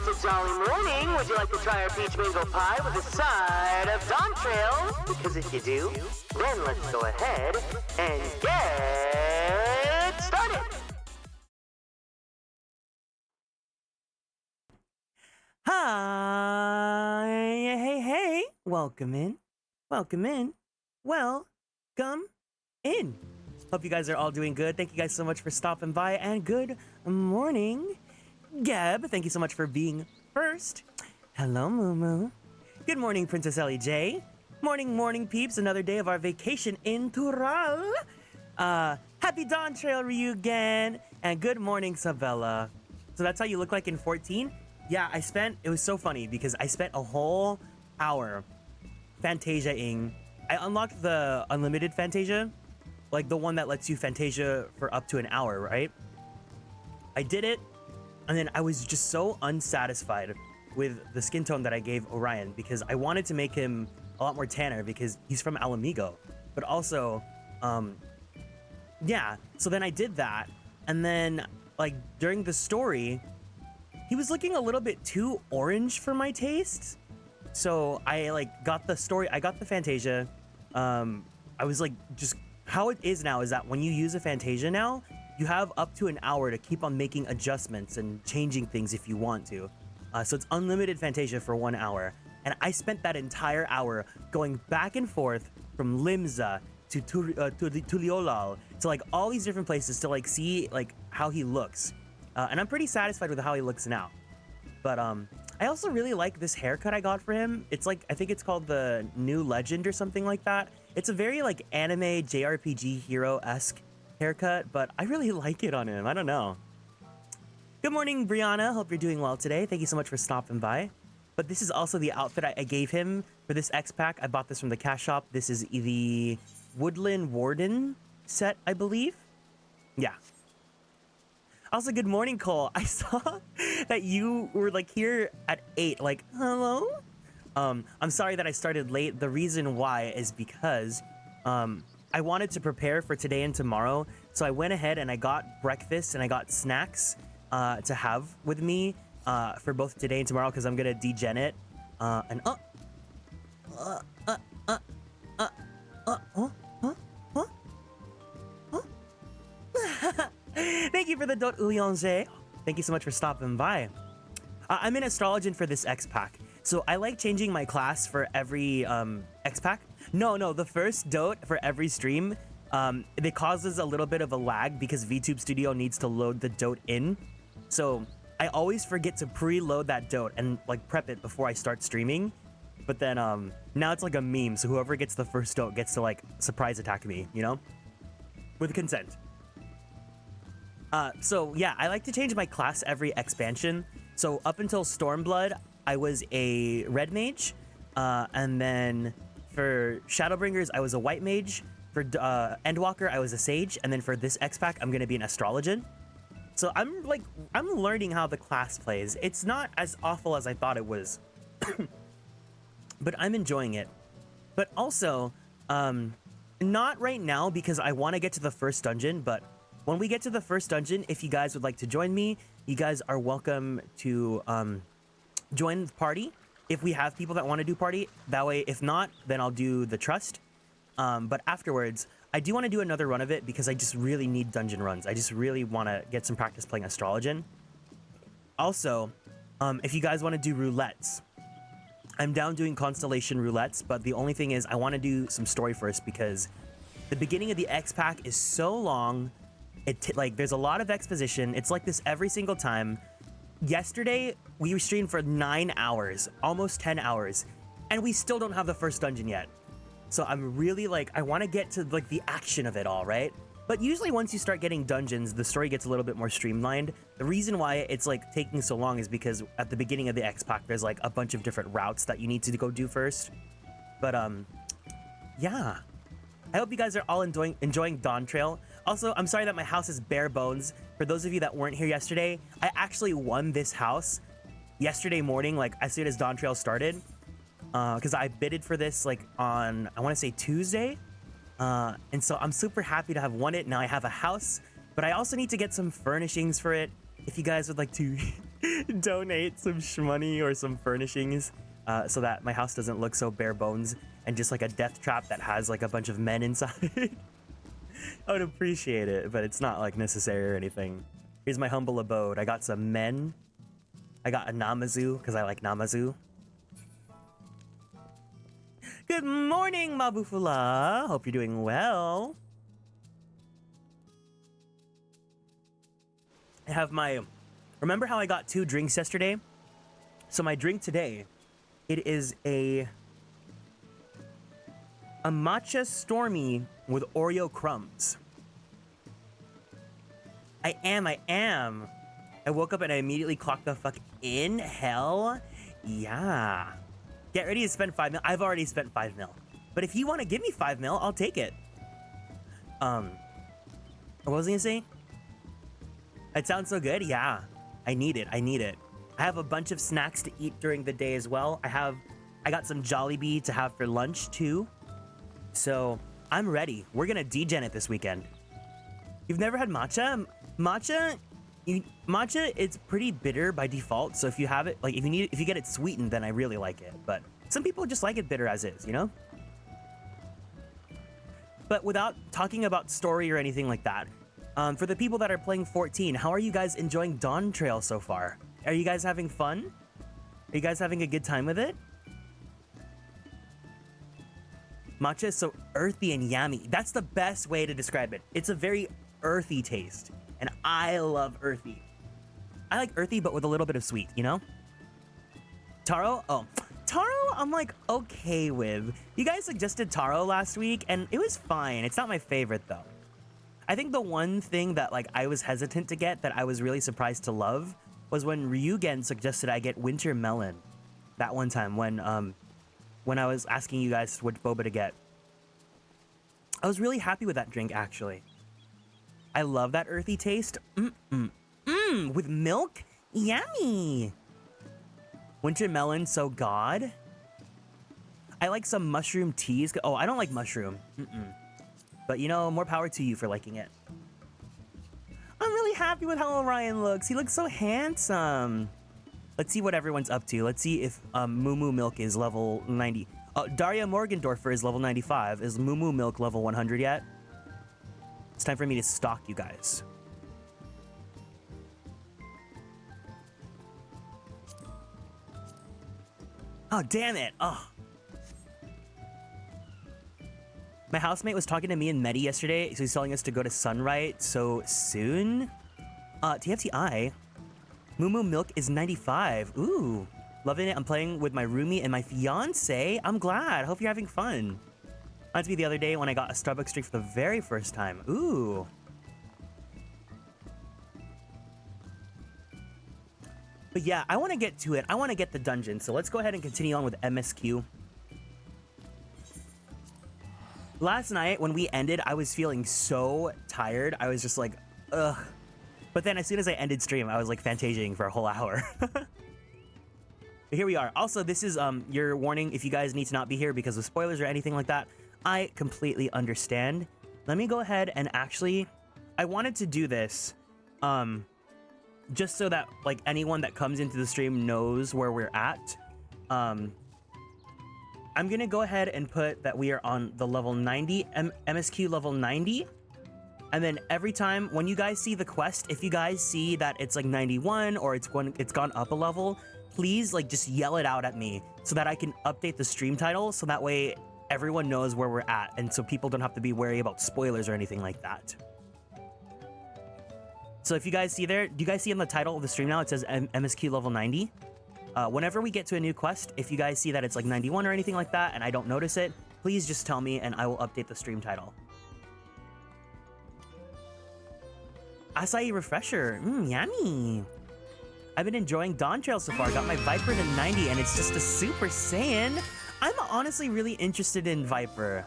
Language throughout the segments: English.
It's a jolly morning. Would you like to try our peach mango pie with a side of Dawntrail? Because if you do, then let's go ahead and get started. Hi, hey, welcome in, welcome in. Hope you guys are all doing good. Thank you guys so much for stopping by, and good morning. Gab, thank you so much for being first. Hello, Moo. Good morning, Princess Ellie J. Morning, peeps. Another day of our vacation in Tural. Happy Dawntrail Ryugen. And good morning, Sabella. So that's how you look like in 14? Yeah, it was so funny because I spent a whole hour Fantasia-ing. I unlocked the unlimited Fantasia, like the one that lets you Fantasia for up to an hour, right? I did it, and then I was just so unsatisfied with the skin tone that I gave Orion because I wanted to make him a lot more tanner because he's from Alamigo. But also, yeah, so then I did that, and then, like, during the story, he was looking a little bit too orange for my taste. So I, like, got the Fantasia. I was like, just how it is now is that when you use a Fantasia now, you have up to an hour to keep on making adjustments and changing things if you want to. So it's unlimited Fantasia for 1 hour. And I spent that entire hour going back and forth from Limsa to Tuliolal to, like, all these different places to, like, see, like, how he looks. And I'm pretty satisfied with how he looks now. But I also really like this haircut I got for him. It's like, I think it's called the New Legend or something like that. It's a very, like, anime JRPG hero-esque haircut, but I really like it on him. I don't know. Good morning, Brianna. Hope you're doing well today. Thank you so much for stopping by. but this is also the outfit I gave him for this X pack. I bought this from the cash shop. This is the Woodland Warden set, I believe. Yeah. Also, good morning, Cole. I saw that you were like here at 8, like, hello? I'm sorry that I started late. The reason why is because I wanted to prepare for today and tomorrow. So I went ahead and I got breakfast and I got snacks to have with me for both today and tomorrow because I'm gonna degen it. Thank you for the dot Uliange. Thank you so much for stopping by. I'm in Astrologian for this X pack. So I like changing my class for every X pack. No, the first dote for every stream, it causes a little bit of a lag because VTube Studio needs to load the dote in. So I always forget to preload that dote and like prep it before I start streaming. But then now it's like a meme. So whoever gets the first dote gets to like surprise attack me, you know? With consent. So yeah, I like to change my class every expansion. So up until Stormblood, I was a red mage, and then for Shadowbringers, I was a white mage. For Endwalker, I was a sage, and then for this X pack, I'm gonna be an Astrologian. So I'm learning how the class plays. It's not as awful as I thought it was, but I'm enjoying it. But also, not right now because I want to get to the first dungeon. But when we get to the first dungeon, if you guys would like to join me, you guys are welcome to join the party if we have people that want to do party. That way, if not, then I'll do the trust. But afterwards, I do want to do another run of it because I just really need dungeon runs. I just really want to get some practice playing Astrologian. Also, if you guys want to do roulettes, I'm down doing Constellation roulettes, but the only thing is I want to do some story first because the beginning of the X pack is so long. Like there's a lot of exposition. It's like this every single time. Yesterday, we streamed for 9 hours, almost 10 hours, and we still don't have the first dungeon yet. So I'm really like, I want to get to like the action of it all, right? But usually once you start getting dungeons, the story gets a little bit more streamlined. The reason why it's like taking so long is because at the beginning of the X pack, there's like a bunch of different routes that you need to go do first. But yeah. I hope you guys are all enjoying Dawntrail. Also, I'm sorry that my house is bare bones. For those of you that weren't here yesterday, I actually won this house yesterday morning, like as soon as Dawntrail started. Because I bidded for this like on, I want to say Tuesday. And so I'm super happy to have won it. Now I have a house, but I also need to get some furnishings for it. If you guys would like to donate some shmoney or some furnishings so that my house doesn't look so bare bones and just like a death trap that has like a bunch of men inside. I would appreciate it, but it's not like necessary or anything. Here's my humble abode. I got some men. I got a Namazu because I like Namazu. Good morning, Mabufula. Hope you're doing well. I have my... Remember how I got 2 drinks yesterday? So my drink today, it is a matcha stormy with Oreo crumbs. I am. I woke up and I immediately clocked the fuck in. Hell yeah. Get ready to spend 5 mil. I've already spent 5 mil. But if you want to give me 5 mil, I'll take it. What was I gonna say? It sounds so good. Yeah, I need it. I have a bunch of snacks to eat during the day as well. I got some Jollibee to have for lunch too. So I'm ready. We're gonna degen it this weekend. You've never had matcha? Matcha, it's pretty bitter by default. So if you have it, like if you get it sweetened, then I really like it. But some people just like it bitter as is, you know? But without talking about story or anything like that, for the people that are playing 14, how are you guys enjoying Dawntrail so far? Are you guys having fun? Are you guys having a good time with it? Matcha is so earthy and yummy. That's the best way to describe it. It's a very earthy taste, and I love earthy. I like earthy, but with a little bit of sweet, you know? Taro? Oh, Taro, I'm like okay with. You guys suggested Taro last week, and it was fine. It's not my favorite, though. I think the one thing that like I was hesitant to get that I was really surprised to love was when Ryugen suggested I get winter melon. that one time when I was asking you guys which boba to get. I was really happy with that drink, actually. I love that earthy taste. With milk? Yummy! Winter melon, so god. I like some mushroom teas. Oh, I don't like mushroom. But you know, more power to you for liking it. I'm really happy with how Orion looks. He looks so handsome. Let's see what everyone's up to. Let's see if Moo Moo Milk is level 90. Daria Morgendorfer is level 95. Is Moo Moo Milk level 100 yet? It's time for me to stalk you guys. Oh, damn it. Oh. My housemate was talking to me and Medi yesterday, so he's telling us to go to Sunright so soon. TFTI. Moo Moo Milk is 95. Ooh. Loving it. I'm playing with my roomie and my fiance. I'm glad. Hope you're having fun. Reminds me the other day when I got a Starbucks drink for the very first time. Ooh. But yeah, I want to get to it. I want to get the dungeon. So let's go ahead and continue on with MSQ. Last night when we ended, I was feeling so tired. I was just like, ugh. But then as soon as I ended stream, I was like fantasiaing for a whole hour. But here we are. Also, this is your warning if you guys need to not be here because of spoilers or anything like that. I completely understand. Let me go ahead and actually, I wanted to do this just so that like anyone that comes into the stream knows where we're at. I'm gonna go ahead and put that we are on the level 90, MSQ level 90. And then every time when you guys see the quest, if you guys see that it's like 91 or it's gone up a level, please like just yell it out at me so that I can update the stream title so that way everyone knows where we're at and so people don't have to be wary about spoilers or anything like that. So if you guys see there, do you guys see in the title of the stream now, it says MSQ level 90? Whenever we get to a new quest, if you guys see that it's like 91 or anything like that and I don't notice it, please just tell me and I will update the stream title. Acai refresher, yummy. I've been enjoying Dawntrail so far. Got my Viper to 90 and it's just a Super Saiyan. I'm honestly really interested in Viper.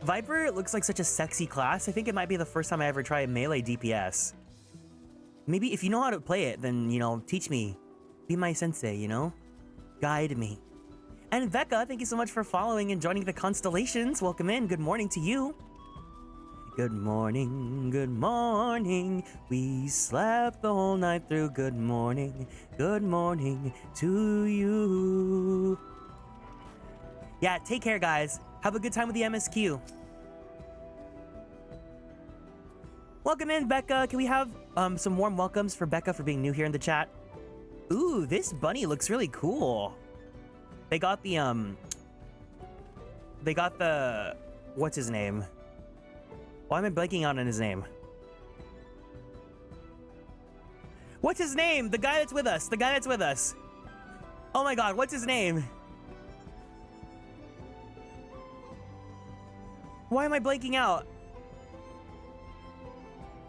Viper looks like such a sexy class. I think it might be the first time I ever try a melee DPS. Maybe if you know how to play it, then, you know, teach me. Be my sensei, you know? Guide me. And Becca, thank you so much for following and joining the Konstellations. Welcome in. Good morning to you. Good morning, good morning. We slept the whole night through. Good morning to you. Yeah, take care, guys. Have a good time with the MSQ. Welcome in, Becca. Can we have some warm welcomes for Becca for being new here in the chat? Ooh, this bunny looks really cool. They got the what's his name? Why am I blanking out on his name? What's his name? The guy that's with us. The guy that's with us. Oh my god, what's his name? Why am I blanking out?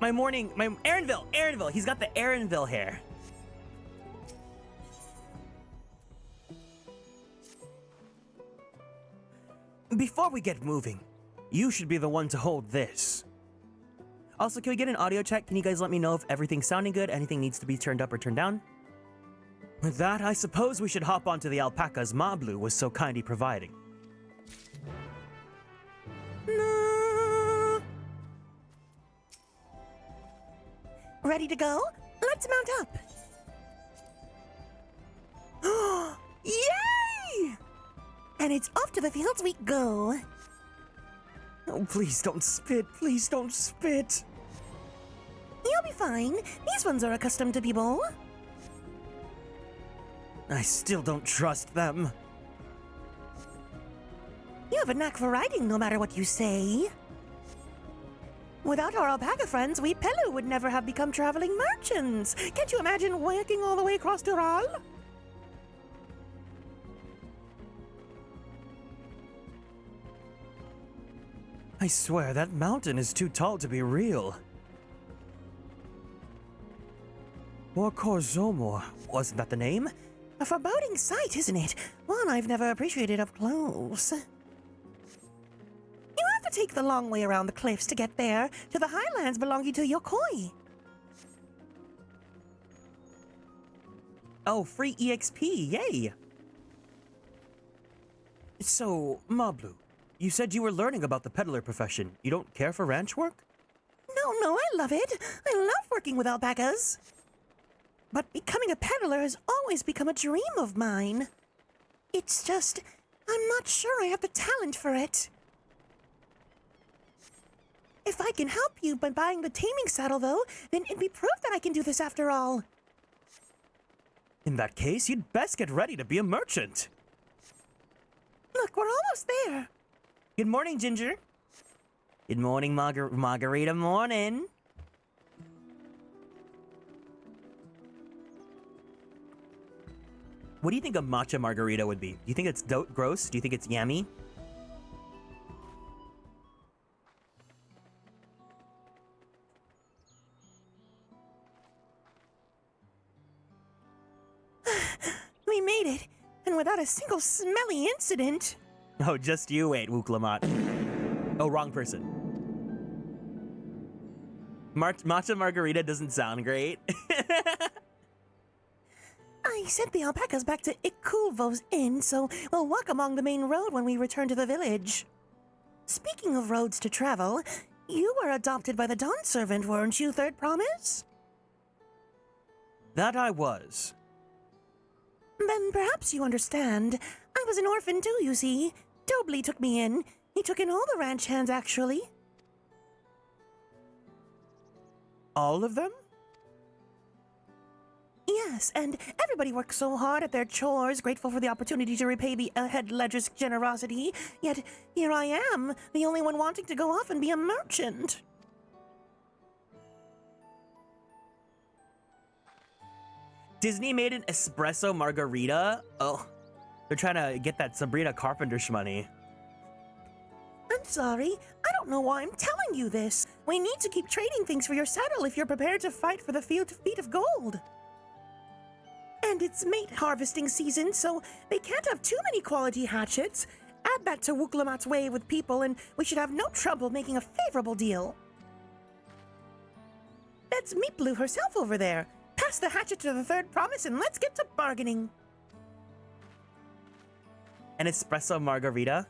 My Aaronville. He's got the Aaronville hair. Before we get moving, you should be the one to hold this. Also, can we get an audio check? Can you guys let me know if everything's sounding good? Anything needs to be turned up or turned down? With that, I suppose we should hop onto the alpacas Mablu was so kindly providing. No. Ready to go? Let's mount up. Yay! And it's off to the fields we go. Oh, please don't spit. Please don't spit. You'll be fine. These ones are accustomed to people. I still don't trust them. You have a knack for riding, no matter what you say. Without our alpaca friends, we Pelu would never have become traveling merchants. Can't you imagine walking all the way across Dural? I swear that mountain is too tall to be real. Or Korzomor, wasn't that the name? A foreboding sight, isn't it? One I've never appreciated up close. You have to take the long way around the cliffs to get there, to the highlands belonging to Yokoi. Oh, free EXP, yay! So, Mablu, you said you were learning about the peddler profession. You don't care for ranch work? No, I love it. I love working with alpacas. But becoming a peddler has always become a dream of mine. It's just, I'm not sure I have the talent for it. If I can help you by buying the taming saddle, though, then it'd be proof that I can do this after all. In that case, you'd best get ready to be a merchant. Look, we're almost there. Good morning, Ginger. Good morning, Margarita morning. What do you think a matcha margarita would be? Do you think it's gross? Do you think it's yummy? We made it, and without a single smelly incident. Oh, just you wait, Wuklamat. Oh, wrong person. Matcha margarita doesn't sound great. I sent the alpacas back to Ikulvo's inn, so we'll walk along the main road when we return to the village. Speaking of roads to travel, you were adopted by the Dawn servant, weren't you, Third Promise? That I was. Then perhaps you understand. I was an orphan too, you see. Dobley took me in. He took in all the ranch hands, actually. All of them? Yes, and everybody worked so hard at their chores, grateful for the opportunity to repay the head ledger's generosity. Yet here I am, the only one wanting to go off and be a merchant. Disney made an espresso margarita? Oh, they're trying to get that Sabrina Carpenter shmoney. I'm sorry, I don't know why I'm telling you this. We need to keep trading things for your saddle if you're prepared to fight for the feet of gold. And it's mate harvesting season, so they can't have too many quality hatchets. Add that to Wuklamat's way with people, and we should have no trouble making a favorable deal. That's Meatblue herself over there. Pass the hatchet to the Third Promise and let's get to bargaining. An espresso margarita?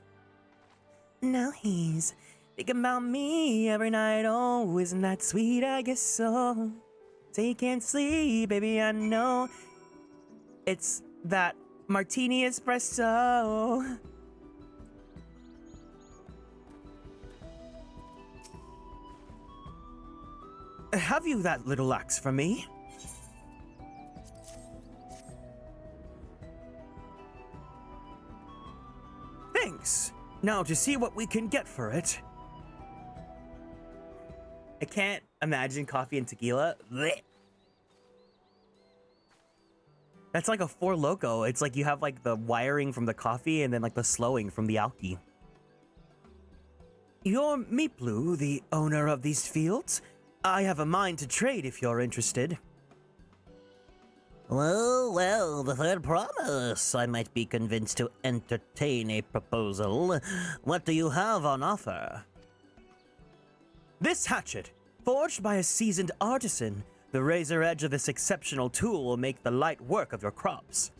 Now he's thinking about me every night. Oh, isn't that sweet? I guess so. Say you can't sleep, baby, I know. It's that martini espresso. Have you that little axe for me? Thanks. Now to see what we can get for it. I can't imagine coffee and tequila. Blech. That's like a Four Loko. It's like you have like the wiring from the coffee and then like the slowing from the alky. You're Meatblue, the owner of these fields? I have a mind to trade if you're interested. Well, the Third Promise. I might be convinced to entertain a proposal. What do you have on offer? This hatchet, forged by a seasoned artisan. The razor edge of this exceptional tool will make the light work of your crops.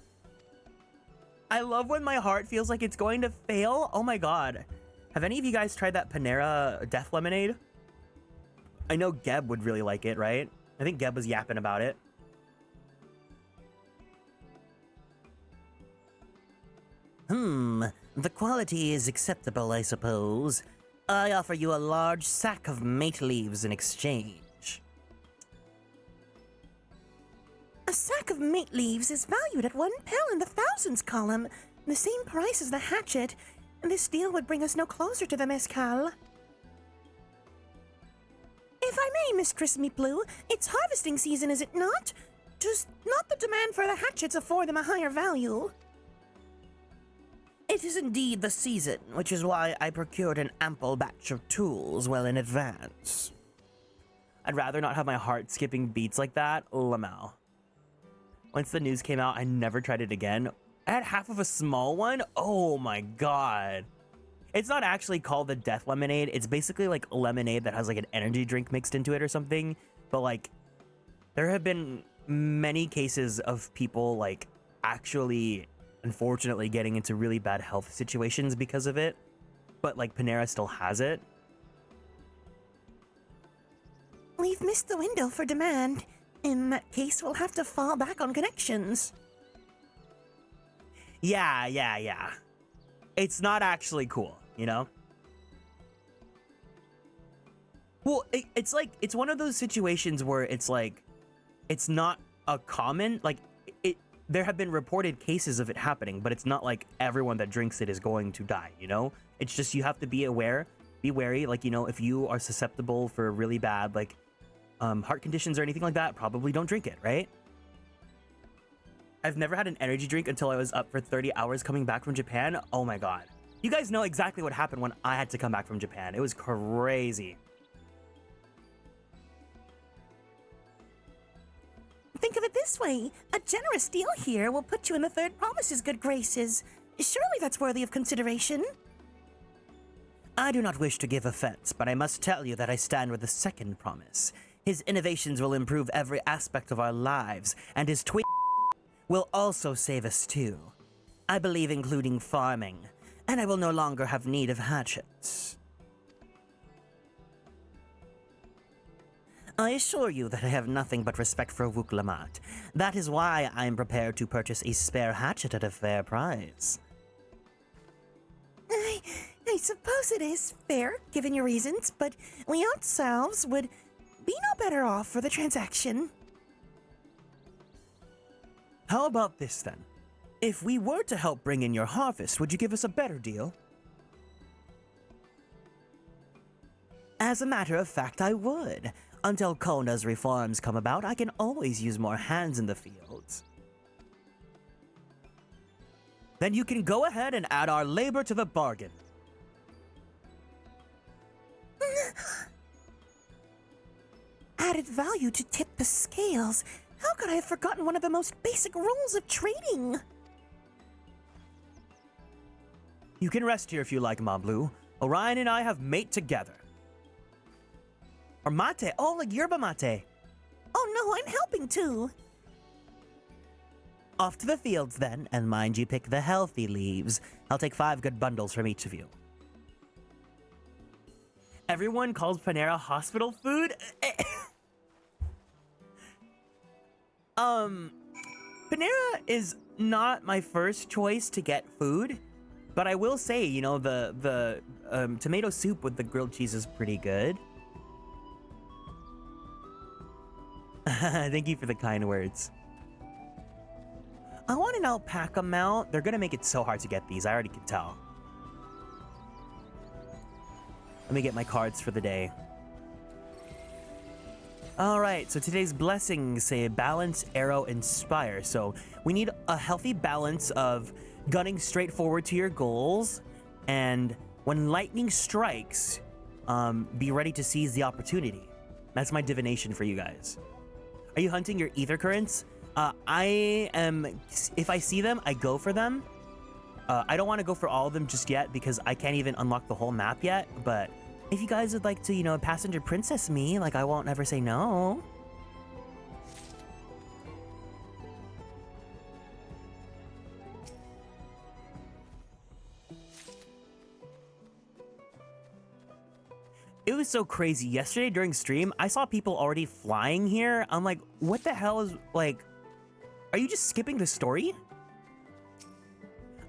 I love when my heart feels like it's going to fail. Oh my god. Have any of you guys tried that Panera Death Lemonade? I know Geb would really like it, right? I think Geb was yapping about it. The quality is acceptable, I suppose. I offer you a large sack of mate leaves in exchange. a sack of mate leaves is valued at 1 pel in the thousands column, the same price as the hatchet. This deal would bring us no closer to the mezcal. If I may, Mistress Meatblue, it's harvesting season, is it not? Does not the demand for the hatchets afford them a higher value? It is indeed the season, which is why I procured an ample batch of tools well in advance. I'd rather not have my heart skipping beats like that. Lamau. Once the news came out, I never tried it again. I had half of a small one. Oh my God. It's not actually called the death lemonade. It's basically like lemonade that has like an energy drink mixed into it or something. But like, there have been many cases of people like actually, unfortunately, getting into really bad health situations because of it. But like Panera still has it. We've missed the window for demand. In that case, we'll have to fall back on connections. Yeah. It's not actually cool, you know? Well, it's like, it's one of those situations where it's like, it's not a common, like, there have been reported cases of it happening, but it's not like everyone that drinks it is going to die, you know? It's just, you have to be aware, be wary, like, you know, if you are susceptible for really bad, like, heart conditions or anything like that, probably don't drink it, right? I've never had an energy drink until I was up for 30 hours coming back from Japan. Oh my God. You guys know exactly what happened when I had to come back from Japan. It was crazy. Think of it this way. A generous deal here will put you in the third promise's good graces. Surely that's worthy of consideration. I do not wish to give offense, but I must tell you that I stand with the second promise. His innovations will improve every aspect of our lives, and his will also save us too. I believe including farming, and I will no longer have need of hatchets. I assure you that I have nothing but respect for Wuk-Lamat. That is why I am prepared to purchase a spare hatchet at a fair price. I suppose it is fair, given your reasons, but we ourselves would be no better off for the transaction. How about this then? If we were to help bring in your harvest, would you give us a better deal? As a matter of fact, I would. Until Kona's reforms come about, I can always use more hands in the fields. Then you can go ahead and add our labor to the bargain. Added value to tip the scales. How could I have forgotten one of the most basic rules of trading? You can rest here if you like, Mablu. Orion and I have mate together. Or mate. Oh, like yerba mate. Oh no, I'm helping too. Off to the fields then, and mind you pick the healthy leaves. I'll take 5 good bundles from each of you. Everyone calls Panera hospital food? Panera is not my first choice to get food, but I will say, you know, the tomato soup with the grilled cheese is pretty good. Thank you for the kind words. I want an alpaca mount. They're gonna make it so hard to get these. I already can tell. Let me get my cards for the day. All right, so today's blessings say balance, arrow, inspire. So we need a healthy balance of gunning straight forward to your goals, and when lightning strikes, be ready to seize the opportunity. That's my divination for you guys. Are you hunting your ether currents? I am, if I see them, I go for them. I don't want to go for all of them just yet because I can't even unlock the whole map yet, but if you guys would like to, you know, passenger princess me, like, I won't ever say no. It was so crazy. Yesterday during stream, I saw people already flying here. I'm like, what the hell is, like, are you just skipping the story?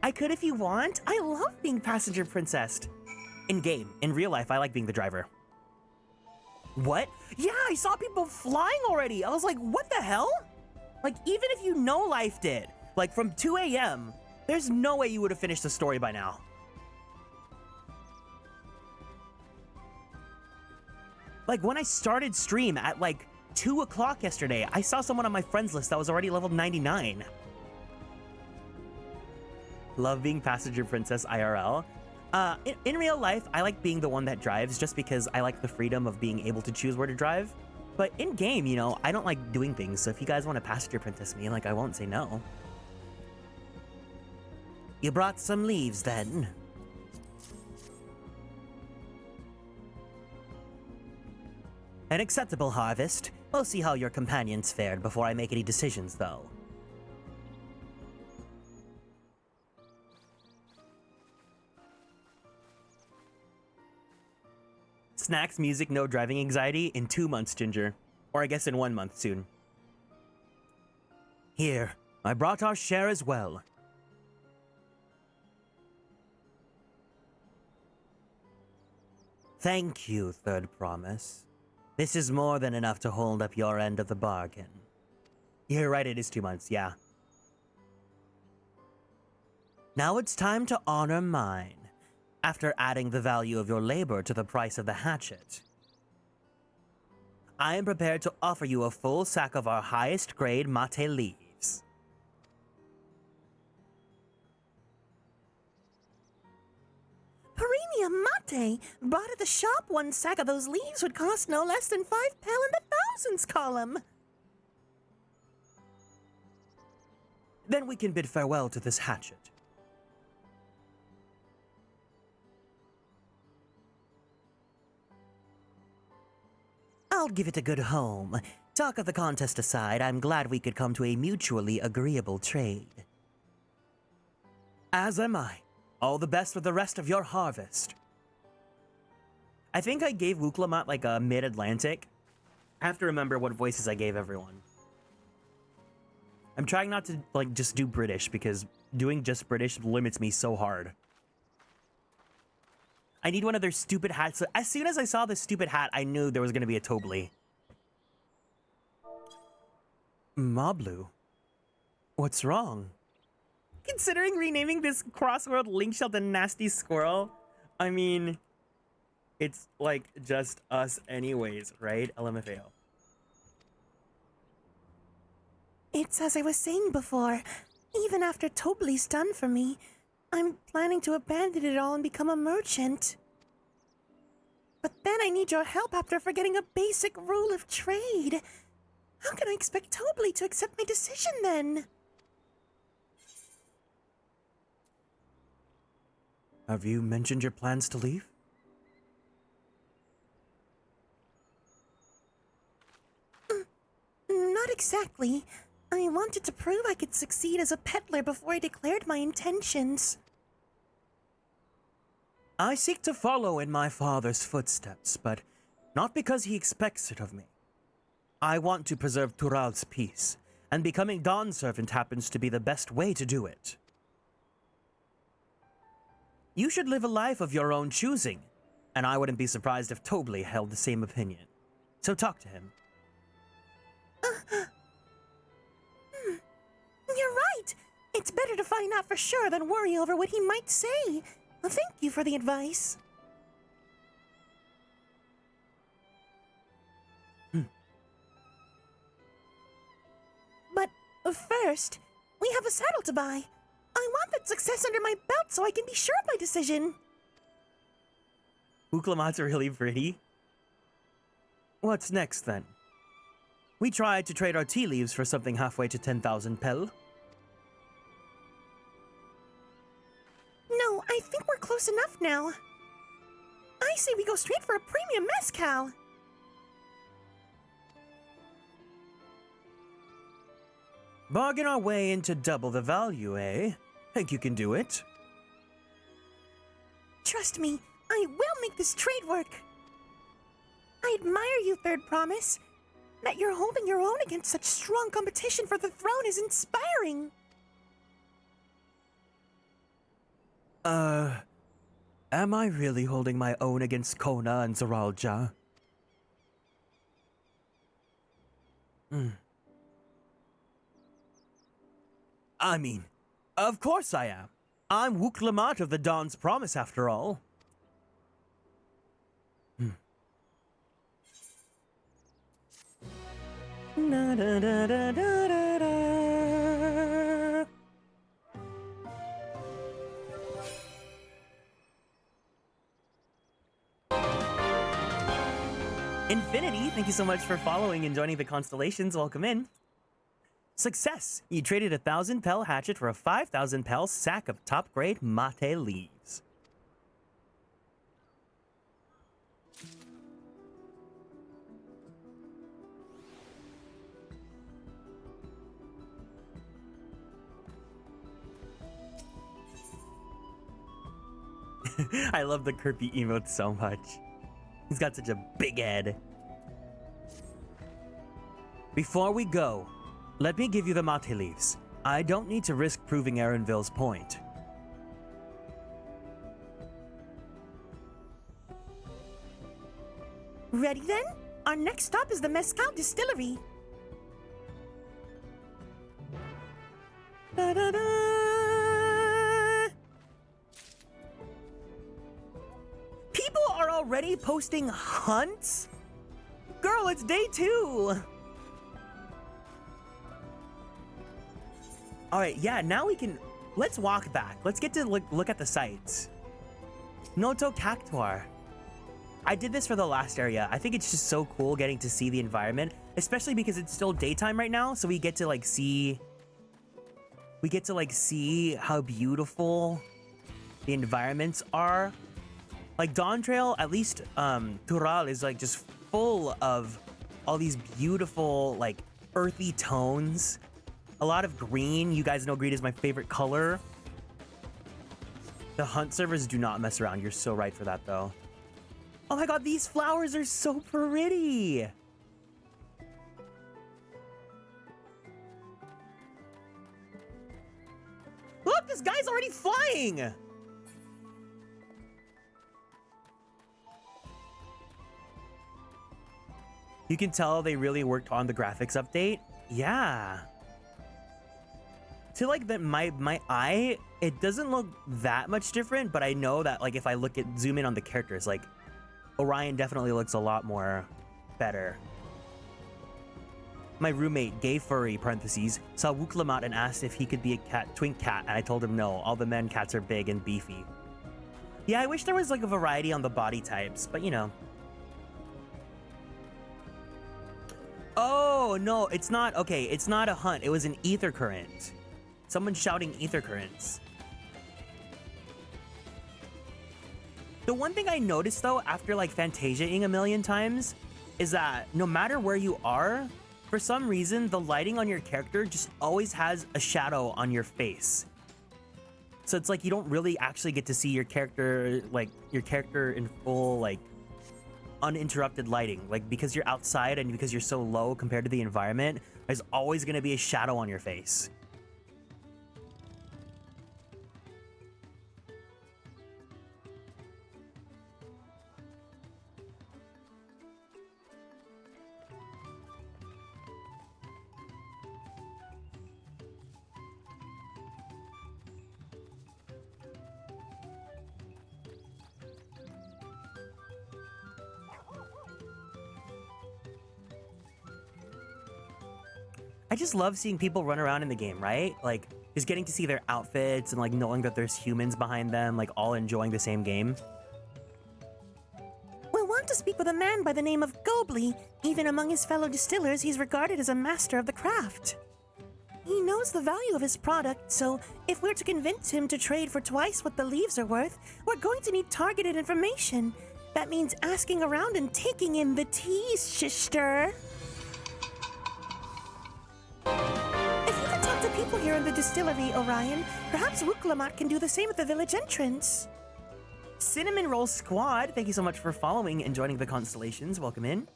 I could if you want. I love being passenger princessed. In game, in real life, I like being the driver. What? Yeah, I saw people flying already. I was like, what the hell? Like, even if you know life did, like from 2 a.m., there's no way you would have finished the story by now. Like, when I started stream at like 2 o'clock yesterday, I saw someone on my friends list that was already leveled 99. Love being passenger princess IRL. In real life, I like being the one that drives just because I like the freedom of being able to choose where to drive. But in game, you know, I don't like doing things, so if you guys want to pasture princess me, like, I won't say no. You brought some leaves, then? An acceptable harvest. We'll see how your companions fared before I make any decisions, though. Snacks, music, no driving anxiety in 2 months, Ginger. Or I guess in 1 month soon. Here, I brought our share as well. Thank you, Third Promise. This is more than enough to hold up your end of the bargain. You're right, it is 2 months, yeah. Now it's time to honor mine, after adding the value of your labor to the price of the hatchet. I am prepared to offer you a full sack of our highest grade mate leaves. Premium mate! Bought at the shop, 1 sack of those leaves would cost no less than 5 pel in the thousands column. Then we can bid farewell to this hatchet. I'll give it a good home. Talk of the contest aside, I'm glad we could come to a mutually agreeable trade. As am I. All the best with the rest of your harvest. I think I gave Wuklamat like a mid-Atlantic. I have to remember what voices I gave everyone. I'm trying not to like just do British because doing just British limits me so hard. I need one of their stupid hats. As soon as I saw the stupid hat, I knew there was going to be a Tobly. Mablu, what's wrong? Considering renaming this crossworld link shell to Nasty Squirrel, I mean, it's like just us anyways, right? LMFAO. It's as I was saying before, even after Tobly's done for me, I'm planning to abandon it all and become a merchant. But then I need your help after forgetting a basic rule of trade. How can I expect Tobly to accept my decision then? Have you mentioned your plans to leave? Not exactly. I wanted to prove I could succeed as a peddler before I declared my intentions. I seek to follow in my father's footsteps, but not because he expects it of me. I want to preserve Tural's peace, and becoming Dawn Servant happens to be the best way to do it. You should live a life of your own choosing, and I wouldn't be surprised if Tobly held the same opinion. So talk to him. You're right. It's better to find out for sure than worry over what he might say. Well, thank you for the advice. But first, we have a saddle to buy. I want that success under my belt so I can be sure of my decision. Wuklamat's really pretty. What's next, then? We tried to trade our tea leaves for something halfway to 10,000 pel. No, I think we're close enough now. I say we go straight for a premium mezcal. Bargain our way into double the value, eh? Think you can do it? Trust me, I will make this trade work. I admire you, Third Promise. That you're holding your own against such strong competition for the throne is inspiring. Am I really holding my own against Kona and Zaralja? I mean, of course I am. I'm Wuklamat of the Dawn's Promise, after all. Da, da, da, da, da, da, da. Infinity, thank you so much for following and joining the Konstellations. Welcome in. Success! You traded a 1,000 pel hatchet for a 5,000 pel sack of top grade mate leaves. I love the Kirby emote so much. He's got such a big head. Before we go, let me give you the mate leaves. I don't need to risk proving Aaronville's point. Ready then? Our next stop is the Mezcal Distillery. Da-da-da. People are already posting hunts? Girl, it's day 2. All right, yeah, now we can, let's walk back. Let's get to look at the sights. Noto Cactuar. I did this for the last area. I think it's just so cool getting to see the environment, especially because it's still daytime right now. So we get to see how beautiful the environments are. Like Dawntrail, at least Tural is like just full of all these beautiful like earthy tones. A lot of green. You guys know green is my favorite color. The hunt servers do not mess around. You're so right for that though. Oh my god, these flowers are so pretty. Look, this guy's already flying. You can tell they really worked on the graphics update. Yeah. To like my eye, it doesn't look that much different, but I know that like if I zoom in on the characters, like Orion definitely looks a lot more better. My roommate, gay furry, parentheses, saw Wooklamat and asked if he could be a twink cat, and I told him no, all the men cats are big and beefy. Yeah, I wish there was like a variety on the body types, but you know. Oh, no, it's not, okay, it's not a hunt, it was an ether current. Someone's shouting ether currents. The one thing I noticed though, after like Fantasiaing a million times, is that no matter where you are, for some reason, the lighting on your character just always has a shadow on your face. So it's like you don't really actually get to see your character in full, like, uninterrupted lighting. Like, because you're outside and because you're so low compared to the environment, there's always gonna be a shadow on your face. I just love seeing people run around in the game, right? Like, just getting to see their outfits and like knowing that there's humans behind them, like all enjoying the same game. We want to speak with a man by the name of Gobley. Even among his fellow distillers, he's regarded as a master of the craft. He knows the value of his product, so if we're to convince him to trade for twice what the leaves are worth, we're going to need targeted information. That means asking around and taking in the tea, sister. If you can talk to people here in the distillery, Orion, perhaps Wooklamat can do the same at the village entrance. Cinnamon Roll Squad, thank you so much for following and joining the Konstellations. Welcome in.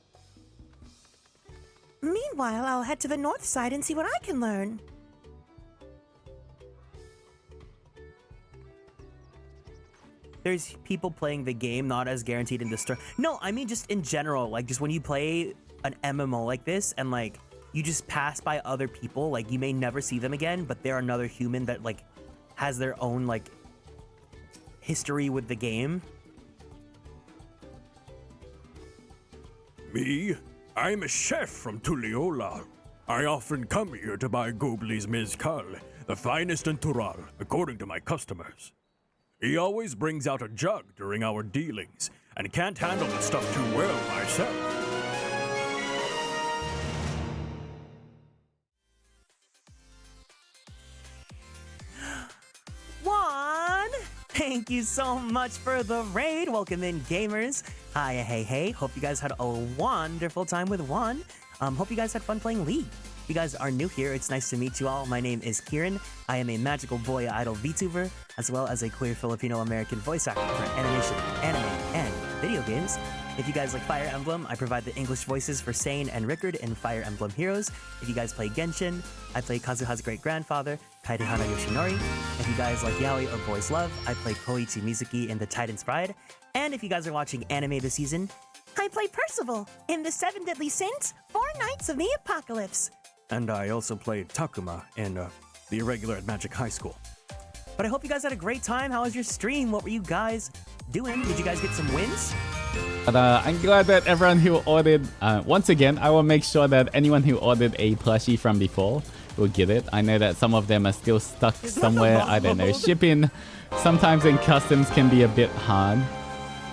Meanwhile, I'll head to the north side and see what I can learn. There's people playing the game not as guaranteed in the store. No, I mean just in general, like just when you play an MMO like this and like you just pass by other people, like you may never see them again, but they're another human that like has their own like history with the game. Me? I'm a chef from Tuliola. I often come here to buy Gobley's mezcal, the finest in Tural, according to my customers. He always brings out a jug during our dealings, and can't handle the stuff too well myself. thank you so much for the raid. Welcome in, gamers. Hi, hey. Hope you guys had a wonderful time with Juan. Hope you guys had fun playing League. If you guys are new here, it's nice to meet you all. My name is Kieran. I am a magical boy idol VTuber, as well as a queer Filipino-American voice actor for animation, anime, and video games. If you guys like Fire Emblem, I provide the English voices for Sane and Rickard in Fire Emblem Heroes. If you guys play Genshin, I play Kazuha's great-grandfather, Kaedehana Yoshinori. If you guys like Yaoi or Boys Love, I play Koichi Mizuki in The Titan's Bride. And if you guys are watching anime this season, I play Percival in The Seven Deadly Sins, 4 Nights of the Apocalypse. And I also played Takuma in The Irregular at Magic High School. but I hope you guys had a great time. How was your stream? What were you guys doing? Did you guys get some wins? But I'm glad that everyone who ordered, once again, I will make sure that anyone who ordered a plushie from before will get it. I know that some of them are still stuck somewhere, I don't know. Shipping sometimes in customs can be a bit hard.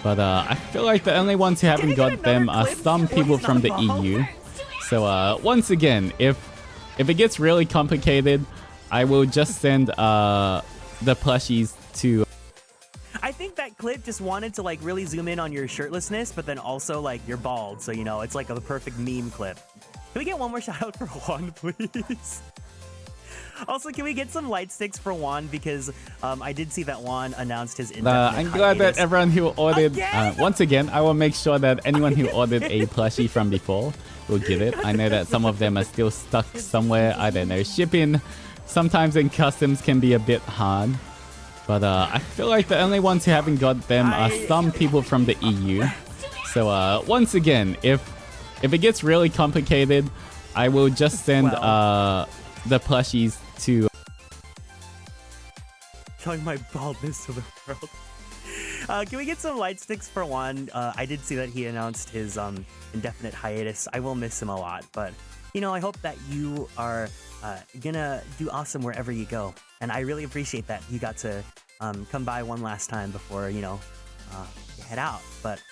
But I feel like the only ones who haven't got them are some people from the EU. So once again, if it gets really complicated, I will just send the plushies to... I think that clip just wanted to like really zoom in on your shirtlessness, but then also like you're bald, so you know it's like a perfect meme clip. Can we get one more shout out for Juan, please? Also, can we get some light sticks for Juan, because I did see that Juan announced his indefinite I'm glad that everyone who ordered... Again? once again, I will make sure that anyone who ordered a plushie from before will get it. I know that some of them are still stuck somewhere, I don't know. Shipping sometimes in customs can be a bit hard. But I feel like the only ones who haven't got them are some people from the EU. So once again, if it gets really complicated, I will just send the plushies to... Showing my baldness to the world. Can we get some light sticks for Juan? I did see that he announced his indefinite hiatus. I will miss him a lot, but you know, I hope that you are gonna do awesome wherever you go. And I really appreciate that you got to come by one last time before, you know, you head out. But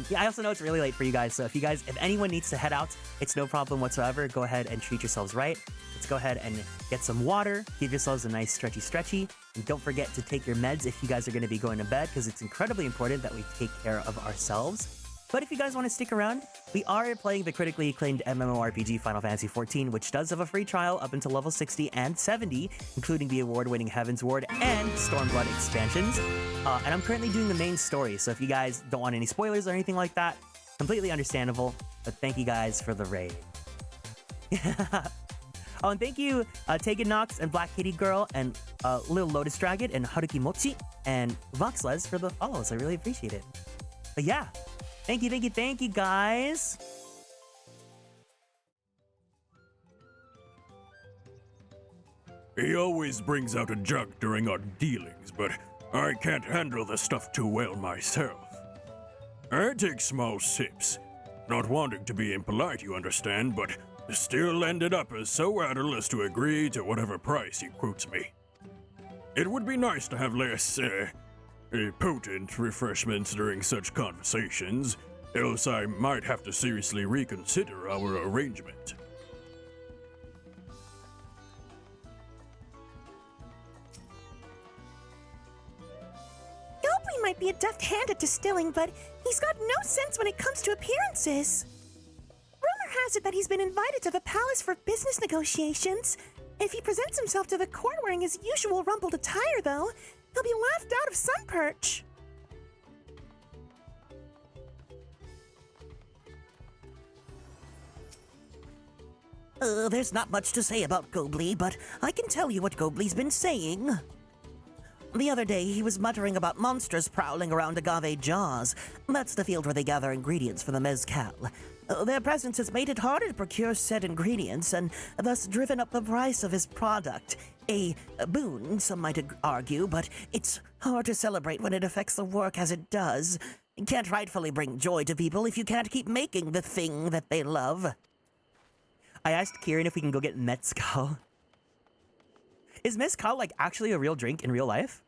yeah, I also know it's really late for you guys. So if anyone needs to head out, it's no problem whatsoever. Go ahead and treat yourselves right. Let's go ahead and get some water. Give yourselves a nice stretchy. And don't forget to take your meds if you guys are going to be going to bed, because it's incredibly important that we take care of ourselves. But if you guys want to stick around, we are playing the critically acclaimed MMORPG Final Fantasy XIV, which does have a free trial up until level 60 and 70, including the award-winning Heaven's Ward and Stormblood expansions. And I'm currently doing the main story, so if you guys don't want any spoilers or anything like that, completely understandable, but thank you guys for the raid. Oh, and thank you, Taken Nox and Black Kitty Girl and Little Lotus Dragon and Haruki Mochi and Voxles for the follows. I really appreciate it. But yeah. Thank you, guys. He always brings out a jug during our dealings, but I can't handle the stuff too well myself. I take small sips, not wanting to be impolite, you understand, but still ended up as so idle as to agree to whatever price he quotes me. It would be nice to have less, potent refreshments during such conversations, else I might have to seriously reconsider our arrangement. Goblin might be a deft hand at distilling, but he's got no sense when it comes to appearances. Rumor has it that he's been invited to the palace for business negotiations. If he presents himself to the court wearing his usual rumpled attire, though, he'll be laughed out of sun perch. There's not much to say about Gobli, but I can tell you what Gobli's been saying. The other day, he was muttering about monsters prowling around Agave Jaws. That's the field where they gather ingredients for the mezcal. Their presence has made it harder to procure said ingredients, and thus driven up the price of his product. A boon, some might argue, but it's hard to celebrate when it affects the work as it does. You can't rightfully bring joy to people if you can't keep making the thing that they love. I asked Kieran if we can go get mezcal. Is mezcal like actually a real drink in real life?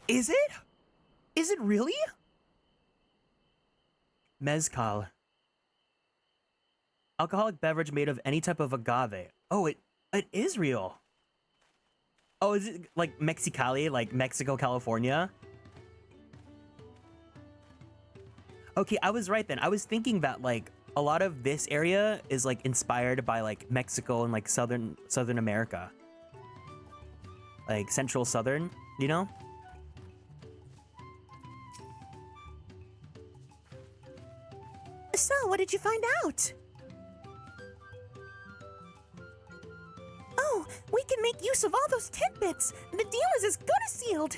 Is it? Is it really? Mezcal. Alcoholic beverage made of any type of agave. Oh, it is real. Oh, is it like Mexicali, like Mexico, California? Okay, I was right then. I was thinking that like a lot of this area is like inspired by like Mexico and like southern America. Like central southern, you know? So, what did you find out? Oh, we can make use of all those tidbits. The deal is as good as sealed.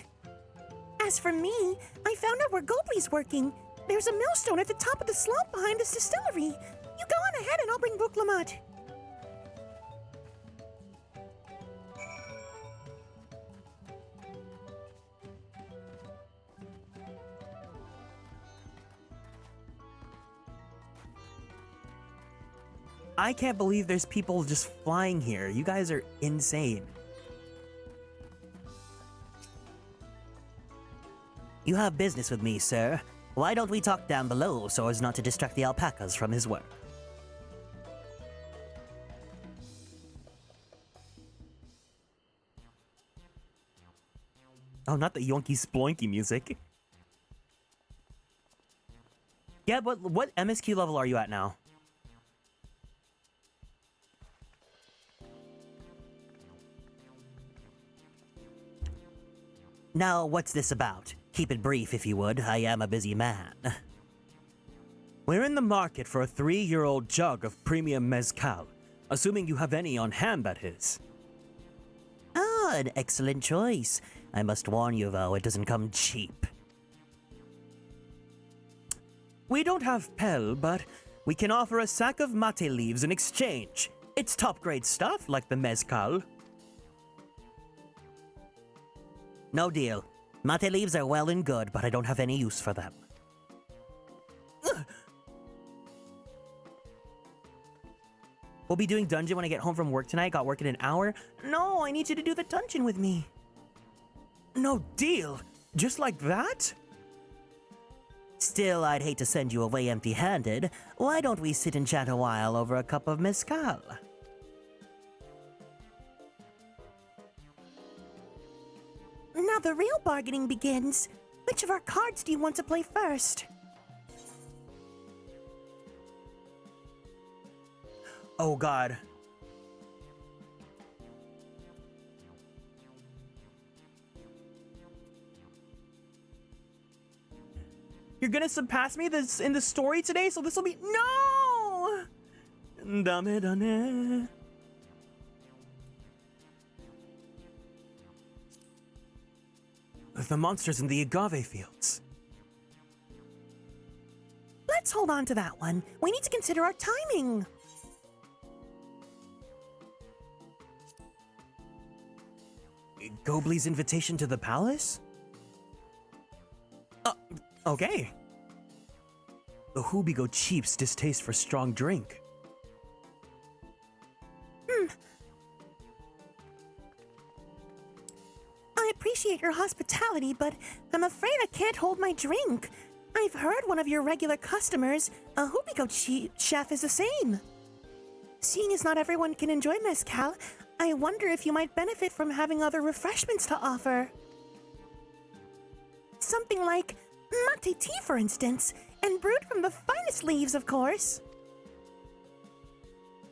As for me, I found out where Gobley's working. There's a millstone at the top of the slope behind this distillery. You go on ahead and I'll bring Book-Lamat. I can't believe there's people just flying here. You guys are insane. You have business with me, sir. Why don't we talk down below so as not to distract the alpacas from his work? Oh, not the yonky sploinky music. Yeah, but what MSQ level are you at now? Now, what's this about? Keep it brief, if you would. I am a busy man. We're in the market for a 3-year-old jug of premium mezcal. Assuming you have any on hand, that is. Ah, an excellent choice. I must warn you, though, it doesn't come cheap. We don't have Pel, but we can offer a sack of mate leaves in exchange. It's top-grade stuff, like the mezcal. No deal. Mate leaves are well and good, but I don't have any use for them. We'll be doing dungeon when I get home from work tonight. Got work in an hour. No, I need you to do the dungeon with me. No deal. Just like that? Still, I'd hate to send you away empty-handed. Why don't we sit and chat a while over a cup of mezcal? Now the real bargaining begins. Which of our cards do you want to play first? Oh god. You're gonna surpass me in the story today, so this will be no. Dame dame. The monsters in the agave fields. Let's hold on to that one. We need to consider our timing. Gobley's invitation to the palace? Okay. The Hubigo chief's distaste for strong drink. I appreciate your hospitality, but I'm afraid I can't hold my drink. I've heard one of your regular customers, a Hubigo chef, is the same. Seeing as not everyone can enjoy mezcal, I wonder if you might benefit from having other refreshments to offer. Something like mate tea, for instance, and brewed from the finest leaves, of course.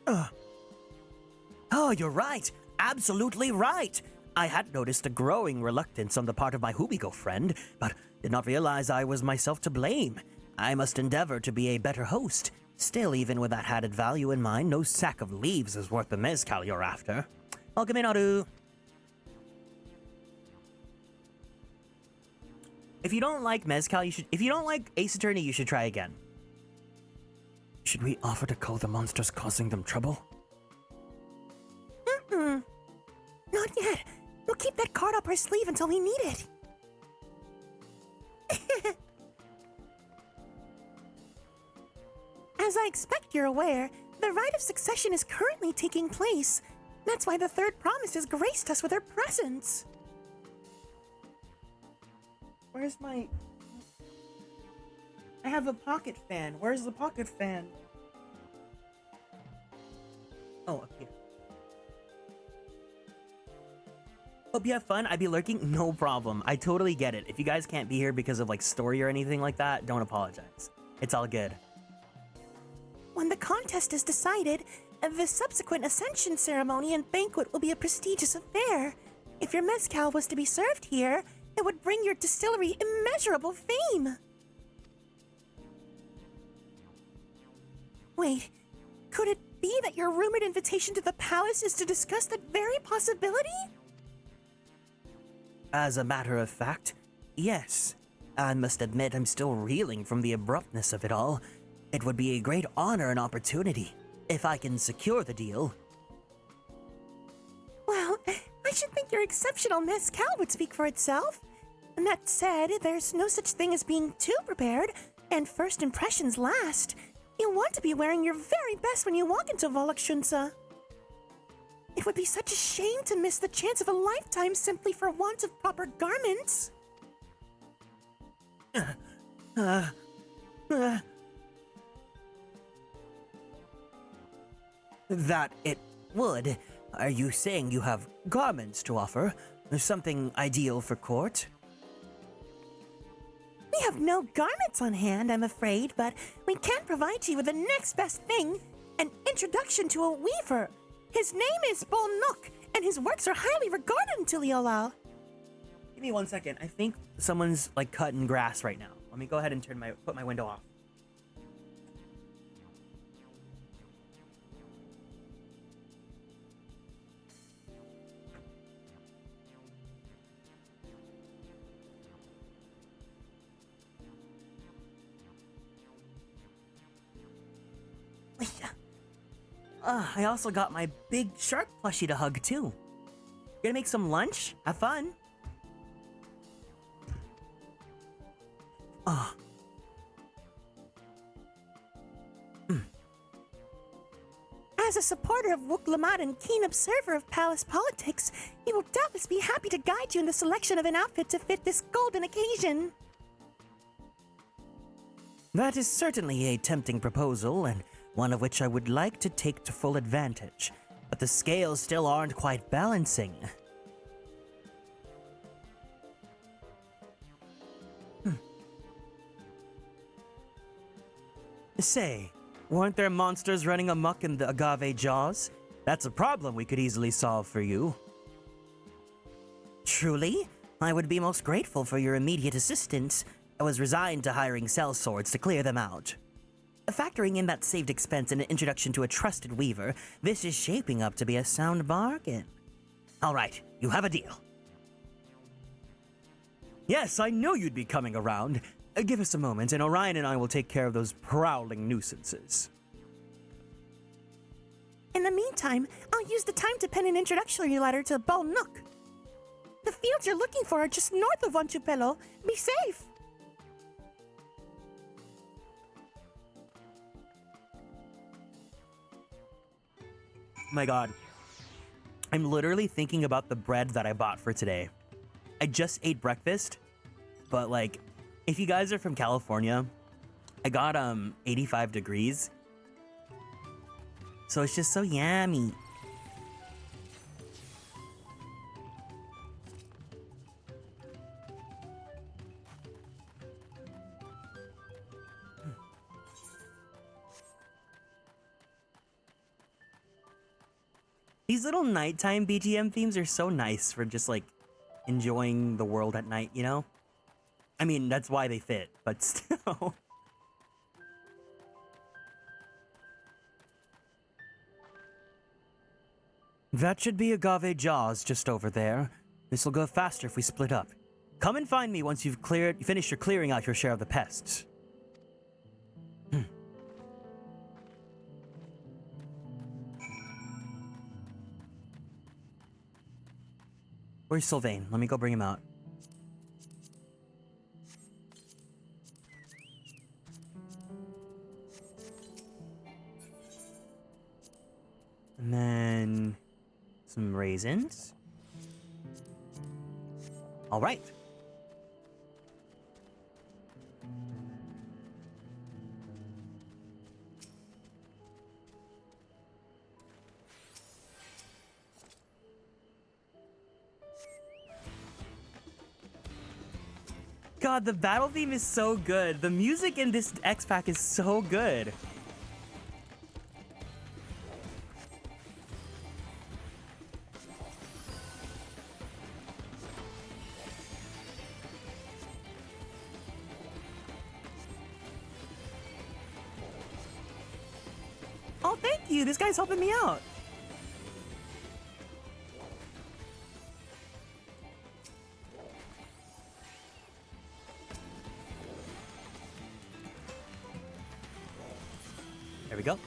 Oh, you're right. Absolutely right. I had noticed a growing reluctance on the part of my Hubigo friend, but did not realize I was myself to blame. I must endeavor to be a better host. Still, even with that added value in mind, no sack of leaves is worth the mezcal you're after. Welcome in, Aru. If you don't like mezcal, if you don't like Ace Attorney, you should try again. Should we offer to cull the monsters causing them trouble? Not yet. We'll keep that card up our sleeve until we need it. As I expect you're aware, the rite of succession is currently taking place. That's why the third promise has graced us with her presence. Where's my... I have a pocket fan. Where's the pocket fan? Oh, up here. Hope you have fun. I'd be lurking. No problem. I totally get it. If you guys can't be here because of like story or anything like that, don't apologize. It's all good. When the contest is decided, the subsequent ascension ceremony and banquet will be a prestigious affair. If your mezcal was to be served here, it would bring your distillery immeasurable fame. Wait, could it be that your rumored invitation to the palace is to discuss that very possibility? As a matter of fact, yes. I must admit I'm still reeling from the abruptness of it all. It would be a great honor and opportunity, if I can secure the deal. Well, I should think your exceptional mezcal would speak for itself. And that said, there's no such thing as being too prepared, and first impressions last. You'll want to be wearing your very best when you walk into Volokshunsa. It would be such a shame to miss the chance of a lifetime simply for want of proper garments. That it would. Are you saying you have garments to offer? Something ideal for court? We have no garments on hand, I'm afraid, but we can provide you with the next best thing, an introduction to a weaver. His name is Bolnuk, and his works are highly regarded in Tuliolal. Give me 1 second. I think someone's like cutting grass right now. Let me go ahead and put my window off. I also got my big shark plushie to hug too. Gonna make some lunch? Have fun. As a supporter of Wuk-Lamat and keen observer of palace politics, he will doubtless be happy to guide you in the selection of an outfit to fit this golden occasion. That is certainly a tempting proposal, and one of which I would like to take to full advantage. But the scales still aren't quite balancing. Say, weren't there monsters running amok in the agave jaws? That's a problem we could easily solve for you. Truly? I would be most grateful for your immediate assistance. I was resigned to hiring sellswords to clear them out. Factoring in that saved expense and an introduction to a trusted weaver, this is shaping up to be a sound bargain. All right, you have a deal. Yes, I knew you'd be coming around. Give us a moment, and Orion and I will take care of those prowling nuisances. In the meantime, I'll use the time to pen an introductory letter to Bolnuk. The fields you're looking for are just north of Wanchupelo. Be safe! My God. I'm literally thinking about the bread that I bought for today. I just ate breakfast, but like, if you guys are from California, I got 85 degrees. So it's just so yummy. These little nighttime BGM themes are so nice for just like enjoying the world at night, you know? I mean, that's why they fit, but still. That should be agave jaws just over there. This will go faster if we split up. Come and find me once you've finished your clearing out your share of the pests. Where's Sylvain? Let me go bring him out. And then some raisins. All right. God, the battle theme is so good. The music in this X pack is so good. Oh, thank you. This guy's helping me out. There we go.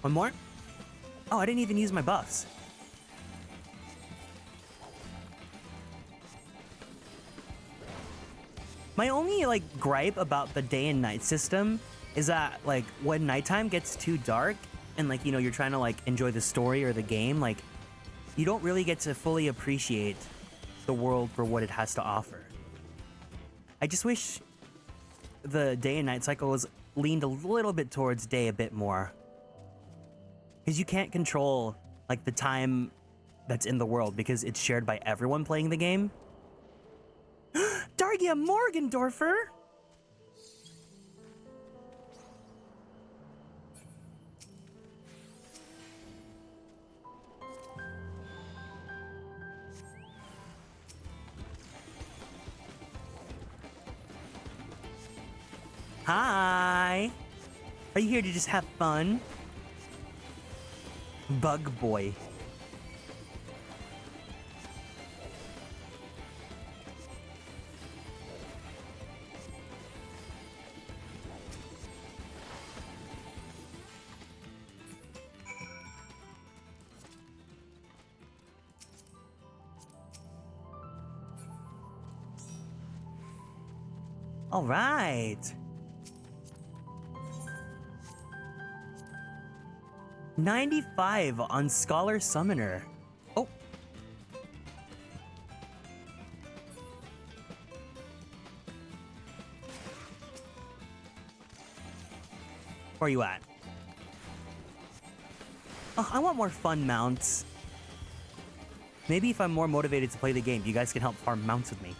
One more? Oh, I didn't even use my buffs. My only, like, gripe about the day and night system is that, like, when nighttime gets too dark and, like, you know, you're trying to, like, enjoy the story or the game, like, you don't really get to fully appreciate the world for what it has to offer. I just wish the day and night cycle was leaned a little bit towards day a bit more. Because you can't control, like, the time that's in the world because it's shared by everyone playing the game. Dargia Morgendorfer! Hi! Are you here to just have fun? Bug boy. All right. 95 on Scholar Summoner. Oh. Where are you at? Oh, I want more fun mounts. Maybe if I'm more motivated to play the game, you guys can help farm mounts with me.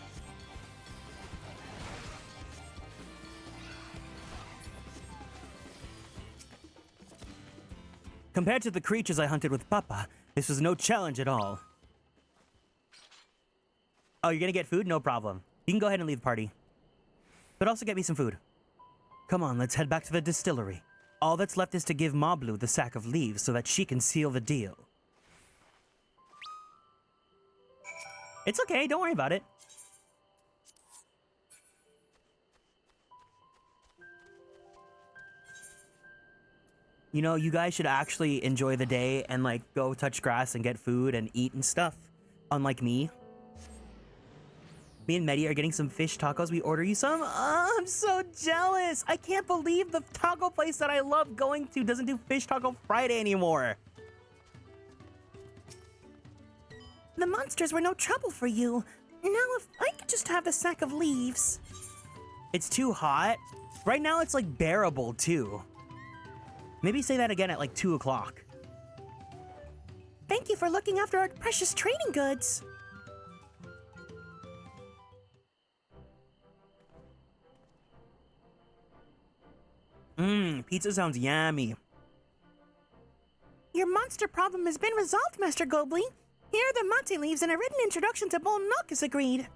Compared to the creatures I hunted with Papa, this was no challenge at all. Oh, you're gonna get food? No problem. You can go ahead and leave the party. But also get me some food. Come on, let's head back to the distillery. All that's left is to give Moblu the sack of leaves so that she can seal the deal. It's okay, don't worry about it. You know, you guys should actually enjoy the day and, like, go touch grass and get food and eat and stuff. Unlike me. Me and Medi are getting some fish tacos. We order you some? Oh, I'm so jealous. I can't believe the taco place that I love going to doesn't do Fish Taco Friday anymore. The monsters were no trouble for you. Now if I could just have the sack of leaves. It's too hot. Right now it's, like, bearable, too. Maybe say that again at, like, 2 o'clock. Thank you for looking after our precious trading goods. Pizza sounds yummy. Your monster problem has been resolved, Master Gobley. Here are the mate leaves and a written introduction to Bull Milk is agreed.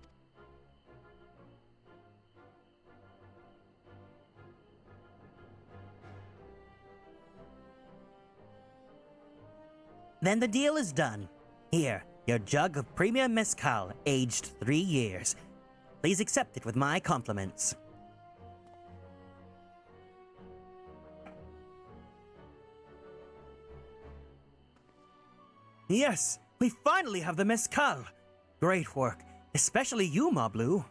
Then the deal is done. Here, your jug of premium mezcal, aged 3 years. Please accept it with my compliments. Yes, we finally have the mezcal. Great work, especially you, Moblu.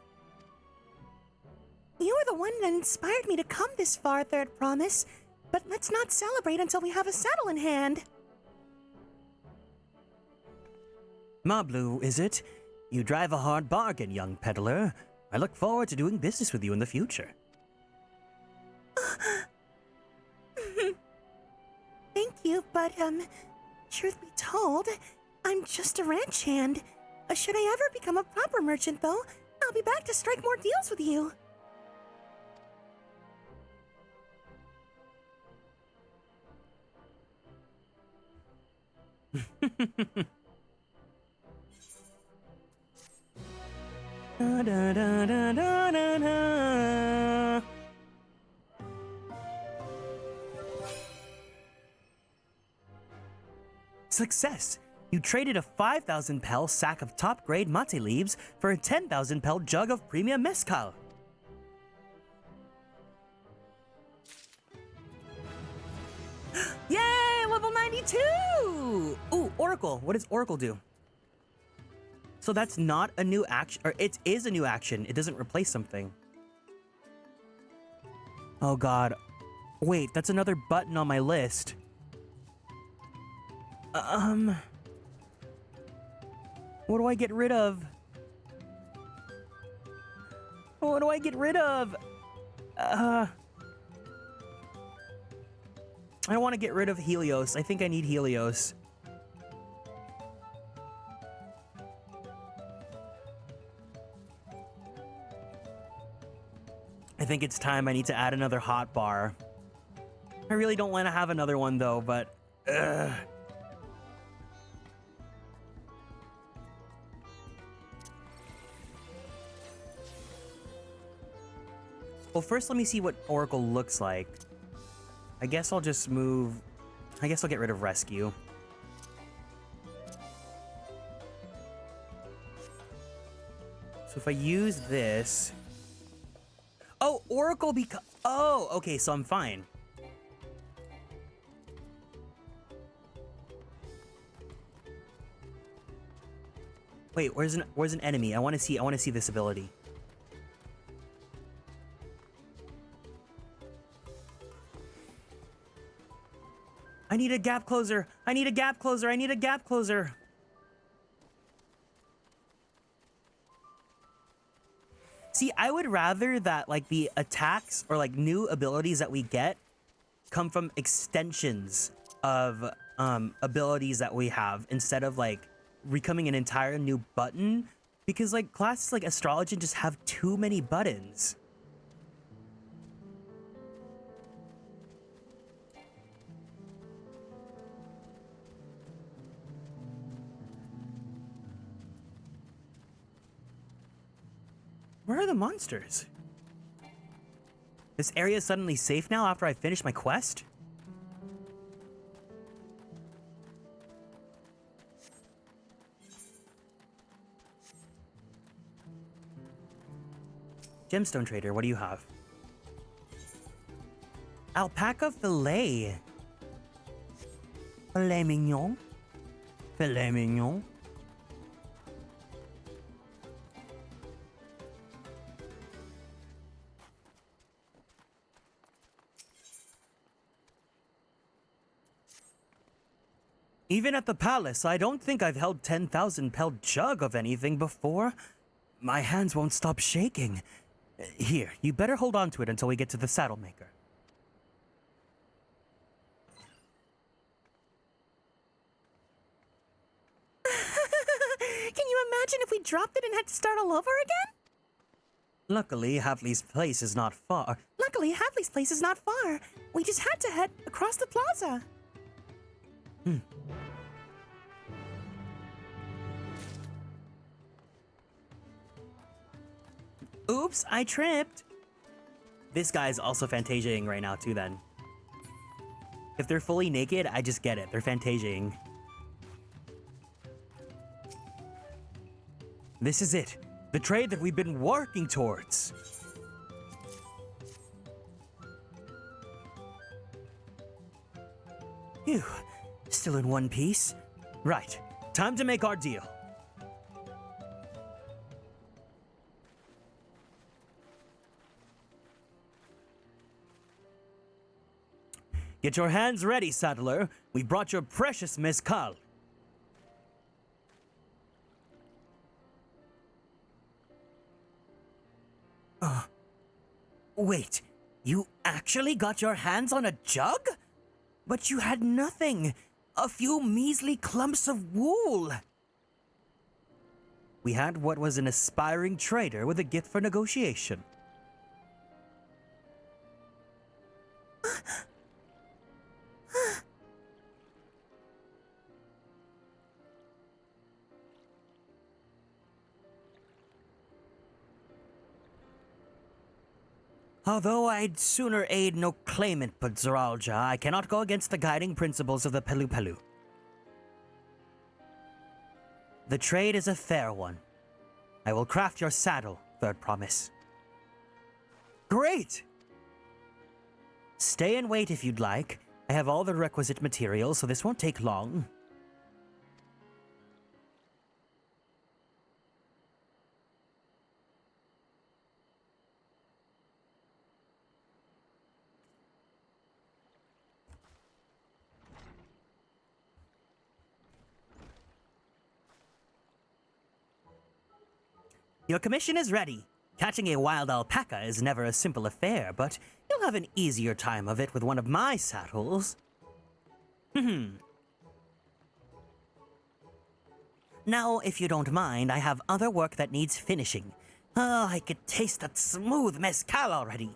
You were the one that inspired me to come this far, Third Promise. But let's not celebrate until we have a saddle in hand. Moblu, is it? You drive a hard bargain, young peddler. I look forward to doing business with you in the future. Thank you, but, truth be told, I'm just a ranch hand. Should I ever become a proper merchant, though, I'll be back to strike more deals with you. Da, da, da, da, da, da, da. Success! You traded a 5,000 pel sack of top-grade mate leaves for a 10,000 pel jug of premium mezcal. Yay! Level 92! Ooh, Oracle. What does Oracle do? So that's not a new action, or it is a new action. It doesn't replace something. Oh god. Wait, that's another button on my list. What do I get rid of? What do I get rid of? I don't want to get rid of Helios. I think I need Helios. I think it's time I need to add another hot bar. I really don't want to have another one though, but well, first let me see what Oracle looks like. I guess I'll just move... I guess I'll get rid of Rescue. So if I use this... Oh, Oracle oh, okay, so I'm fine. Wait, where's an enemy? I want to see this ability. I need a gap closer. I need a gap closer. I need a gap closer. See, I would rather that like the attacks or like new abilities that we get come from extensions of abilities that we have instead of like becoming an entire new button, because like classes like Astrologian just have too many buttons. Where are the monsters? This area is suddenly safe now after I finish my quest? Gemstone Trader, what do you have? Alpaca fillet. Filet mignon. Filet mignon. Even at the palace, I don't think I've held 10,000 pel jug of anything before. My hands won't stop shaking. Here, you better hold on to it until we get to the saddle maker. Can you imagine if we dropped it and had to start all over again? Luckily, Havli's place is not far. We just had to head across the plaza. Oops, I tripped. This guy's also Fantasiaing right now too then. If they're fully naked, I just get it. They're Fantasiaing. This is it. The trade that we've been working towards. Phew. Still in one piece. Right. Time to make our deal. Get your hands ready, saddler. We brought your precious mezcal. Wait, you actually got your hands on a jug? But you had nothing. A few measly clumps of wool. We had what was an aspiring trader with a gift for negotiation. Although I'd sooner aid no claimant but Zoralja, I cannot go against the guiding principles of the Pelu Pelu. The trade is a fair one. I will craft your saddle, third promise. Great! Stay and wait if you'd like. I have all the requisite materials, so this won't take long. Your commission is ready. Catching a wild alpaca is never a simple affair, but you'll have an easier time of it with one of my saddles. Now, if you don't mind, I have other work that needs finishing. Oh, I could taste that smooth mezcal already.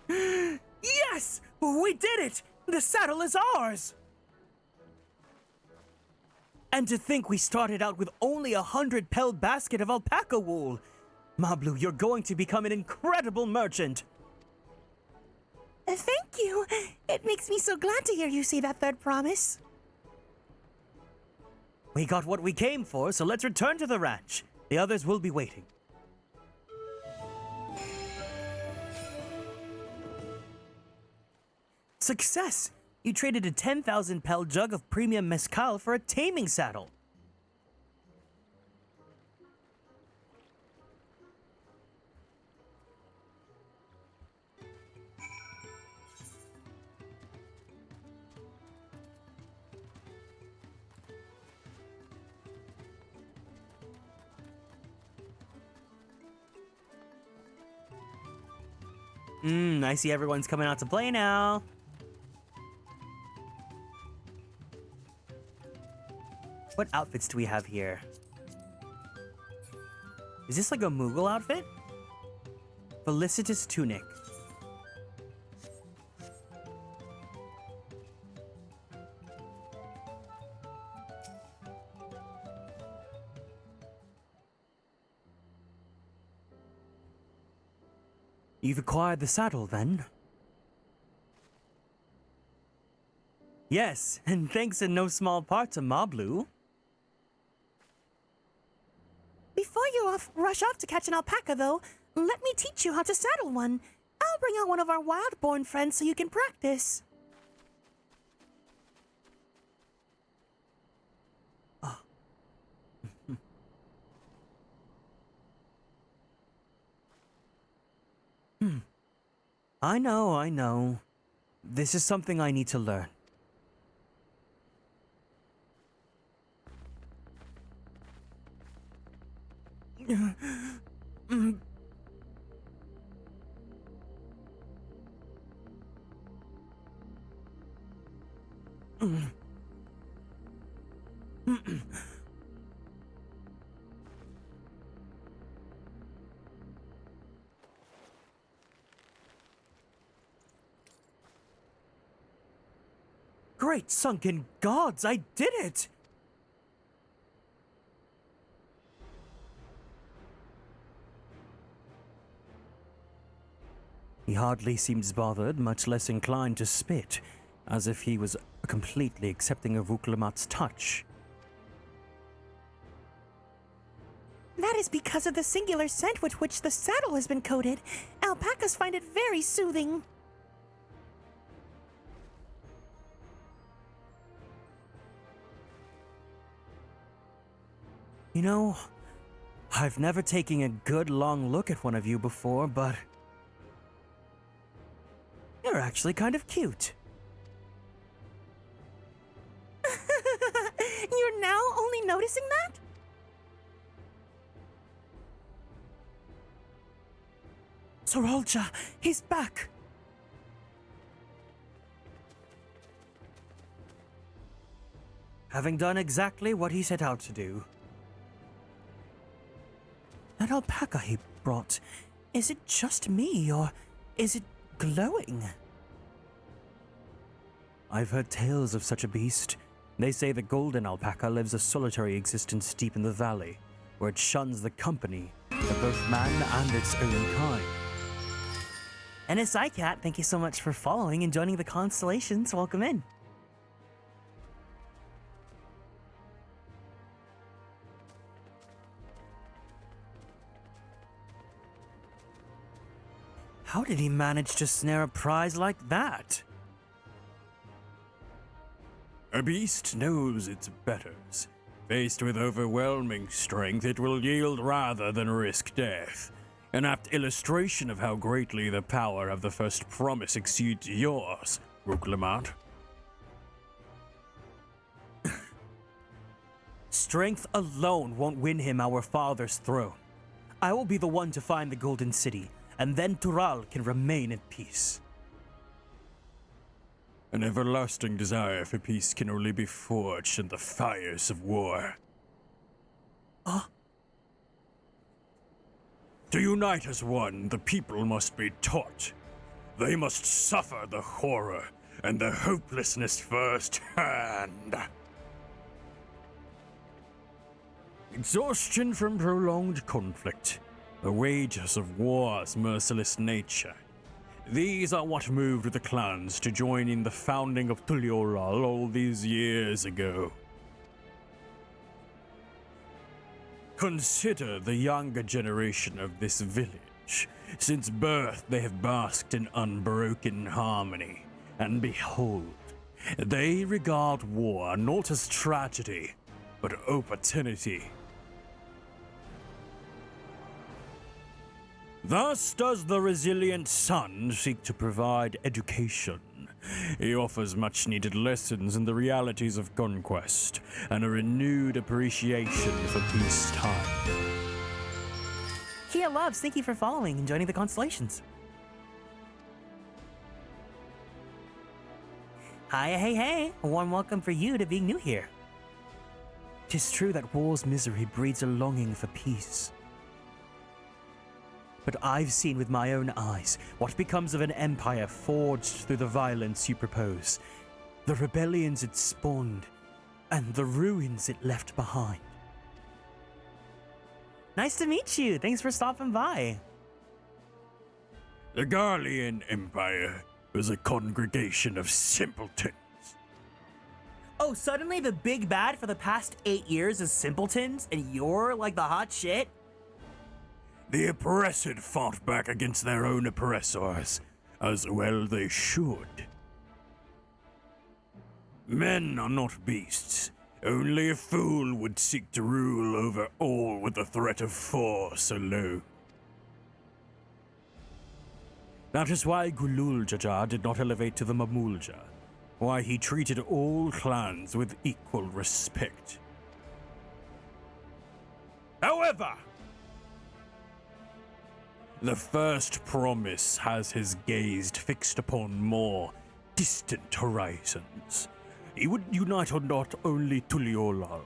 Yes! We did it! The saddle is ours! And to think we started out with only 100 pel basket of alpaca wool. Mablu, you're going to become an incredible merchant. Thank you. It makes me so glad to hear you say that, third promise. We got what we came for, so let's return to the ranch. The others will be waiting. Success! You traded a 10,000 pel jug of premium mezcal for a taming saddle. I see everyone's coming out to play now. What outfits do we have here? Is this like a Moogle outfit? Felicitous tunic. You've acquired the saddle, then? Yes, and thanks in no small part to Mablu. Before you rush off to catch an alpaca, though, let me teach you how to saddle one. I'll bring out one of our wild-born friends so you can practice. I know. This is something I need to learn. Great sunken gods, I did it! He hardly seems bothered, much less inclined to spit, as if he was completely accepting of Vuklamat's touch. That is because of the singular scent with which the saddle has been coated. Alpacas find it very soothing. You know, I've never taken a good long look at one of you before, but you're actually kind of cute. You're now only noticing that? Sorolja, he's back! Having done exactly what he set out to do. That alpaca he brought, is it just me, or is it glowing? I've heard tales of such a beast. They say the golden alpaca lives a solitary existence deep in the valley, where it shuns the company of both man and its own kind. NSI Cat, thank you so much for following and joining the Konstellations. Welcome in. How did he manage to snare a prize like that? A beast knows its betters. Faced with overwhelming strength, it will yield rather than risk death. An apt illustration of how greatly the power of the first promise exceeds yours, Rooklamant. Strength alone won't win him our father's throne. I will be the one to find the Golden City, and then Tural can remain in peace. An everlasting desire for peace can only be forged in the fires of war. To unite as one, the people must be taught. They must suffer the horror and the hopelessness firsthand. Exhaustion from prolonged conflict, the wages of war's merciless nature. These are what moved the clans to join in the founding of Tuliolal all these years ago. Consider the younger generation of this village. Since birth, they have basked in unbroken harmony. And behold, they regard war not as tragedy, but opportunity. Thus does the resilient son seek to provide education. He offers much-needed lessons in the realities of conquest and a renewed appreciation for peacetime. Kia Loves, thank you for following and joining the Konstellations. Hi, hey, a warm welcome for you to being new here. 'Tis true that war's misery breeds a longing for peace. But I've seen with my own eyes what becomes of an empire forged through the violence you propose, the rebellions it spawned, and the ruins it left behind. Nice to meet you. Thanks for stopping by. The Garlean Empire was a congregation of simpletons. Oh, suddenly the big bad for the past 8 years is simpletons, and you're like the hot shit? The oppressed fought back against their own oppressors, as well they should. Men are not beasts. Only a fool would seek to rule over all with the threat of force alone. That is why Gulul-Jaja did not elevate to the Mamulja, why he treated all clans with equal respect. However, the first promise has his gaze fixed upon more distant horizons. He would unite on not only Tuliolal,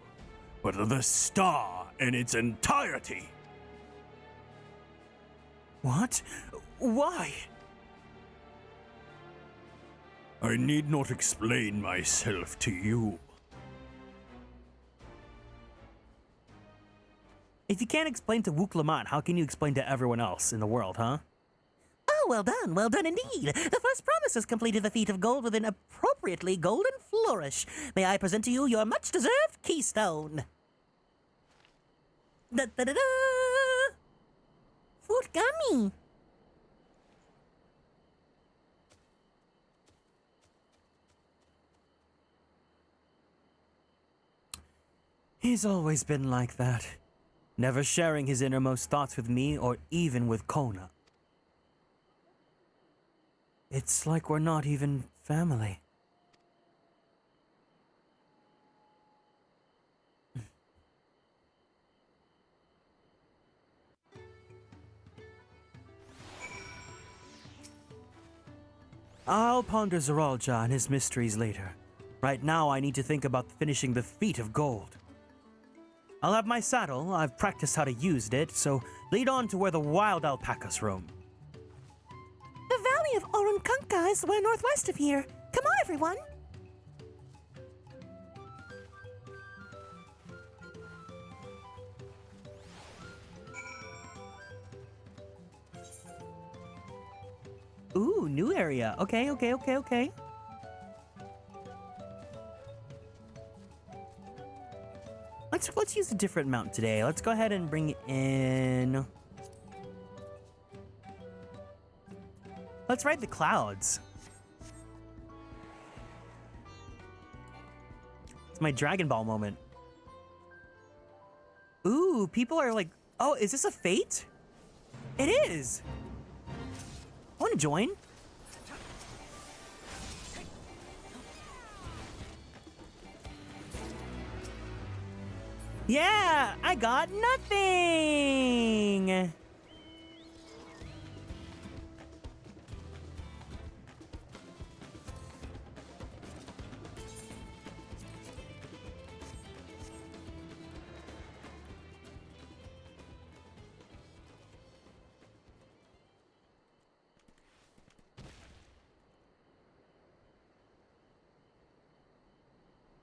but the star in its entirety. What? Why? I need not explain myself to you. If you can't explain to Wook-Lamont, how can you explain to everyone else in the world, huh? Oh, well done indeed. The first promise has completed the feat of gold with an appropriately golden flourish. May I present to you your much-deserved keystone? Da-da-da-da! Fruit gummy. He's always been like that, never sharing his innermost thoughts with me or even with Kona. It's like we're not even family. I'll ponder Zeralja and his mysteries later. Right now, I need to think about finishing the feat of gold. I'll have my saddle. I've practiced how to use it, so lead on to where the wild alpacas roam. The valley of Orunkanka is where northwest of here. Come on, everyone. Ooh, new area. Okay. Let's use a different mount today. Let's go ahead and bring in. Let's ride the clouds. It's my Dragon Ball moment. Ooh, people are like, oh, is this a fate? It is. I want to join. Yeah, I got nothing.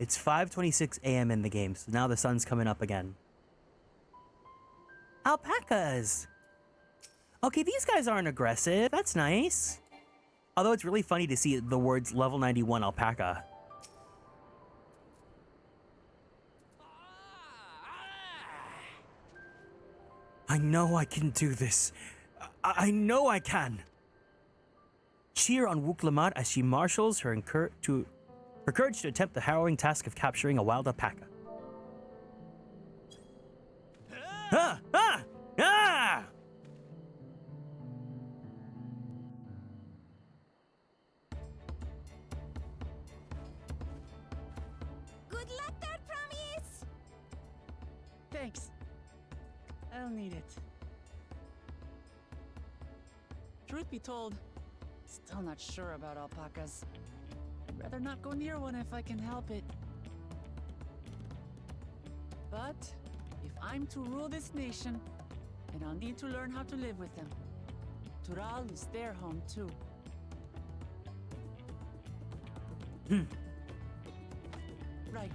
It's 5:26 a.m. in the game, so now the sun's coming up again. Alpacas! Okay, these guys aren't aggressive. That's nice. Although it's really funny to see the words level 91 alpaca. I know I can do this. I know I can. Cheer on Wuklamat as she marshals her courage to attempt the harrowing task of capturing a wild alpaca. Ah! Ah! Ah! Good luck there, Promise! Thanks. I'll need it. Truth be told, still not sure about alpacas. I'd rather not go near one if I can help it. But if I'm to rule this nation, then I'll need to learn how to live with them. Tural is their home too. Right.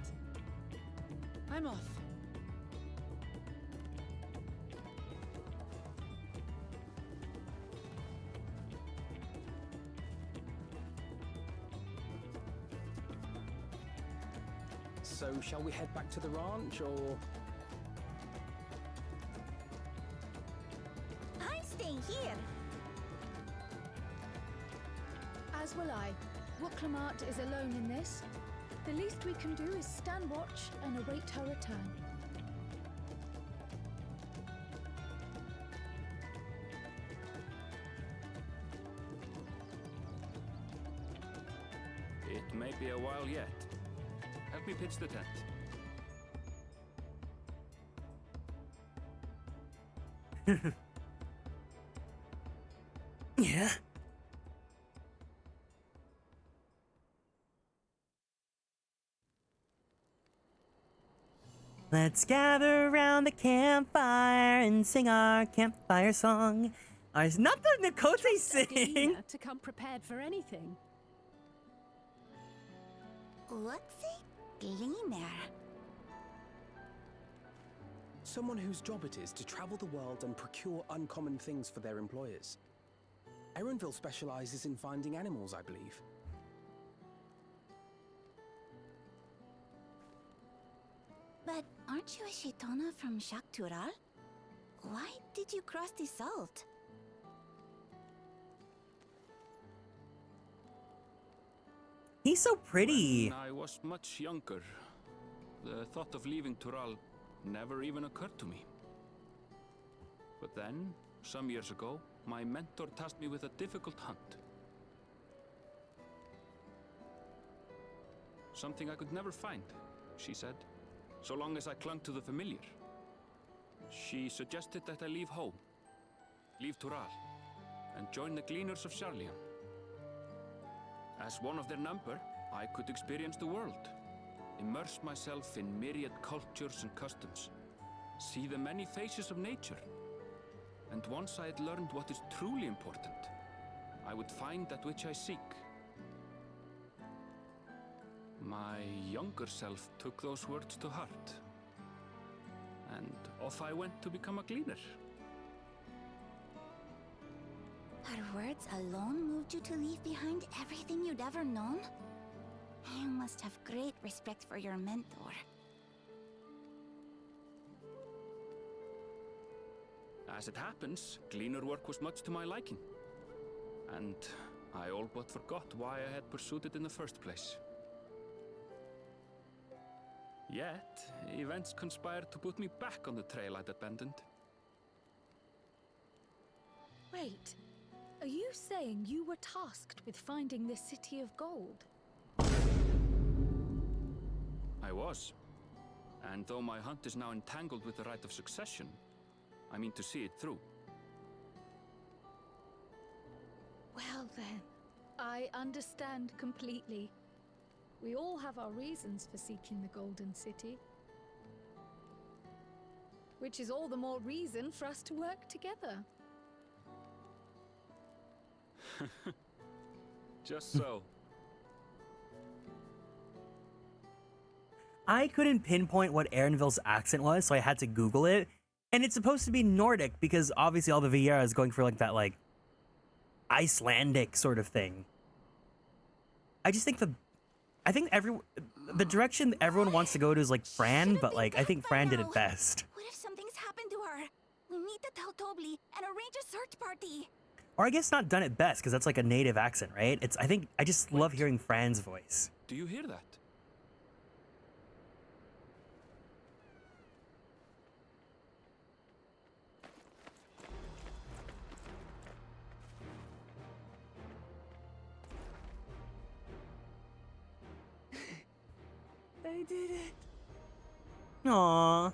I'm off. So, shall we head back to the ranch, or...? I'm staying here. As will I. Wuklamat is alone in this. The least we can do is stand watch and await her return. It may be a while yet. Help me pitch the tent. Yeah. Let's gather around the campfire and sing our campfire song. It's not the Nakote sing. To come prepared for anything. What's a gleaner? Someone whose job it is to travel the world and procure uncommon things for their employers. Erenville specializes in finding animals, I believe. But aren't you a Shitona from Shaktural? Why did you cross the salt? He's so pretty. When I was much younger, the thought of leaving Tural never even occurred to me. But then, some years ago, my mentor tasked me with a difficult hunt. Something I could never find, she said, so long as I clung to the familiar. She suggested that I leave home, leave Tural, and join the Gleaners of Sharlian. As one of their number, I could experience the world, immerse myself in myriad cultures and customs, see the many faces of nature. And once I had learned what is truly important, I would find that which I seek. My younger self took those words to heart, and off I went to become a cleaner. Her words alone moved you to leave behind everything you'd ever known? You must have great respect for your mentor. As it happens, cleaner work was much to my liking, and I all but forgot why I had pursued it in the first place. Yet, events conspired to put me back on the trail I'd abandoned. Wait, are you saying you were tasked with finding this city of gold? I was. And though my hunt is now entangled with the right of succession, I mean to see it through. Well then, I understand completely. We all have our reasons for seeking the Golden City. Which is all the more reason for us to work together. Just so. I couldn't pinpoint what Erenville's accent was, so I had to Google it. And it's supposed to be Nordic because obviously all the Viera is going for like that like Icelandic sort of thing. I just think the direction everyone wants to go to is like Fran, but like I think Fran did it best. What if something's happened to her? We need to tell Tobli and arrange a search party. Or I guess not done it best because that's like a native accent, right? I just love hearing Fran's voice. Do you hear that? I did it. Aww.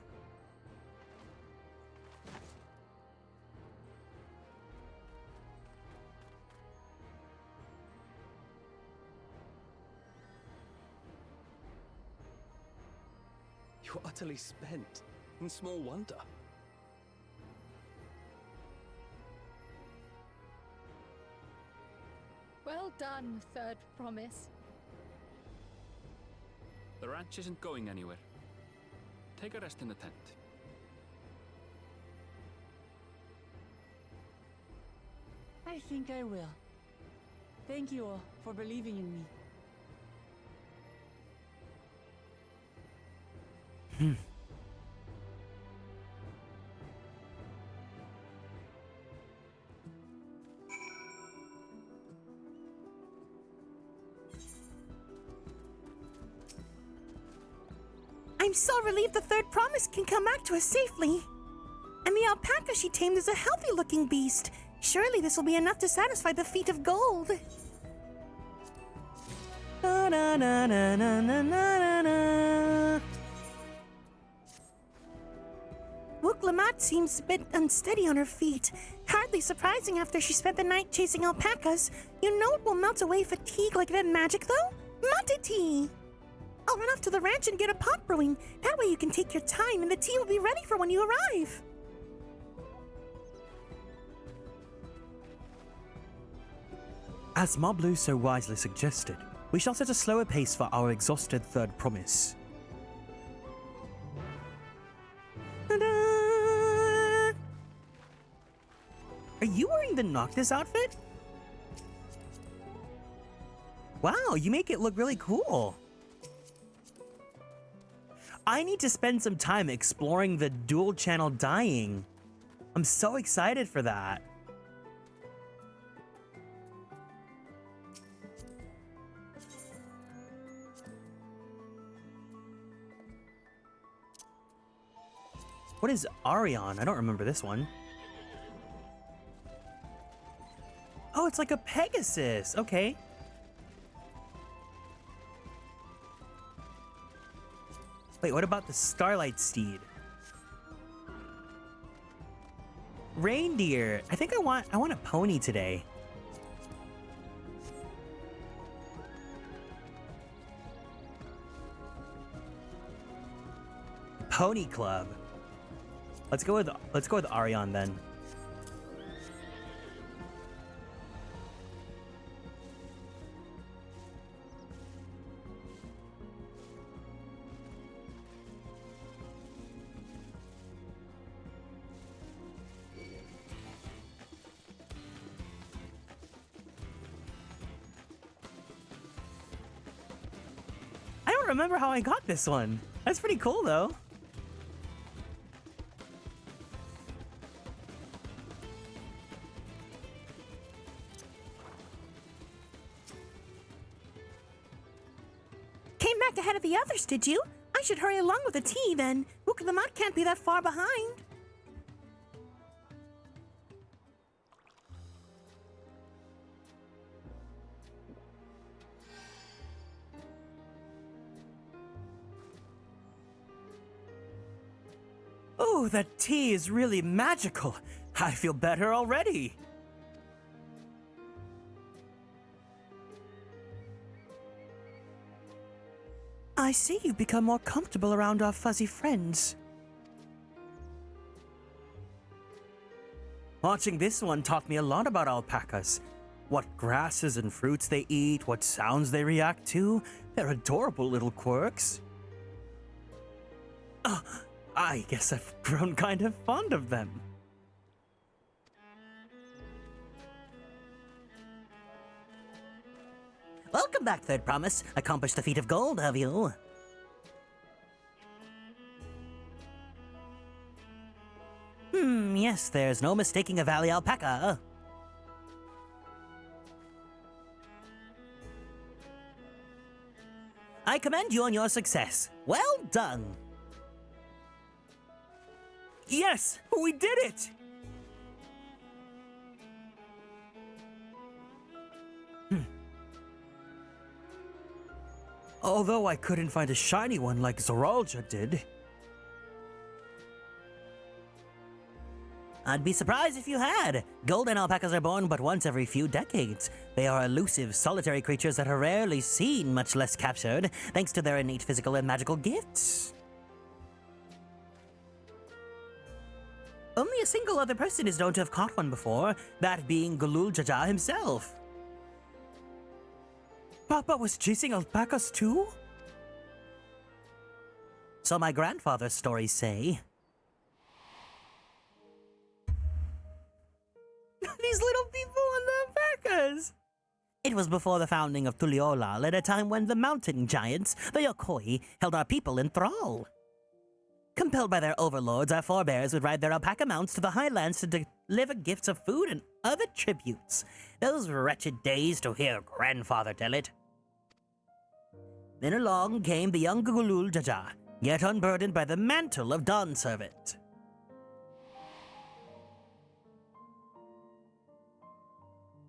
You're utterly spent, and small wonder. Well done, Third Promise. The ranch isn't going anywhere. Take a rest in the tent. I think I will. Thank you all for believing in me. I'm so relieved the Third Promise can come back to us safely. And the alpaca she tamed is a healthy-looking beast. Surely this will be enough to satisfy the feet of gold. Na na na na na na na na. Lamat seems a bit unsteady on her feet. Hardly surprising after she spent the night chasing alpacas. You know it will melt away fatigue like that magic, though? Tea! I'll run off to the ranch and get a pot brewing. That way you can take your time and the tea will be ready for when you arrive. As Moblu so wisely suggested, we shall set a slower pace for our exhausted Third Promise. Ta-da! Are you wearing the Noctis outfit? Wow, you make it look really cool. I need to spend some time exploring the dual channel dyeing. I'm so excited for that. What is Arion? I don't remember this one. Oh, it's like a Pegasus. Okay. Wait, what about the Starlight Steed? Reindeer. I think I want a pony today. Pony Club. Let's go with Arion then. I don't remember how I got this one. That's pretty cool though. Came back ahead of the others, did you? I should hurry along with the tea then. Book of the Mud can't be that far behind. Oh, that tea is really magical. I feel better already. I see you've become more comfortable around our fuzzy friends. Watching this one taught me a lot about alpacas. What grasses and fruits they eat, what sounds they react to. They're adorable little quirks. Oh, I guess I've grown kind of fond of them. Welcome back, Third Promise. Accomplished the feat of gold, have you? Yes, there's no mistaking a valley alpaca. I commend you on your success. Well done. Yes, we did it! Although I couldn't find a shiny one like Zoralja did. I'd be surprised if you had. Golden alpacas are born but once every few decades. They are elusive, solitary creatures that are rarely seen, much less captured, thanks to their innate physical and magical gifts. Only a single other person is known to have caught one before, that being Gulul Jaja himself. Papa was chasing alpacas too? So my grandfather's stories say. These little people on the alpacas! It was before the founding of Tuliolal, at a time when the mountain giants, the Yokoi, held our people in thrall. Compelled by their overlords, our forebears would ride their alpaca mounts to the highlands to deliver gifts of food and other tributes. Those wretched days to hear grandfather tell it. Then along came the young Gulul Jaja, yet unburdened by the mantle of Dawn Servant.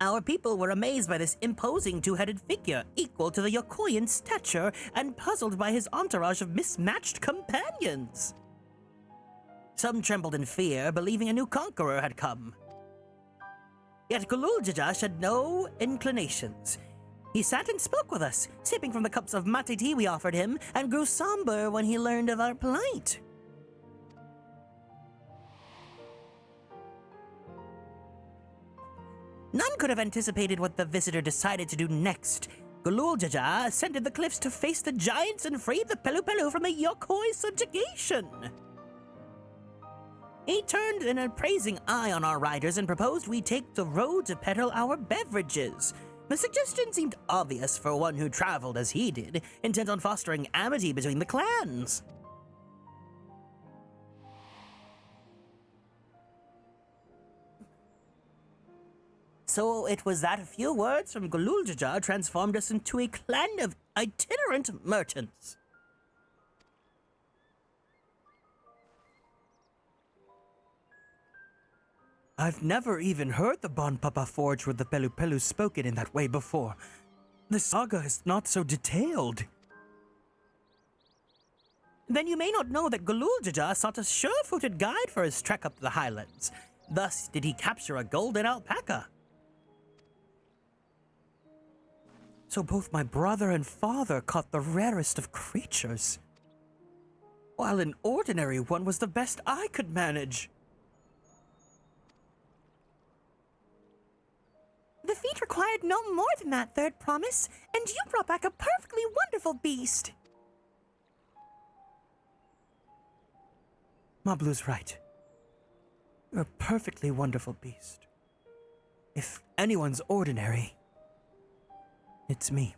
Our people were amazed by this imposing two-headed figure, equal to the Yokoi in stature, and puzzled by his entourage of mismatched companions. Some trembled in fear, believing a new conqueror had come. Yet Gulul Jaja had no inclinations. He sat and spoke with us, sipping from the cups of lamaty'i we offered him, and grew somber when he learned of our plight. None could have anticipated what the visitor decided to do next. Gulul Jaja ascended the cliffs to face the giants and free the Pelu from the Yokoi subjugation. He turned an appraising eye on our riders and proposed we take the road to peddle our beverages. The suggestion seemed obvious for one who traveled as he did, intent on fostering amity between the clans. So it was that a few words from Gulul Jaja transformed us into a clan of itinerant merchants. I've never even heard the Bon Papa forge with the Pelu spoken in that way before. The saga is not so detailed. Then you may not know that Gulul Jaja sought a sure-footed guide for his trek up the highlands. Thus did he capture a golden alpaca. So both my brother and father caught the rarest of creatures. while an ordinary one was the best I could manage. The feat required no more than that, Third Promise, and you brought back a perfectly wonderful beast. Mablu's right. You're a perfectly wonderful beast. If anyone's ordinary, it's me.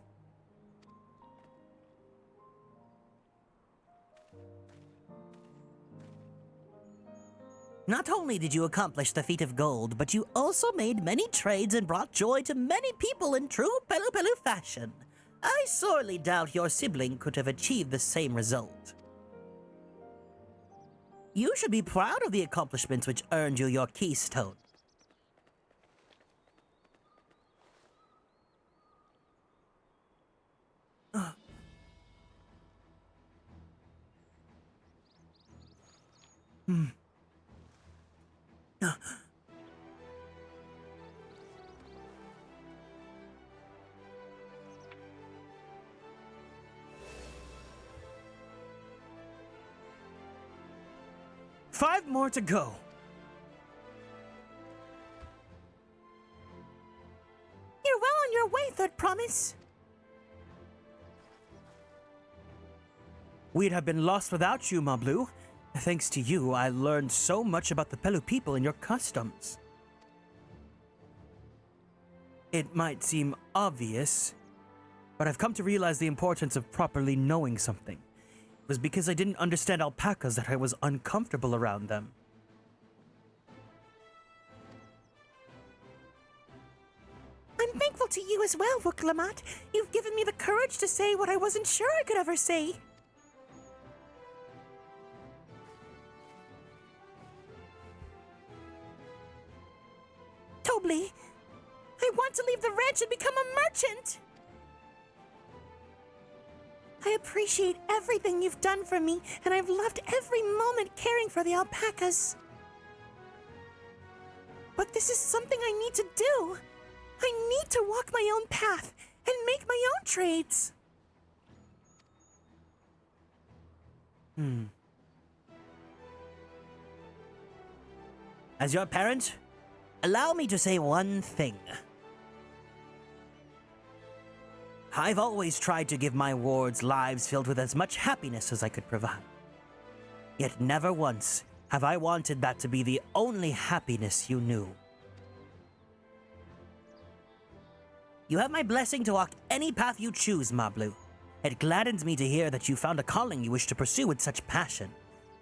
Not only did you accomplish the feat of gold, but you also made many trades and brought joy to many people in true Pelu fashion. I sorely doubt your sibling could have achieved the same result. You should be proud of the accomplishments which earned you your keystone. Five more to go. You're well on your way, Third Promise. We'd have been lost without you, Mablu. Thanks to you, I learned so much about the Pelu people and your customs. It might seem obvious, but I've come to realize the importance of properly knowing something. It was because I didn't understand alpacas that I was uncomfortable around them. I'm thankful to you as well, Wuk-Lamat. You've given me the courage to say what I wasn't sure I could ever say. Tobli, I want to leave the ranch and become a merchant. I appreciate everything you've done for me, and I've loved every moment caring for the alpacas. But this is something I need to do. I need to walk my own path and make my own trades. As your parent, allow me to say one thing. I've always tried to give my wards lives filled with as much happiness as I could provide. Yet never once have I wanted that to be the only happiness you knew. You have my blessing to walk any path you choose, Mablu. It gladdens me to hear that you found a calling you wish to pursue with such passion.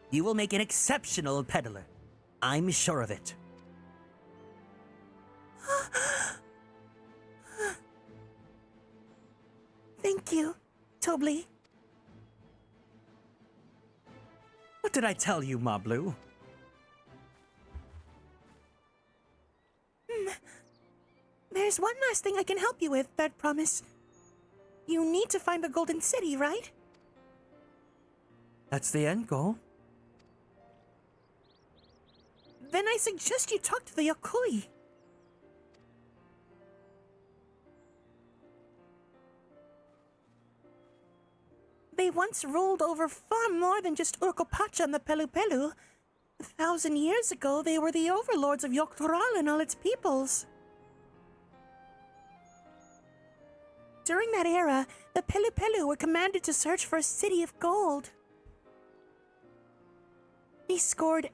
You will make an exceptional peddler. I'm sure of it. Thank you, Tobli. What did I tell you, Mablu? There's one last thing I can help you with, Third Promise. You need to find the Golden City, right? That's the end goal. Then I suggest you talk to the Yokoi. They once ruled over far more than just Urkopacha and the Pelu Pelu. 1,000 years ago, they were the overlords of Yogg-Toral and all its peoples. During that era, the Pelu Pelu were commanded to search for a city of gold. They scoured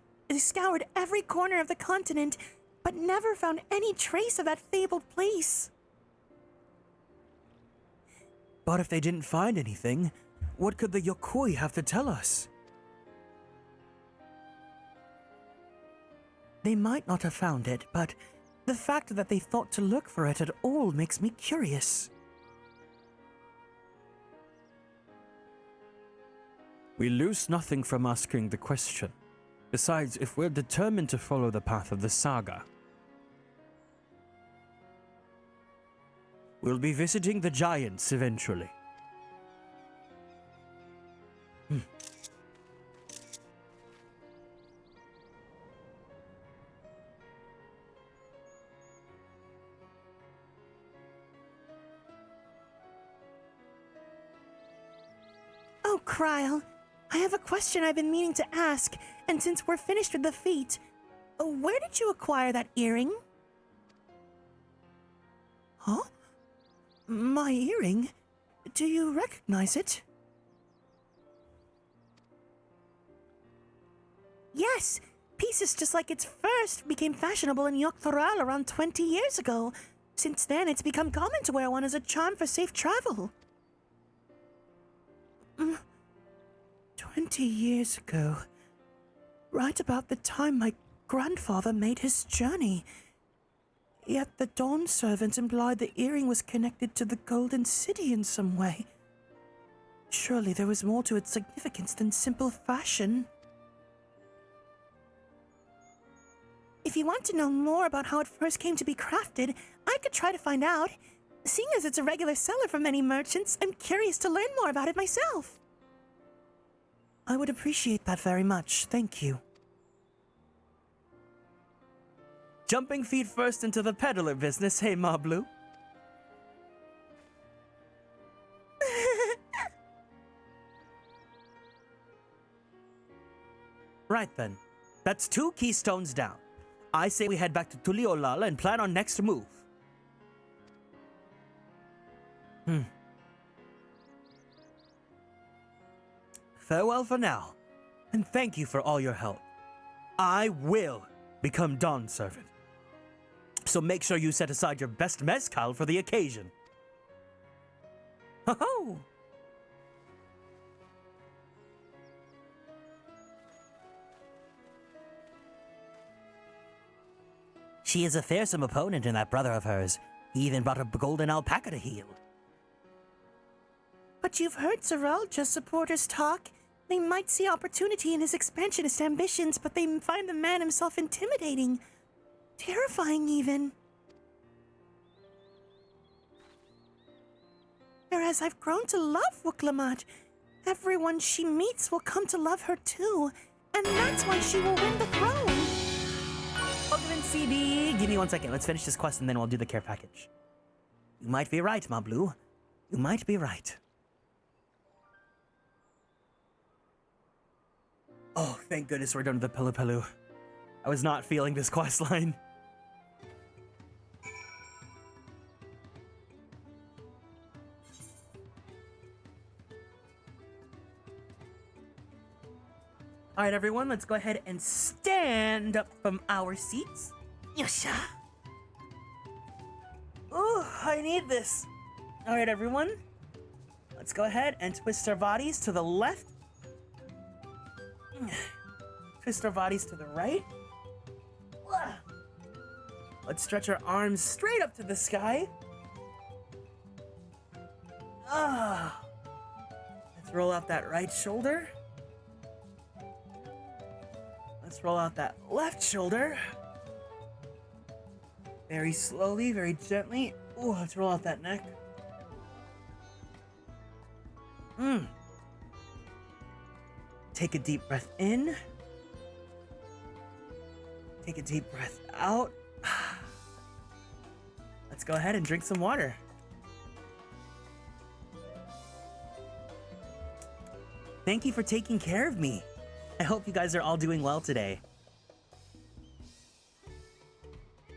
every corner of the continent, but never found any trace of that fabled place. But if they didn't find anything, what could the Yokoi have to tell us? They might not have found it, but the fact that they thought to look for it at all makes me curious. We lose nothing from asking the question. Besides, if we're determined to follow the path of the saga, we'll be visiting the giants eventually. Oh, Kryle, I have a question I've been meaning to ask, and since we're finished with the feet, where did you acquire that earring? Huh? My earring? Do you recognize it? Yes! Pieces just like its first became fashionable in Yoctoral around 20 years ago. Since then, it's become common to wear one as a charm for safe travel. 20 years ago. Right about the time my grandfather made his journey. Yet the Dawn servants implied the earring was connected to the Golden City in some way. Surely there was more to its significance than simple fashion. If you want to know more about how it first came to be crafted, I could try to find out. Seeing as it's a regular seller for many merchants, I'm curious to learn more about it myself. I would appreciate that very much, thank you. Jumping feet first into the peddler business, hey, Ma Blue? Right then. That's 2 keystones down. I say we head back to Tuliolala and plan our next move. Farewell for now, and thank you for all your help. I will become Dawn Servant. So make sure you set aside your best mezcal for the occasion. Ho-ho! She is a fearsome opponent in that brother of hers. He even brought a golden alpaca to heel. But you've heard Zeralja's supporters talk. They might see opportunity in his expansionist ambitions, but they find the man himself intimidating. Terrifying, even. Whereas I've grown to love Wuklamad. Everyone she meets will come to love her too. And that's why she will win the throne. Welcome in, CB. Give me 1 second. Let's finish this quest and then we'll do the care package. You might be right, Ma Blue. You might be right. Oh, thank goodness we're done with the Pelu Pelu. I was not feeling this quest line. All right, everyone, let's go ahead and stand up from our seats. Yasha. Ooh, I need this. All right, everyone, let's go ahead and twist our bodies to the left. Twist our bodies to the right. Let's stretch our arms straight up to the sky. Let's roll out that right shoulder. Let's roll out that left shoulder. Very slowly, very gently. Ooh, let's roll out that neck. Take a deep breath in. Take a deep breath out. Let's go ahead and drink some water. Thank you for taking care of me. I hope you guys are all doing well today.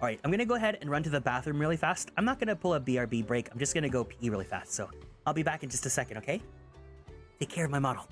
All right, I'm gonna go ahead and run to the bathroom really fast. I'm not gonna pull a BRB break. I'm just gonna go pee really fast. So I'll be back in just a second, okay? Take care of my model.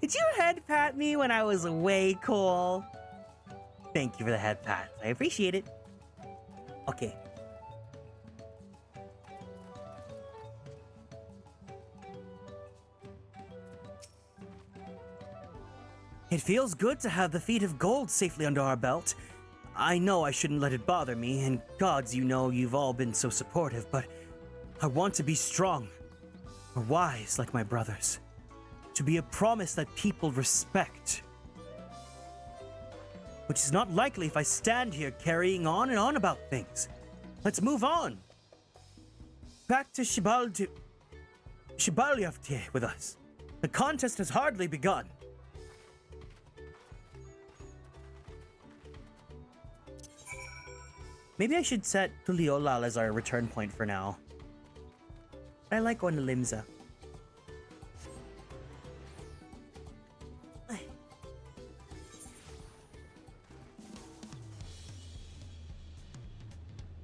Did you head pat me when I was way cool? Thank you for the head pat. I appreciate it. Okay. It feels good to have the feet of gold safely under our belt. I know I shouldn't let it bother me, and gods, you know you've all been so supportive, but I want to be strong, or wise like my brothers. To be a promise that people respect. Which is not likely if I stand here carrying on and on about things. Let's move on. Back to Shibalyavti with us. The contest has hardly begun. Maybe I should set Tuliolal as our return point for now. I like going to Limsa.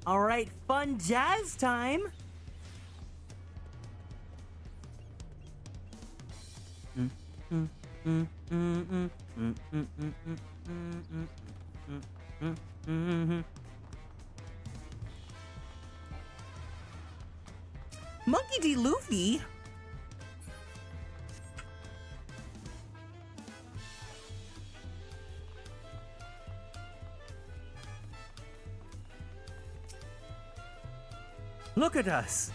All right, fun jazz time. Monkey D. Luffy? Look at us.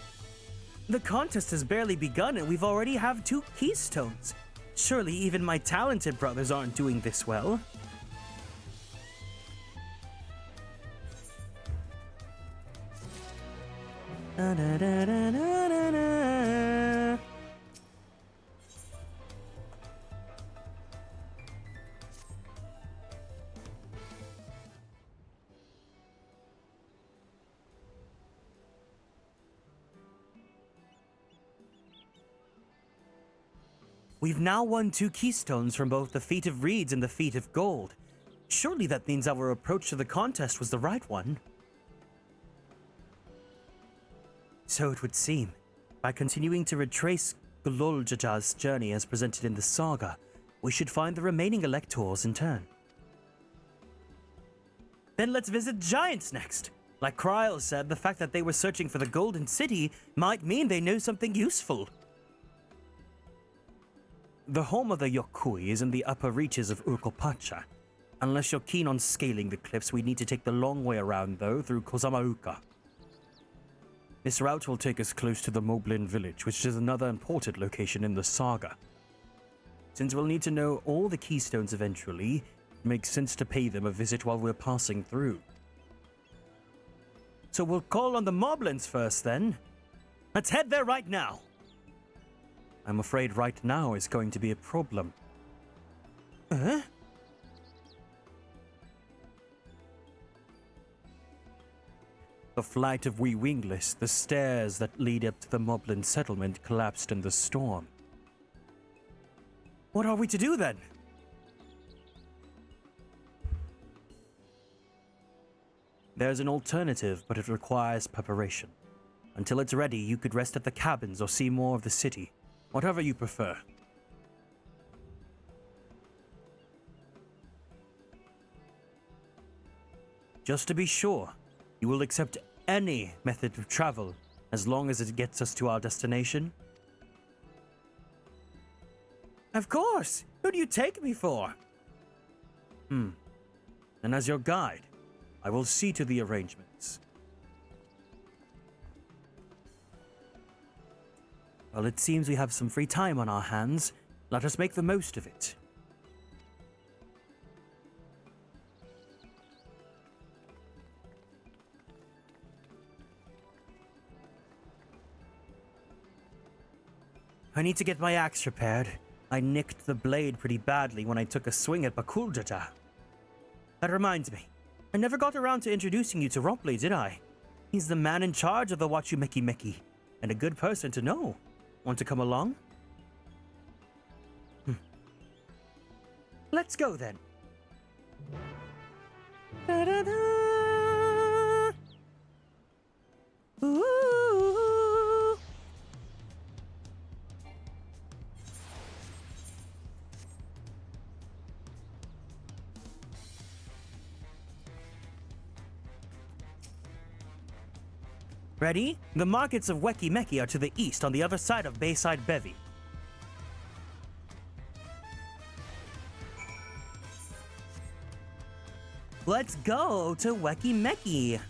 The contest has barely begun and we've already have 2 keystones. Surely even my talented brothers aren't doing this well. Da, da, da, da, da, da, da. We've now won 2 keystones from both the Feat of Reeds and the Feat of Gold. Surely that means our approach to the contest was the right one. So it would seem. By continuing to retrace Gololjaja's journey as presented in the saga, we should find the remaining electors in turn. Then let's visit Giants next. Like Kryl said, the fact that they were searching for the Golden City might mean they know something useful. The home of the Yokui is in the upper reaches of Urkopacha. Unless you're keen on scaling the cliffs, we need to take the long way around, though, through Kozamauka. This route will take us close to the Moblin village, which is another important location in the saga. Since we'll need to know all the keystones eventually, it makes sense to pay them a visit while we're passing through. So we'll call on the Moblins first, then. Let's head there right now. I'm afraid right now is going to be a problem. The flight of Wee Wingless, the stairs that lead up to the Moblin settlement collapsed in the storm. What are we to do then? There's an alternative, but it requires preparation. Until it's ready, you could rest at the cabins or see more of the city. Whatever you prefer. Just to be sure, you will accept any method of travel as long as it gets us to our destination? Of course! Who do you take me for? And as your guide, I will see to the arrangements. Well, it seems we have some free time on our hands. Let us make the most of it. I need to get my axe repaired. I nicked the blade pretty badly when I took a swing at Bakuljaja. That reminds me, I never got around to introducing you to Ropley, did I? He's the man in charge of the Wachumeki Meki, and a good person to know. Want to come along? Let's go then. Da-da-da. Ooh. Ready? The markets of Weki are to the east on the other side of Bayside Bevy. Let's go to Weki.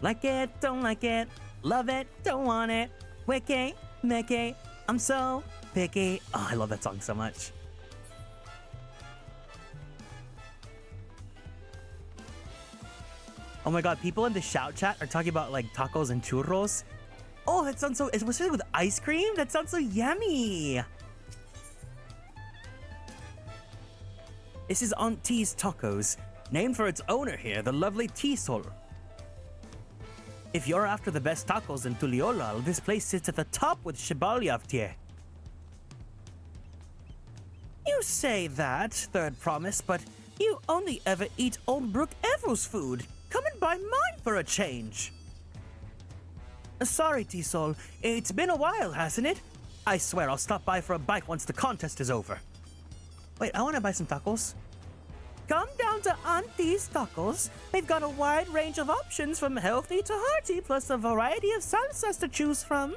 Like it, don't like it, love it, don't want it. Weki, I'm so picky. Oh, I love that song so much. Oh my god, people in the shout chat are talking about like tacos and churros. Oh, that sounds so, was it with ice cream? That sounds so yummy. This is Aunt T's Tacos, named for its owner here, the lovely T-Sol. If you're after the best tacos in Tuliolal, this place sits at the top with Shibalyavtie. You say that, Third Promise, but you only ever eat Old Brook Ever's food. Come and buy mine for a change. Sorry, T-Sol. It's been a while, hasn't it? I swear I'll stop by for a bite once the contest is over. Wait, I want to buy some tacos. Come down to Auntie's Tacos. They've got a wide range of options from healthy to hearty, plus a variety of salsas to choose from.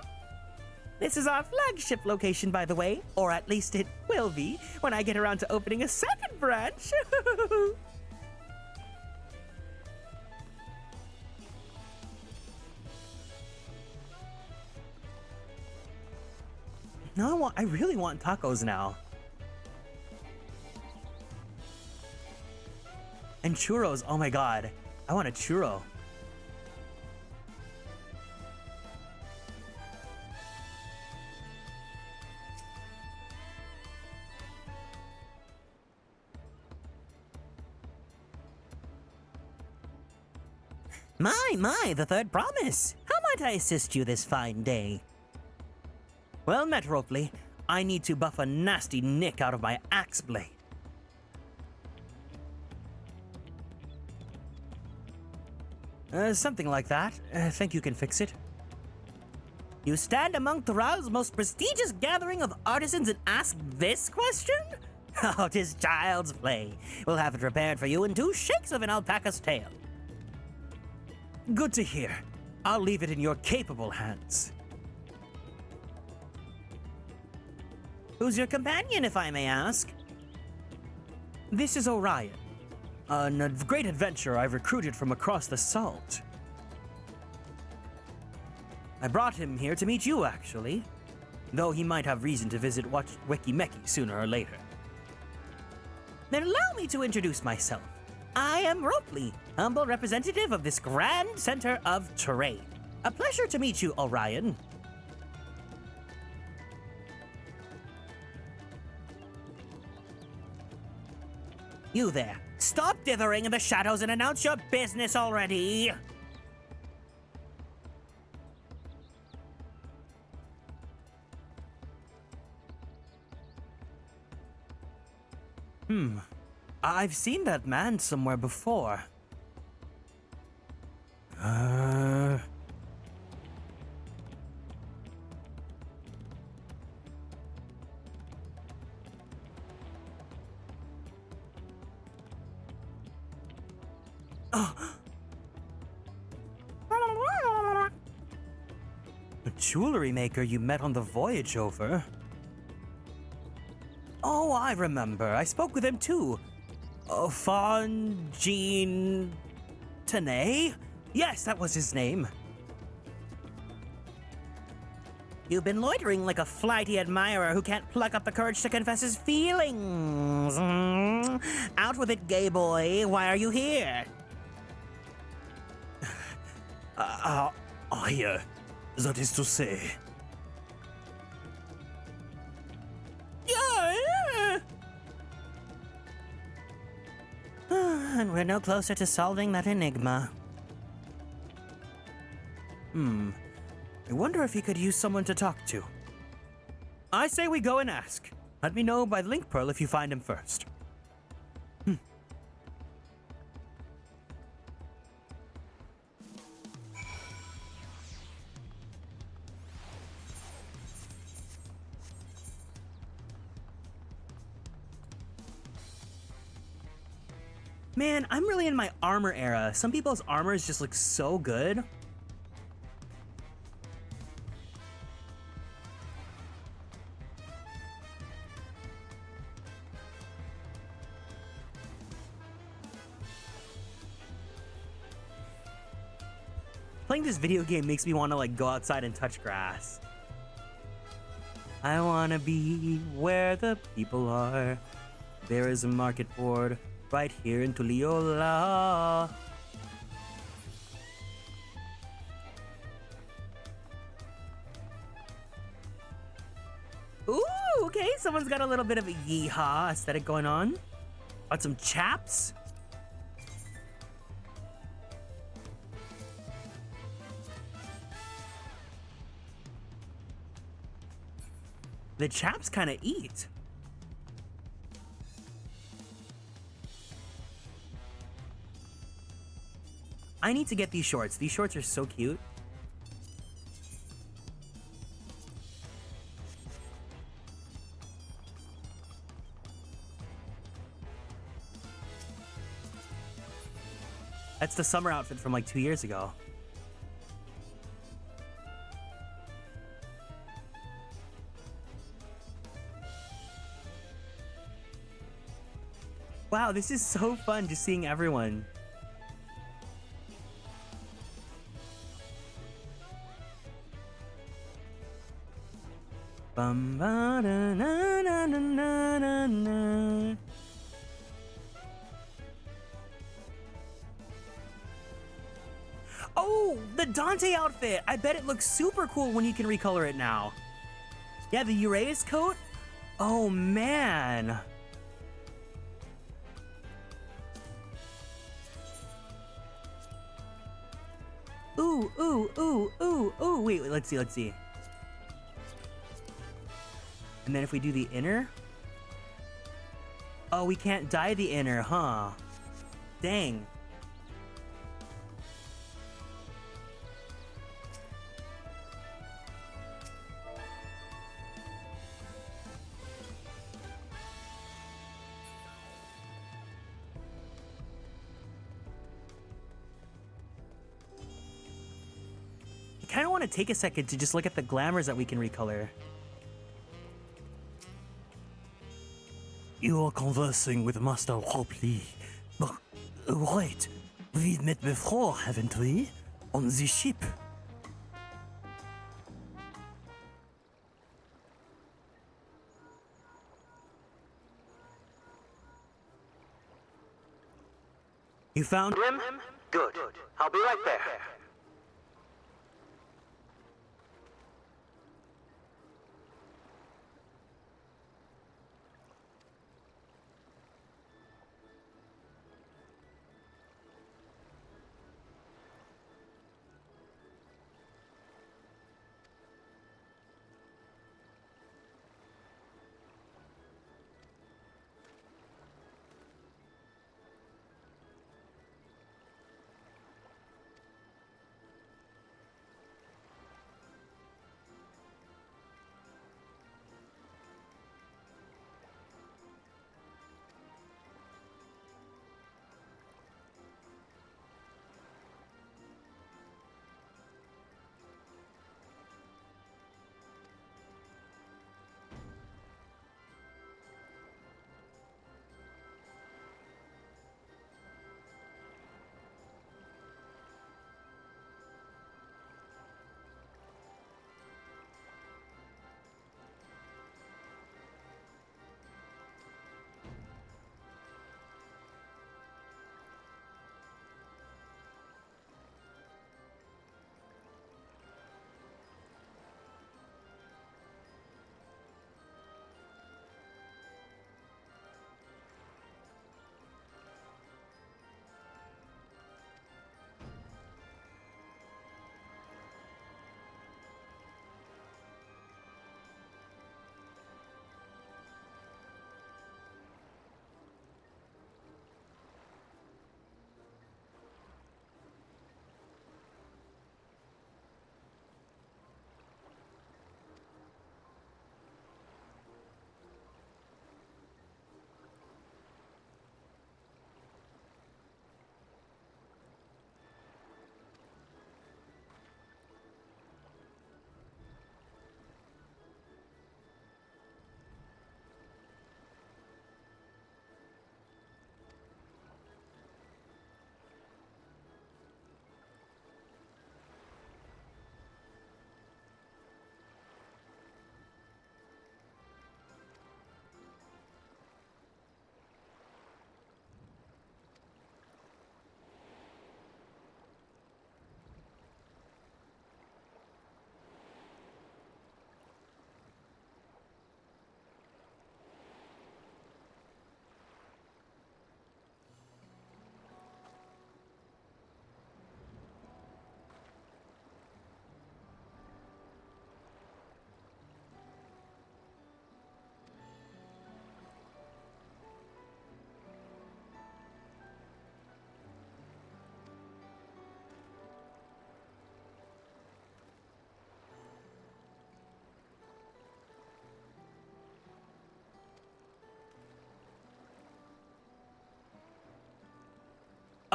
This is our flagship location, by the way, or at least it will be when I get around to opening a second branch. No, I really want tacos now. And churros, oh my god. I want a churro. My, the Third Promise. How might I assist you this fine day? Well met, Ropley. I need to buff a nasty nick out of my axe blade. Something like that. Think you can fix it? You stand among Thoral's most prestigious gathering of artisans and ask this question? Oh, 'tis child's play. We'll have it repaired for you in 2 shakes of an alpaca's tail. Good to hear. I'll leave it in your capable hands. Who's your companion, if I may ask? This is Orion, a great adventurer I've recruited from across the salt. I brought him here to meet you, actually, though he might have reason to visit Weki sooner or later. Then allow me to introduce myself. I am Ropley, humble representative of this grand center of trade. A pleasure to meet you, Orion. You there. Stop dithering in the shadows and announce your business already. I've seen that man somewhere before. A jewelry maker you met on the voyage over. Oh, I remember. I spoke with him too. Fawn Jean Tenay? Yes, that was his name. You've been loitering like a flighty admirer who can't pluck up the courage to confess his feelings. Out with it, gay boy. Why are you here? That is to say. And we're no closer to solving that enigma. I wonder if he could use someone to talk to. I say we go and ask. Let me know by Link Pearl if you find him first. Man, I'm really in my armor era. Some people's armors just look so good. Playing this video game makes me want to like go outside and touch grass. I wanna be where the people are. There is a market board right here in Tuliola. Ooh, okay, someone's got a little bit of a yeehaw aesthetic going on. Got some chaps. The chaps kind of eat. I need to get these shorts. These shorts are so cute. That's the summer outfit from like 2 years ago. Wow, this is so fun just seeing everyone. Bum, ba, da, na, na, na, na, na, na. Oh, the Dante outfit! I bet it looks super cool when you can recolor it now. Yeah, the Uraeus coat? Oh, man. Ooh, ooh, ooh, ooh, ooh. Wait, let's see, let's see. And then if we do the inner. Oh, we can't dye the inner, huh? Dang. I kind of want to take a second to just look at the glamours that we can recolor. You are conversing with Master Hopley. But, right, we've met before, haven't we? On the ship. You found him? Good. I'll be right there.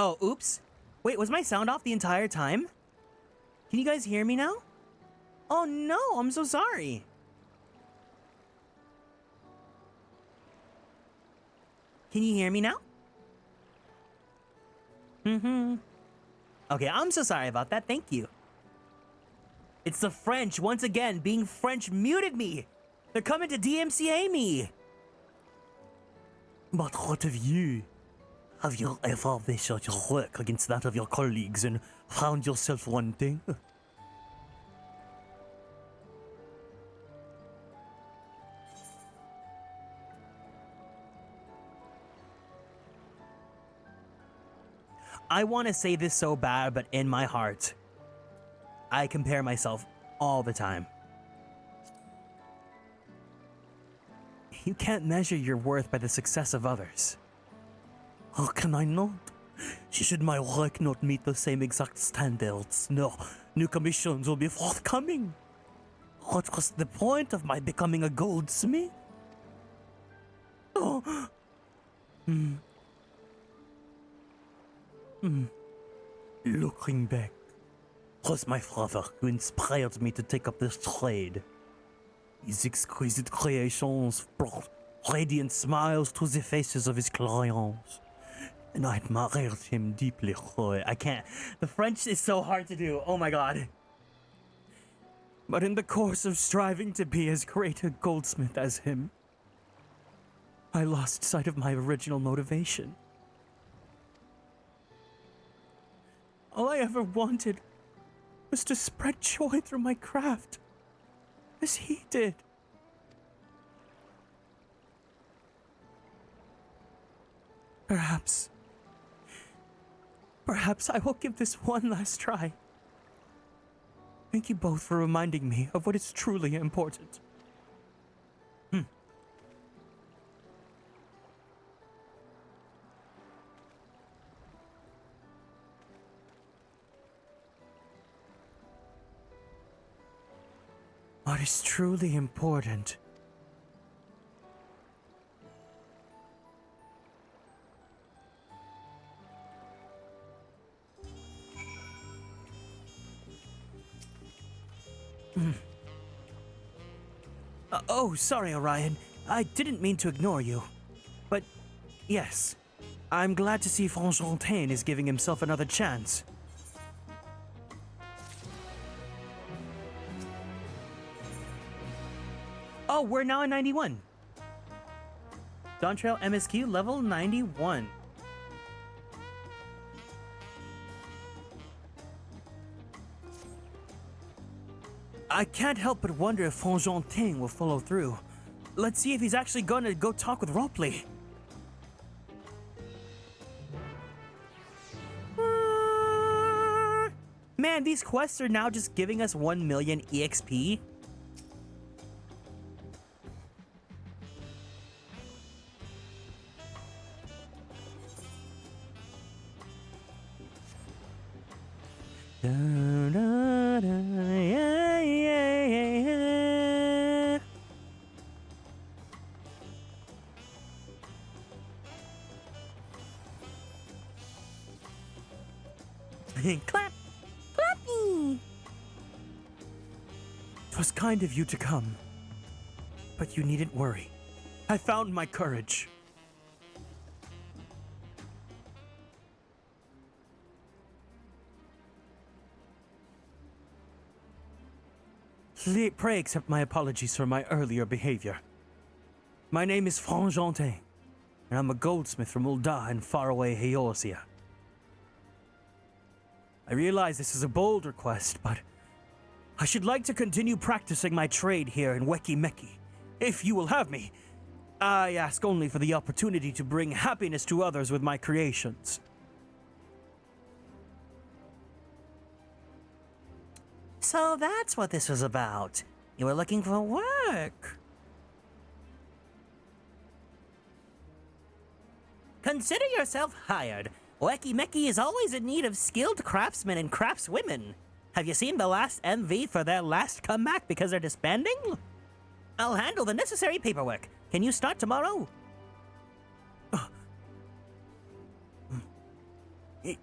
Oh, oops. Wait, was my sound off the entire time? Can you guys hear me now? Oh no, I'm so sorry. Can you hear me now? Okay, I'm so sorry about that. Thank you. It's the French, once again, being French muted me. They're coming to DMCA me. But what of you? Have you ever measured your work against that of your colleagues and found yourself wanting? I want to say this so bad, but in my heart, I compare myself all the time. You can't measure your worth by the success of others. How can I not? Should my work not meet the same exact standards, no new commissions will be forthcoming. What was the point of my becoming a goldsmith? Oh. Looking back, it was my father who inspired me to take up this trade. His exquisite creations brought radiant smiles to the faces of his clients, and I admired him deeply. I can't. The French is so hard to do. Oh my god. But in the course of striving to be as great a goldsmith as him, I lost sight of my original motivation. All I ever wanted was to spread joy through my craft, as he did. Perhaps I will give this one last try. Thank you both for reminding me of what is truly important. What is truly important? Oh, sorry, Orion. I didn't mean to ignore you. But, yes, I'm glad to see Fonfontaine is giving himself another chance. Oh, we're now at 91. Dawntrail MSQ level 91. I can't help but wonder if Fonfontaine will follow through. Let's see if he's actually gonna go talk with Ropley. Man, these quests are now just giving us 1 million EXP. Clap! Clappy! It was kind of you to come, but you needn't worry. I found my courage. Pray accept my apologies for my earlier behavior. My name is Fonfontaine, and I'm a goldsmith from Ul'dah in faraway Heorzia. I realize this is a bold request, but I should like to continue practicing my trade here in YAPPENIng. If you will have me, I ask only for the opportunity to bring happiness to others with my creations. So that's what this was about. You were looking for work. Consider yourself hired. YAPPENIng is always in need of skilled craftsmen and craftswomen. Have you seen the last MV for their last comeback because they're disbanding? I'll handle the necessary paperwork. Can you start tomorrow?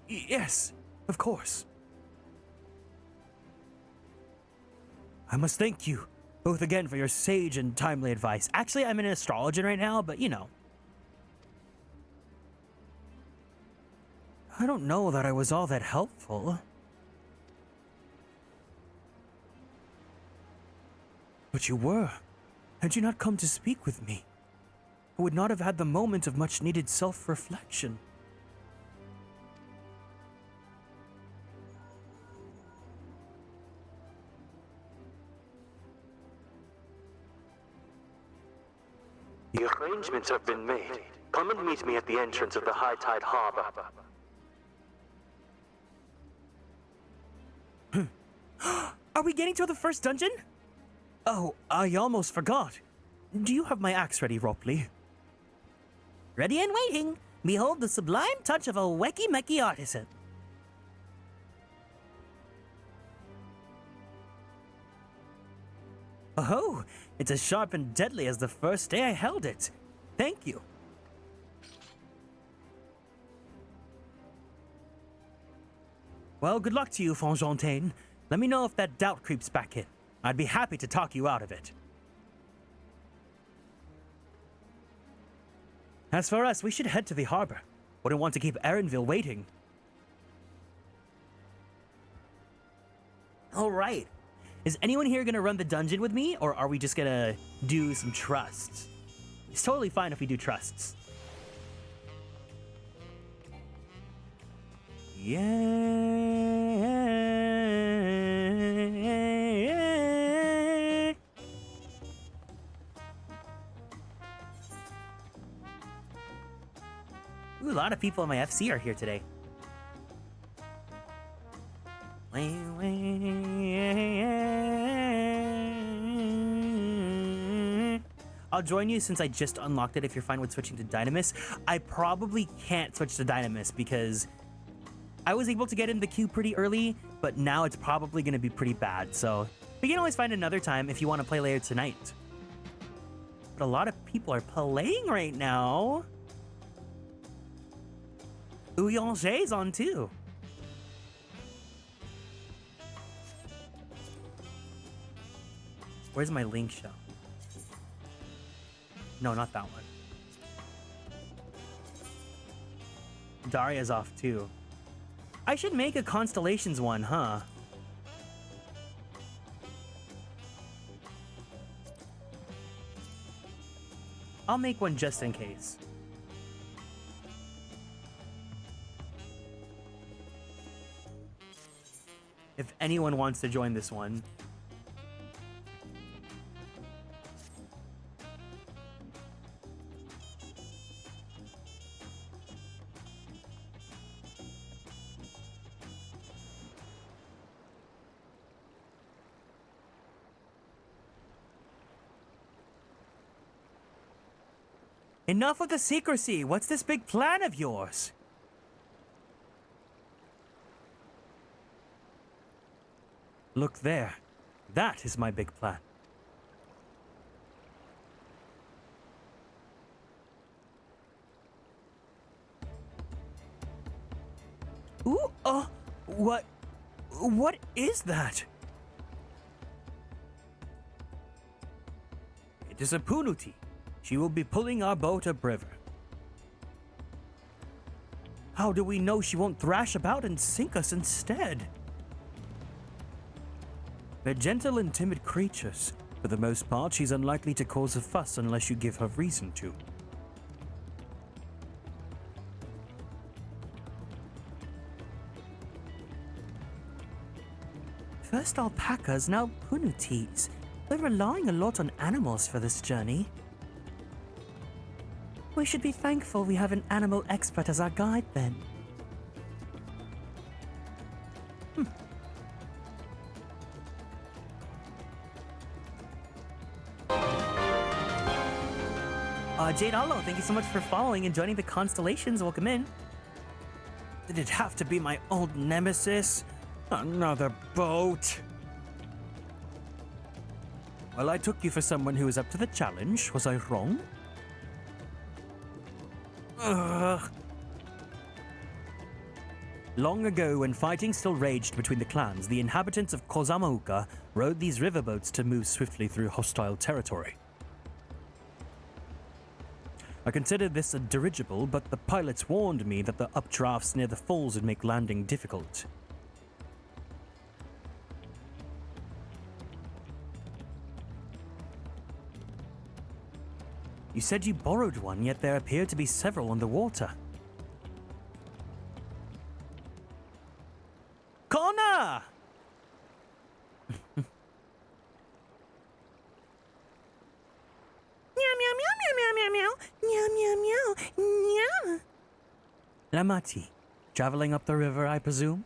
Yes, of course. I must thank you both again for your sage and timely advice. Actually, I'm an astrologer right now, but you know. I don't know that I was all that helpful. But you were. Had you not come to speak with me, I would not have had the moment of much needed self-reflection. The arrangements have been made. Come and meet me at the entrance of the High Tide Harbor. Are we getting to the first dungeon? Oh, I almost forgot. Do you have my axe ready, Ropley? Ready and waiting. Behold the sublime touch of a wecky-mecky artisan. Oh, it's as sharp and deadly as the first day I held it. Thank you. Well, good luck to you, Fontaine. Let me know if that doubt creeps back in. I'd be happy to talk you out of it. As for us, we should head to the harbor. Wouldn't want to keep Erenville waiting. All right. Is anyone here gonna run the dungeon with me, or are we just gonna do some trusts? It's totally fine if we do trusts. Yeah. Ooh, a lot of people in my FC are here today. I'll join you since I just unlocked it if you're fine with switching to Dynamis. I probably can't switch to Dynamis because I was able to get in the queue pretty early, but now it's probably going to be pretty bad. So we can always find another time if you want to play later tonight. But a lot of people are playing right now. Ouyange's on too. Where's my link show? No, not that one. Daria's off too. I should make a Konstellations one, huh? I'll make one just in case. If anyone wants to join this one. Enough of the secrecy. What's this big plan of yours? Look there. That is my big plan. Ooh, what is that? It is a Punuti. She will be pulling our boat upriver. How do we know she won't thrash about and sink us instead? They're gentle and timid creatures. For the most part, she's unlikely to cause a fuss unless you give her reason to. First alpacas, now punutis. They're relying a lot on animals for this journey. We should be thankful we have an animal expert as our guide, then. Jade Hollow, thank you so much for following and joining the Konstellations. Welcome in. Did it have to be my old nemesis? Another boat. Well, I took you for someone who was up to the challenge. Was I wrong? Ugh. Long ago, when fighting still raged between the clans, the inhabitants of Kozamauka rode these riverboats to move swiftly through hostile territory. I considered this a dirigible, but the pilots warned me that the updrafts near the falls would make landing difficult. You said you borrowed one, yet there appear to be several on the water. Connor! Lamaty'i, traveling up the river, I presume?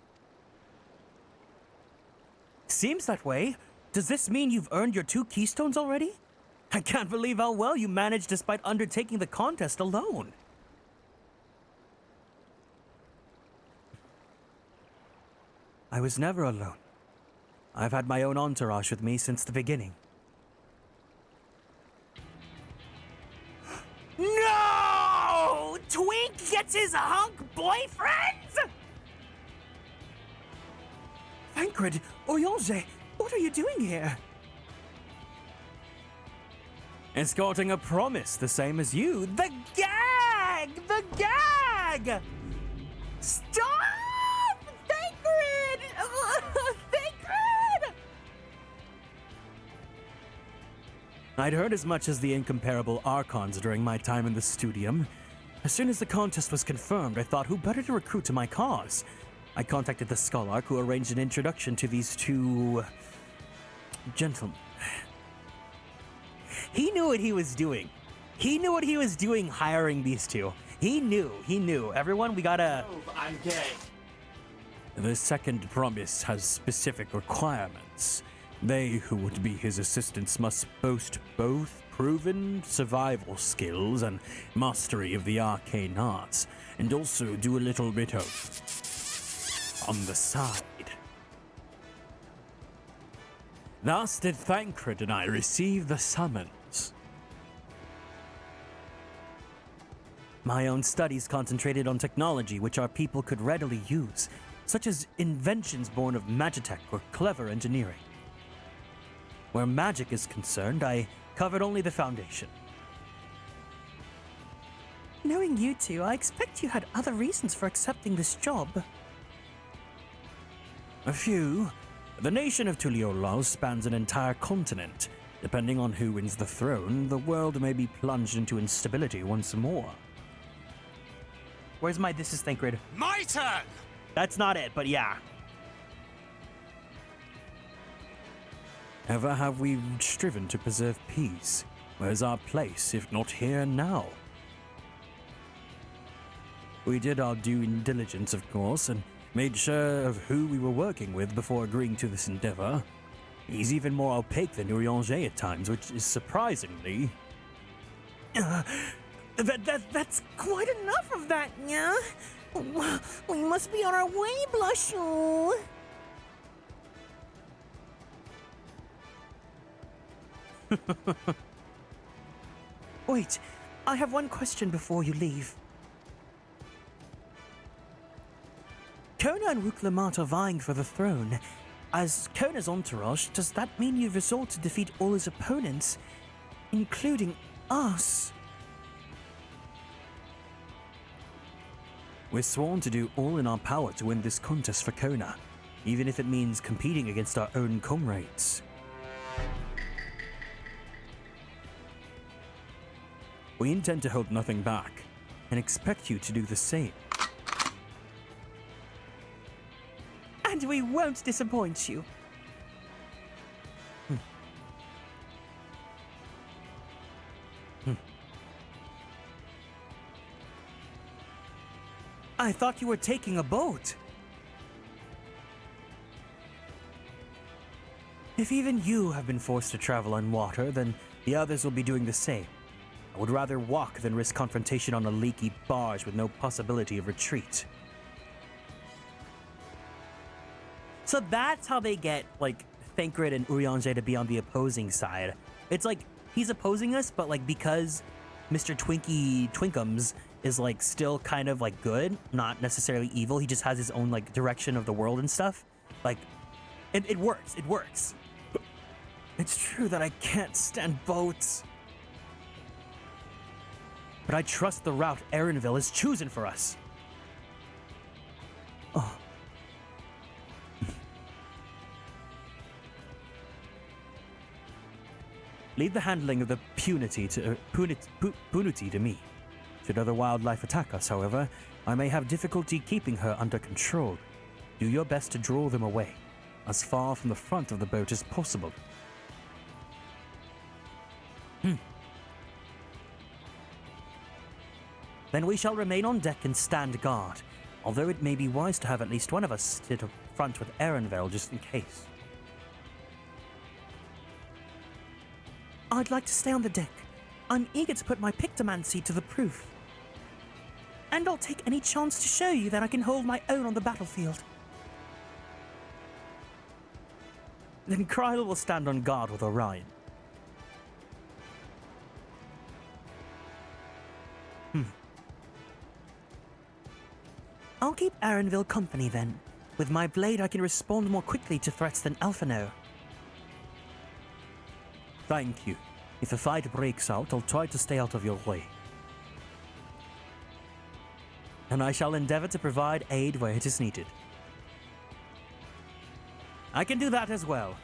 Seems that way. Does this mean you've earned your 2 keystones already? I can't believe how well you managed despite undertaking the contest alone. I was never alone. I've had my own entourage with me since the beginning. No! Twink gets his hunk boyfriends? Thancred, Oriange, what are you doing here? Escorting a promise the same as you. The gag! The gag! Stop! Thancred! Thancred! I'd heard as much as the incomparable Archons during my time in the Studium. As soon as the contest was confirmed, I thought who better to recruit to my cause. I contacted the Scholarch, who arranged an introduction to these 2 gentlemen. He knew what he was doing. He knew what he was doing hiring these 2. He knew. Everyone, we gotta... I'm gay. The second promise has specific requirements. They who would be his assistants must boast both proven survival skills and mastery of the arcane arts, and also do a little bit of... on the side. Thus did Thancred and I receive the summons. My own studies concentrated on technology which our people could readily use, such as inventions born of magitech or clever engineering. Where magic is concerned, I covered only the foundation. Knowing you 2, I expect you had other reasons for accepting this job. A few. The nation of Tuliolaos spans an entire continent. Depending on who wins the throne, the world may be plunged into instability once more. Where's my "this is Thancred"? My turn! That's not it, but yeah. Ever have we striven to preserve peace? Where's our place, if not here now? We did our due diligence, of course, and made sure of who we were working with before agreeing to this endeavor. He's even more opaque than Urianger at times, which is surprisingly... That's quite enough of that, yeah? We must be on our way, Blushu. Wait, I have one question before you leave. Kona and Wuklamat are vying for the throne. As Kona's entourage, does that mean you've resolved to defeat all his opponents, including us? We're sworn to do all in our power to win this contest for Kona, even if it means competing against our own comrades. We intend to hold nothing back, and expect you to do the same. And we won't disappoint you. I thought you were taking a boat. If even you have been forced to travel on water, then the others will be doing the same. I would rather walk than risk confrontation on a leaky barge with no possibility of retreat. So that's how they get, like, Thancred and Urianger to be on the opposing side. It's like, he's opposing us, but, like, because Mr. Twinkie Twinkums is like still kind of like good, not necessarily evil. He just has his own like direction of the world and stuff. Like, it works. It works. It's true that I can't stand boats. But I trust the route Erenville has chosen for us. Oh. Leave the handling of the punity to me. Should other wildlife attack us, however, I may have difficulty keeping her under control. Do your best to draw them away, as far from the front of the boat as possible. Then we shall remain on deck and stand guard, although it may be wise to have at least one of us sit up front with Erenville just in case. I'd like to stay on the deck. I'm eager to put my pictomancy to the proof. And I'll take any chance to show you that I can hold my own on the battlefield. Then Kryl will stand on guard with Orion. I'll keep Erenville company then. With my blade, I can respond more quickly to threats than Alphino. Thank you. If a fight breaks out, I'll try to stay out of your way. And I shall endeavor to provide aid where it is needed. I can do that as well.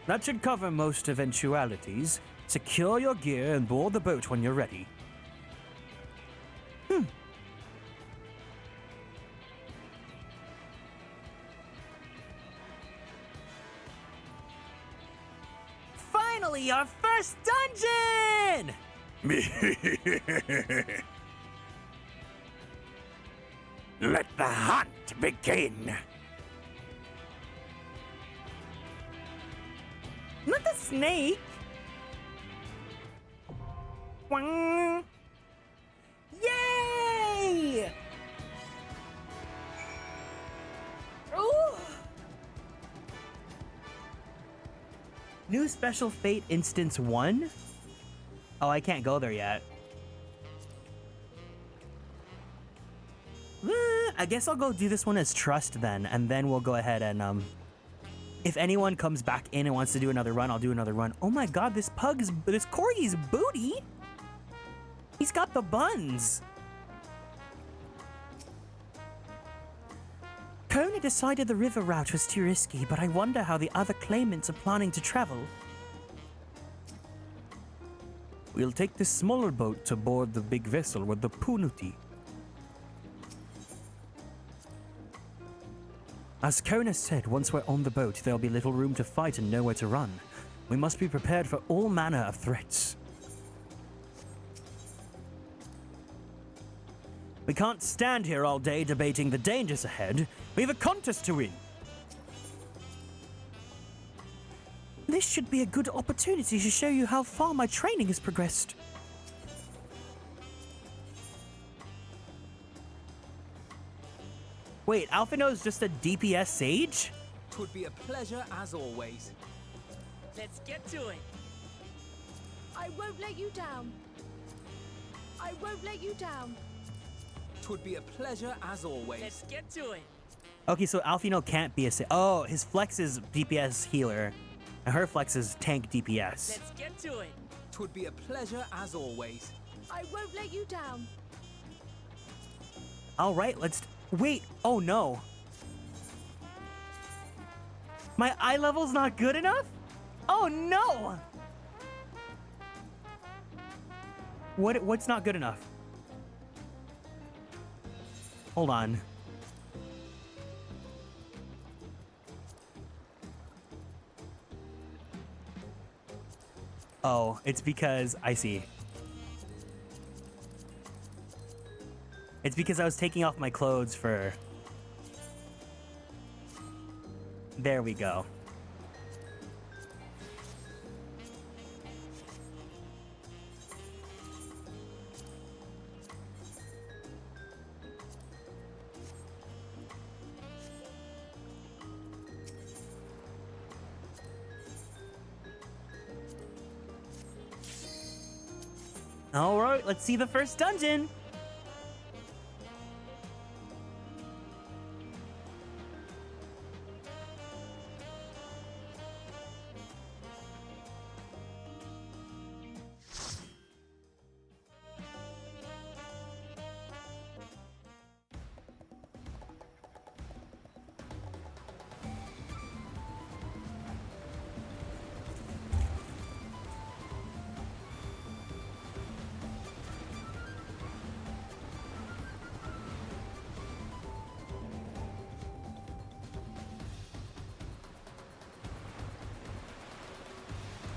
That should cover most eventualities. Secure your gear and board the boat when you're ready. Finally, our first dungeon! Let the hunt begin. Not the snake! Wang. Yay! Ooh. New Special Fate Instance 1? Oh, I can't go there yet. I guess I'll go do this one as Trust then, and then we'll go ahead and, if anyone comes back in and wants to do another run, I'll do another run. Oh my god, this corgi's booty! He's got the buns! Kona decided the river route was too risky, but I wonder how the other claimants are planning to travel. We'll take the smaller boat to board the big vessel with the Punuti. As Kona said, once we're on the boat, there'll be little room to fight and nowhere to run. We must be prepared for all manner of threats. We can't stand here all day debating the dangers ahead. We have a contest to win. This should be a good opportunity to show you how far my training has progressed. Wait, Alphino's just a DPS sage? Twould be a pleasure as always. Let's get to it. I won't let you down. I won't let you down. Twould be a pleasure as always. Let's get to it. Okay, so Alphino can't be a sage. Oh, his flex is DPS healer, and her flex is tank DPS. Let's get to it. Twould be a pleasure as always. I won't let you down. All right, let's... Wait, oh no. My eye level's not good enough? Oh no! What's not good enough? Hold on. Oh, it's because I see. It's because I was taking off my clothes for... There we go. All right, let's see the first dungeon.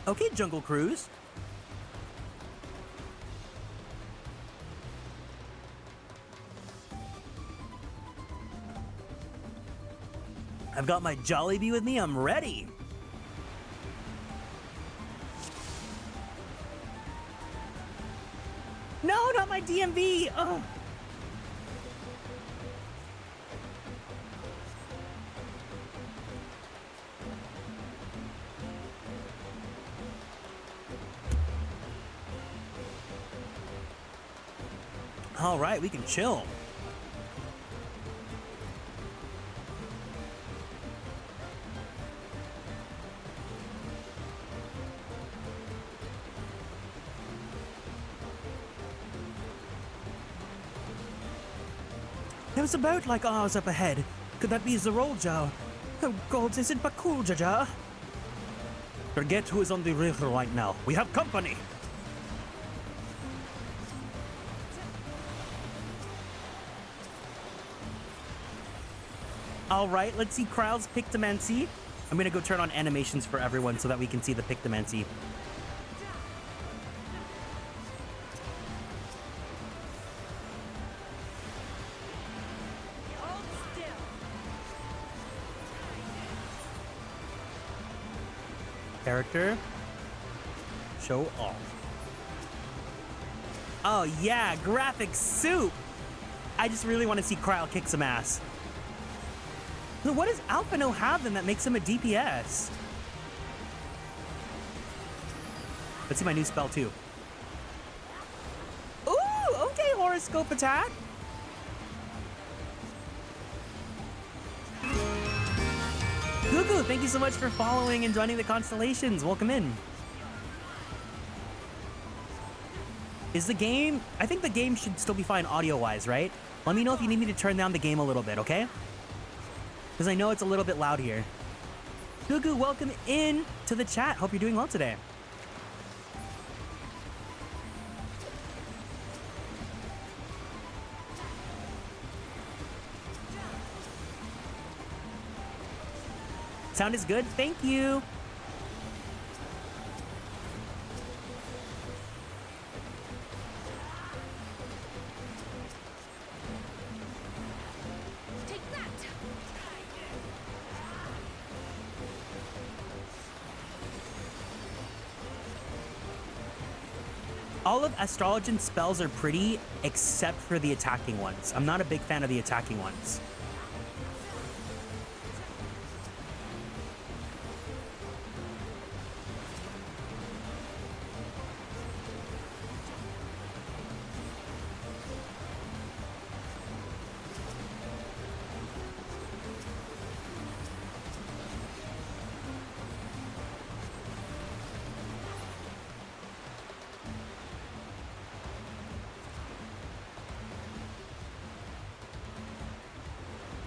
Okay, Jungle Cruise. I've got my Jollibee with me. I'm ready. No, not my DMV. Ugh. All right, we can chill. There was a boat like ours up ahead. Could that be Zerolja? Oh God, is it Bakuljaja? Forget who is on the river right now. We have company. All right, let's see Kral's Pictomancy. I'm gonna go turn on animations for everyone so that we can see the Pictomancy. Character. Show off. Oh yeah, graphic soup. I just really want to see Krile kick some ass. What does Alphino have then that makes him a DPS? Let's see my new spell too. Ooh, okay, horoscope attack. Gugu, thank you so much for following and joining the Konstellations. Welcome in. Is the game... I think the game should still be fine audio-wise, right? Let me know if you need me to turn down the game a little bit, okay? Because I know it's a little bit loud here. Gugu, welcome in to the chat. Hope you're doing well today. Sound is good. Thank you. All of Astrologian's spells are pretty, except for the attacking ones. I'm not a big fan of the attacking ones.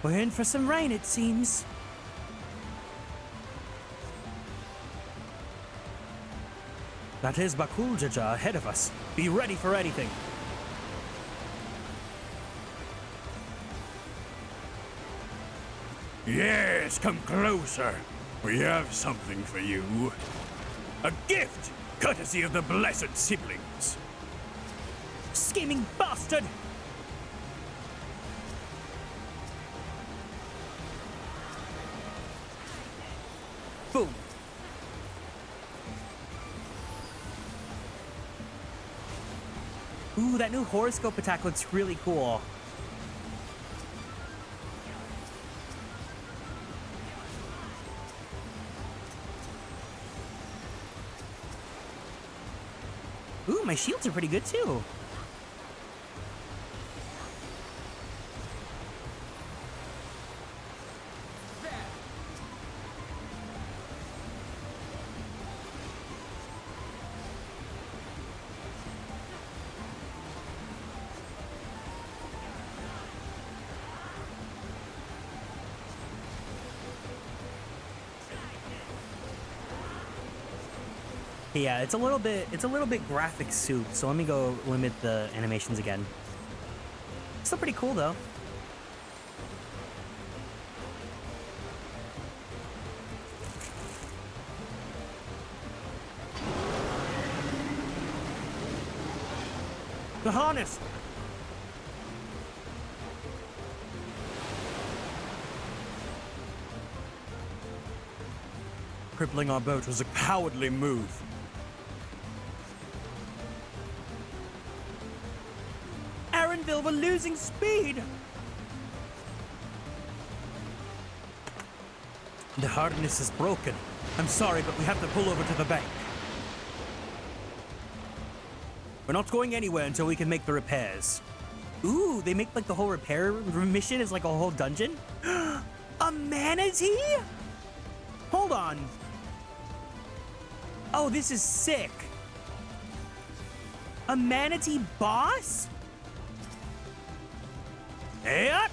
We're in for some rain, it seems. That is Bakuljaja ahead of us. Be ready for anything. Yes, come closer. We have something for you. A gift, courtesy of the blessed siblings. Scheming bastard! Boom. Ooh, that new horoscope attack looks really cool. Ooh, my shields are pretty good too. Yeah, it's a little bit graphic soup, so let me go limit the animations again. Still pretty cool though. The harness! Crippling our boat was a cowardly move. Arenville, we're losing speed! The harness is broken. I'm sorry, but we have to pull over to the bank. We're not going anywhere until we can make the repairs. Ooh, they make like the whole repair mission is like a whole dungeon? A manatee? Hold on. Oh, this is sick. A manatee boss? Yeah.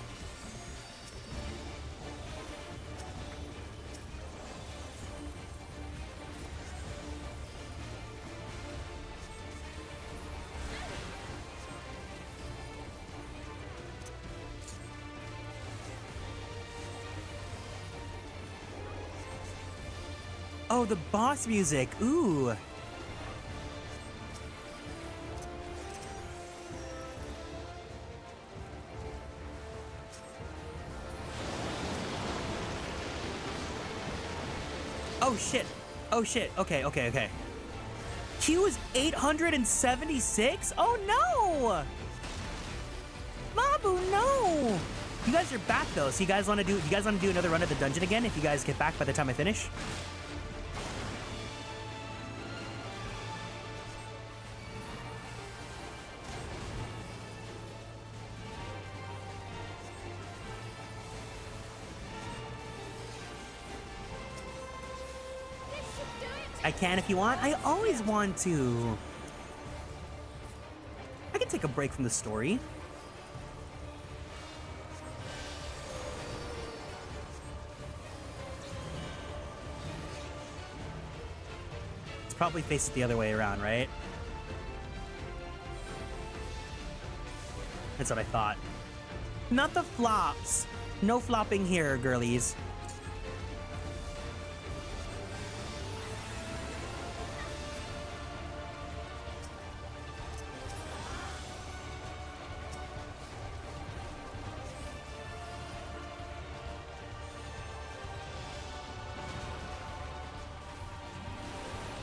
Oh, the boss music. Ooh. Oh shit. Oh shit. Okay, okay, okay. Q is 876? Oh no! Mabu, no! You guys are back though, so you guys wanna do another run of the dungeon again if you guys get back by the time I finish? I can if you want. I always want to. I can take a break from the story. It's probably faced the other way around, right? That's what I thought. Not the flops. No flopping here, girlies.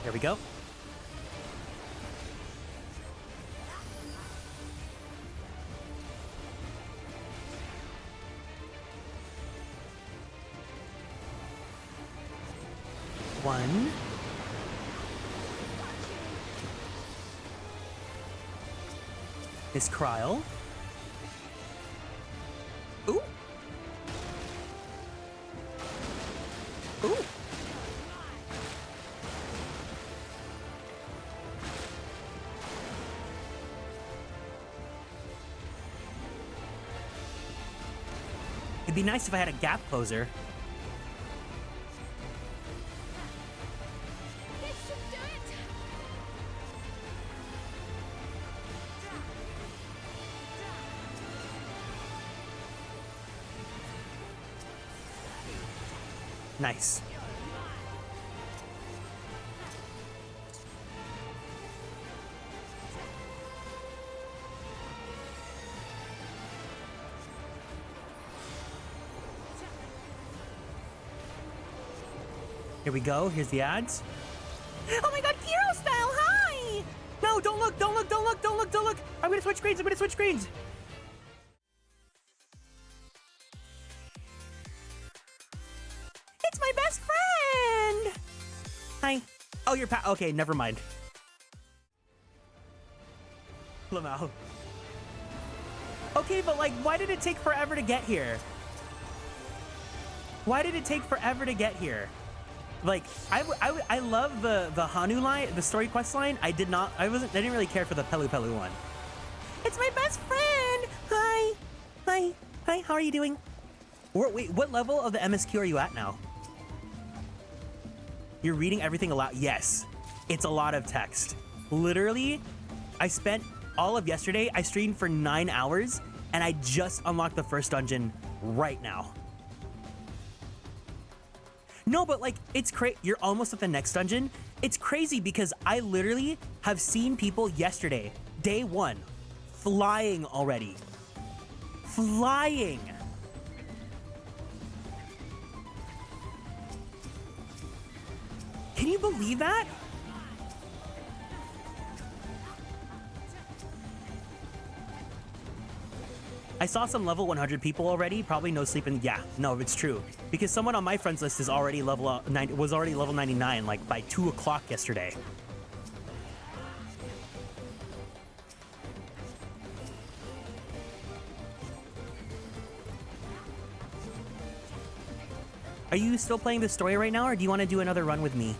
There we go. One. Is Kryl. Ooh. Ooh. It'd be nice if I had a gap closer. Nice. Here we go. Here's the ads. Oh my god, Kiro style, hi! No, don't look, don't look, don't look, don't look, don't look. I'm gonna switch screens, I'm gonna switch screens. It's my best friend! Hi. Oh, you're okay, never mind. Lamau. Okay, but like, why did it take forever to get here? Why did it take forever to get here? Like, I love the Hanu line, the story quest line. I didn't really care for the Pelu Pelu one. It's my best friend. Hi. Hi. Hi, how are you doing? Wait, what level of the MSQ are you at now? You're reading everything aloud? Yes. It's a lot of text. Literally, I spent all of yesterday, I streamed for 9 hours, and I just unlocked the first dungeon right now. No, but like, it's crazy. You're almost at the next dungeon. It's crazy because I literally have seen people yesterday, day 1, flying already. Flying. Can you believe that? I saw some level 100 people already. Probably no sleep in. Yeah, no, it's true. Because someone on my friends list is already level 99 like by 2 o'clock yesterday. Are you still playing the story right now, or do you want to do another run with me?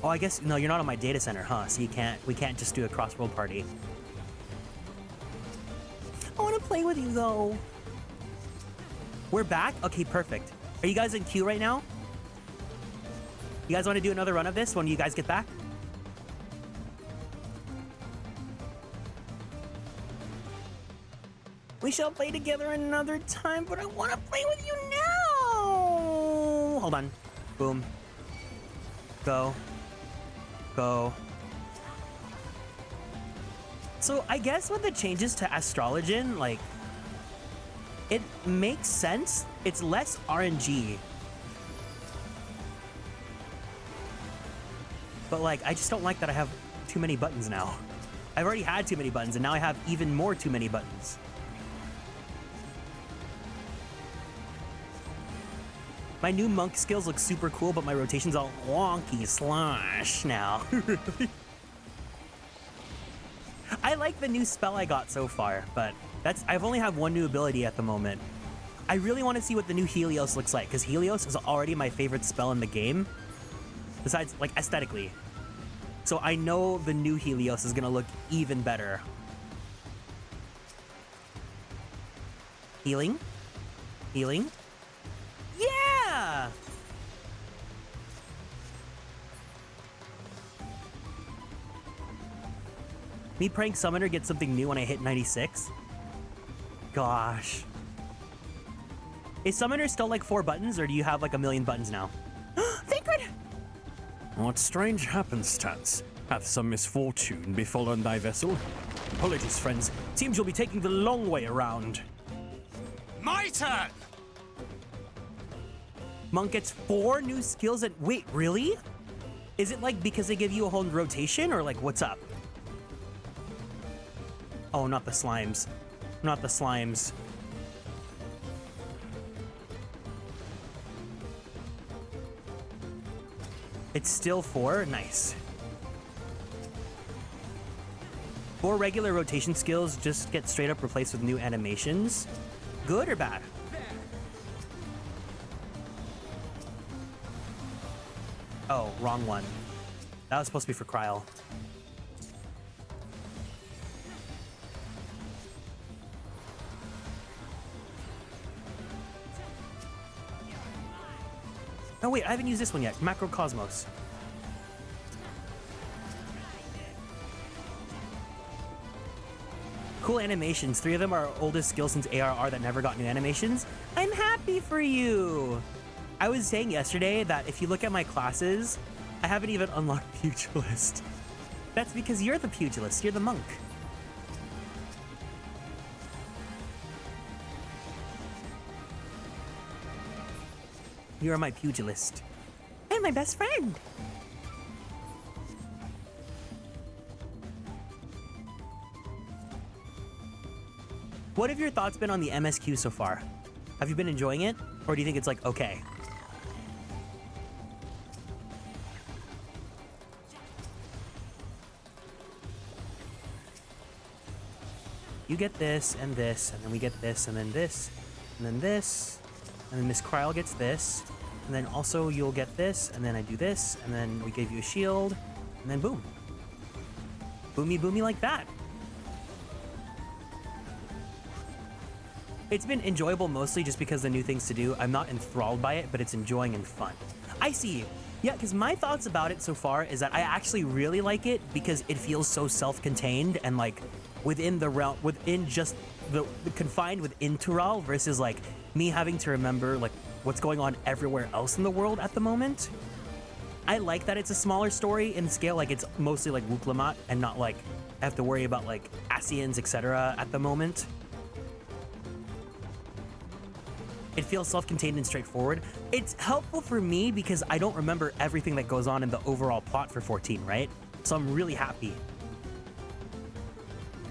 Oh, I guess no. You're not on my data center, huh? So we can't just do a cross-world party. I want to play with you, though. We're back? Okay, perfect. Are you guys in queue right now? You guys want to do another run of this when you guys get back? We shall play together another time, but I want to play with you now. Hold on. Boom. Go. Go. So I guess with the changes to Astrologian, like, it makes sense. It's less RNG. But like, I just don't like that I have too many buttons now. I've already had too many buttons, and now I have even more too many buttons. My new monk skills look super cool, but my rotation's all wonky slash now. I like the new spell I got so far, but I've only have one new ability at the moment. I really want to see what the new Helios looks like, because Helios is already my favorite spell in the game, besides, like, aesthetically. So I know the new Helios is going to look even better. Healing? Healing? Yeah! Me praying Summoner gets something new when I hit 96? Gosh. Is Summoner still like 4 buttons, or do you have like a million buttons now? Thancred! What strange happenstance hath some misfortune befallen thy vessel? Apologies, friends. Seems you'll be taking the long way around. My turn! Monk gets 4 new skills and wait, really? Is it like because they give you a whole rotation, or like what's up? Oh, not the slimes. Not the slimes. It's still 4? Nice. 4 regular rotation skills just get straight up replaced with new animations. Good or bad? Oh, wrong one. That was supposed to be for Kryl. Oh wait, I haven't used this one yet. Macrocosmos. Cool animations. 3 of them are oldest skills since ARR that never got new animations. I'm happy for you. I was saying yesterday that if you look at my classes, I haven't even unlocked Pugilist. That's because you're the Pugilist. You're the monk. You are my pugilist. And my best friend. What have your thoughts been on the MSQ so far? Have you been enjoying it? Or do you think it's like, okay? you get this, and then we get this, and then this, and then this, and then Miss Kryl gets this, and then also you'll get this, and then I do this, and then we give you a shield, and then boom. Boomy boomy like that. It's been enjoyable mostly just because the new things to do. I'm not enthralled by it, but it's enjoying and fun. I see you. Yeah, because my thoughts about it so far is that I actually really like it because it feels so self-contained and like within the realm, within just the confined within Tural versus like me having to remember like what's going on everywhere else in the world at the moment. I like that it's a smaller story in scale, like it's mostly like Wuk-Lamat and not like I have to worry about like Asians, etc. at the moment. It feels self-contained and straightforward. It's helpful for me because I don't remember everything that goes on in the overall plot for 14, right? So I'm really happy.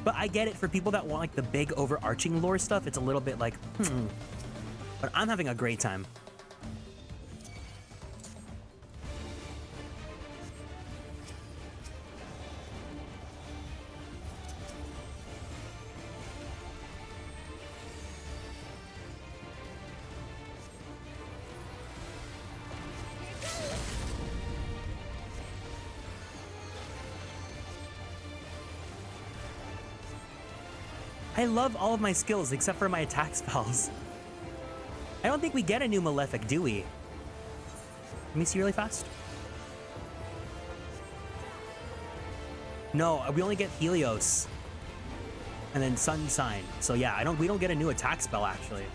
But I get it for people that want like the big overarching lore stuff, it's a little bit like, But I'm having a great time. I love all of my skills except for my attack spells. I don't think we get a new Malefic, do we? Let me see really fast. No, we only get Helios. And then Sun Sign. So yeah, we don't get a new attack spell actually.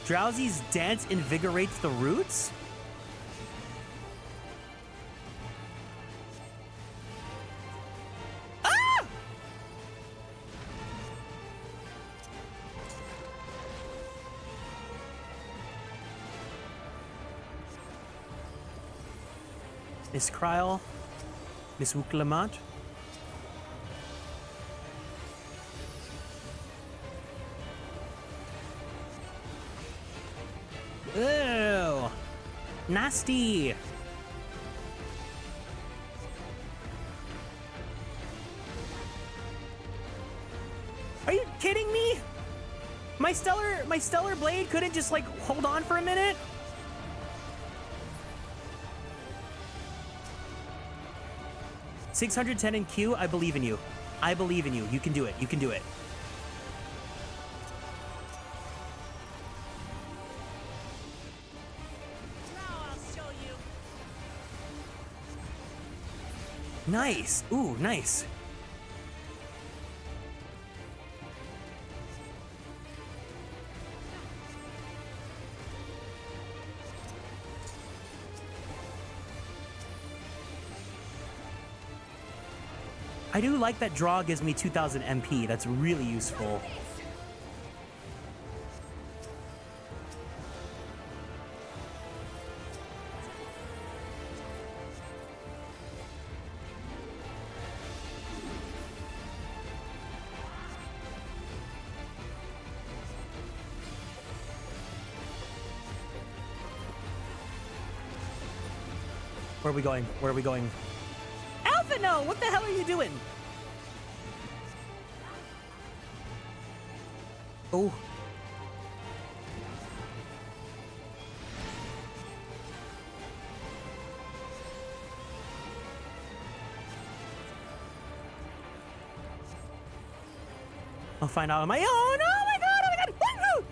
Drowsy's dance invigorates the roots? Ah! Miss Kryl, Miss Wuk-Lamat. Ew! Nasty! Are you kidding me? My stellar blade couldn't just like hold on for a minute? $610 in Q, I believe in you. I believe in you. You can do it. You can do it. Nice. Ooh, nice. I do like that draw gives me 2000 MP. That's really useful. Where are we going? Where are we going? Alphino, what the hell are you doing? Oh. I'll find out on my own. Oh my god! Oh my god! Woo-hoo!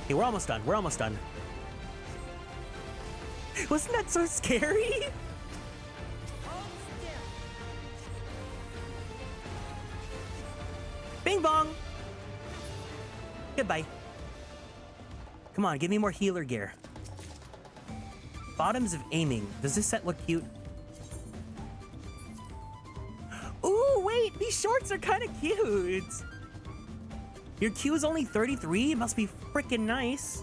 Okay, we're almost done. We're almost done. Wasn't that so scary? Bing bong. Goodbye. Come on, give me more healer gear. Bottoms of aiming. Does this set look cute? Ooh, wait, these shorts are kind of cute. Your Q is only 33? It must be freaking nice.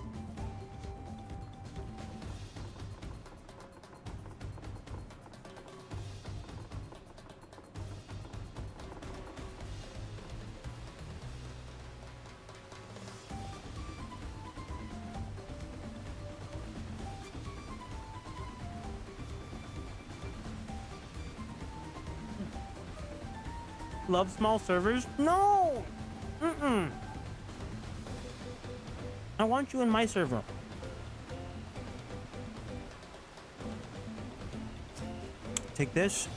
love small servers? No! I want you in my server. Take this,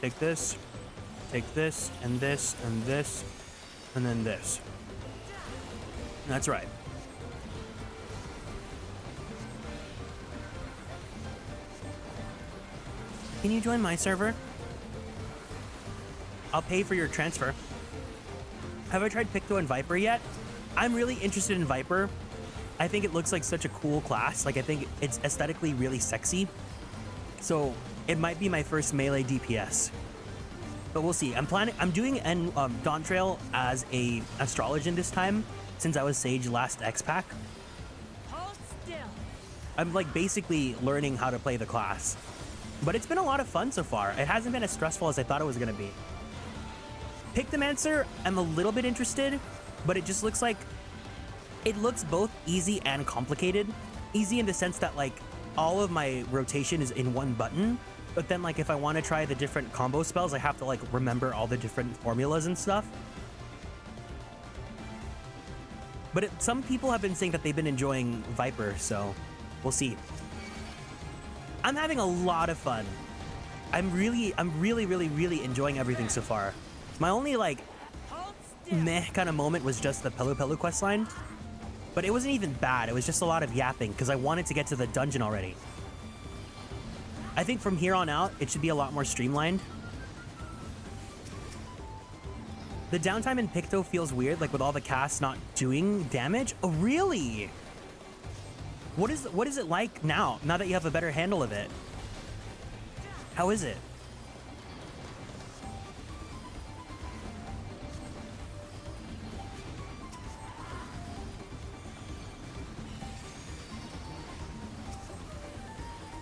take this, take this, and this, and this, and then this. That's right. Can you join my server? I'll pay for your transfer. Have I tried Picto and Viper yet? I'm really interested in Viper. I think it looks like such a cool class. Like, I think it's aesthetically really sexy. So it might be my first melee DPS. But we'll see. I'm doing Dawntrail as a astrologian this time, since I was Sage last X-Pack. Hold still. I'm like basically learning how to play the class. But it's been a lot of fun so far. It hasn't been as stressful as I thought it was gonna be. Pictomancer, I'm a little bit interested, but it just looks like it looks both easy and complicated. Easy in the sense that like all of my rotation is in one button, but then like if I want to try the different combo spells, I have to like remember all the different formulas and stuff. But some people have been saying that they've been enjoying Viper, so we'll see. I'm having a lot of fun. I'm really enjoying everything so far. My only like meh kind of moment was just the Pelu Pelu questline, but it wasn't even bad. It was just a lot of yapping because I wanted to get to the dungeon already. I think from here on out, it should be a lot more streamlined. The downtime in Picto feels weird, like with all the casts not doing damage. Oh, really? What is it like now that you have a better handle of it? How is it?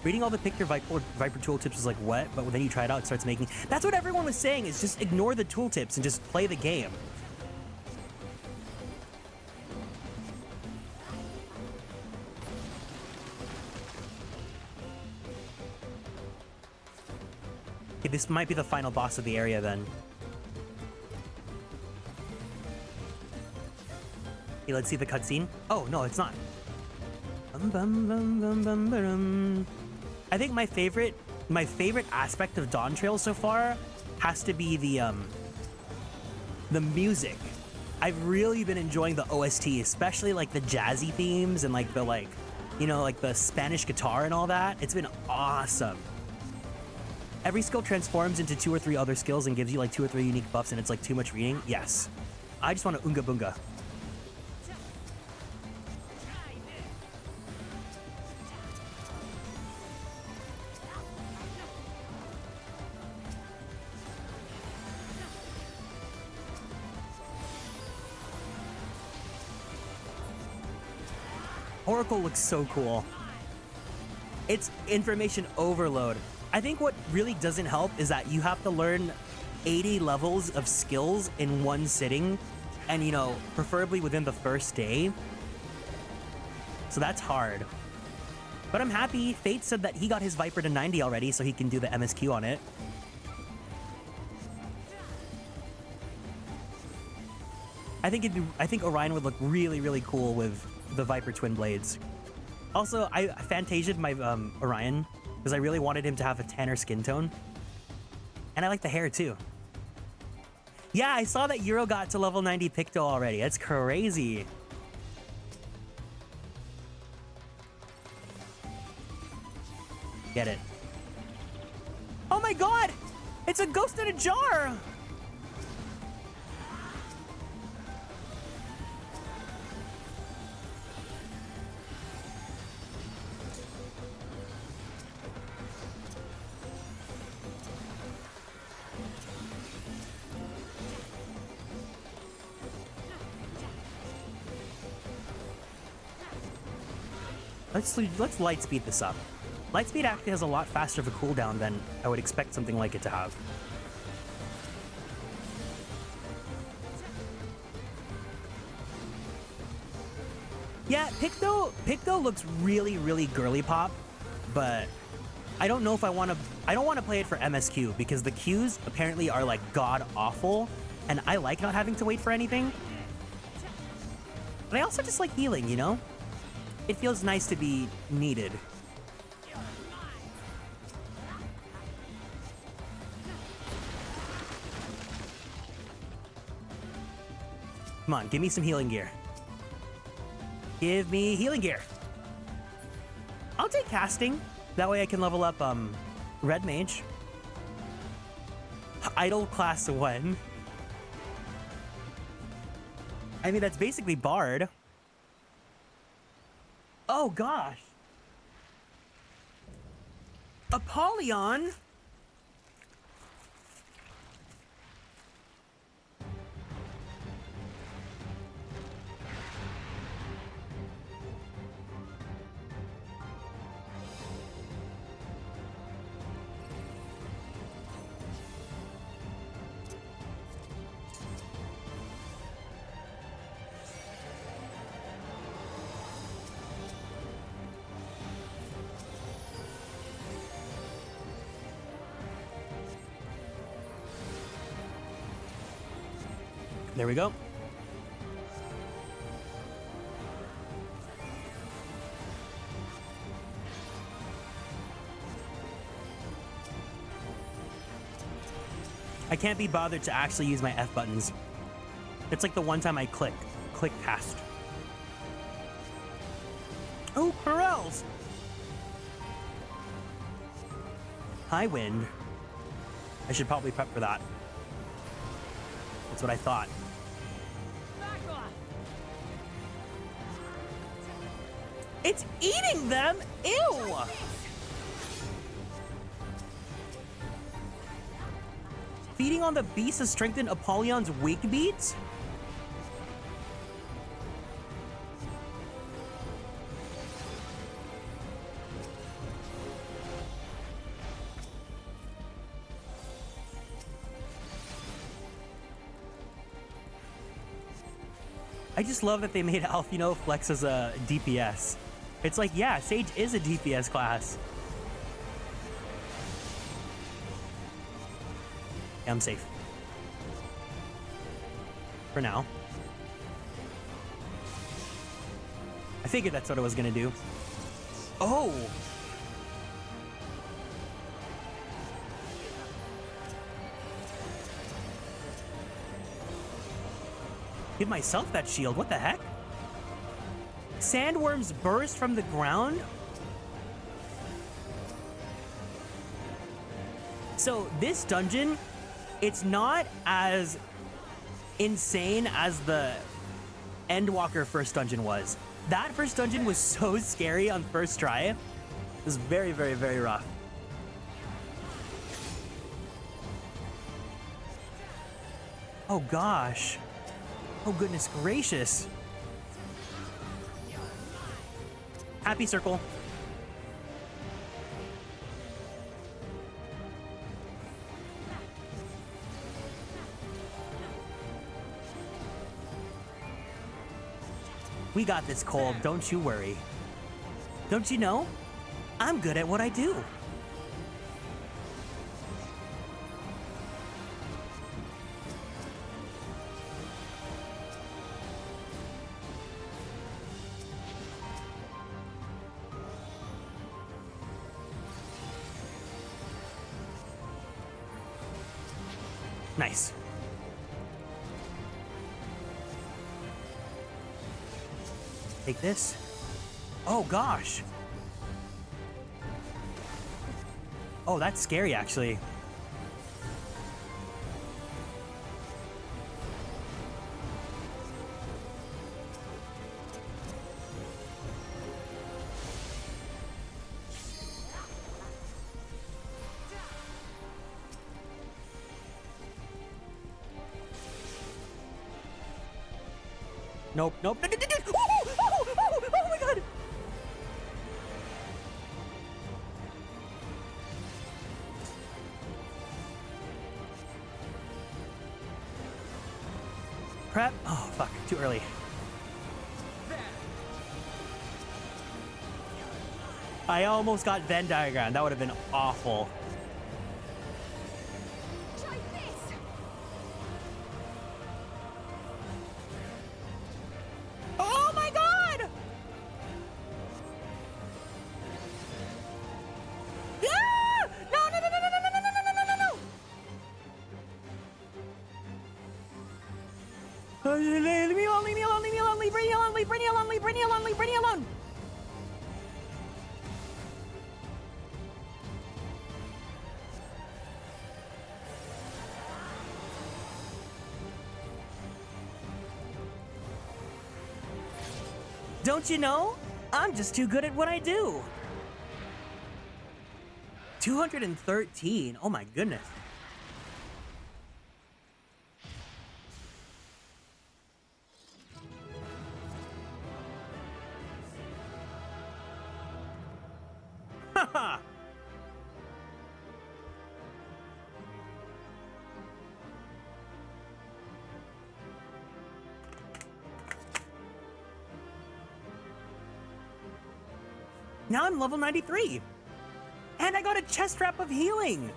Reading all the Pick Your Viper tooltips was like, what? But then you try it out, it starts making... That's what everyone was saying, is just ignore the tooltips and just play the game. Okay, this might be the final boss of the area then. Okay, let's see the cutscene. Oh, no, it's not. I think my favorite aspect of Dawntrail so far has to be the music. I've really been enjoying the OST, especially like the jazzy themes and like the like the Spanish guitar and all that. It's been awesome. Every skill transforms into 2 or 3 other skills and gives you like 2 or 3 unique buffs, and it's like too much reading. Yes. I just want to Unga Bunga. Oracle looks so cool. It's information overload. I think what really doesn't help is that you have to learn 80 levels of skills in one sitting, and preferably within the first day. So that's hard. But I'm happy. Fate said that he got his Viper to 90 already, so he can do the MSQ on it. I think Orion would look really cool with the Viper twin blades. Also, I Fantasia'd my Orion because I really wanted him to have a tanner skin tone. And I like the hair too. Yeah, I saw that Euro got to level 90 Picto already. That's crazy. Get it. Oh my god! It's a ghost in a jar! Let's light speed this up. Lightspeed actually has a lot faster of a cooldown than I would expect something like it to have. Yeah, Picto looks really girly pop, but I don't know if I don't want to play it for MSQ because the Qs apparently are like god awful, and I like not having to wait for anything. But I also just like healing, you know? It feels nice to be needed. Come on, give me some healing gear. Give me healing gear. I'll take casting. That way I can level up Red Mage. Idle class 1. I mean, that's basically Bard. Oh gosh. Apollyon? There we go. I can't be bothered to actually use my F buttons. It's like the one time I click past. Oh, Corels! High wind. I should probably prep for that. That's what I thought. It's eating them? Ew! Feeding on the beast has strengthened Apollyon's weak beats? I just love that they made Alfino flex as a DPS. It's like, yeah, Sage is a DPS class. Yeah, I'm safe. For now. I figured that's what I was gonna do. Oh! Give myself that shield, what the heck? Sandworms burst from the ground? So this dungeon, it's not as insane as the Endwalker first dungeon was. That first dungeon was so scary on first try. It was very, very, very rough. Oh gosh. Oh goodness gracious. Happy circle. We got this, Cole. Don't you worry. Don't you know? I'm good at what I do. Nice. Take this. Oh gosh. Oh, that's scary actually. Nope, nope. Oh my god. Prep. Oh, fuck. Too early. I almost got Venn diagram. That would have been awful. leave me alone, leave me alone, leave me alone, leave Brittany alone, leave Brittany alone, leave Brittany alone, leave Brittany alone. Don't you know? I'm just too good at what I do. 213. Oh my goodness. Haha. Now I'm level 93. And I got a chest strap of healing.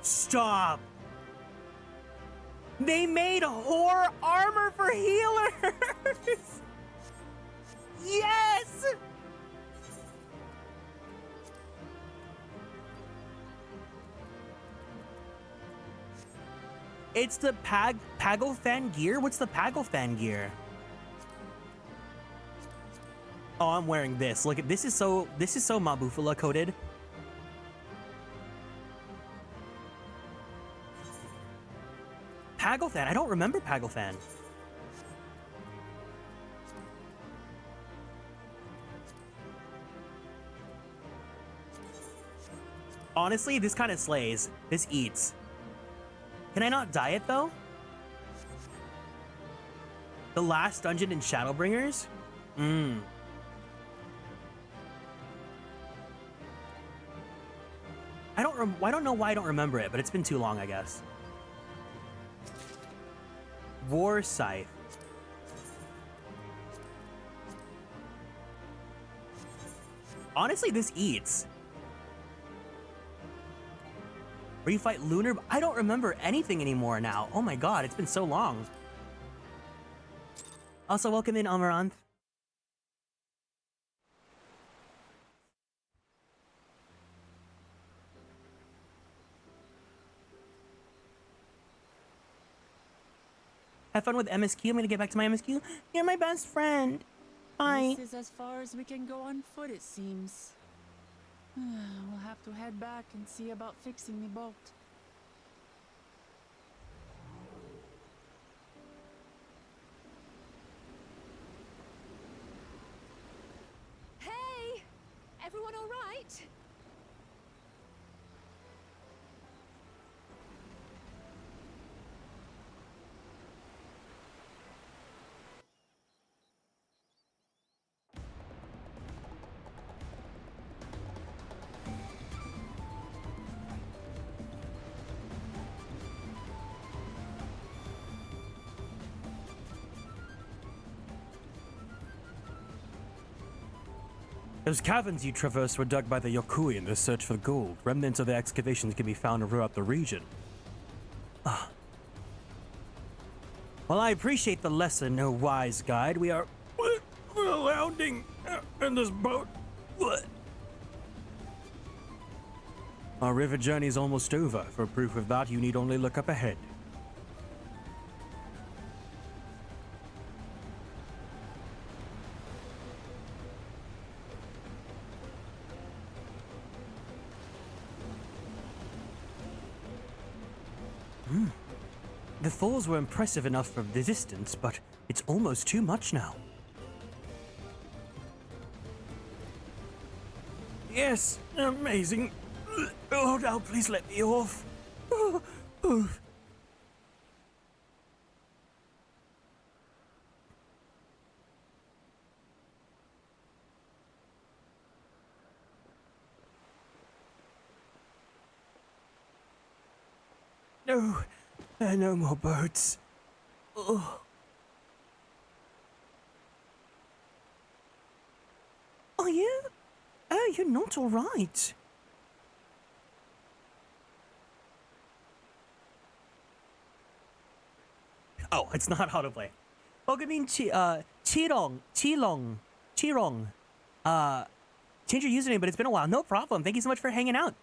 Stop. They made horror armor for healers. Yes. It's the Pagofan gear? What's the Pagofan gear? Oh, I'm wearing this. Look at this is so Mabufula coded. Pagofan, I don't remember Pagofan. Honestly, this kind of slays. This eats. Can I not dye it though? The last dungeon in Shadowbringers? I don't know why I don't remember it, but it's been too long, I guess. War Scythe. Honestly, this eats. Where you fight Lunar? I don't remember anything anymore now. Oh my god, it's been so long. Also, welcome in, Amaranth. Have fun with MSQ. I'm gonna get back to my MSQ. You're my best friend. Bye. This is as far as we can go on foot, it seems. We'll have to head back and see about fixing the boat. Hey! Everyone all right? Those caverns you traversed were dug by the Yokui in their search for gold. Remnants of their excavations can be found throughout the region. Ah. Well, I appreciate the lesson, oh wise guide. We're lounging in this boat. What? Our river journey is almost over. For proof of that, you need only look up ahead. The falls were impressive enough from the distance, but it's almost too much now. Yes, amazing. Oh, now please let me off. No, no more boats. Oh. Are you? Oh, you're not all right. Oh, it's not autoplay. Welcome in, Chirong. Change your username, but it's been a while. No problem. Thank you so much for hanging out.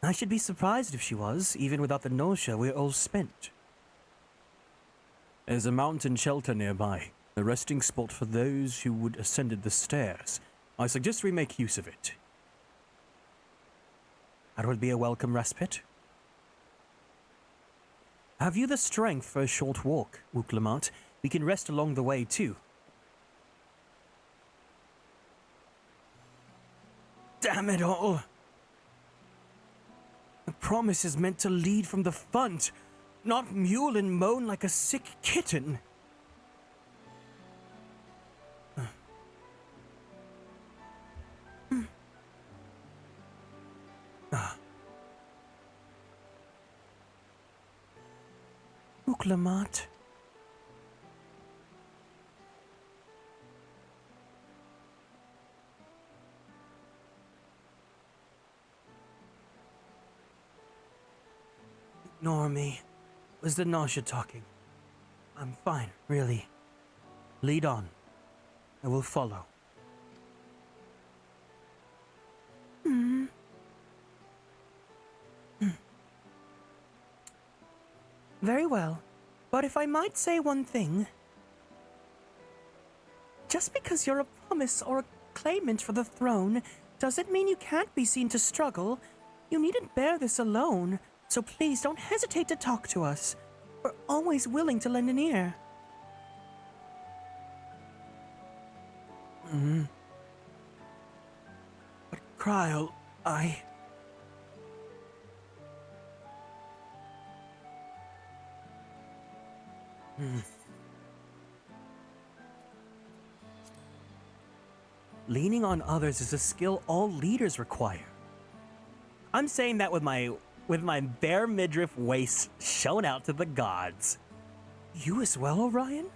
I should be surprised if she was. Even without the nausea, we're all spent. There's a mountain shelter nearby, a resting spot for those who would ascended the stairs. I suggest we make use of it. That would be a welcome respite. Have you the strength for a short walk, Uklamat? We can rest along the way, too. Damn it all! The promise is meant to lead from the front, not mule and moan like a sick kitten. Uklamat. Ignore me. Was the nausea talking? I'm fine, really. Lead on. I will follow. Very well. But if I might say one thing, just because you're a promise or a claimant for the throne doesn't mean you can't be seen to struggle. You needn't bear this alone, so please don't hesitate to talk to us. We're always willing to lend an ear. But Kryl, Leaning on others is a skill all leaders require. I'm saying that with my bare midriff waist shown out to the gods. You as well, Orion?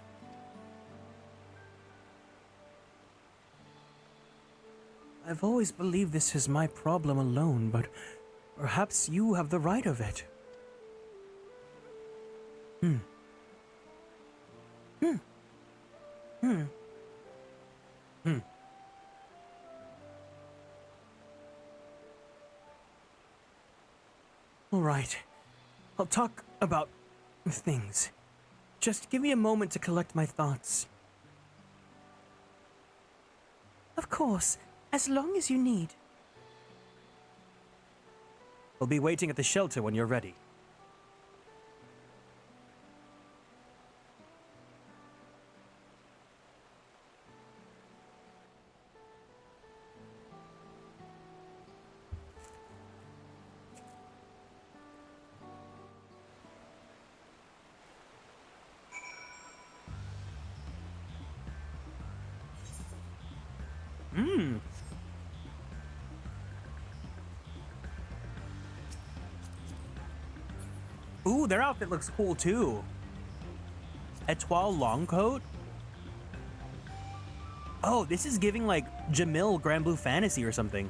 I've always believed this is my problem alone, but perhaps you have the right of it. All right. I'll talk about things. Just give me a moment to collect my thoughts. Of course, as long as you need. We'll be waiting at the shelter when you're ready. Ooh, their outfit looks cool too. Etoile long coat. Oh, this is giving like Jamil Grand Blue Fantasy or something.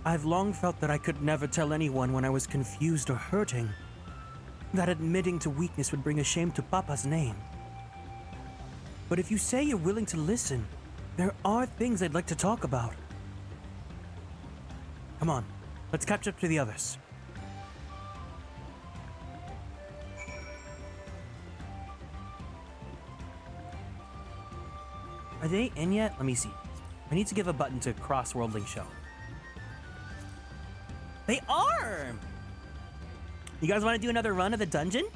I've long felt that I could never tell anyone when I was confused or hurting. That admitting to weakness would bring a shame to Papa's name. But if you say you're willing to listen, there are things I'd like to talk about. Come on, let's catch up to the others. Are they in yet? Let me see. I need to give a button to Cross-Worldling Show. They are! You guys want to do another run of the dungeon?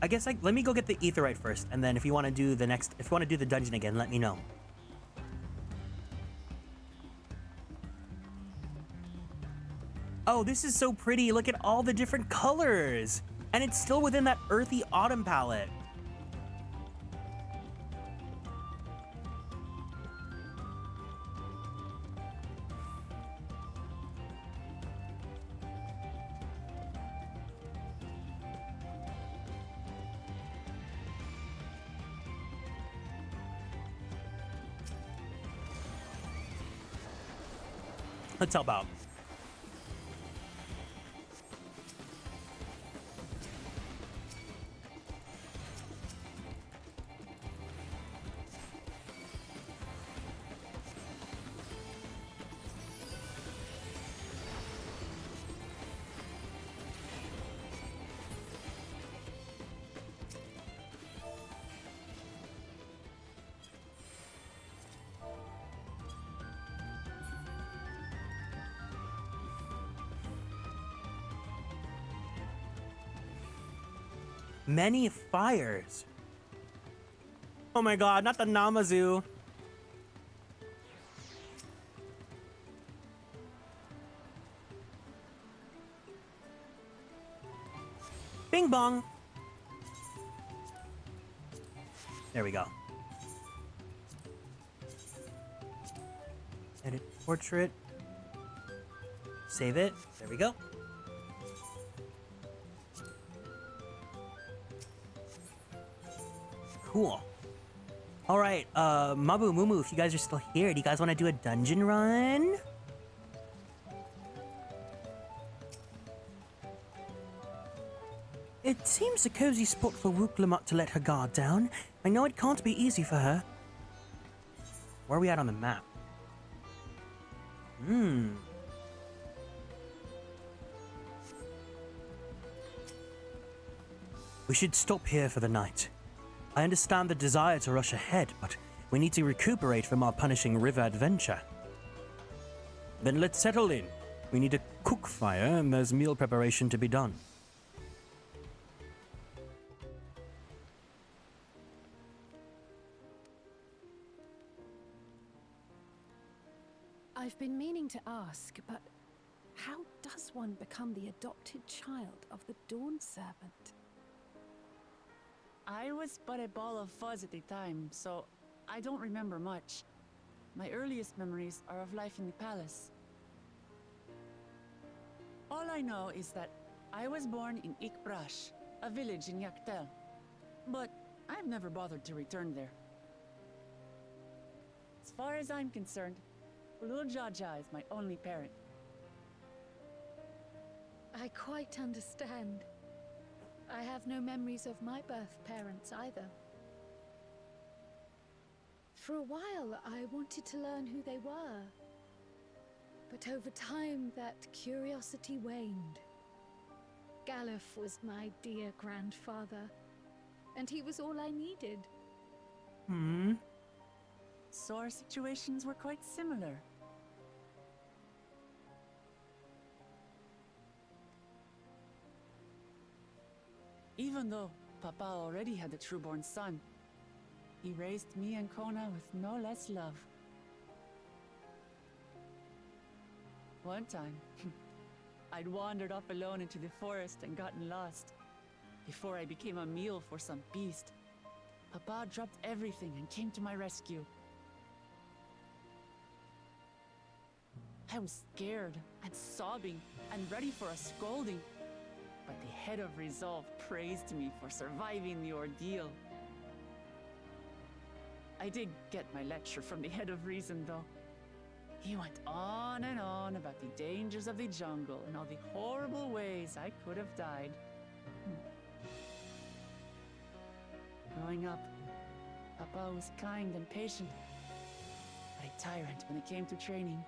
I guess let me go get the Aetheryte first, and then if you want to do the dungeon again, let me know. Oh, this is so pretty. Look at all the different colors. And it's still within that earthy autumn palette. Let's help out. Many fires. Oh my god, not the Namazu. Bing bong. There we go. Edit portrait. Save it. There we go. Cool. All right, Mabu, Mumu, if you guys are still here, do you guys want to do a dungeon run? It seems a cozy spot for Wooklamut to let her guard down. I know it can't be easy for her. Where are we at on the map? We should stop here for the night. I understand the desire to rush ahead, but we need to recuperate from our punishing river adventure. Then let's settle in. We need a cook fire, and there's meal preparation to be done. I've been meaning to ask, but how does one become the adopted child of the Dawn Servant? I was but a ball of fuzz at the time, so I don't remember much. My earliest memories are of life in the palace. All I know is that I was born in XIV, a village in Yaktel. But I've never bothered to return there. As far as I'm concerned, Lul Jaja is my only parent. I quite understand. I have no memories of my birth parents either. For a while, I wanted to learn who they were. But over time, that curiosity waned. Galuf was my dear grandfather, and he was all I needed. So our situations were quite similar. Even though Papa already had a trueborn son, he raised me and Kona with no less love. One time, I'd wandered off alone into the forest and gotten lost. Before I became a meal for some beast, Papa dropped everything and came to my rescue. I was scared and sobbing and ready for a scolding. But the head of resolve praised me for surviving the ordeal. I did get my lecture from the head of reason, though. He went on and on about the dangers of the jungle and all the horrible ways I could have died. Growing up, Papa was kind and patient, but a tyrant when it came to training.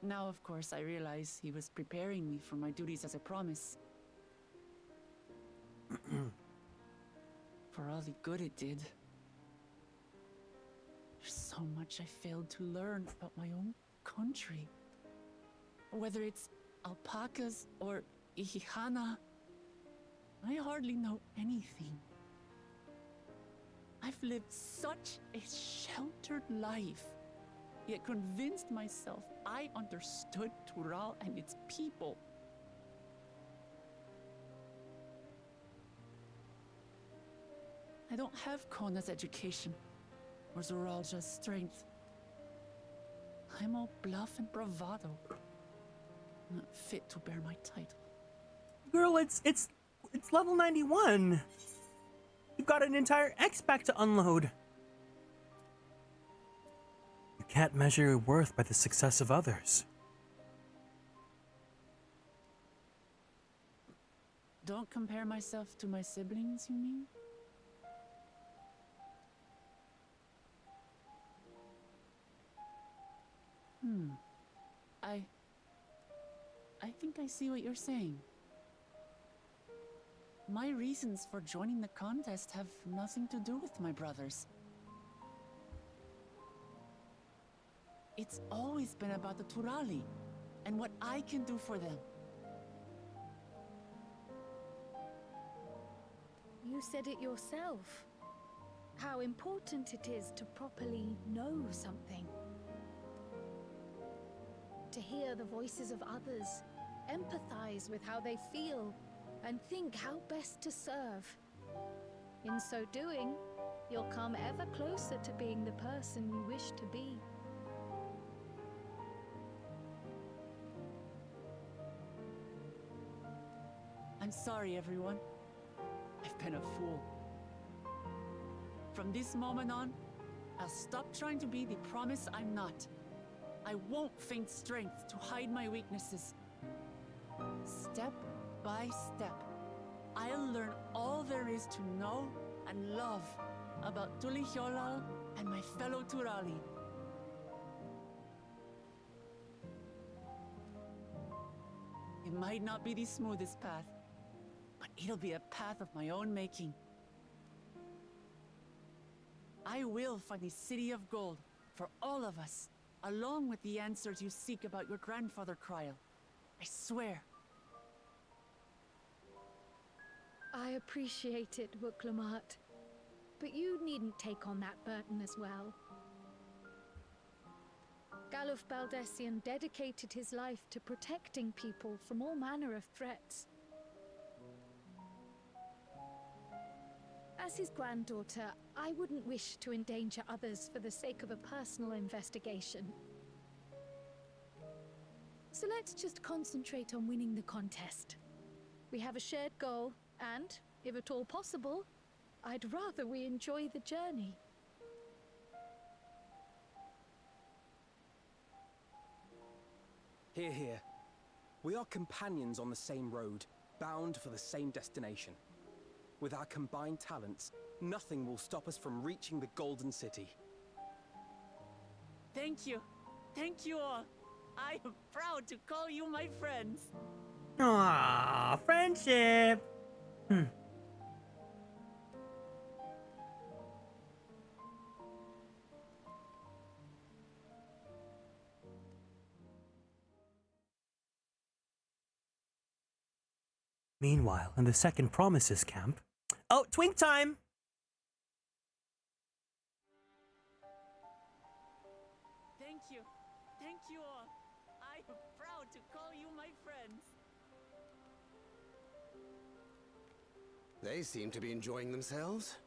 Now, of course, I realize he was preparing me for my duties as a promise. For all the good it did. There's so much I failed to learn about my own country. Whether it's alpacas or ihihana, I hardly know anything. I've lived such a sheltered life, yet convinced myself I understood Tural and its people. I don't have Kona's education, or Zoralja's strength. I'm all bluff and bravado, not fit to bear my title. Girl, it's level 91. You've got an entire X-Pack to unload. You can't measure your worth by the success of others. Don't compare myself to my siblings, you mean? I think I see what you're saying. My reasons for joining the contest have nothing to do with my brothers. It's always been about the Turali and what I can do for them. You said it yourself. How important it is to properly know something. To hear the voices of others, empathize with how they feel, and think how best to serve. In so doing, you'll come ever closer to being the person you wish to be. I'm sorry, everyone. I've been a fool. From this moment on, I'll stop trying to be the promise I'm not. I won't feign strength to hide my weaknesses. Step by step, I'll learn all there is to know and love about Tulihyolal and my fellow Turali. It might not be the smoothest path, but it'll be a path of my own making. I will find the City of Gold for all of us, along with the answers you seek about your grandfather, Kryl. I swear. I appreciate it, Wooklamat, but you needn't take on that burden as well. Galuf Baldessian dedicated his life to protecting people from all manner of threats. As his granddaughter, I wouldn't wish to endanger others for the sake of a personal investigation. So let's just concentrate on winning the contest. We have a shared goal, and, if at all possible, I'd rather we enjoy the journey. Hear, hear. We are companions on the same road, bound for the same destination. With our combined talents, nothing will stop us from reaching the Golden City. Thank you. Thank you all. I am proud to call you my friends. Aww, friendship. Meanwhile, in the second Promises camp... Oh, twink time! Thank you. Thank you all. I am proud to call you my friends. They seem to be enjoying themselves.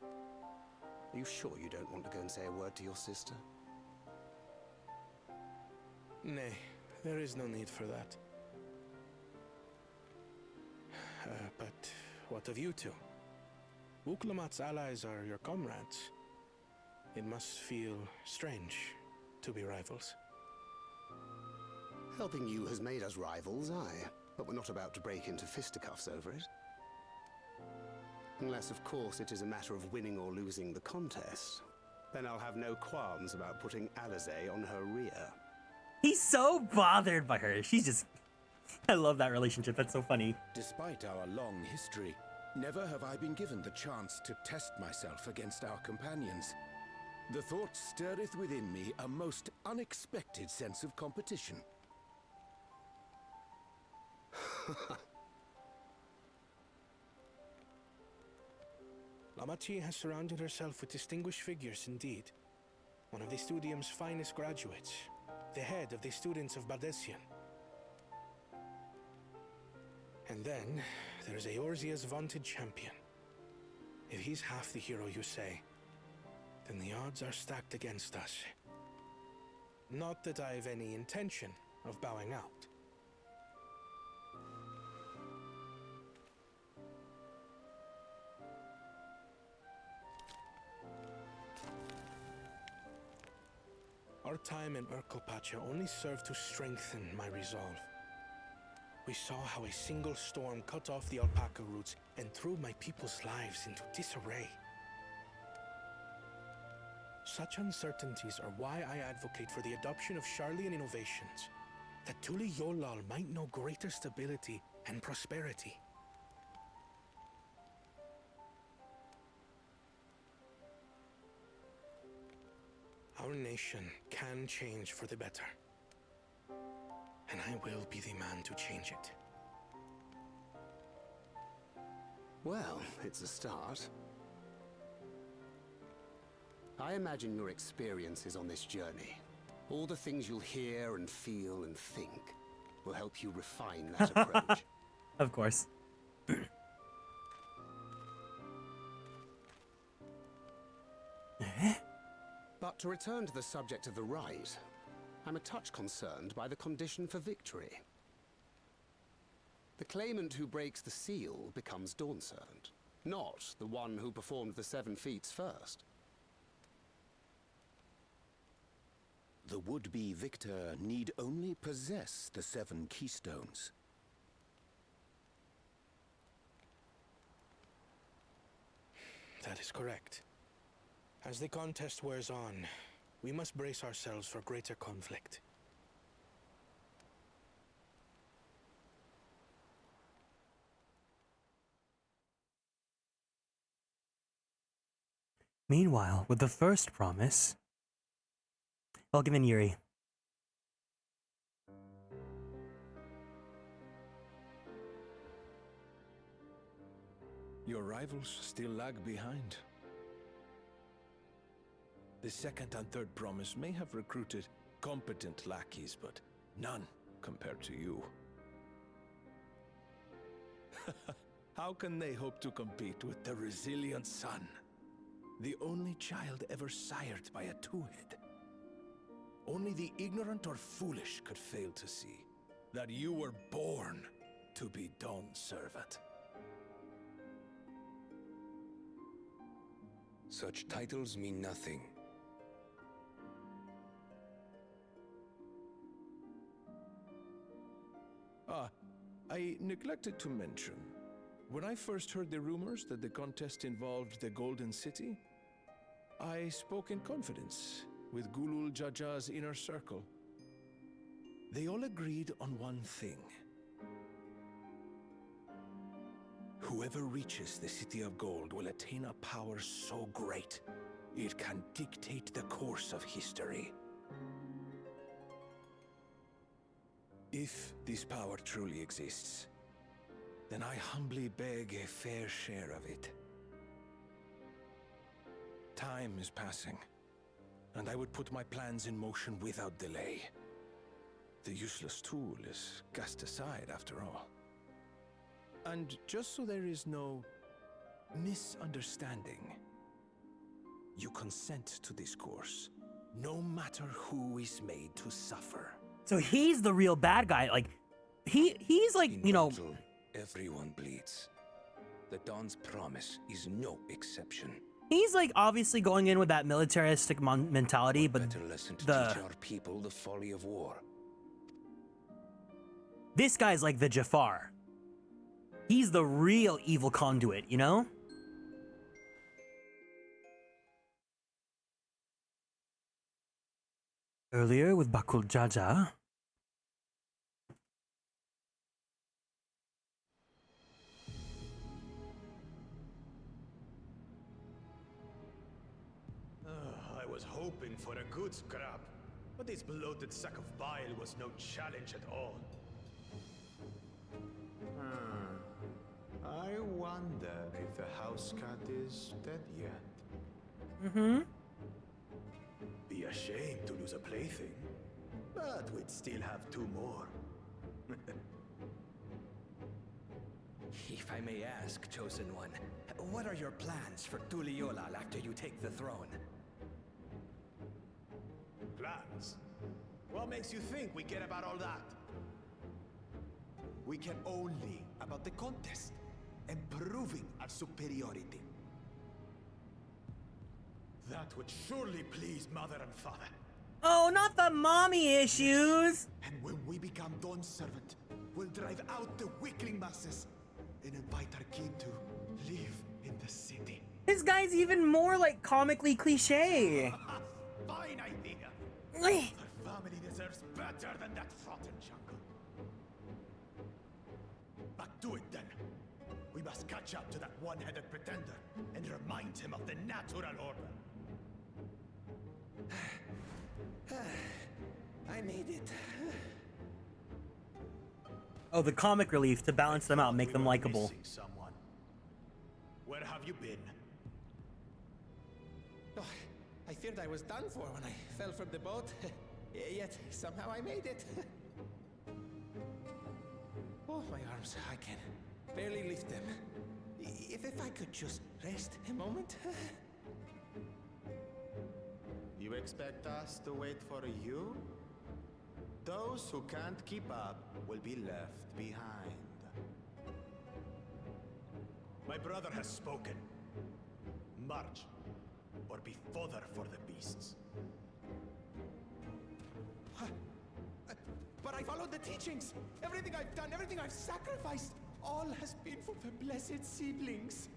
Are you sure you don't want to go and say a word to your sister? Nay, there is no need for that. But what of you two? Wooklamat's allies are your comrades. It must feel strange to be rivals. Helping you has made us rivals, aye. But we're not about to break into fisticuffs over it. Unless, of course, it is a matter of winning or losing the contest. Then I'll have no qualms about putting Alizé on her rear. He's so bothered by her. She's just... I love that relationship. That's so funny. Despite our long history, never have I been given the chance to test myself against our companions. The thought stirreth within me a most unexpected sense of competition. Lamaty'i has surrounded herself with distinguished figures indeed. One of the Studium's finest graduates, the head of the students of Baldessian. And then, there's Eorzea's vaunted champion. If he's half the hero you say, then the odds are stacked against us. Not that I have any intention of bowing out. Our time in Urkelpacha only served to strengthen my resolve. We saw how a single storm cut off the alpaca roots and threw my people's lives into disarray. Such uncertainties are why I advocate for the adoption of Sharlayan innovations, that Tulihyolal might know greater stability and prosperity. Our nation can change for the better. And I will be the man to change it. Well, it's a start. I imagine your experiences on this journey, all the things you'll hear and feel and think, will help you refine that approach. Of course. But to return to the subject of the rite, I'm a touch concerned by the condition for victory. The claimant who breaks the seal becomes Dawn Servant, not the one who performed the 7 feats first. The would-be victor need only possess the 7 keystones. That is correct. As the contest wears on, we must brace ourselves for greater conflict. Meanwhile, with the first promise, I'll give in Yuri. Your rivals still lag behind. The second and third promise may have recruited competent lackeys, but none compared to you. How can they hope to compete with the resilient son? The only child ever sired by a two-head. Only the ignorant or foolish could fail to see that you were born to be Dawn's servant. Such titles mean nothing. I neglected to mention, when I first heard the rumors that the contest involved the Golden City, I spoke in confidence with Gulul Jaja's inner circle. They all agreed on one thing. Whoever reaches the City of Gold will attain a power so great, it can dictate the course of history. If this power truly exists, then I humbly beg a fair share of it. Time is passing, and I would put my plans in motion without delay. The useless tool is cast aside after all. And just so there is no misunderstanding, you consent to this course, no matter who is made to suffer. So he's the real bad guy. Like, he's like, you know... Everyone bleeds. The Dawn's promise is no exception. He's like obviously going in with that militaristic mentality, but Better lesson to teach our people the folly of war. This guy's like the Jafar. He's the real evil conduit, you know? Earlier with Bakul Jaja. I was hoping for a good scrap, but this bloated sack of bile was no challenge at all. I wonder if the house cat is dead yet. Mm-hmm. Be ashamed to lose a plaything, but we'd still have 2 more. If I may ask, Chosen One, what are your plans for Tuliolal after you take the throne? Plans? What makes you think we care about all that? We care only about the contest and proving our superiority. That would surely please Mother and Father. Oh, not the mommy issues! And when we become Dawn's servant, we'll drive out the weakling masses and invite our king to live in the city. This guy's even more like comically cliche. Fine idea. Our family deserves better than that rotten jungle. But do it then. We must catch up to that one-headed pretender and remind him of the natural order. I made it. Oh, the comic relief to balance them out, make them likable. Where have you been? Oh, I feared I was done for when I fell from the boat. Yet somehow I made it. Oh, my arms, I can barely lift them. If I could just rest a moment. You expect us to wait for you? Those who can't keep up will be left behind. My brother has spoken. March, or be fodder for the beasts. But I followed the teachings. Everything I've done, everything I've sacrificed, all has been for the blessed seedlings.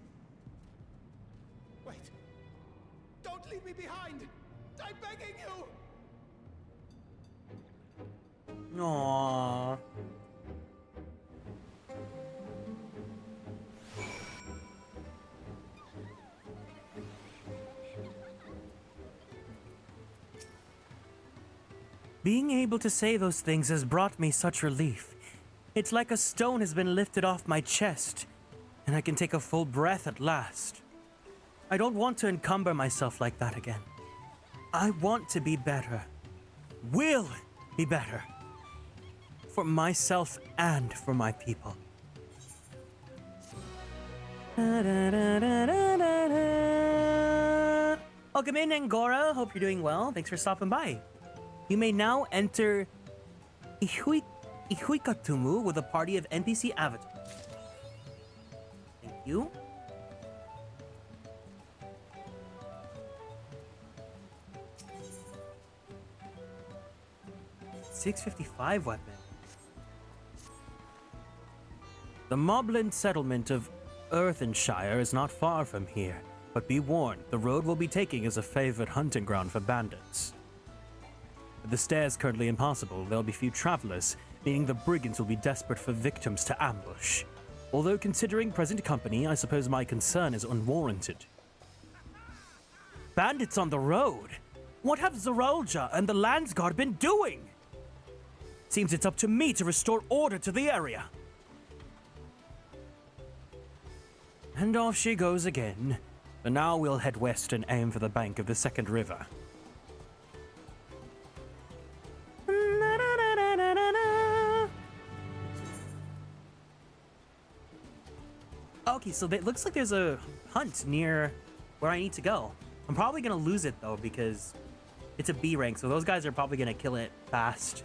Wait. Don't leave me behind. I'm begging you. Aww. Being able to say those things has brought me such relief. It's like a stone has been lifted off my chest, and I can take a full breath at last. I don't want to encumber myself like that again. I want to be better. Will be better. For myself and for my people. Welcome in, Angora. Hope you're doing well. Thanks for stopping by. You may now enter Ihuikatumu with a party of NPC avatars. Thank you. .655 weapon. The Moblin settlement of Earthenshire is not far from here, but be warned, the road we'll be taking is a favored hunting ground for bandits. With the stairs currently impossible, there'll be few travelers, meaning the brigands will be desperate for victims to ambush. Although considering present company, I suppose my concern is unwarranted. Bandits on the road? What have Zeralja and the Landsguard been doing? Seems it's up to me to restore order to the area. And off she goes again. But now we'll head west and aim for the bank of the second river. Okay, so it looks like there's a hunt near where I need to go. I'm probably gonna lose it though because it's a B rank, so those guys are probably gonna kill it fast.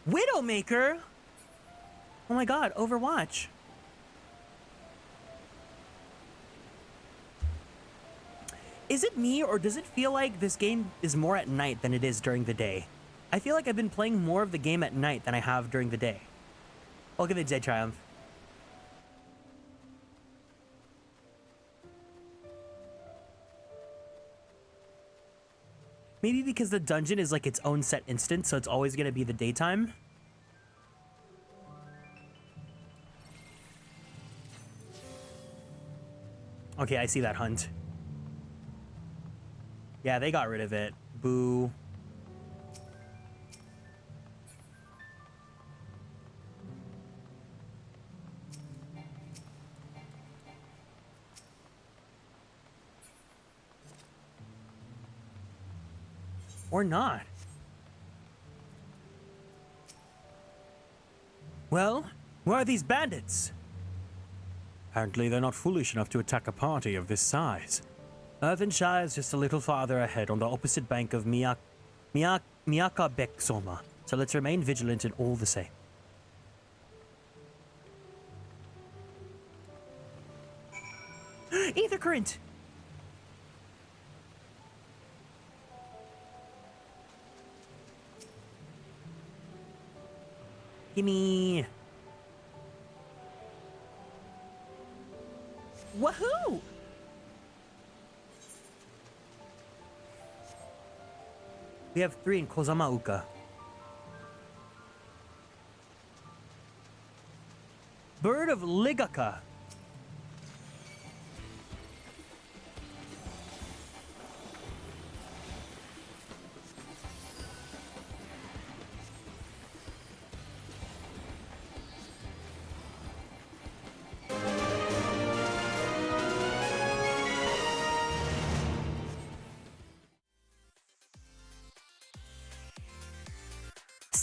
Widowmaker? Oh my god, Overwatch. Is it me, or does it feel like this game is more at night than it is during the day? I feel like I've been playing more of the game at night than I have during the day. Look at the Day Triumph. Maybe because the dungeon is like its own set instance, so it's always going to be the daytime. Okay, I see that hunt. Yeah, they got rid of it. Boo. Or not. Well, where are these bandits? Apparently they're not foolish enough to attack a party of this size. Earthenshire is just a little farther ahead on the opposite bank of Miakabeksoma, so let's remain vigilant in all the same. Ether current! Gimme! Woohoo! We have 3 in Kozamauka. Bird of Ligaka.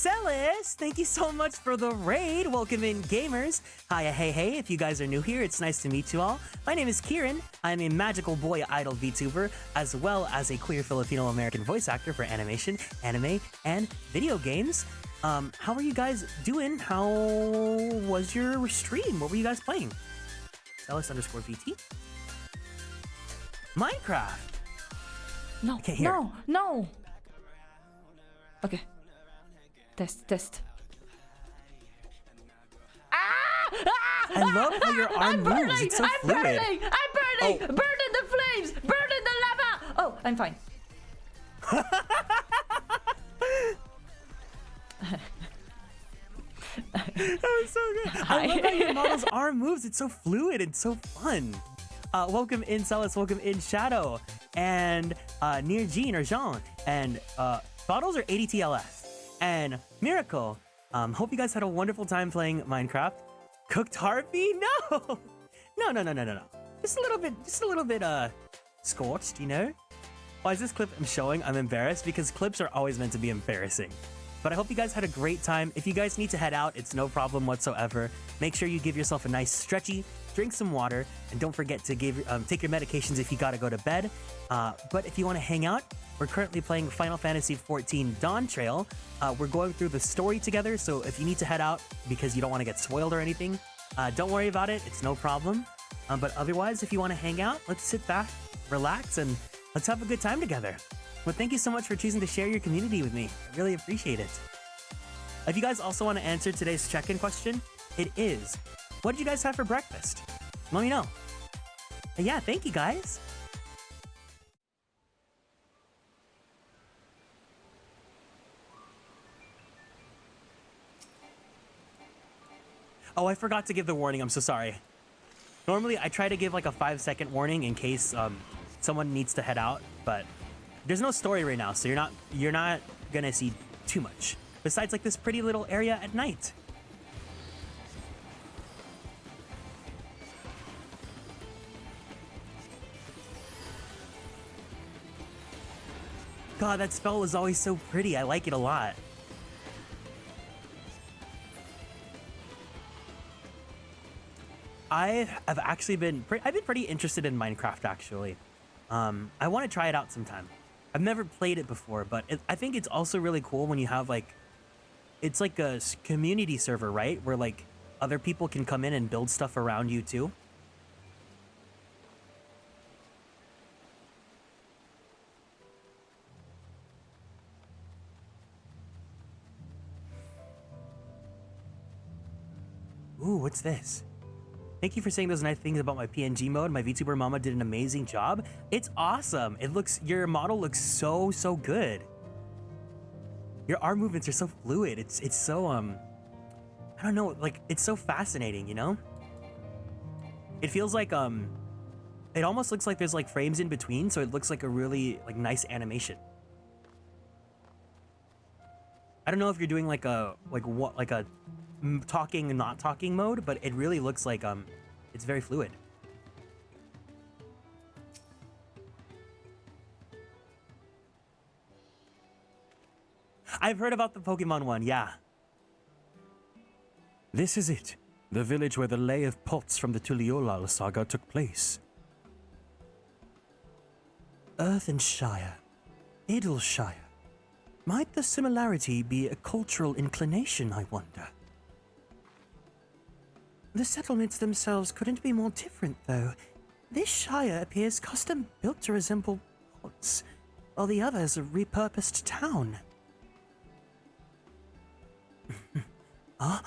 Celis, thank you so much for the raid. Welcome in, gamers. Hiya, hey. If you guys are new here, it's nice to meet you all. My name is Kieran. I'm a magical boy idol VTuber, as well as a queer Filipino-American voice actor for animation, anime, and video games. How are you guys doing? How was your stream? What were you guys playing? Celis_VT. Minecraft. No, Can't hear. no. Okay. Test. I love how your arm moves. It's so fluid. I'm burning! Oh. Burn in the flames! Burn in the lava! Oh, I'm fine. That was so good. I love how your model's arm moves. It's so fluid and so fun. Welcome in, Celis. Welcome in, Shadow. And near Jean or Jean. And bottles are 80 TLS. And Miracle. Hope you guys had a wonderful time playing Minecraft. Cooked Harpy? No. No. Just a little bit scorched, you know? Why is this clip I'm showing? I'm embarrassed because clips are always meant to be embarrassing. But I hope you guys had a great time. If you guys need to head out, it's no problem whatsoever. Make sure you give yourself a nice stretchy, drink some water, and don't forget to take your medications if you gotta go to bed. But if you want to hang out, we're currently playing Final Fantasy XIV Dawntrail. We're going through the story together, so if you need to head out because you don't want to get spoiled or anything, don't worry about it. It's no problem. But otherwise, if you want to hang out, let's sit back, relax, and let's have a good time together. Well, thank you so much for choosing to share your community with me. I really appreciate it. If you guys also want to answer today's check-in question, it is, what did you guys have for breakfast? Let me know. But yeah, thank you guys. Oh, I forgot to give the warning. I'm so sorry. Normally, I try to give like a 5-second warning in case someone needs to head out, but there's no story right now, so you're not gonna see too much. Besides like this pretty little area at night. God, that spell is always so pretty. I like it a lot. I have actually been pretty interested in Minecraft actually. I want to try it out sometime. I've never played it before, but I think it's also really cool when you have like, it's like a community server, right? Where like other people can come in and build stuff around you too. Ooh, what's this? Thank you for saying those nice things about my PNG mode. My VTuber mama did an amazing job. It's awesome. Your model looks so good. Your arm movements are so fluid. It's so, I don't know, like, it's so fascinating, you know? It feels like, it almost looks like there's like frames in between, so it looks like a really like nice animation. I don't know if you're doing like a talking and not talking mode, but it really looks like it's very fluid. I've heard about the Pokemon one, yeah. This is it, the village where the Lay of Pots from the Tuliolal saga took place. Earthenshire, Idleshire. Might the similarity be a cultural inclination, I wonder? The settlements themselves couldn't be more different, though. This shire appears custom-built to resemble ports, while the other's a repurposed town. Huh?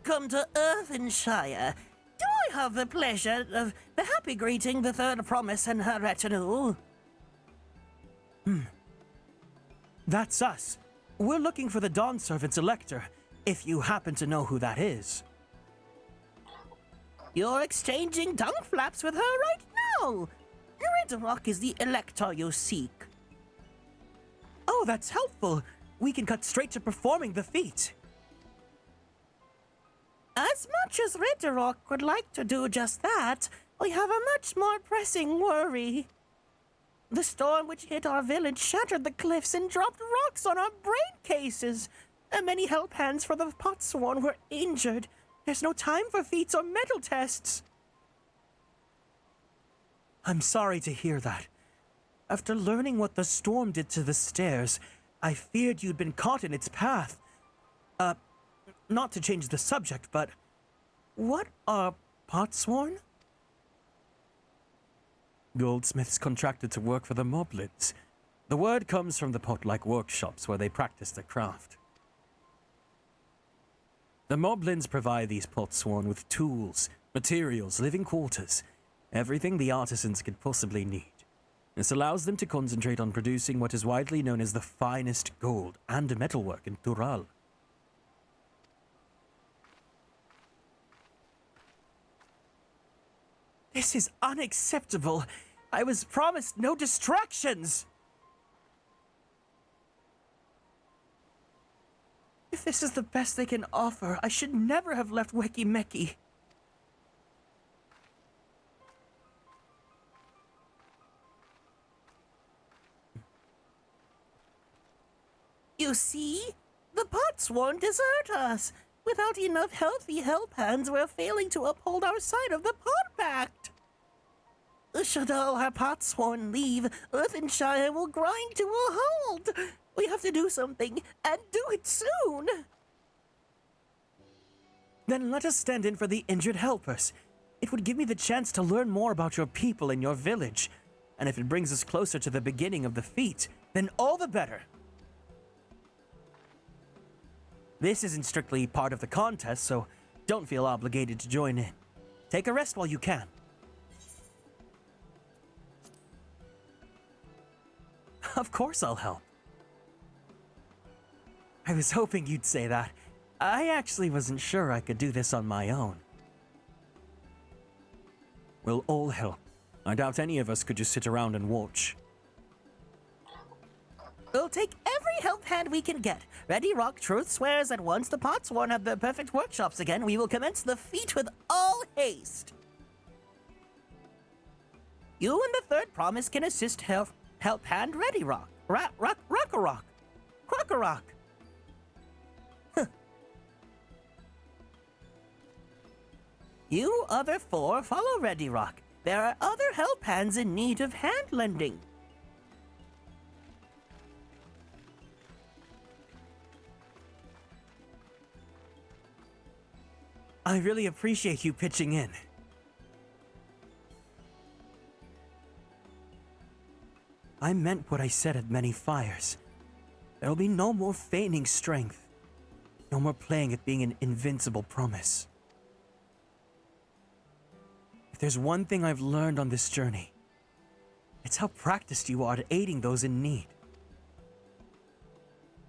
Welcome to Earthenshire. Do I have the pleasure of the happy greeting the third promise and her retinue? That's us. We're looking for the Dawn Servant's Elector, if you happen to know who that is. You're exchanging tongue flaps with her right now. Ridderock is the Elector you seek. Oh, that's helpful. We can cut straight to performing the feat. As much as Ridderock would like to do just that, We have a much more pressing worry. The storm which hit our village shattered the cliffs and dropped rocks on our brain cases. And many help hands for the Potsworn were injured. There's no time for feats or mental tests. I'm sorry to hear that. After learning what the storm did to the stairs, I feared you'd been caught in its path. Not to change the subject, but what are Potsworn? Goldsmiths contracted to work for the Moblins. The word comes from the pot-like workshops where they practice their craft. The Moblins provide these Potsworn with tools, materials, living quarters, everything the artisans could possibly need. This allows them to concentrate on producing what is widely known as the finest gold and metalwork in Tural. This is unacceptable. I was promised no distractions. If this is the best they can offer, I should never have left Weki Meki. You see? The Potsworn desert us. Without enough healthy help hands, we're failing to uphold our side of the Pot Pact. Should all our Potsworn leave, Earthenshire will grind to a halt. We have to do something, and do it soon. Then let us stand in for the injured helpers. It would give me the chance to learn more about your people and your village. And if it brings us closer to the beginning of the feat, then all the better. This isn't strictly part of the contest, so don't feel obligated to join in. Take a rest while you can. Of course I'll help. I was hoping you'd say that. I actually wasn't sure I could do this on my own. We'll all help. I doubt any of us could just sit around and watch. We'll take every help hand we can get. Ready Rock Truth swears that once the Potsworn have their perfect workshops again, we will commence the feat with all haste. You and the third promise can assist help hand Ready Rock. Rock-a-rock. Crock-a-rock. You other four follow Ready Rock. There are other help hands in need of hand lending. I really appreciate you pitching in. I meant what I said at many fires. There'll be no more feigning strength. No more playing at being an invincible promise. If there's one thing I've learned on this journey, it's how practiced you are at aiding those in need.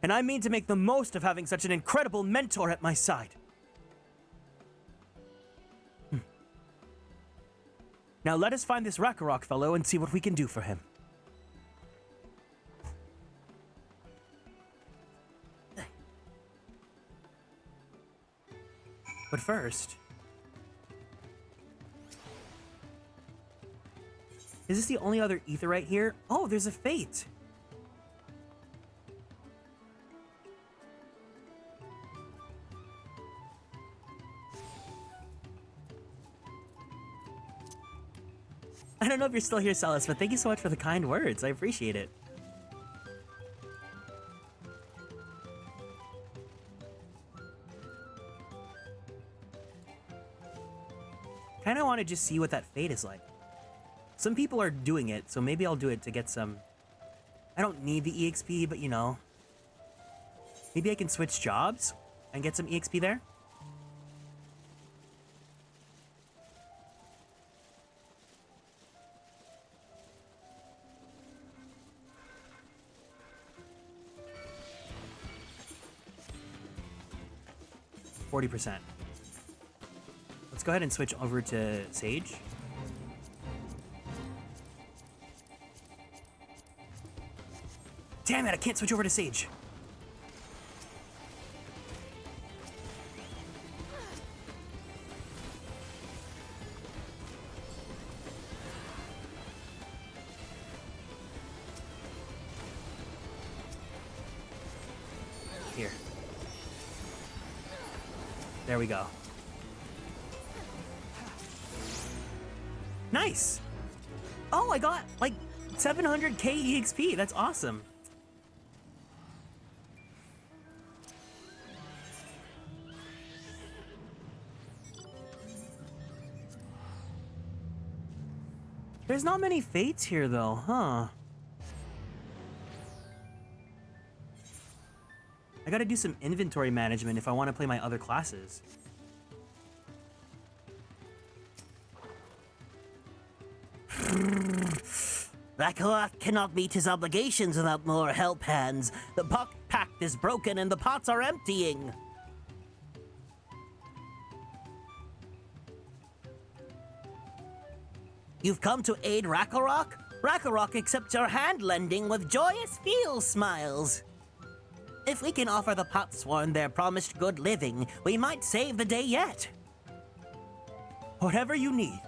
And I mean to make the most of having such an incredible mentor at my side. Now let us find this Rakarok fellow and see what we can do for him. But first... Is this the only other Aetheryte here? Oh, there's a Fate! I don't know if you're still here, Celis, but thank you so much for the kind words. I appreciate it. Kinda want to just see what that Fate is like. Some people are doing it, so maybe I'll do it to get some... I don't need the EXP, but you know. Maybe I can switch jobs and get some EXP there? %. Let's go ahead and switch over to Sage. Damn it, I can't switch over to Sage. There we go. Nice. Oh, I got like 700k EXP. That's awesome. There's not many fates here though, huh? I gotta do some inventory management if I want to play my other classes. Rakarok cannot meet his obligations without more help hands. The pot pact is broken and the pots are emptying. You've come to aid Rakarok? Rakarok accepts your hand-lending with joyous feel smiles. If we can offer the Potsworn their promised good living, we might save the day yet. Whatever you need.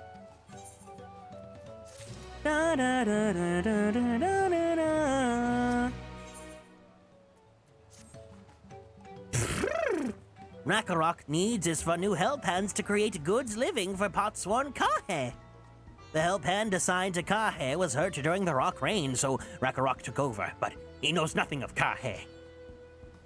Da, da, da, da, da, da, da, da, da. Rakarok needs is for new help hands to create goods living for Potsworn Kahe. The help hand assigned to Kahe was hurt during the rock rain, so Rakarok took over, but he knows nothing of Kahe.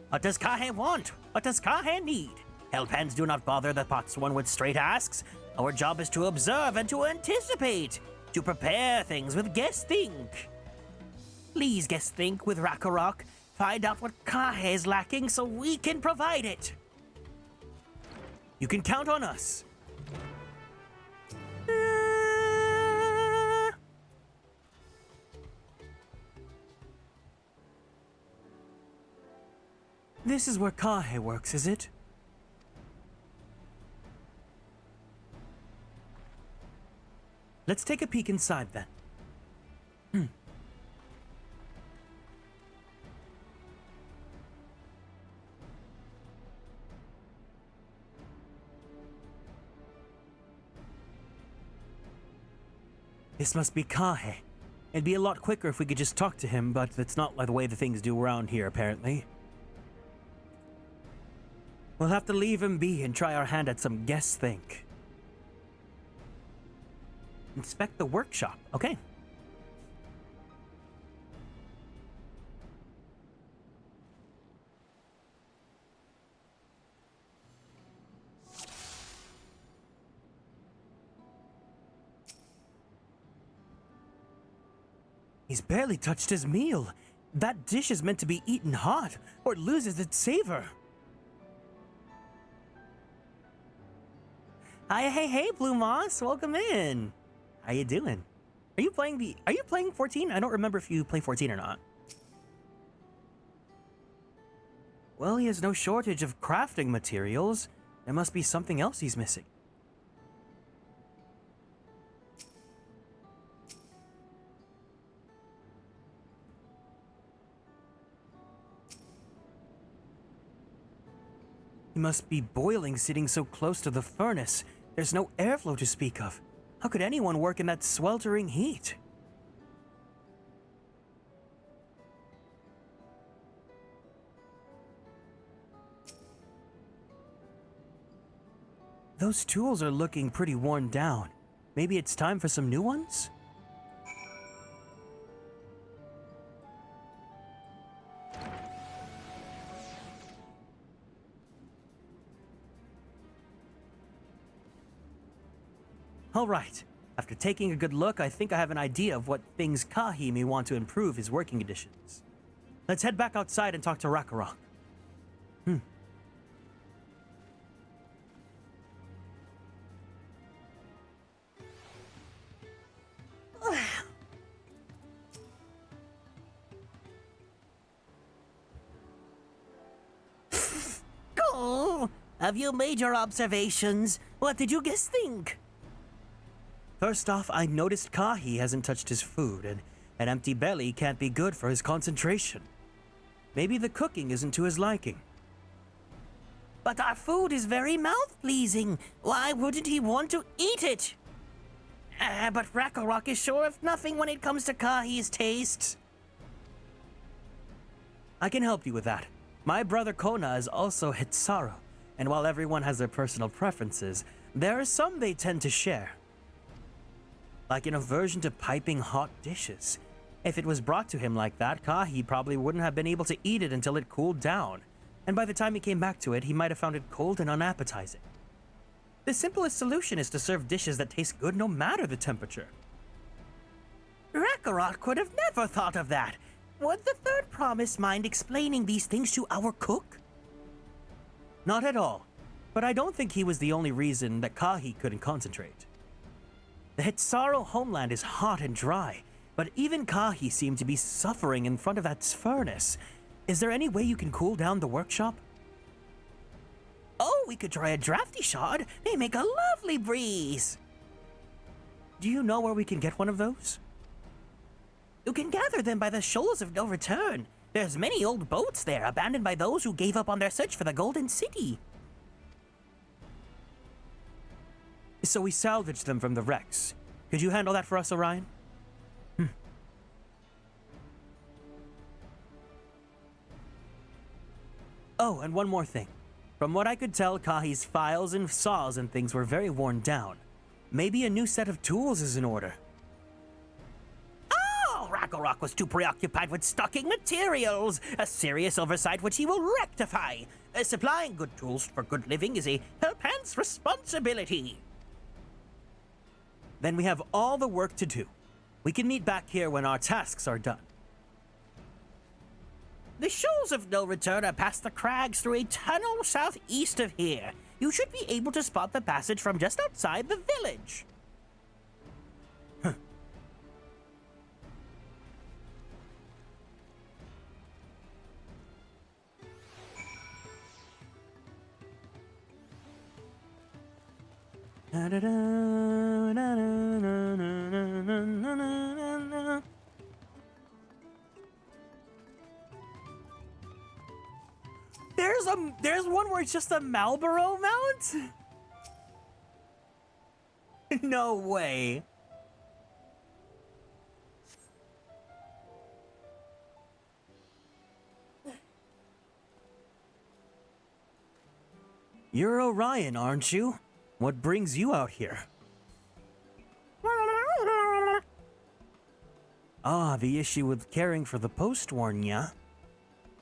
What does Kahe want? What does Kahe need? Help hands do not bother the Potsworn with straight asks. Our job is to observe and to anticipate, to prepare things with guess think. Please guess think with Rakarok. Find out what Kahe is lacking so we can provide it. You can count on us. This is where Kahe works, is it? Let's take a peek inside then. This must be Kahe. It'd be a lot quicker if we could just talk to him, but that's not like the way the things do around here, apparently. We'll have to leave him be and try our hand at some guess think. Inspect the workshop. Okay. He's barely touched his meal. That dish is meant to be eaten hot, or it loses its savor. Hi, hey, Blue Moss, welcome in. How you doing? Are you playing 14? I don't remember if you play 14 or not. Well, he has no shortage of crafting materials. There must be something else he's missing. He must be boiling sitting so close to the furnace. There's no airflow to speak of. How could anyone work in that sweltering heat? Those tools are looking pretty worn down. Maybe it's time for some new ones? All right. After taking a good look, I think I have an idea of what things Kahi may want to improve his working conditions. Let's head back outside and talk to Rakarok. Oh, have you made your observations? What did you guys think? First off, I noticed Kahi hasn't touched his food, and an empty belly can't be good for his concentration. Maybe the cooking isn't to his liking. But our food is very mouth-pleasing. Why wouldn't he want to eat it? But Rakarok is sure of nothing when it comes to Kahi's tastes. I can help you with that. My brother Kona is also Hitsaru. And while everyone has their personal preferences, there are some they tend to share. Like an aversion to piping hot dishes. If it was brought to him like that, Kahi probably wouldn't have been able to eat it until it cooled down. And by the time he came back to it, he might have found it cold and unappetizing. The simplest solution is to serve dishes that taste good no matter the temperature. Rakarot could have never thought of that. Would the third promise mind explaining these things to our cook? Not at all. But I don't think he was the only reason that Kahi couldn't concentrate. The Hitsaro homeland is hot and dry, but even Kahi seemed to be suffering in front of that furnace. Is there any way you can cool down the workshop? Oh, we could try a drafty shard. They make a lovely breeze. Do you know where we can get one of those? You can gather them by the shoals of no return. There's many old boats there, abandoned by those who gave up on their search for the Golden City. So we salvaged them from the wrecks. Could you handle that for us, Orion? Oh, and one more thing. From what I could tell, Kahi's files and saws and things were very worn down. Maybe a new set of tools is in order. Oh, Ragnarok was too preoccupied with stocking materials, a serious oversight which he will rectify. Supplying good tools for good living is a helphand's responsibility. Then we have all the work to do. We can meet back here when our tasks are done. The shoals of no return are past the crags through a tunnel southeast of here. You should be able to spot the passage from just outside the village. There's one where it's just a Marlboro mount? No way. You're Orion, aren't you? What brings you out here? Ah, the issue with caring for the post-worn, yeah?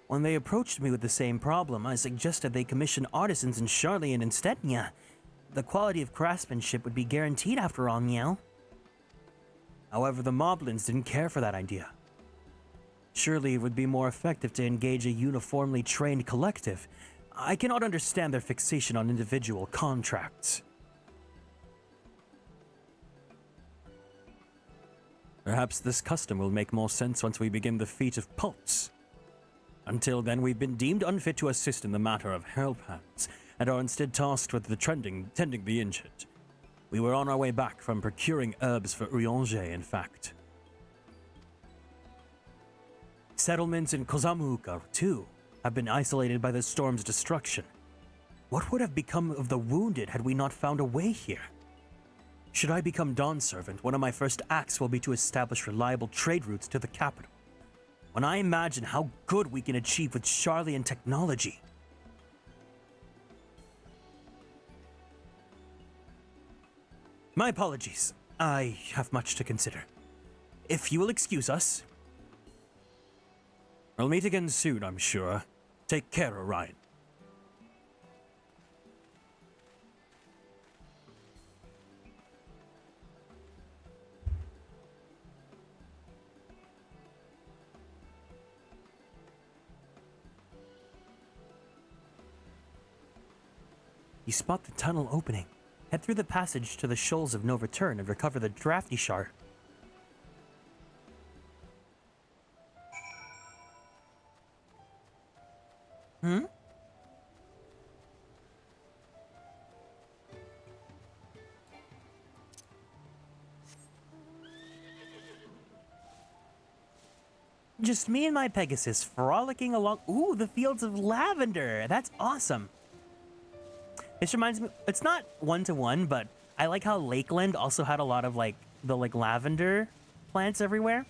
When they approached me with the same problem, I suggested they commission artisans in Charlian instead, yeah. The quality of craftsmanship would be guaranteed after all, yeah. However, the Moblins didn't care for that idea. Surely it would be more effective to engage a uniformly trained collective. I cannot understand their fixation on individual contracts. Perhaps this custom will make more sense once we begin the feat of pulse. Until then, we've been deemed unfit to assist in the matter of helphands, and are instead tasked with tending the injured. We were on our way back from procuring herbs for Urianger, in fact. Settlements in Kozamuka, too, have been isolated by the storm's destruction. What would have become of the wounded had we not found a way here? Should I become Dawn Servant, one of my first acts will be to establish reliable trade routes to the capital. When I imagine how good we can achieve with Charlian technology. My apologies. I have much to consider. If you will excuse us. We'll meet again soon, I'm sure. Take care, Orion. You spot the tunnel opening. Head through the passage to the shoals of no return and recover the drafty shard. Just me and my Pegasus frolicking along. Ooh, the fields of lavender. That's awesome. This reminds me, it's not one-to-one, but I like how Lakeland also had a lot of the lavender plants everywhere.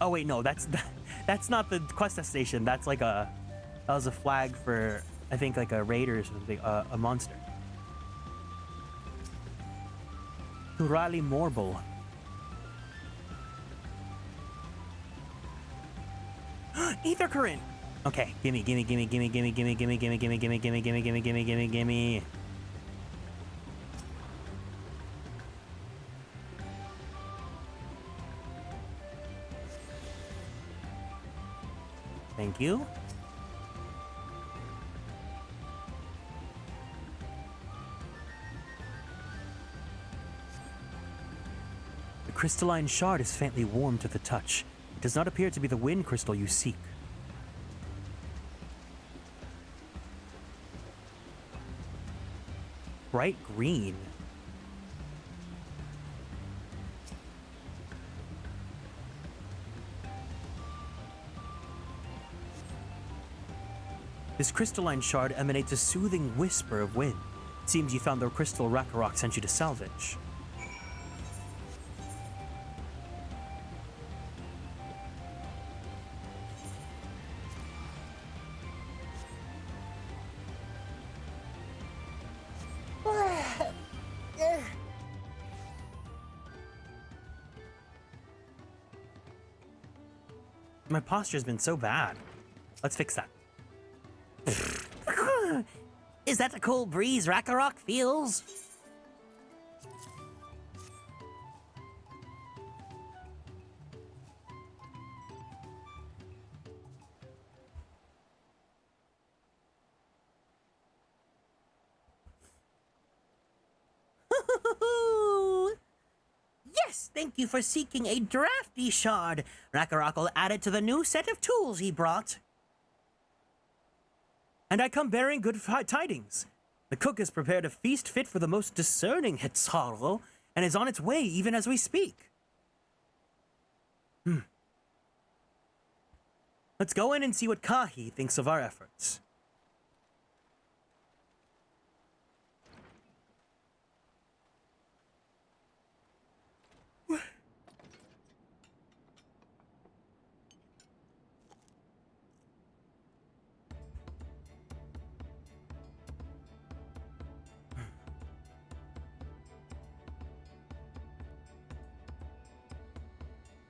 Oh wait, no, that's not the quest destination. That's like that was a flag for, I think, like a raid or something, a monster. Turali Morble. Ether current. Okay, gimme. Thank you. The crystalline shard is faintly warm to the touch. It does not appear to be the wind crystal you seek. Bright green. This crystalline shard emanates a soothing whisper of wind. It seems you found the crystal Rakarok sent you to salvage. My posture's been so bad. Let's fix that. Is that the cool breeze Rakarok feels? Yes, thank you for seeking a drafty shard. Rakarok will add it to the new set of tools he brought. And I come bearing good tidings. The cook has prepared a feast fit for the most discerning XIV, and is on its way even as we speak. Let's go in and see what Kahi thinks of our efforts.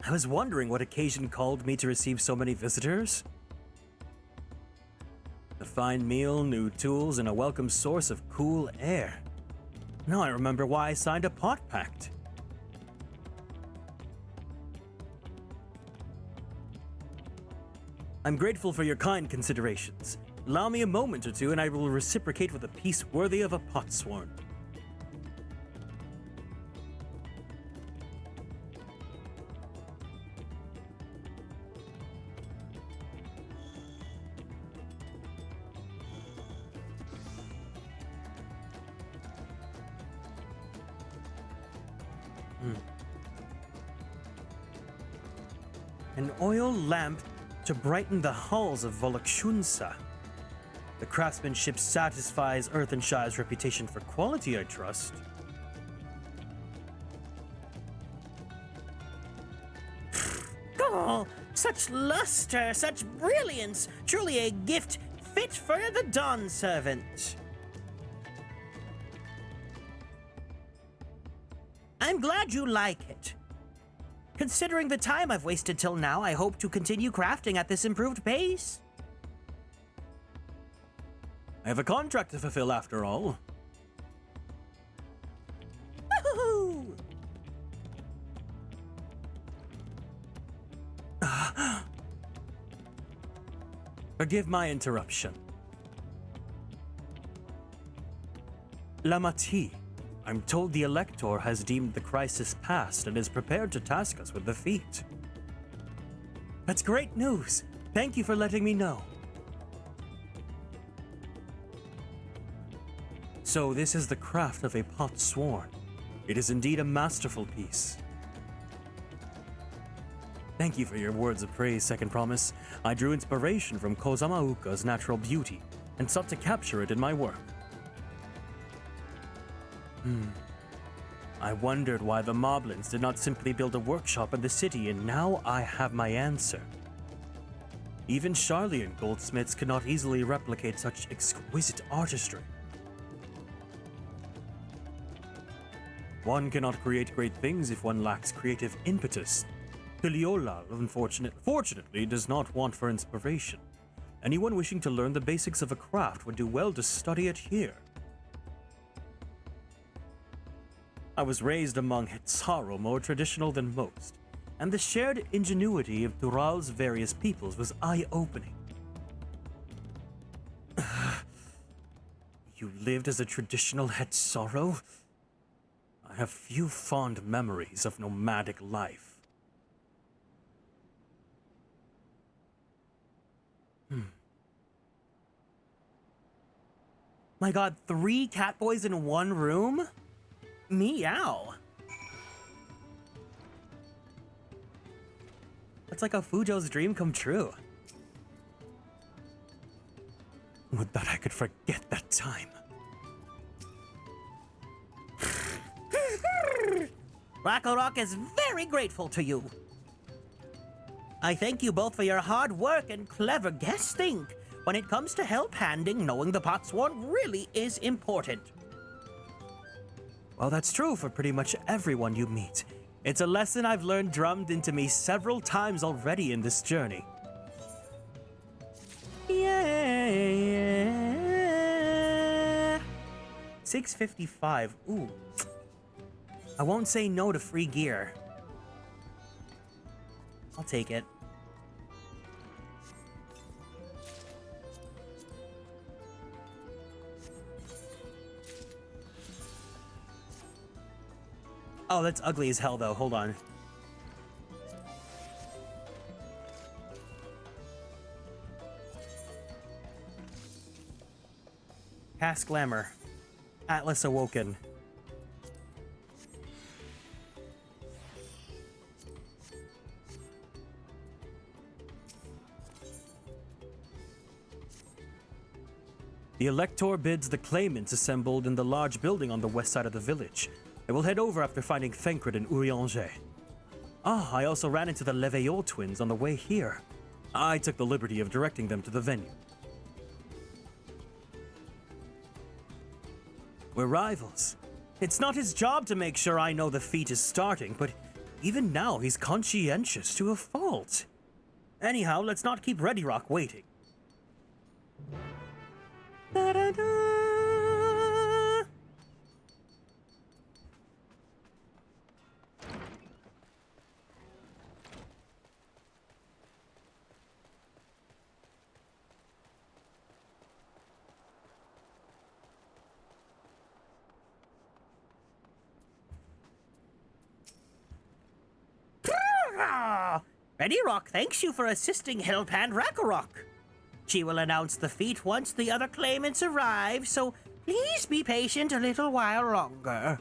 I was wondering what occasion called me to receive so many visitors. A fine meal, new tools, and a welcome source of cool air. Now I remember why I signed a pot pact. I'm grateful for your kind considerations. Allow me a moment or two and I will reciprocate with a peace worthy of a potsworn. An oil lamp to brighten the halls of Volokshunsa. The craftsmanship satisfies Earthenshire's reputation for quality, I trust. Oh, such luster, such brilliance. Truly a gift fit for the Dawn servant. I'm glad you like it. Considering the time I've wasted till now, I hope to continue crafting at this improved pace. I have a contract to fulfill after all. Woohoo! Forgive my interruption. Lamaty'i, I'm told the Elector has deemed the crisis past and is prepared to task us with the feat. That's great news. Thank you for letting me know. So this is the craft of a pot sworn. It is indeed a masterful piece. Thank you for your words of praise, Second Promise. I drew inspiration from Kozamauka's natural beauty and sought to capture it in my work. I wondered why the Moblins did not simply build a workshop in the city, and now I have my answer. Even Charlian goldsmiths could not easily replicate such exquisite artistry. One cannot create great things if one lacks creative impetus. Tuliyollal, fortunately, does not want for inspiration. Anyone wishing to learn the basics of a craft would do well to study it here. I was raised among Hetsaro, more traditional than most, and the shared ingenuity of Dural's various peoples was eye-opening. You lived as a traditional Hetsaro? I have few fond memories of nomadic life. My god, 3 catboys in one room? Meow. That's like a Fujo's dream come true. Would that I could forget that time. Rock is very grateful to you. I thank you both for your hard work and clever guessing. When it comes to help handing, knowing the Potsworn really is important. Well, that's true for pretty much everyone you meet. It's a lesson I've learned drummed into me several times already in this journey. Yeah. 655. Ooh. I won't say no to free gear. I'll take it. Oh, that's ugly as hell, though. Hold on. Cast Glamour. Atlas Awoken. The Elector bids the claimants assembled in the large building on the west side of the village. I will head over after finding Fencred and Urianger. Ah, I also ran into the Leveillot twins on the way here. I took the liberty of directing them to the venue. We're rivals. It's not his job to make sure I know the feat is starting, but even now he's conscientious to a fault. Anyhow, let's not keep Ready Rock waiting. Da-da-da. Ready Rock thanks you for assisting Hellpand Rakarok. She will announce the feat once the other claimants arrive, so please be patient a little while longer.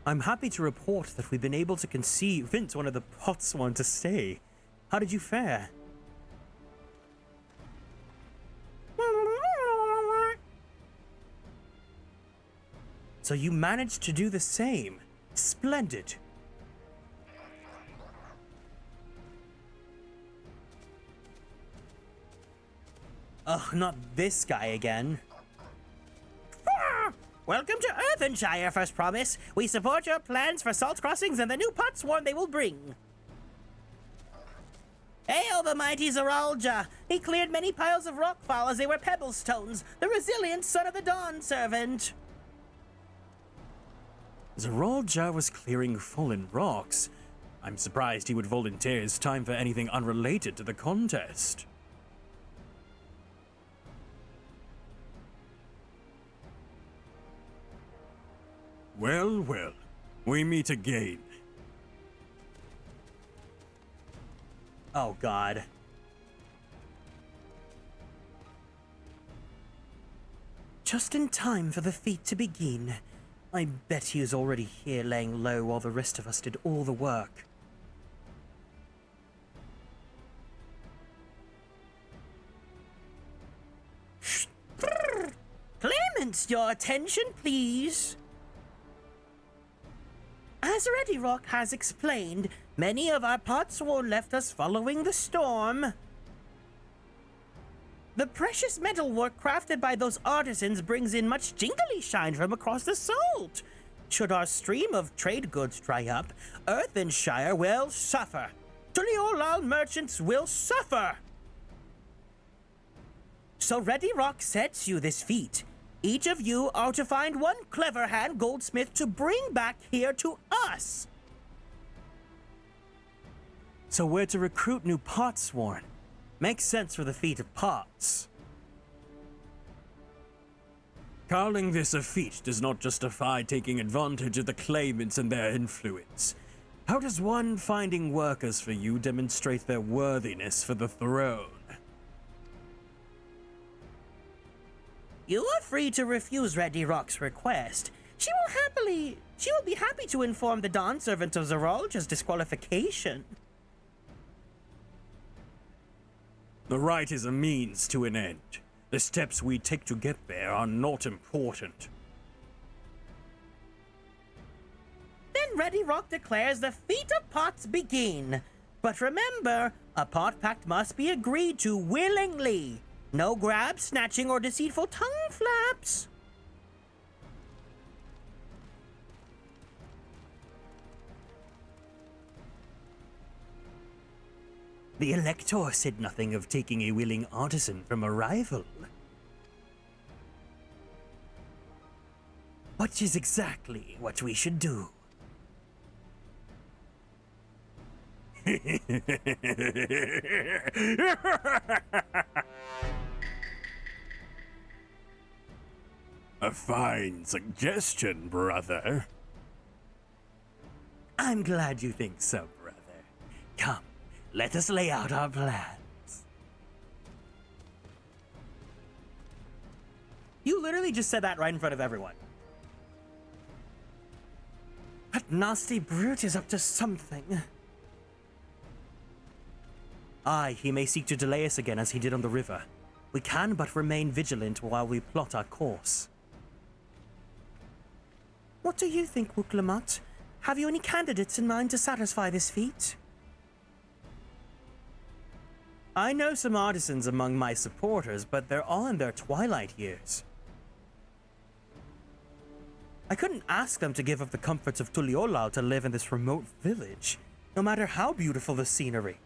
I'm happy to report that we've been able to convince one of the Potsworn to stay. How did you fare? So you managed to do the same. Splendid. Ugh, not this guy again. Welcome to Earthenshire, First Promise. We support your plans for salt crossings and the new Potsworn they will bring. Hail the mighty Zeralja! He cleared many piles of rockfall as they were pebble stones, the resilient son of the Dawn Servant. Zeralja was clearing fallen rocks. I'm surprised he would volunteer his time for anything unrelated to the contest. Well, well, we meet again. Oh, God. Just in time for the feat to begin. I bet he was already here laying low while the rest of us did all the work. Claimants, your attention, please. As Ready Rock has explained, many of our potsworn left us following the storm. The precious metalwork crafted by those artisans brings in much jingly shine from across the salt. Should our stream of trade goods dry up, Earthenshire will suffer. Tuliolal merchants will suffer. So Ready Rock sets you this feat. Each of you are to find one clever hand goldsmith to bring back here to us. So we're to recruit new potsworn. Makes sense for the feat of pots. Calling this a feat does not justify taking advantage of the claimants and their influence. How does one finding workers for you demonstrate their worthiness for the throne? You are free to refuse Ready Rock's request. She will be happy to inform the Dawn servant of Zeralja's disqualification. The right is a means to an end. The steps we take to get there are not important. Then Ready Rock declares the feat of pots begin. But remember, a pot pact must be agreed to willingly. No grab, snatching, or deceitful tongue flaps. The Elector said nothing of taking a willing artisan from a rival. Which is exactly what we should do. A fine suggestion, brother. I'm glad you think so, brother. Come, let us lay out our plans. You literally just said that right in front of everyone. That nasty brute is up to something. Aye, he may seek to delay us again as he did on the river. We can but remain vigilant while we plot our course. What do you think, Wuklamut? Have you any candidates in mind to satisfy this feat? I know some artisans among my supporters, but they're all in their twilight years. I couldn't ask them to give up the comforts of Tuliolal to live in this remote village, no matter how beautiful the scenery.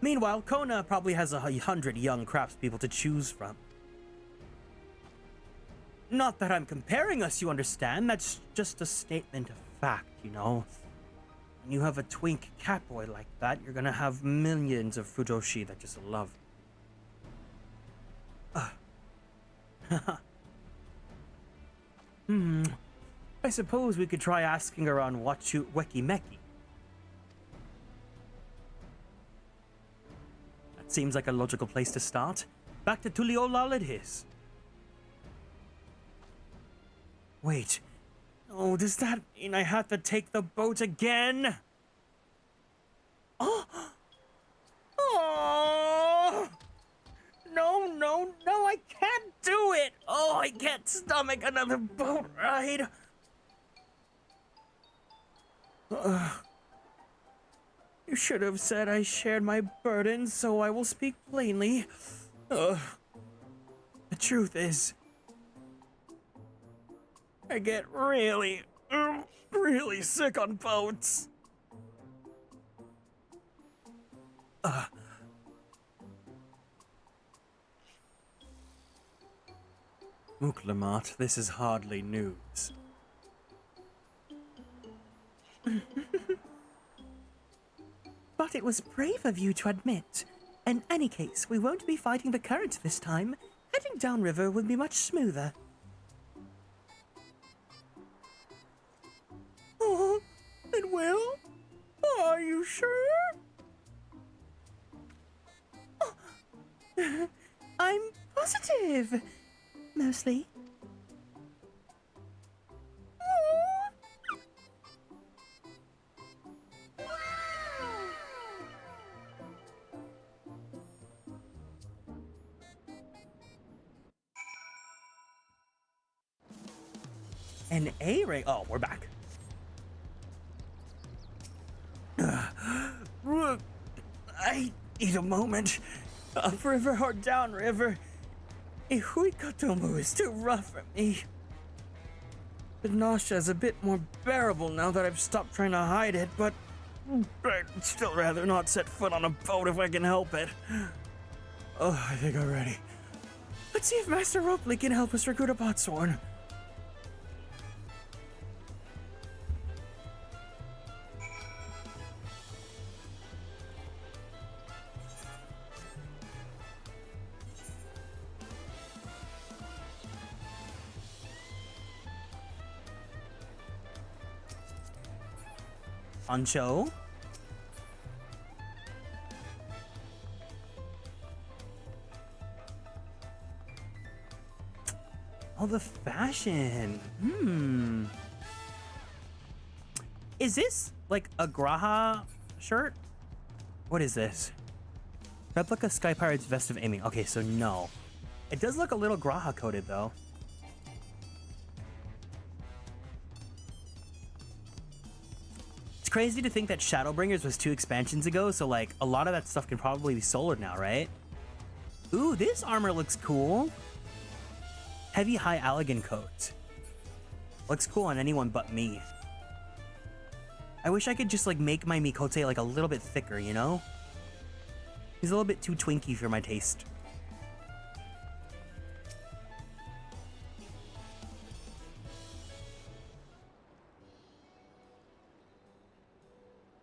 Meanwhile, Kona probably has 100 young craftspeople to choose from. Not that I'm comparing us, you understand? That's just a statement of fact, you know? When you have a twink catboy like that, you're gonna have millions of Fujoshi that just love you. I suppose we could try asking her on Wachu Wekimeki. That seems like a logical place to start. Back to Tuliolal it is. Wait. Oh, does that mean I have to take the boat again? Oh! Oh! No, I can't do it! Oh, I can't stomach another boat ride. You should have said I shared my burdens, so I will speak plainly. The truth is, I get really sick on boats. Muklamut, this is hardly news. But it was brave of you to admit. In any case, we won't be fighting the current this time. Heading downriver will be much smoother. Oh, it will? Are you sure? Oh. I'm positive. Mostly. An A rank. Oh, we're back. I need a moment. Up river or down river. Ihuikatomo is too rough for me. The nausea is a bit more bearable now that I've stopped trying to hide it, but I'd still rather not set foot on a boat if I can help it. Oh, I think I'm ready. Let's see if Master Ropley can help us recruit a botsworn. Poncho. Oh, the fashion. Is this like a Graha shirt? What is this? Replica Sky Pirates Vest of Aiming. Okay, so no. It does look a little Graha coated though. Crazy to think that Shadowbringers was 2 expansions ago, so like a lot of that stuff can probably be sold now, right? Ooh, this armor looks cool. Heavy high Allegan coat. Looks cool on anyone but me. I wish I could just like make my Mikote like a little bit thicker, you know? He's a little bit too twinky for my taste.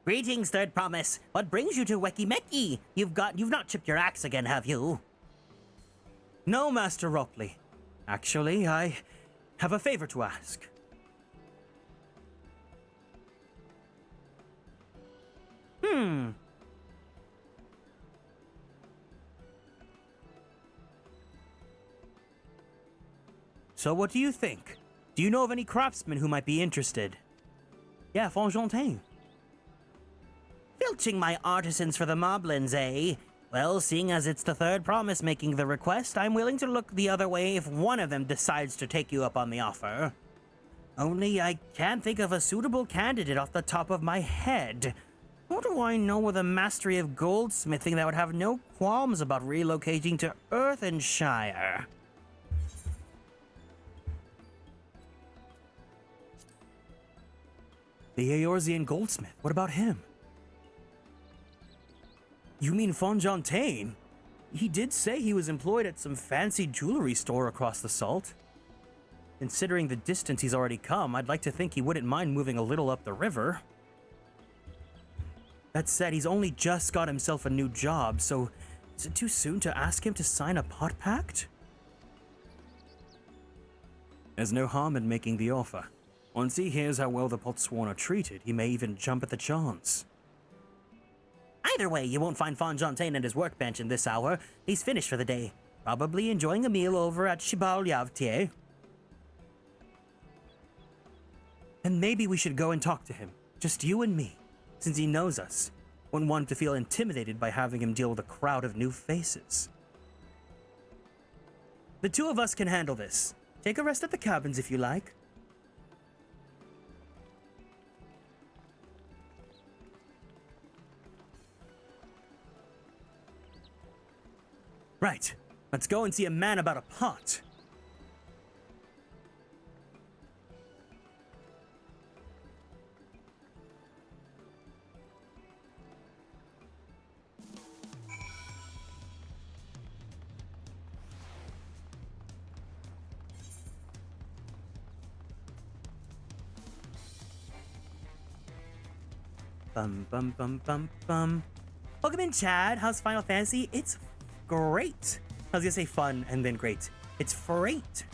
Greetings, Third Promise. What brings you to Weki-Meki? You've not chipped your axe again, have you? No, Master Ropley. Actually, I have a favor to ask. So what do you think? Do you know of any craftsmen who might be interested? Yeah, Fongentin. Filching my artisans for the moblins, eh? Well, seeing as it's the Third Promise making the request, I'm willing to look the other way if one of them decides to take you up on the offer. Only I can't think of a suitable candidate off the top of my head. Who do I know with a mastery of goldsmithing that would have no qualms about relocating to Earthenshire? The Eorzean goldsmith. What about him? You mean Fongentin? He did say he was employed at some fancy jewelry store across the salt. Considering the distance he's already come, I'd like to think he wouldn't mind moving a little up the river. That said, he's only just got himself a new job, so is it too soon to ask him to sign a pot pact? There's no harm in making the offer. Once he hears how well the Potsworn are treated, he may even jump at the chance. Either way, you won't find Fongentin at his workbench in this hour. He's finished for the day. Probably enjoying a meal over at Shibal Yavtier. And maybe we should go and talk to him. Just you and me. Since he knows us. Wouldn't want to feel intimidated by having him deal with a crowd of new faces. The two of us can handle this. Take a rest at the cabins if you like. Right, let's go and see a man about a pot. Bum bum bum bum bum. Welcome in, Chad. How's Final Fantasy? It's great. I was gonna say fun and then great. It's great.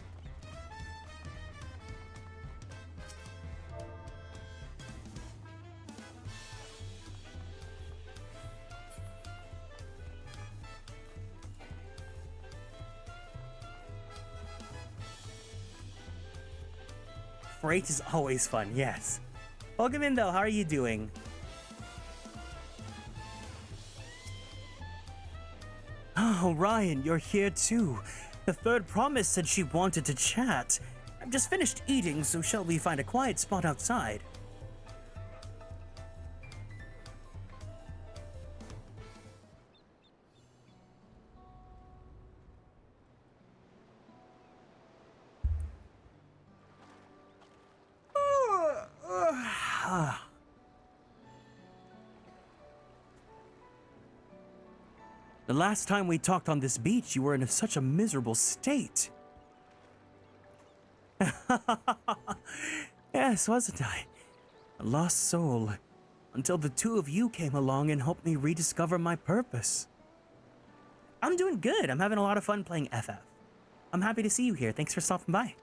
freight is always fun, yes. Welcome in, though. How are you doing? Oh, Ryan, you're here too. The third promise said she wanted to chat. I've just finished eating, so shall we find a quiet spot outside? The last time we talked on this beach, you were in such a miserable state. Yes, wasn't I? A lost soul. Until the two of you came along and helped me rediscover my purpose. I'm doing good. I'm having a lot of fun playing FF. I'm happy to see you here. Thanks for stopping by.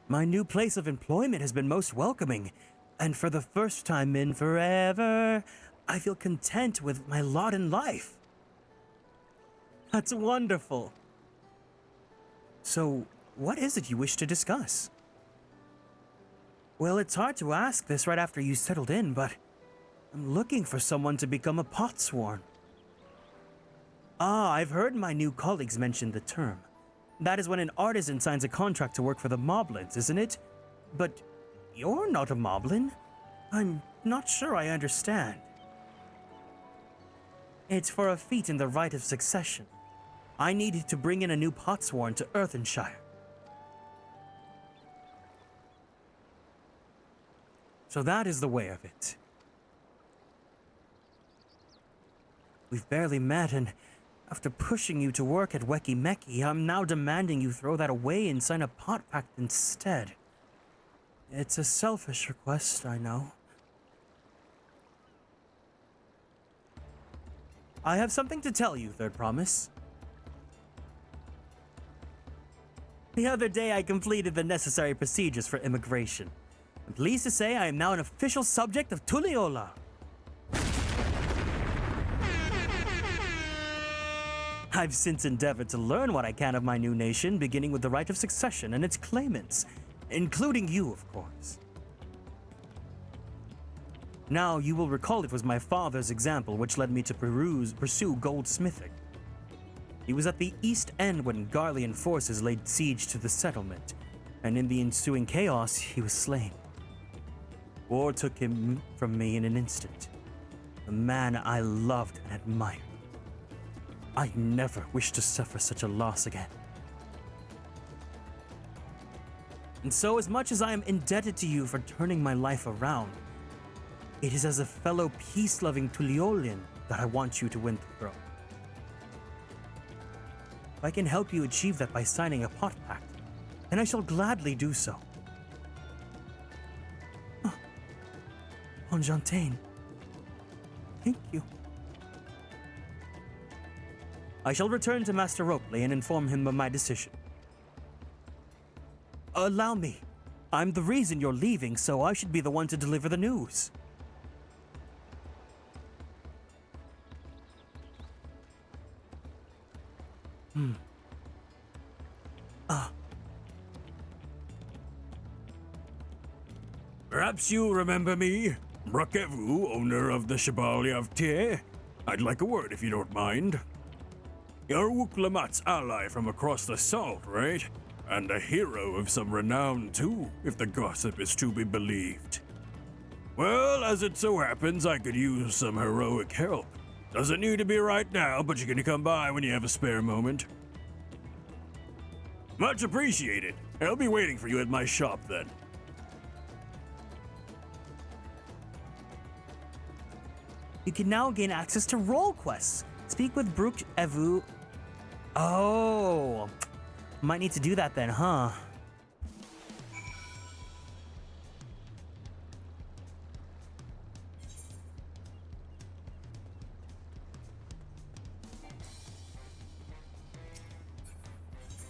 My new place of employment has been most welcoming, and for the first time in forever, I feel content with my lot in life. That's wonderful. So, what is it you wish to discuss? Well, it's hard to ask this right after you settled in, but I'm looking for someone to become a potsworn. Ah, I've heard my new colleagues mention the term. That is when an artisan signs a contract to work for the moblins, isn't it? But you're not a moblin. I'm not sure I understand. It's for a feat in the rite of succession. I needed to bring in a new potsworn to Earthenshire. So that is the way of it. We've barely met, and after pushing you to work at YAPPENIng, I'm now demanding you throw that away and sign a pot pact instead. It's a selfish request, I know. I have something to tell you, Third Promise. The other day, I completed the necessary procedures for immigration. I'm pleased to say I am now an official subject of Tuliyola. I've since endeavored to learn what I can of my new nation, beginning with the right of succession and its claimants, including you, of course. Now, you will recall it was my father's example which led me to pursue goldsmithing. He was at the East End when Garlean forces laid siege to the settlement, and in the ensuing chaos, he was slain. War took him from me in an instant. The man I loved and admired. I never wish to suffer such a loss again. And so, as much as I am indebted to you for turning my life around, it is as a fellow peace-loving Tuliolian that I want you to win the throne. If I can help you achieve that by signing a pot pact, then I shall gladly do so. Enchanté. Thank you. I shall return to Master Ropley and inform him of my decision. Allow me. I'm the reason you're leaving, so I should be the one to deliver the news. Perhaps you remember me? Brakevu, owner of the Chevalier of Thier. I'd like a word if you don't mind. You're Wuk-Lamat's ally from across the salt, right? And a hero of some renown too, if the gossip is to be believed. Well, as it so happens, I could use some heroic help. Doesn't need to be right now, but you can come by when you have a spare moment. Much appreciated. I'll be waiting for you at my shop then. You can now gain access to role quests. Speak with Brooke Evu. Oh, might need to do that then, huh?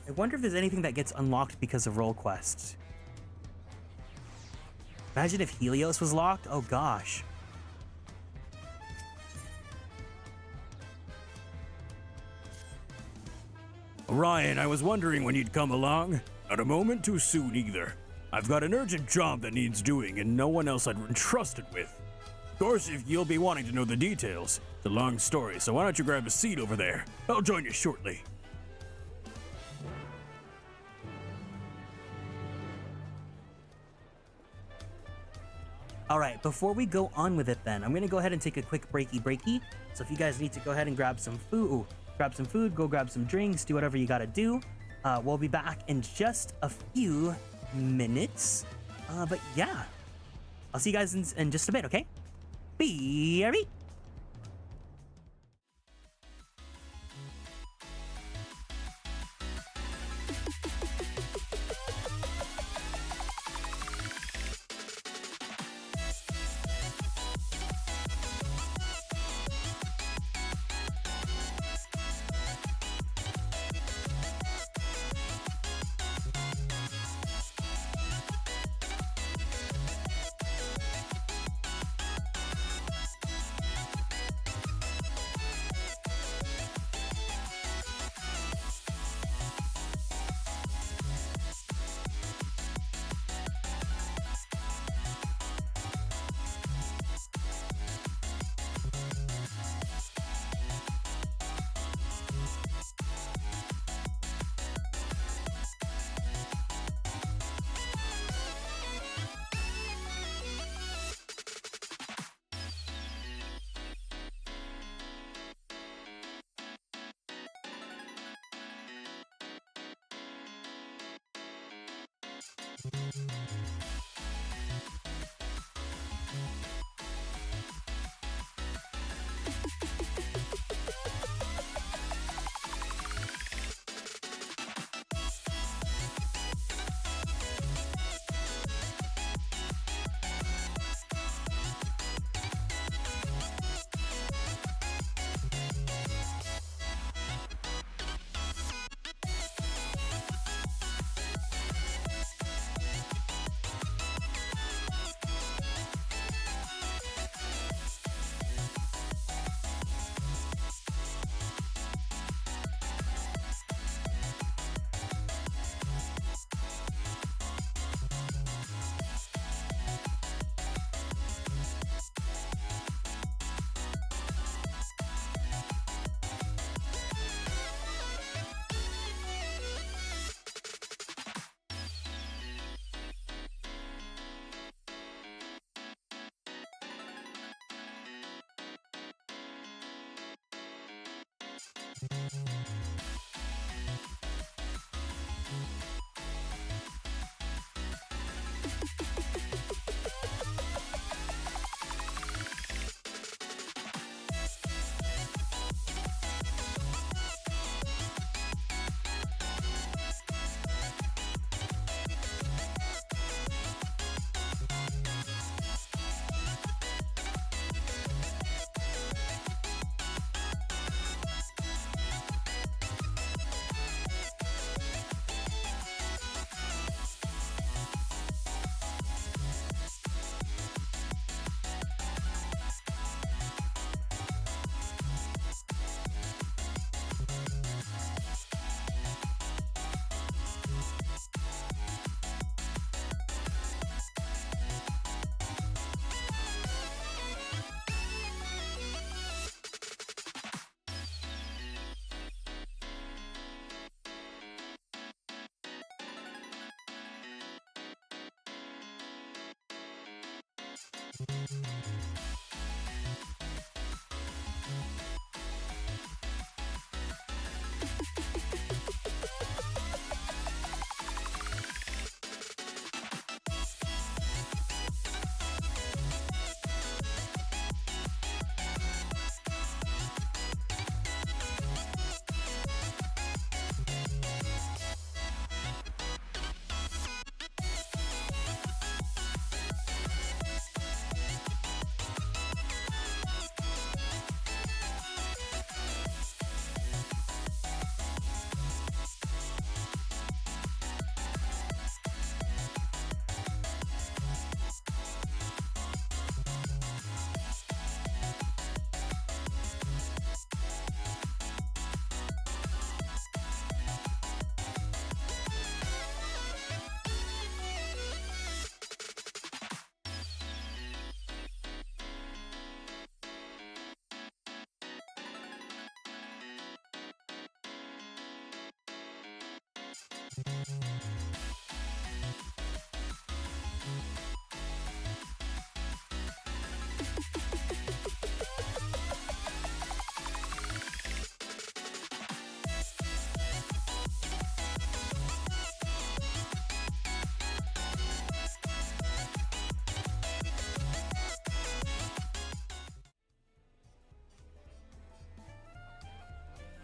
I wonder if there's anything that gets unlocked because of role quests. Imagine if Helios was locked. Oh gosh. Ryan, I was wondering when you'd come along. Not a moment too soon either. I've got an urgent job that needs doing and no one else I'd entrust it with. Of course, if you'll be wanting to know the details, it's a long story, so why don't you grab a seat over there? I'll join you shortly. All right, before we go on with it then, I'm gonna go ahead and take a quick breaky. So if you guys need to go ahead and grab some food, go grab some drinks, do whatever you gotta do. We'll be back in just a few minutes. But yeah, I'll see you guys in just a bit, okay? BRB!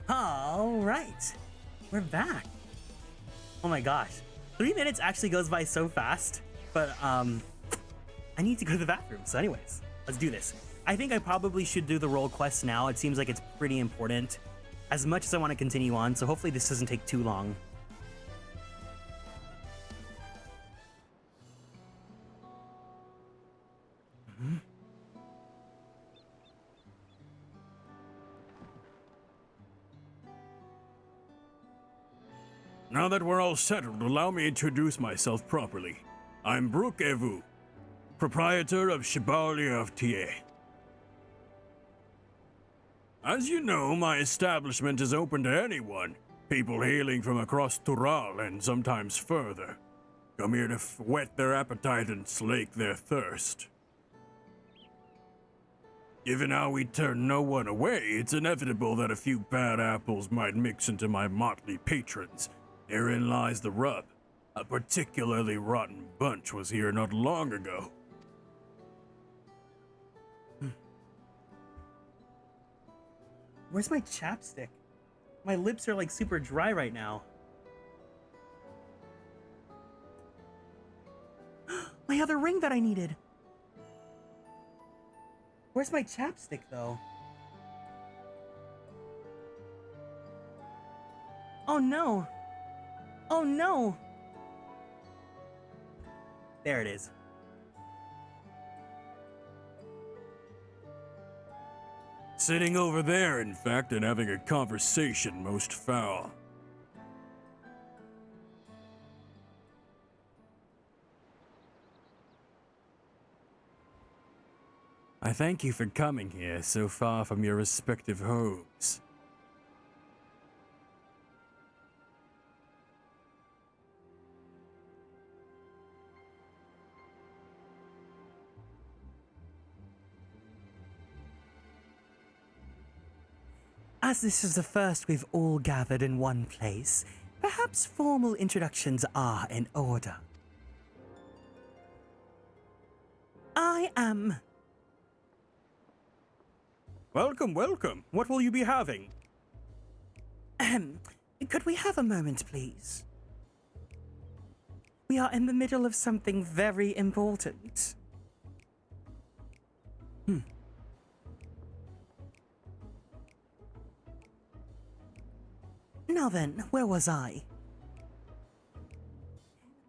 All right, we're back. Oh my gosh, 3 minutes actually goes by so fast, but I need to go to the bathroom. So anyways, let's do this. I think I probably should do the role quest now. It seems like it's pretty important as much as I want to continue on. So hopefully this doesn't take too long. Now that we're all settled, allow me to introduce myself properly. I'm Brook Evu, proprietor of Chevalier of Thier. As you know, my establishment is open to anyone, people hailing from across Tural and sometimes further. Come here to whet their appetite and slake their thirst. Given how we turn no one away, it's inevitable that a few bad apples might mix into my motley patrons. Herein lies the rub. A particularly rotten bunch was here not long ago. Where's my chapstick? My lips are like super dry right now. My other ring that I needed. Where's my chapstick though? Oh no. Oh no! There it is. Sitting over there, in fact, and having a conversation most foul. I thank you for coming here so far from your respective homes. As this is the first we've all gathered in one place, perhaps formal introductions are in order. I am... Welcome, welcome. What will you be having? Could we have a moment, please? We are in the middle of something very important. Now then, where was I?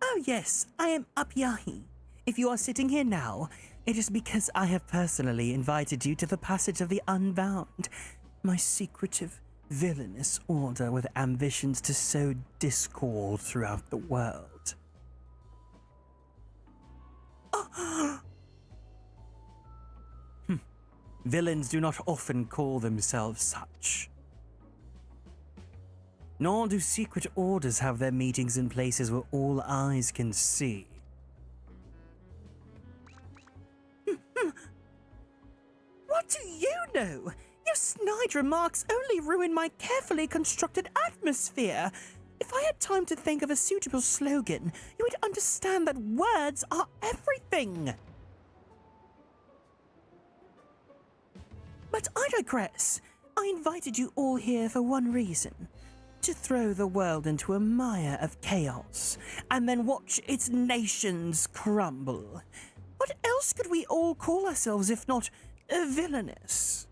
Oh yes, I am Upyahi. If you are sitting here now, it is because I have personally invited you to the Passage of the Unbound, my secretive, villainous order with ambitions to sow discord throughout the world. Villains do not often call themselves such. Nor do secret orders have their meetings in places where all eyes can see. What do you know? Your snide remarks only ruin my carefully constructed atmosphere. If I had time to think of a suitable slogan, you would understand that words are everything. But I digress. I invited you all here for one reason. To throw the world into a mire of chaos, and then watch its nations crumble. What else could we all call ourselves if not villainous?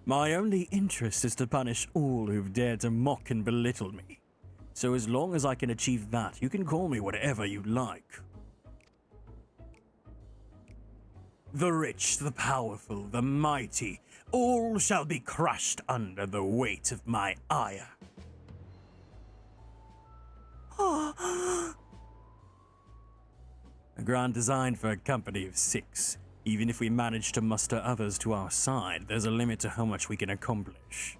My only interest is to punish all who've dared to mock and belittle me. So as long as I can achieve that, you can call me whatever you like. The rich, the powerful, the mighty, all shall be crushed under the weight of my ire. A grand design for a company of 6. Even if we manage to muster others to our side, there's a limit to how much we can accomplish.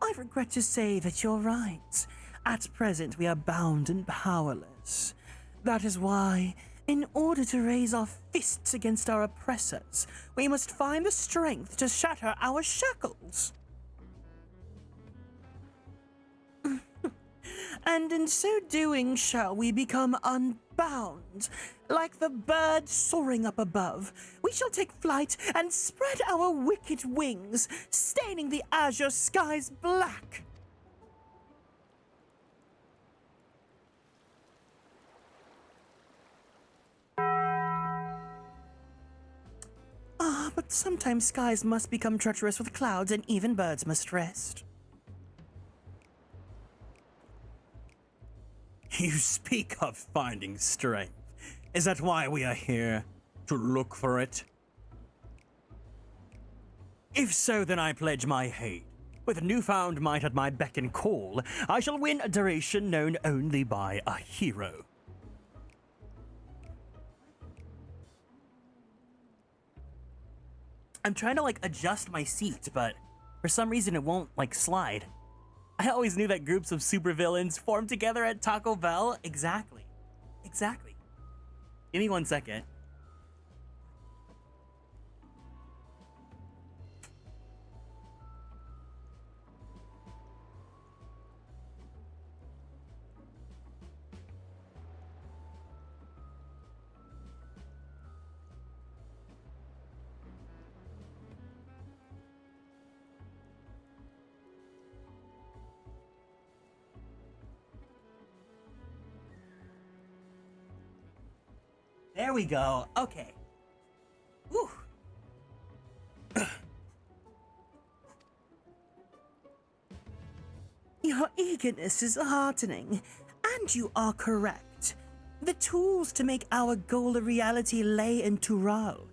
I regret to say that you're right. At present, we are bound and powerless. That is why, in order to raise our fists against our oppressors, we must find the strength to shatter our shackles. And in so doing shall we become unbound. Like the bird soaring up above, we shall take flight and spread our wicked wings, staining the azure skies black. Ah, but sometimes skies must become treacherous with clouds, and even birds must rest. You speak of finding strength. Is that why we are here? To look for it? If so, then I pledge my hate. With newfound might at my beck and call, I shall win a duration known only by a hero. I'm trying to, like, adjust my seat, but for some reason it won't, like, slide. I always knew that groups of supervillains formed together at Taco Bell. Exactly. Exactly. Give me 1 second. There we go. Okay. Whew. Your eagerness is heartening, and you are correct. The tools to make our goal a reality lay in Tural.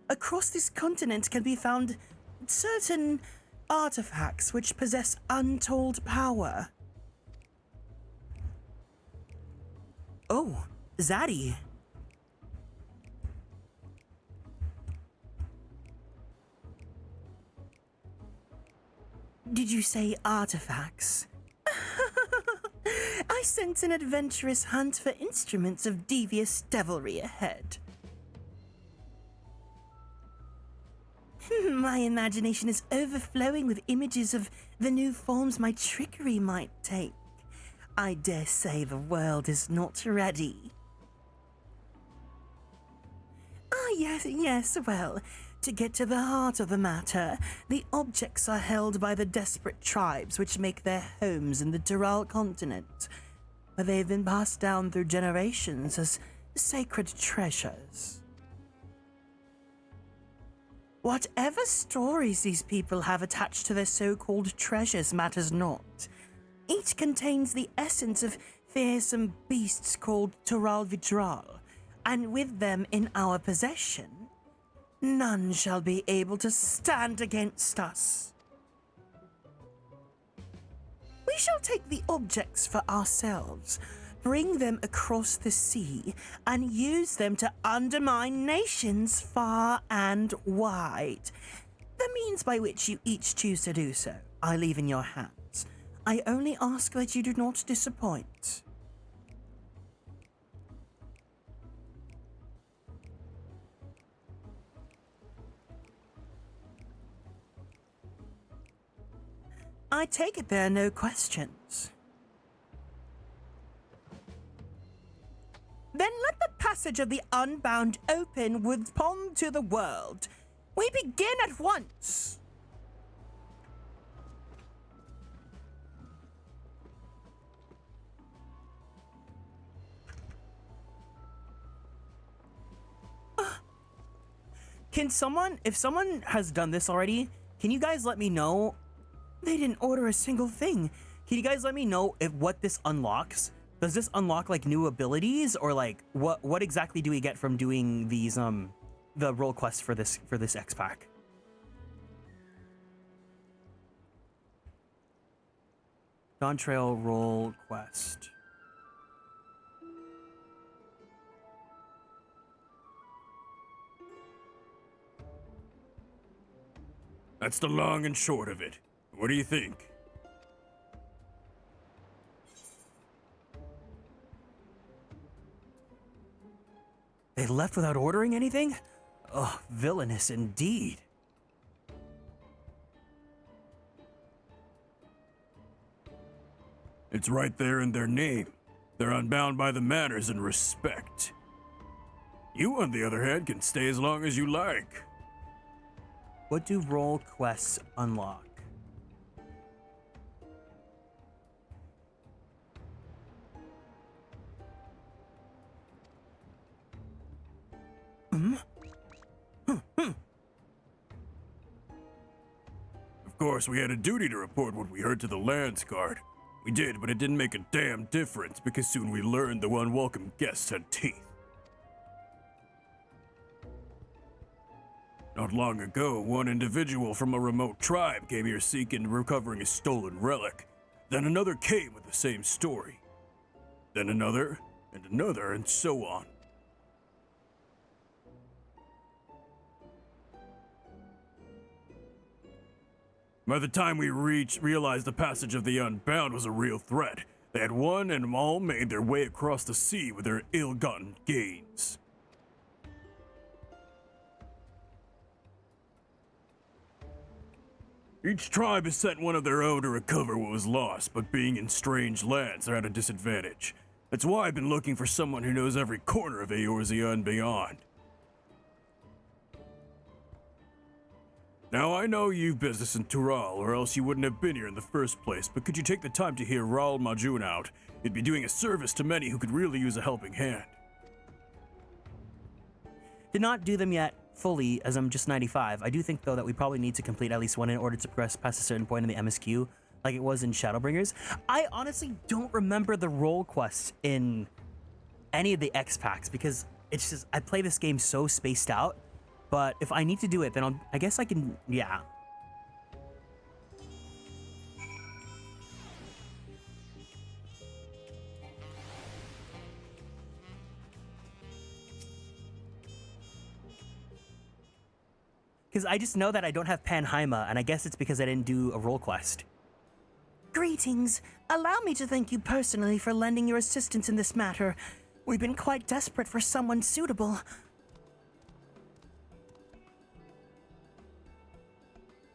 Across this continent can be found certain artifacts which possess untold power. Oh, Zaddy. Did you say artifacts? I sense an adventurous hunt for instruments of devious devilry ahead. My imagination is overflowing with images of the new forms my trickery might take. I dare say the world is not ready. Ah, yes, well, to get to the heart of the matter, the objects are held by the desperate tribes which make their homes in the Tural continent, where they have been passed down through generations as sacred treasures. Whatever stories these people have attached to their so-called treasures matters not. Each contains the essence of fearsome beasts called Tural Vidral, and with them in our possession, none shall be able to stand against us. We shall take the objects for ourselves, bring them across the sea, and use them to undermine nations far and wide. The means by which you each choose to do so, I leave in your hands. I only ask that you do not disappoint. I take it there are no questions. Then let the passage of the Unbound open upon to the world. We begin at once. Can someone, if someone has done this already, can you guys let me know? They didn't order a single thing. Can you guys let me know if what this unlocks? Does this unlock like new abilities, or like what exactly do we get from doing these the role quests for this X pack? Dawntrail role quest. That's the long and short of it. What do you think? They left without ordering anything? Oh, villainous indeed. It's right there in their name. They're unbound by the manners and respect. You, on the other hand, can stay as long as you like. What do role quests unlock? Of course, we had a duty to report what we heard to the Lands Guard. We did, but it didn't make a damn difference because soon we learned the unwelcome guests had teeth. Not long ago, one individual from a remote tribe came here seeking and recovering a stolen relic. Then another came with the same story. Then another, and so on. By the time we realized the passage of the Unbound was a real threat, they had one and all made their way across the sea with their ill-gotten gains. Each tribe has sent one of their own to recover what was lost, but being in strange lands, they're at a disadvantage. That's why I've been looking for someone who knows every corner of Eorzea and beyond. Now, I know you've business in Tural, or else you wouldn't have been here in the first place, but could you take the time to hear Raul Majun out? It'd be doing a service to many who could really use a helping hand. Did not do them yet fully, as I'm just 95. I do think, though, that we probably need to complete at least one in order to progress past a certain point in the MSQ, like it was in Shadowbringers. I honestly don't remember the role quests in any of the X packs, because it's just, I play this game so spaced out. But if I need to do it, then I guess I can, yeah. Because I just know that I don't have Panheima, and I guess it's because I didn't do a role quest. Greetings. Allow me to thank you personally for lending your assistance in this matter. We've been quite desperate for someone suitable.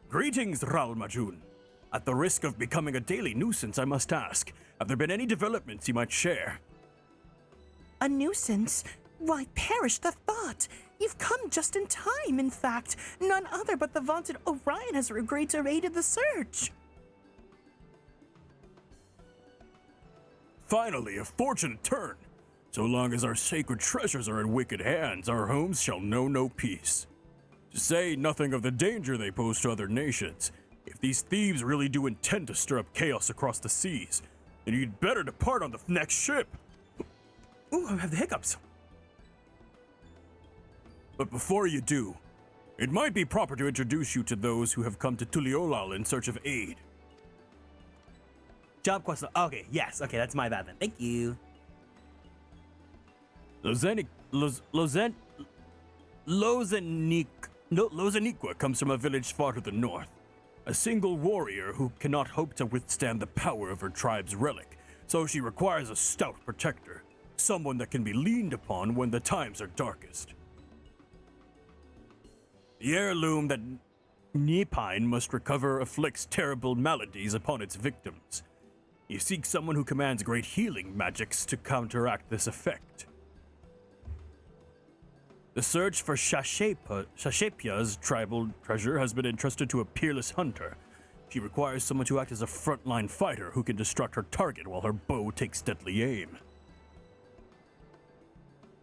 Greetings, Raul Majun. At the risk of becoming a daily nuisance, I must ask, have there been any developments you might share? A nuisance? Why, perish the thought! You've come just in time, in fact. None other but the vaunted Orion has agreed to aid in the search. Finally, a fortunate turn. So long as our sacred treasures are in wicked hands, our homes shall know no peace. To say nothing of the danger they pose to other nations. If these thieves really do intend to stir up chaos across the seas, then you'd better depart on the next ship. Ooh, I have the hiccups. But before you do, it might be proper to introduce you to those who have come to Tuliolal in search of aid. Job quest. Okay, yes. Okay, that's my bad then. Thank you. Lozaniqua comes from a village far to the north. A single warrior who cannot hope to withstand the power of her tribe's relic, so she requires a stout protector, someone that can be leaned upon when the times are darkest. The heirloom that Nipine must recover afflicts terrible maladies upon its victims. You seek someone who commands great healing magics to counteract this effect. The search for Shashepia's tribal treasure has been entrusted to a peerless hunter. She requires someone to act as a frontline fighter who can distract her target while her bow takes deadly aim.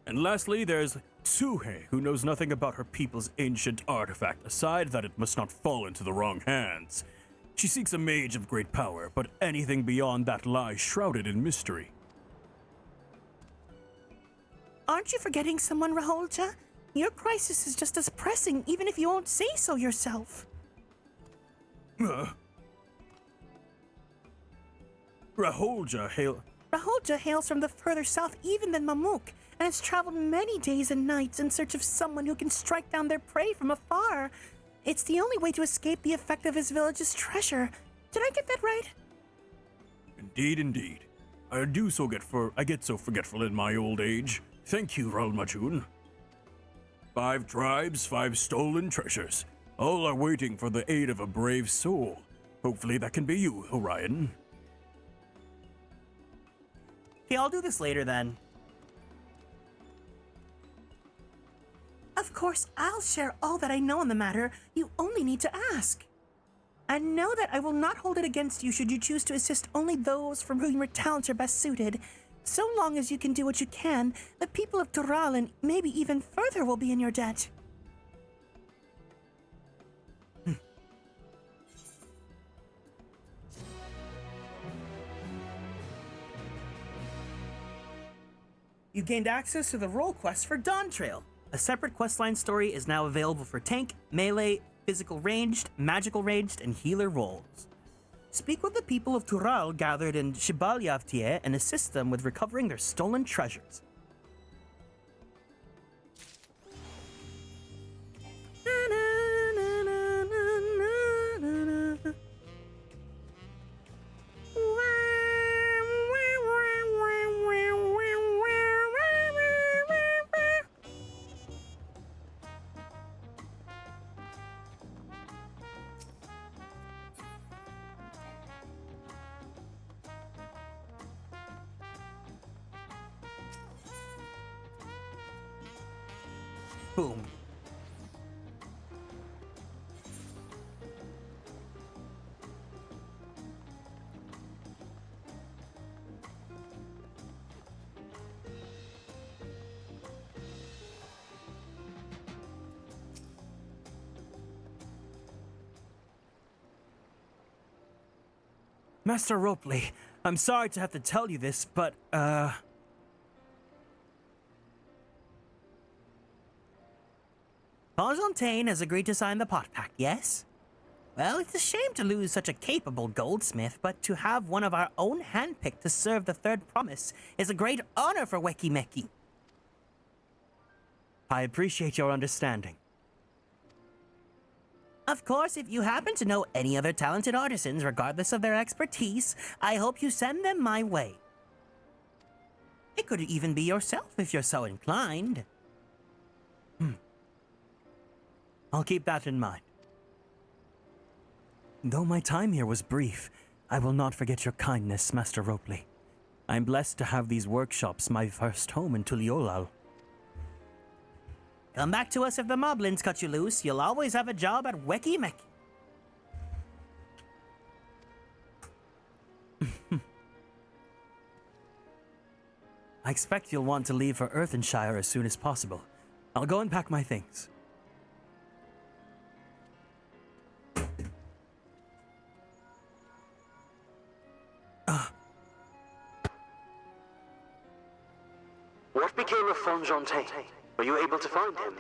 And lastly, there's Tsuhe, who knows nothing about her people's ancient artifact, aside that it must not fall into the wrong hands. She seeks a mage of great power, but anything beyond that lies shrouded in mystery. Aren't you forgetting someone, Raholja? Your crisis is just as pressing, even if you won't say so yourself. Raholja hails from the further south even than Mamuk, and has traveled many days and nights in search of someone who can strike down their prey from afar. It's the only way to escape the effect of his village's treasure. Did I get that right? Indeed. I get so forgetful in my old age. Thank you, Raul Majun. 5 tribes, 5 stolen treasures. All are waiting for the aid of a brave soul. Hopefully that can be you, Orion. Okay, I'll do this later then. Of course, I'll share all that I know on the matter. You only need to ask. And know that I will not hold it against you should you choose to assist only those from whom your talents are best suited. So long as you can do what you can, the people of Tural and maybe even further will be in your debt. You gained access to the role quest for Dawntrail. A separate questline story is now available for tank, melee, physical ranged, magical ranged, and healer roles. Speak with the people of Tural gathered in YAPPENING and assist them with recovering their stolen treasures. Boom. Master Ropley, I'm sorry to have to tell you this, but, Fontaine has agreed to sign the pot pact, yes? Well, it's a shame to lose such a capable goldsmith, but to have one of our own handpicked to serve the third promise is a great honor for Weki. I appreciate your understanding. Of course, if you happen to know any other talented artisans, regardless of their expertise, I hope you send them my way. It could even be yourself if you're so inclined. I'll keep that in mind. Though my time here was brief, I will not forget your kindness, Master Ropley. I'm blessed to have these workshops my first home in Tuliolal. Come back to us if the moblins cut you loose. You'll always have a job at Weki. I expect you'll want to leave for Earthenshire as soon as possible. I'll go and pack my things. What became of Fontaine? Were you able to find him?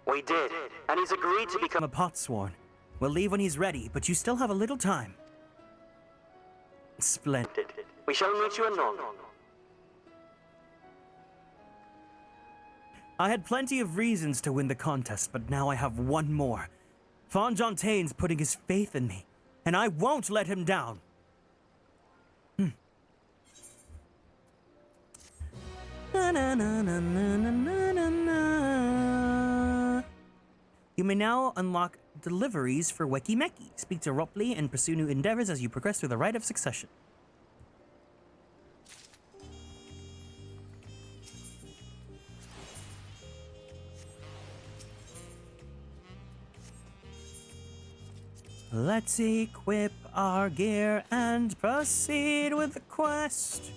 We did, and he's agreed to become a potsworn. We'll leave when he's ready, but you still have a little time. Splendid. We shall meet you anon. I had plenty of reasons to win the contest, but now I have one more. Fontaine's putting his faith in me, and I won't let him down. You may now unlock deliveries for Weki. Speak to Ropley and pursue new endeavors as you progress through the rite of succession. Let's equip our gear and proceed with the quest.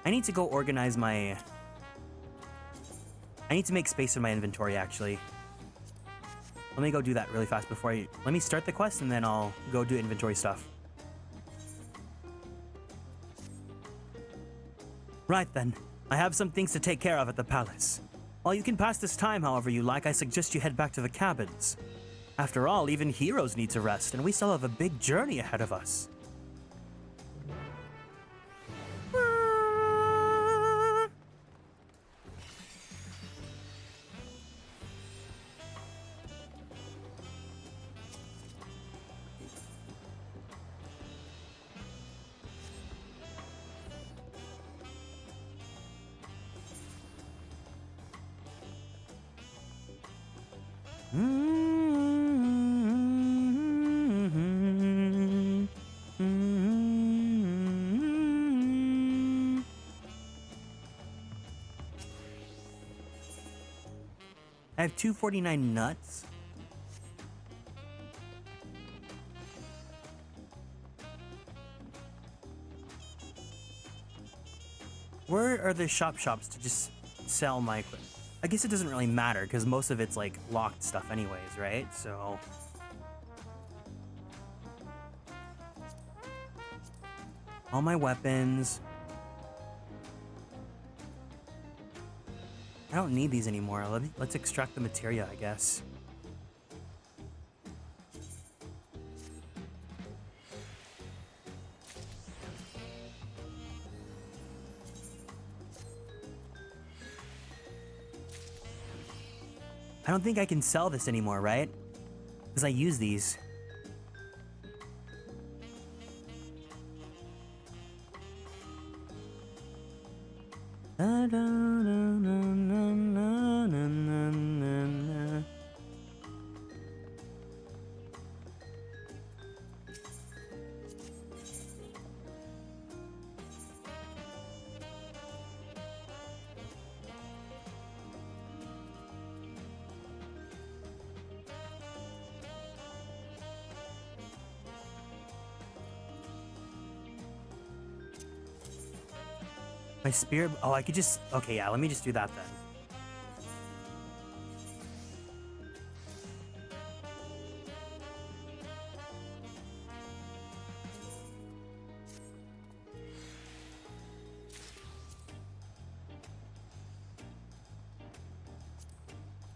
I need to go organize my... I need to make space in my inventory, actually. Let me go do that really fast before I... Let me start the quest, and then I'll go do inventory stuff. Right then. I have some things to take care of at the palace. While you can pass this time however you like, I suggest you head back to the cabins. After all, even heroes need to rest, and we still have a big journey ahead of us. I have 249 nuts. Where are the shops to just sell my equipment? I guess it doesn't really matter because most of it's like locked stuff anyways, right? So all my weapons. I don't need these anymore. Let's extract the materia, I guess. I don't think I can sell this anymore, right? Because I use these. My spear. Oh, I could just. Okay, yeah, let me just do that then.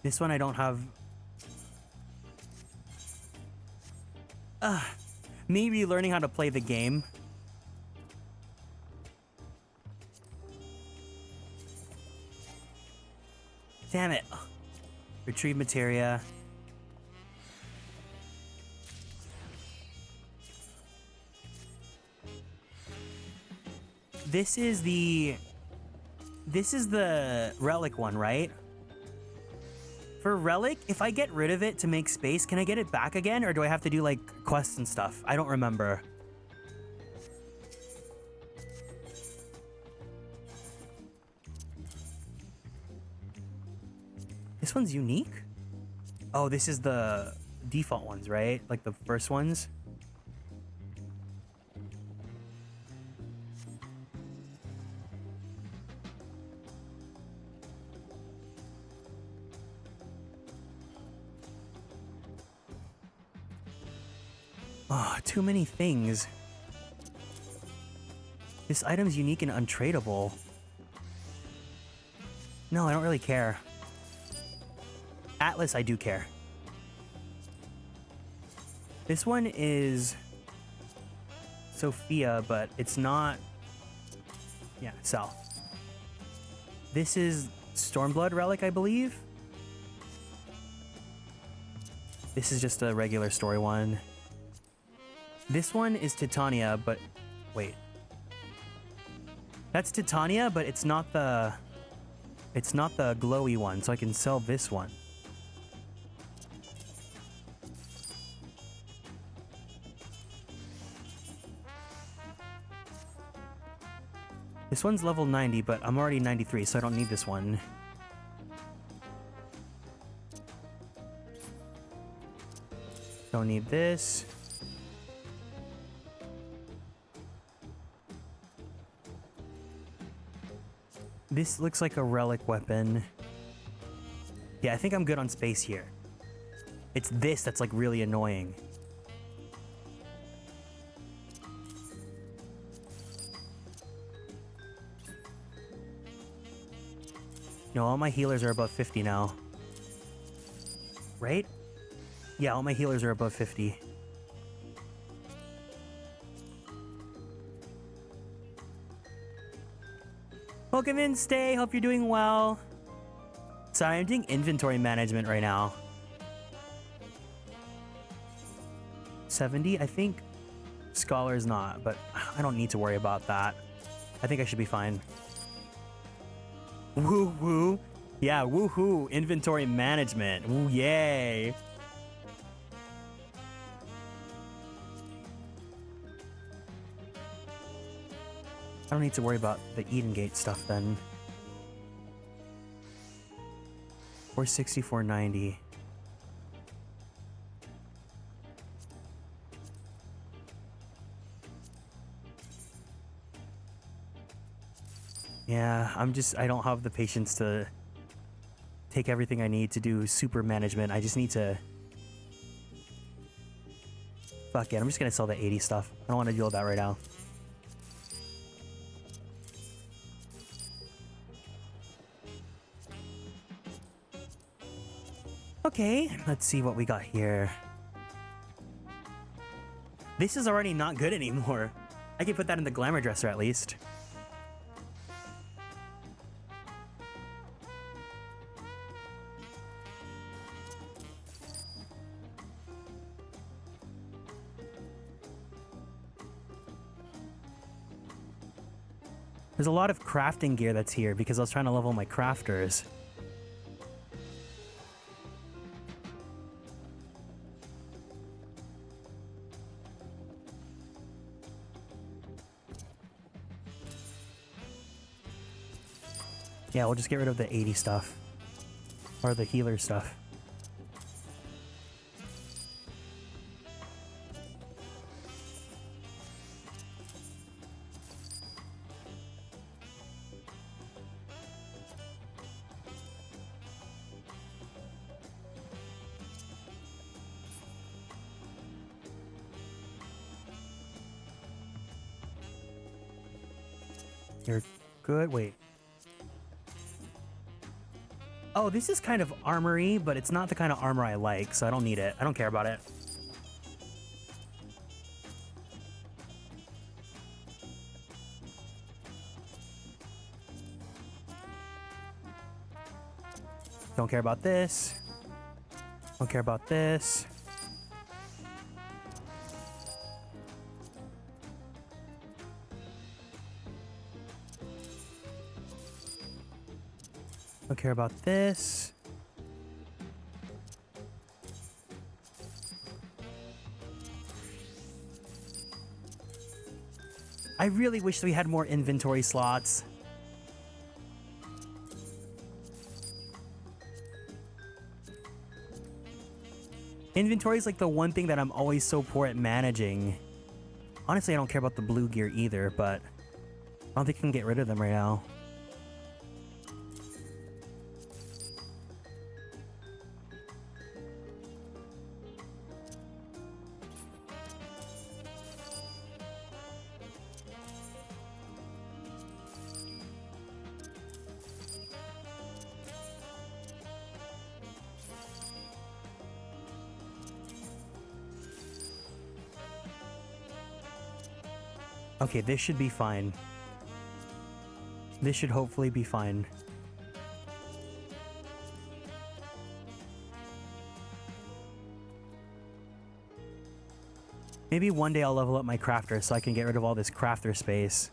This one I don't have. Maybe learning how to play the game. Damn it. Retrieve materia. This is the relic one, right? For relic, if I get rid of it to make space, can I get it back again? Or do I have to do like quests and stuff? I don't remember. This one's unique? Oh, this is the default ones, right? Like the first ones? Oh, too many things. This item's unique and untradeable. No, I don't really care. Atlas, I do care. This one is Sophia, but it's not. Yeah, sell. This is Stormblood Relic, I believe. This is just a regular story one. This one is Titania, but wait. That's Titania, but it's not the glowy one, so I can sell this one. This one's level 90, but I'm already 93, so I don't need this one. Don't need this. This looks like a relic weapon. Yeah, I think I'm good on space here. It's this that's like really annoying. No, all my healers are above 50 now. Right? Yeah, all my healers are above 50. Welcome in, Stay. Hope you're doing well. Sorry, I'm doing inventory management right now. 70, I think. Scholar's not, but I don't need to worry about that. I think I should be fine. Woo woo. Yeah, woohoo. Inventory management. Ooh, yay. I don't need to worry about the Eden Gate stuff then. 460, 490. Yeah, I don't have the patience to take everything I need to do super management. I just need to... Fuck it, I'm just gonna sell the 80 stuff. I don't want to deal with that right now. Okay, let's see what we got here. This is already not good anymore. I can put that in the glamour dresser at least. There's a lot of crafting gear that's here because I was trying to level my crafters. Yeah, we'll just get rid of the 80 stuff. Or the healer stuff. You're good. Wait. Oh, this is kind of armory, but it's not the kind of armor I like, so I don't need it. I don't care about it. Don't care about this. Don't care about this. Don't care about this. I really wish we had more inventory slots. Inventory is like the one thing that I'm always so poor at managing. Honestly, I don't care about the blue gear either, but I don't think I can get rid of them right now. Okay, this should be fine. This should hopefully be fine. Maybe one day I'll level up my crafter so I can get rid of all this crafter space.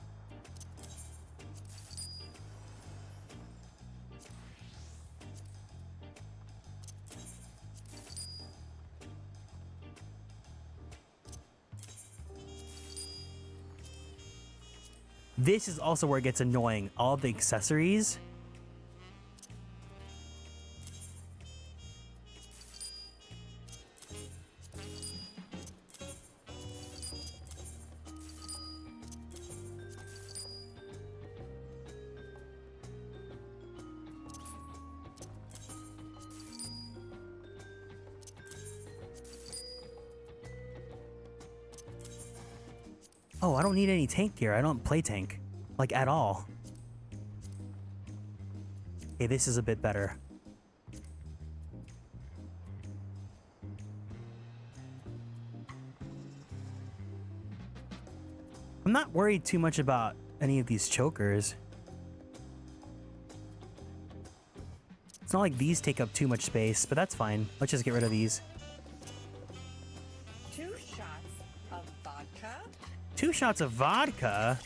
This is also where it gets annoying. All the accessories. Oh, I don't need any tank gear. I don't play tank. Like, at all. Okay, this is a bit better. I'm not worried too much about any of these chokers. It's not like these take up too much space, but that's fine. Let's just get rid of these. 2 shots of vodka? 2 shots of vodka?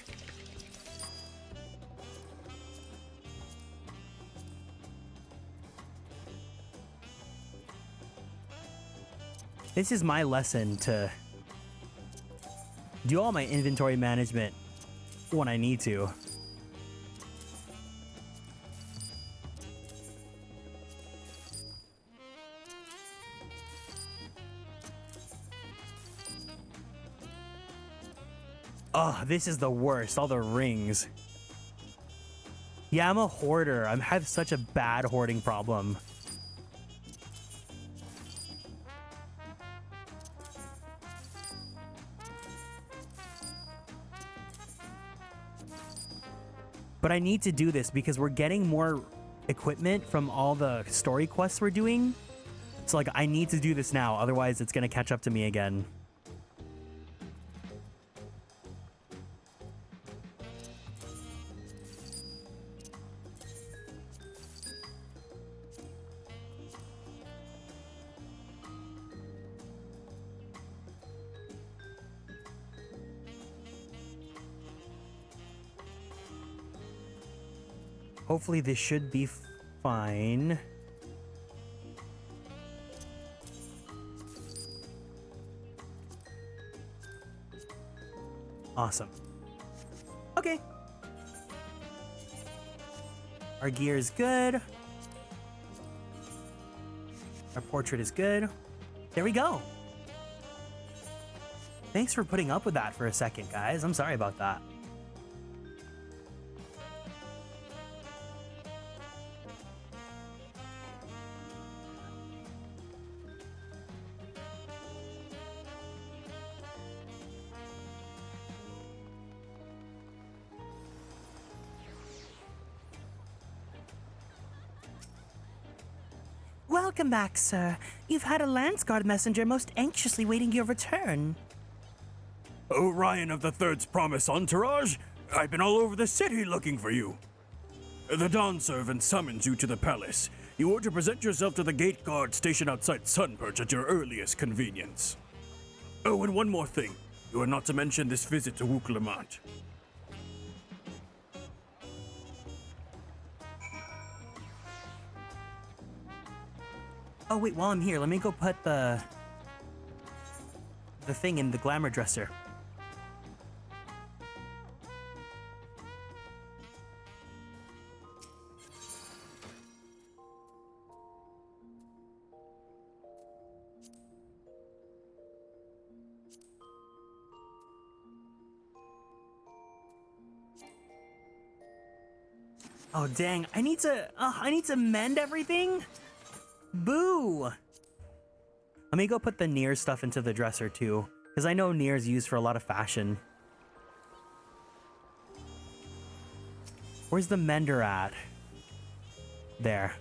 This is my lesson to do all my inventory management when I need to. Oh, this is the worst. All the rings. Yeah, I'm a hoarder. I have such a bad hoarding problem. But I need to do this because we're getting more equipment from all the story quests we're doing. So like, I need to do this now. Otherwise, it's going to catch up to me again. Hopefully this should be fine. Awesome. Okay. Our gear is good. Our portrait is good. There we go. Thanks for putting up with that for a second, guys. I'm sorry about that. Welcome back, sir. You've had a Landsguard messenger most anxiously waiting your return. Orion of the Third's Promise entourage? I've been all over the city looking for you. The Dawn servant summons you to the palace. You are to present yourself to the gate guard stationed outside Sunperch at your earliest convenience. Oh, and one more thing. You are not to mention this visit to Wooklamant. Oh wait, while I'm here, let me go put the thing in the glamour dresser. Oh dang, I need to mend everything? Boo! Let me go put the Nier stuff into the dresser too, because I know Nier's used for a lot of fashion. Where's the mender at? There.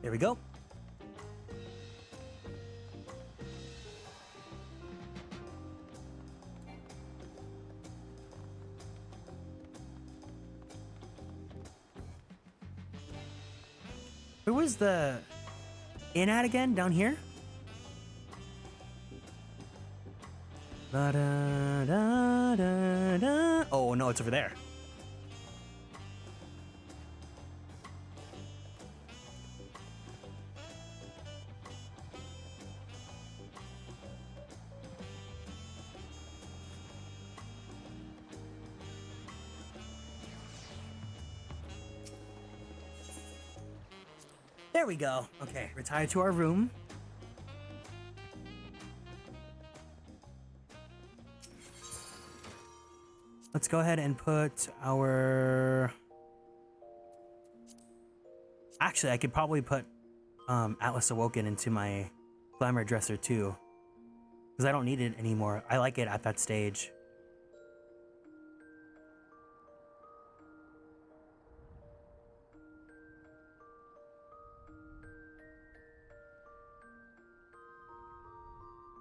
There we go. Where was the inn at again? Down here? Da, da, da, da, da. Oh no, it's over there. There we go. Okay, retire to our room. Let's go ahead and put our... Actually, I could probably put Atlas Awoken into my glamour dresser too, because I don't need it anymore. I like it at that stage.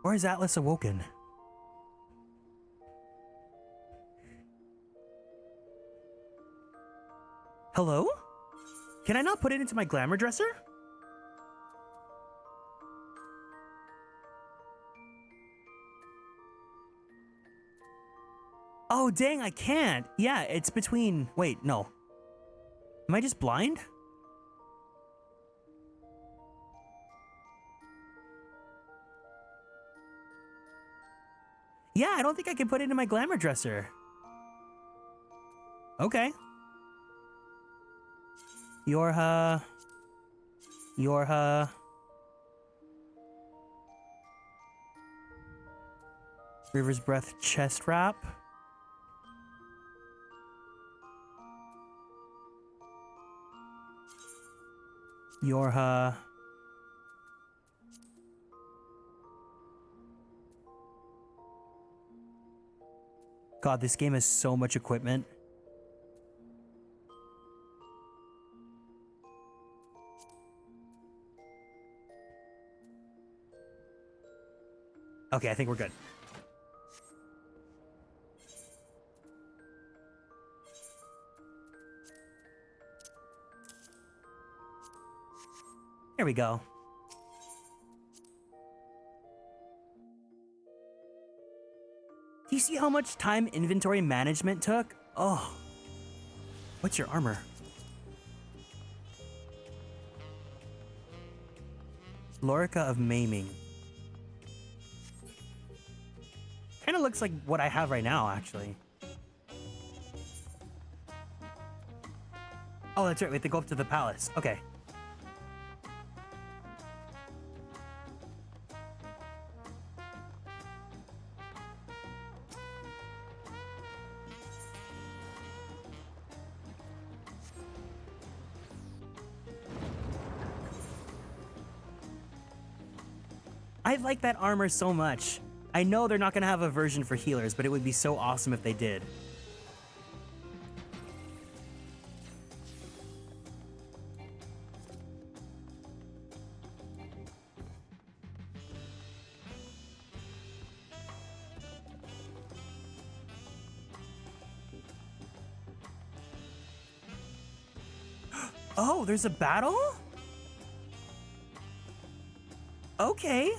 Where's Atlas Awoken? Hello? Can I not put it into my glamour dresser? Oh, dang, I can't. Yeah, it's between... Wait, no. Am I just blind? Yeah, I don't think I can put it in my glamour dresser. Okay. Yorha. River's Breath chest wrap. Yorha. God, this game has so much equipment. Okay, I think we're good. There we go. Do you see how much time inventory management took? Oh. What's your armor? Lorica of Maiming. Kind of looks like what I have right now, actually. Oh, that's right. We have to go up to the palace. Okay. I like that armor so much. I know they're not going to have a version for healers, but it would be so awesome if they did. Oh, there's a battle? Okay.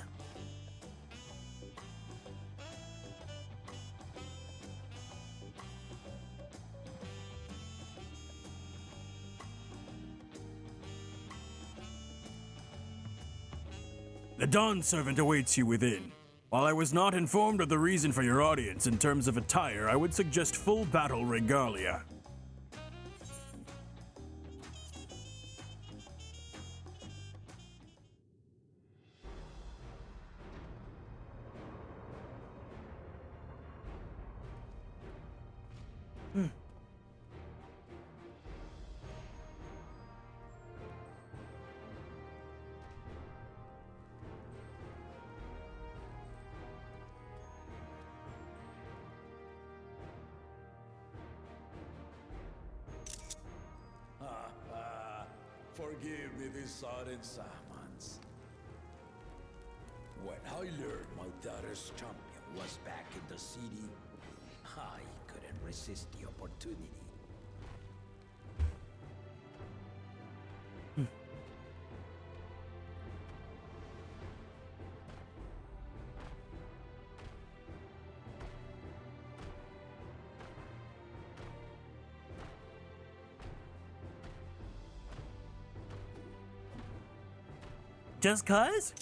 The Dawn servant awaits you within. While I was not informed of the reason for your audience in terms of attire, I would suggest full battle regalia. Forgive me these sudden summons. When I learned my daughter's champion was back in the city, I couldn't resist the opportunity. Just cuz?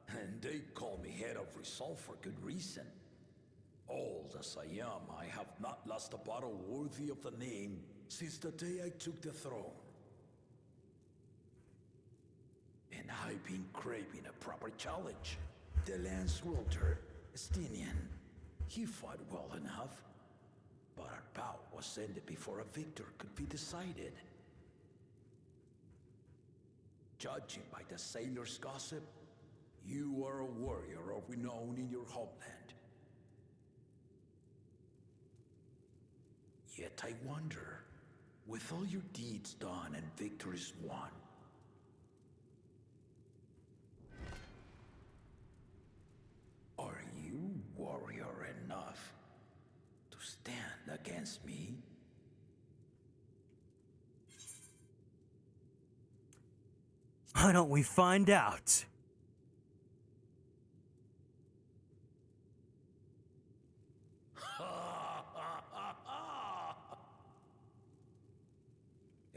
And they call me head of resolve for good reason. Old as I am, I have not lost a battle worthy of the name since the day I took the throne. And I've been craving a proper challenge. The Lance Wielder, Estinian, he fought well enough, but our bout was ended before a victor could be decided. Judging by the sailors' gossip, you are a warrior of renown in your homeland. Yet I wonder, with all your deeds done and victories won, are you warrior enough stand against me? Why don't we find out?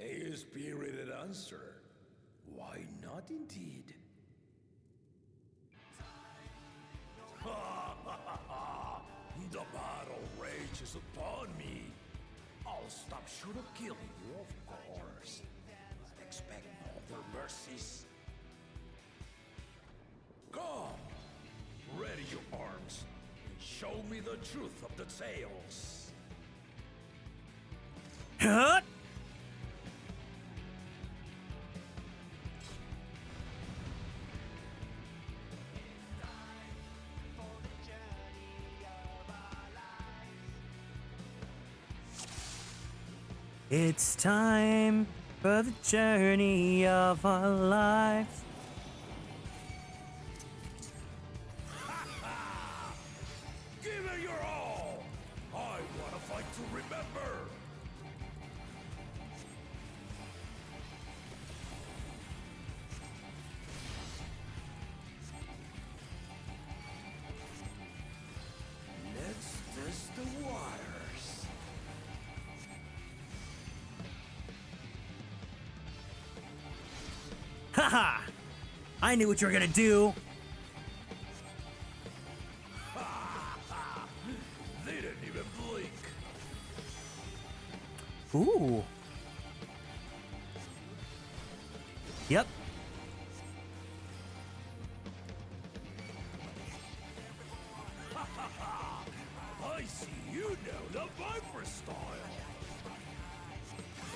A spirited answer. Why not indeed? The battle rages upon me. I'll stop short of killing you, of course. But expect no other mercies. Come, ready your arms, and show me the truth of the tales. Huh? It's time for the journey of our lives. Give it your all! I want to fight to remember! Let's test the waters. Haha! I knew what you were gonna do. They didn't even blink. Ooh. Yep. I see you know the Viper style.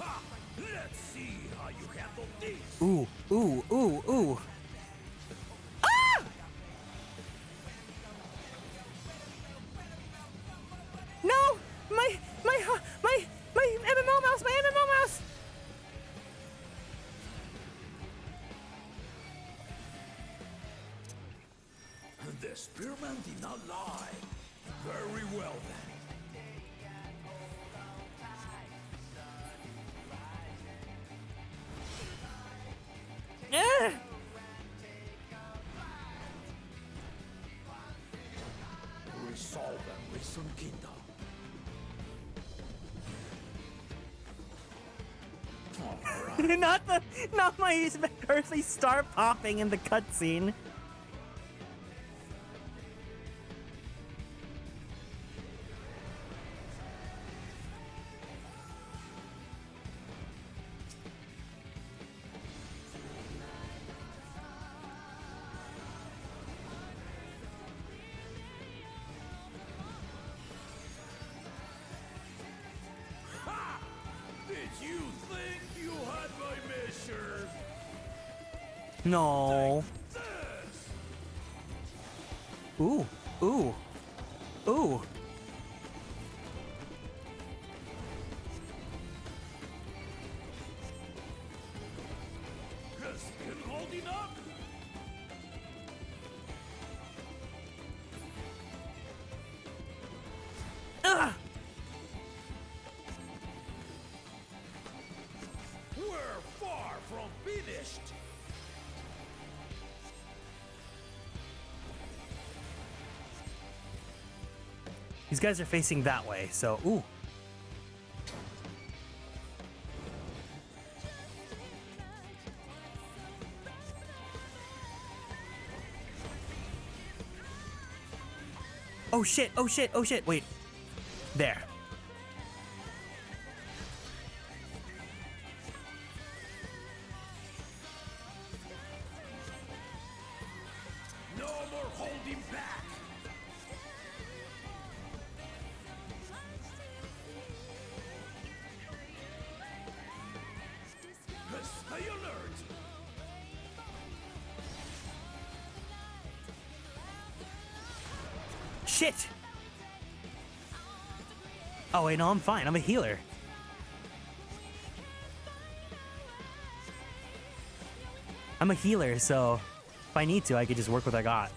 Ha! Let's see how you handle this. Ooh, ooh, ooh, ooh. Ah! No! My MMO mouse! My MMO mouse! The spearman did not lie. Very well then. Ah! Resolve and reason kingdom. not my earthly star popping in the cutscene. Did you think you had my measure? No. Ooh, ooh, ooh. Has been holding up? Ugh. We're far from finished. These guys are facing that way, so ooh. Oh shit, oh shit, oh shit, wait. There. No more holding back. Stay alert. Shit! Oh wait, no, I'm fine. I'm a healer. I'm a healer, so if I need to, I could just work with what I got.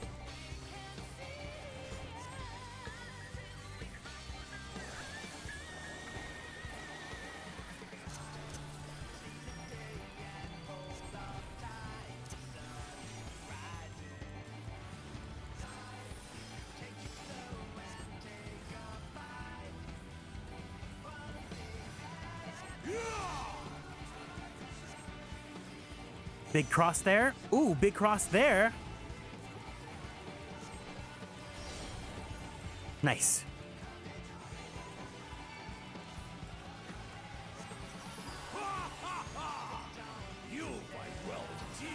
Big cross there. Ooh, big cross there. Nice. You fight well indeed.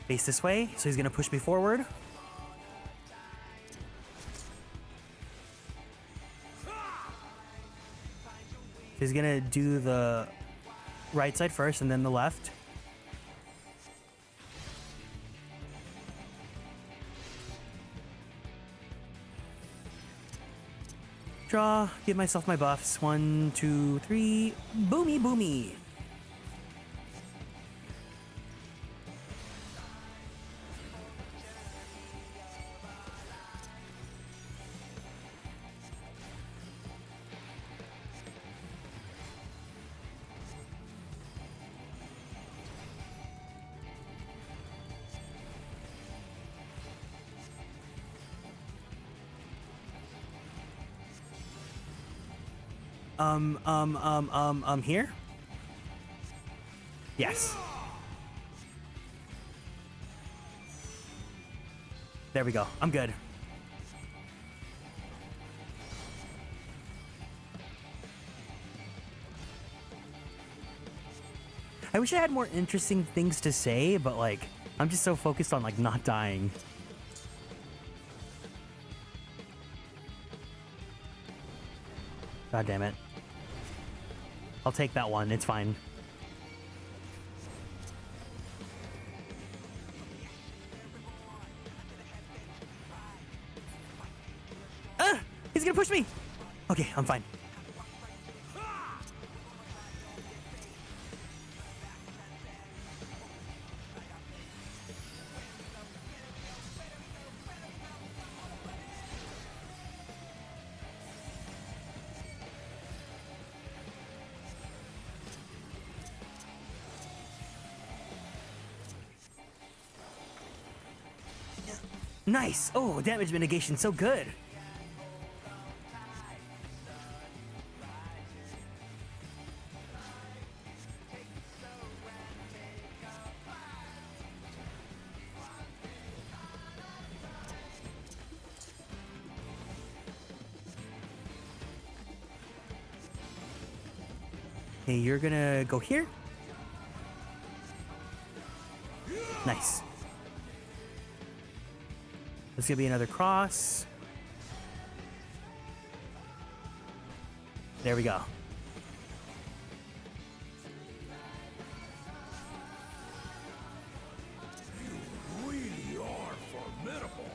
Face this way, so he's gonna push me forward. He's gonna do the right side first and then the left. Draw, give myself my buffs. 1, 2, 3. Boomy, boomy. Here? Yes. There we go. I'm good. I wish I had more interesting things to say, but like, I'm just so focused on like not dying. God damn it. I'll take that one, it's fine. Ah! He's gonna push me! Okay, I'm fine. Nice! Oh, damage mitigation, so good! Hey, you're gonna go here? Nice. There's gonna be another cross. There we go. You really are formidable.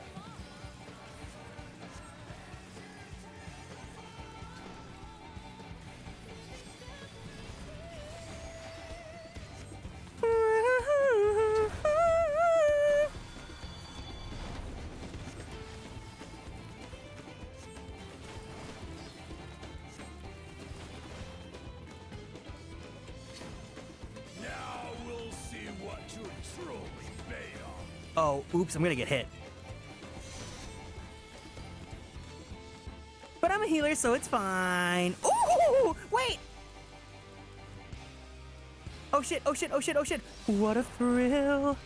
Oh, oops, I'm gonna get hit. But I'm a healer, so it's fine. Ooh, wait! Oh shit, oh shit, oh shit, oh shit. What a thrill.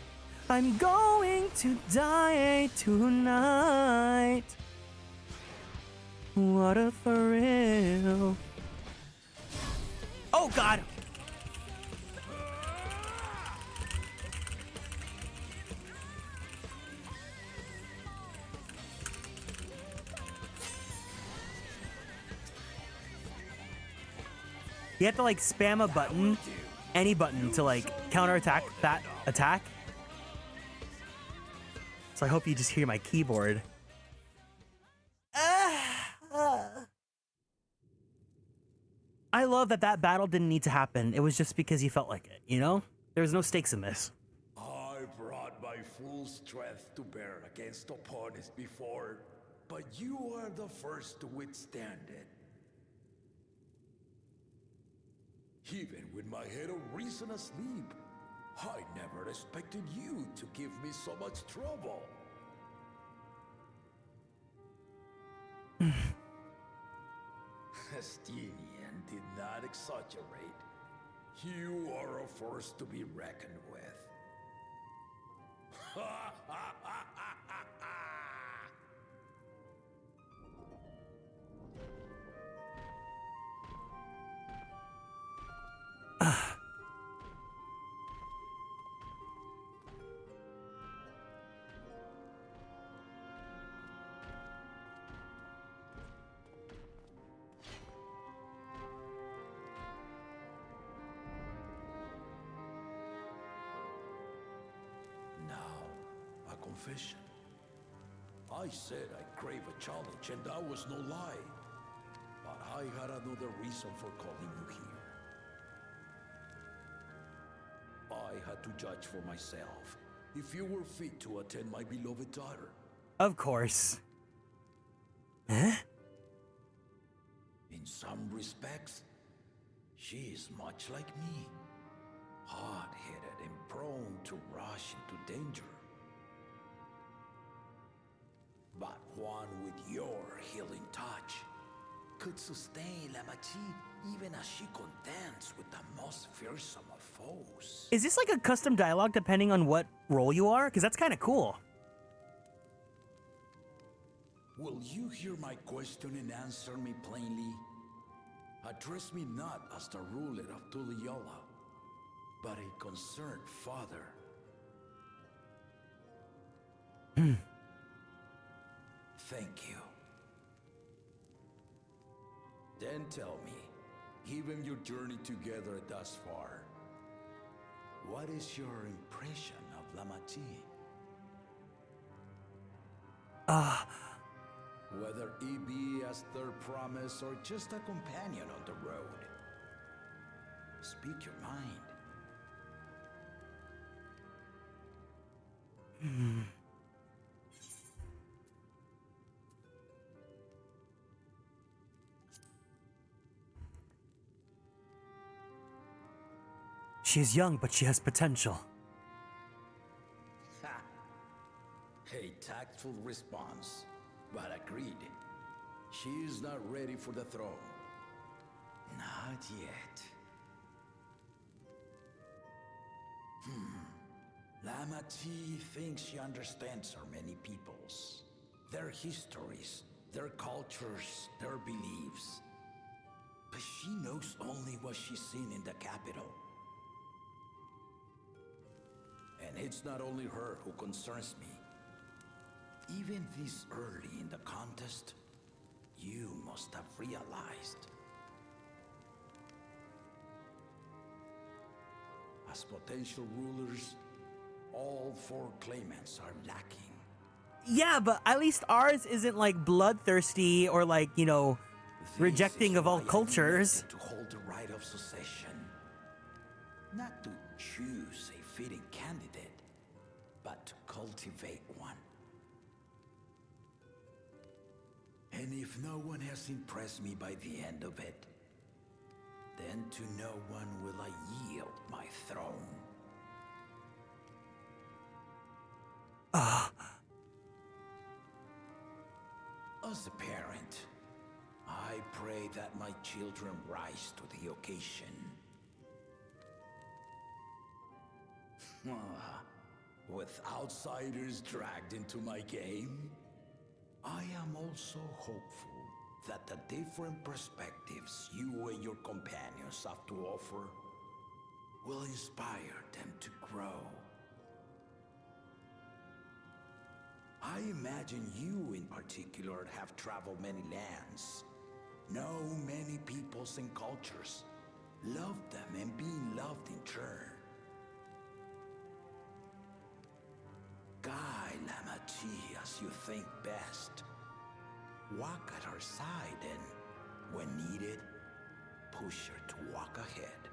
I'm going to die tonight. What a thrill. Oh god! You have to like spam a button, any button, to like counterattack that attack. So I hope you just hear my keyboard. I love that that battle didn't need to happen. It was just because he felt like it, you know? There was no stakes in this. I brought my full strength to bear against opponents before, but you are the first to withstand it. Even with my head of reason asleep, I never expected you to give me so much trouble. Estinian did not exaggerate. You are a force to be reckoned with. Confession. I said I crave a challenge, and that was no lie. But I had another reason for calling you here. I had to judge for myself if you were fit to attend my beloved daughter. Of course. Huh? In some respects, she is much like me. Hard-headed and prone to rush into danger. But one with your healing touch could sustain lamaty'i even as she contends with the most fearsome of foes. Is this like a custom dialogue depending on what role you are? Because that's kind of cool. Will you hear my question and answer me plainly? Address me not as the ruler of Tuliyola, but a concerned father. Thank you. Then tell me, given your journey together thus far, what is your impression of lamaty'i? Whether it be as their promise or just a companion on the road. Speak your mind. She's young, but she has potential. Ha! A tactful response, but agreed. She is not ready for the throne. Not yet. lamaty'i thinks she understands our many peoples. Their histories, their cultures, their beliefs. But she knows only what she's seen in the capital. And it's not only her who concerns me. Even this early in the contest, you must have realized. As potential rulers, all four claimants are lacking. Yeah, but at least ours isn't like bloodthirsty or like, you know, rejecting of all cultures. To hold the right of succession. Not to choose a fitting candidate, but to cultivate one. And if no one has impressed me by the end of it, then to no one will I yield my throne. As a parent, I pray that my children rise to the occasion. With outsiders dragged into my game, I am also hopeful that the different perspectives you and your companions have to offer will inspire them to grow. I imagine you in particular have traveled many lands, know many peoples and cultures, loved them and being loved in turn. Guide lamaty'i as you think best. Walk at her side and, when needed, push her to walk ahead.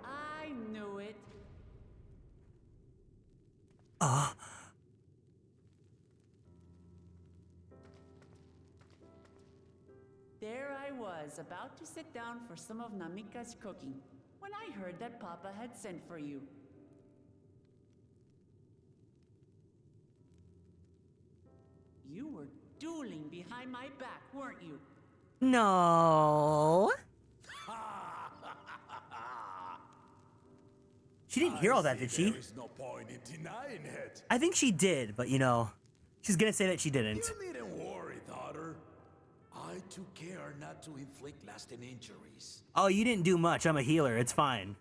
I knew it. There I I was, about to sit down for some of Namika's cooking, when I heard that Papa had sent for you. You were dueling behind my back, weren't you? No. She didn't hear all that, did she? There is no point in denying it. I think she did, but you know, she's gonna say that she didn't. You needn't worry, daughter. I took care not to inflict lasting injuries. Oh, you didn't do much. I'm a healer. It's fine.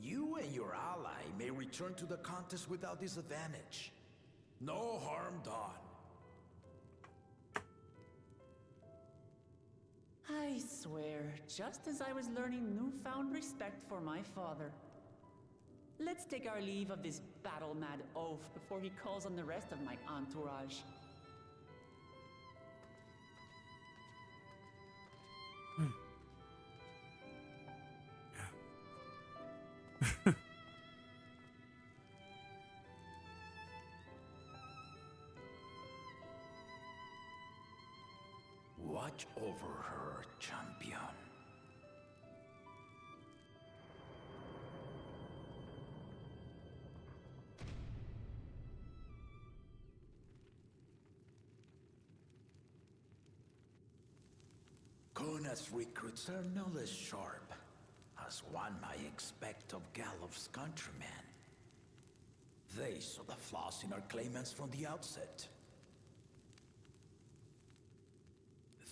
You and your ally may return to the contest without disadvantage. No harm done. I swear, just as I was learning newfound respect for my father. Let's take our leave of this battle-mad oaf before he calls on the rest of my entourage. Watch over her, champion. Kona's recruits are no less sharp, as one might expect of Galloff's countrymen. They saw the flaws in our claimants from the outset.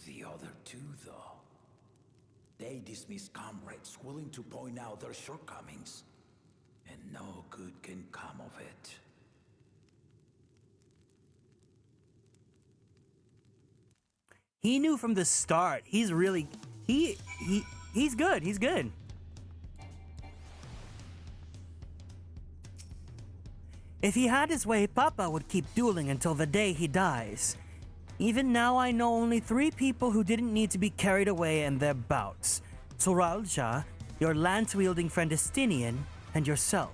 The other two, though, they dismiss comrades willing to point out their shortcomings, and no good can come of it. He knew from the start. He's really he's good. He's good. If he had his way, Papa would keep dueling until the day he dies. Even now, I know only 3 people who didn't need to be carried away in their bouts. Soralja, your lance-wielding friend Estinian, and yourself.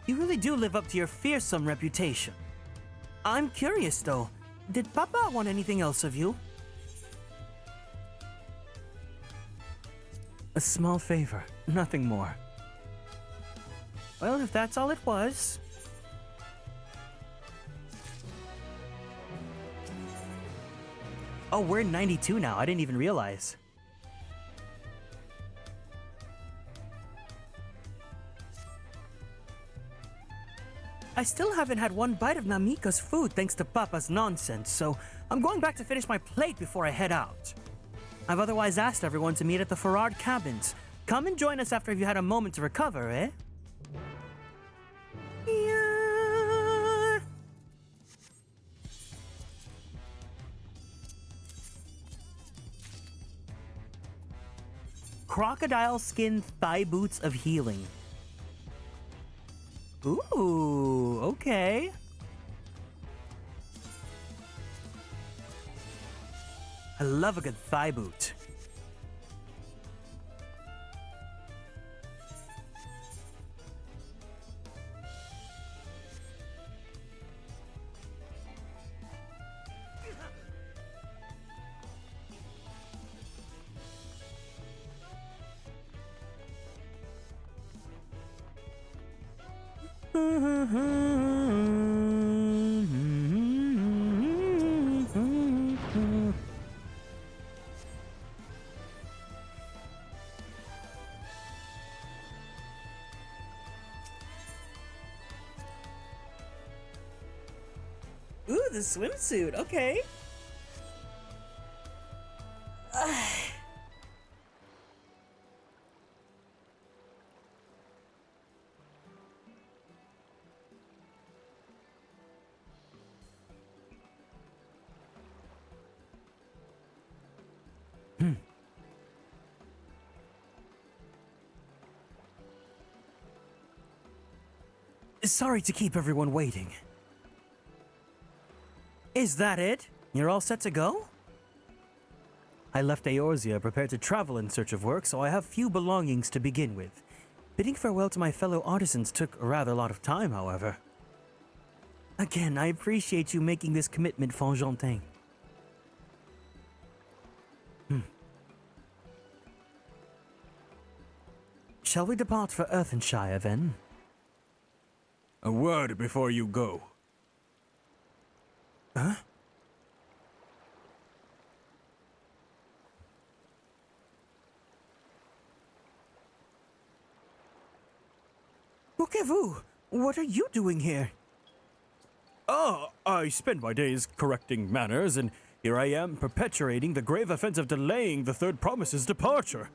You really do live up to your fearsome reputation. I'm curious, though. Did Papa want anything else of you? A small favor, nothing more. Well, if that's all it was... Oh, we're in 92 now. I didn't even realize. I still haven't had one bite of Namika's food thanks to Papa's nonsense, so I'm going back to finish my plate before I head out. I've otherwise asked everyone to meet at the Farard cabins. Come and join us after you had a moment to recover, eh? Yeah. Crocodile skin thigh boots of healing. Ooh, okay. I love a good thigh boot. Ooh, the swimsuit. Okay. Sorry to keep everyone waiting. Is that it? You're all set to go? I left Eorzea prepared to travel in search of work, so I have few belongings to begin with. Bidding farewell to my fellow artisans took a rather lot of time, however. Again, I appreciate you making this commitment, Fongentin. Shall we depart for Earthenshire then? A word before you go. Huh? YAPPENING, what are you doing here? Ah, I spend my days correcting manners, and here I am perpetuating the grave offense of delaying the third promise's departure.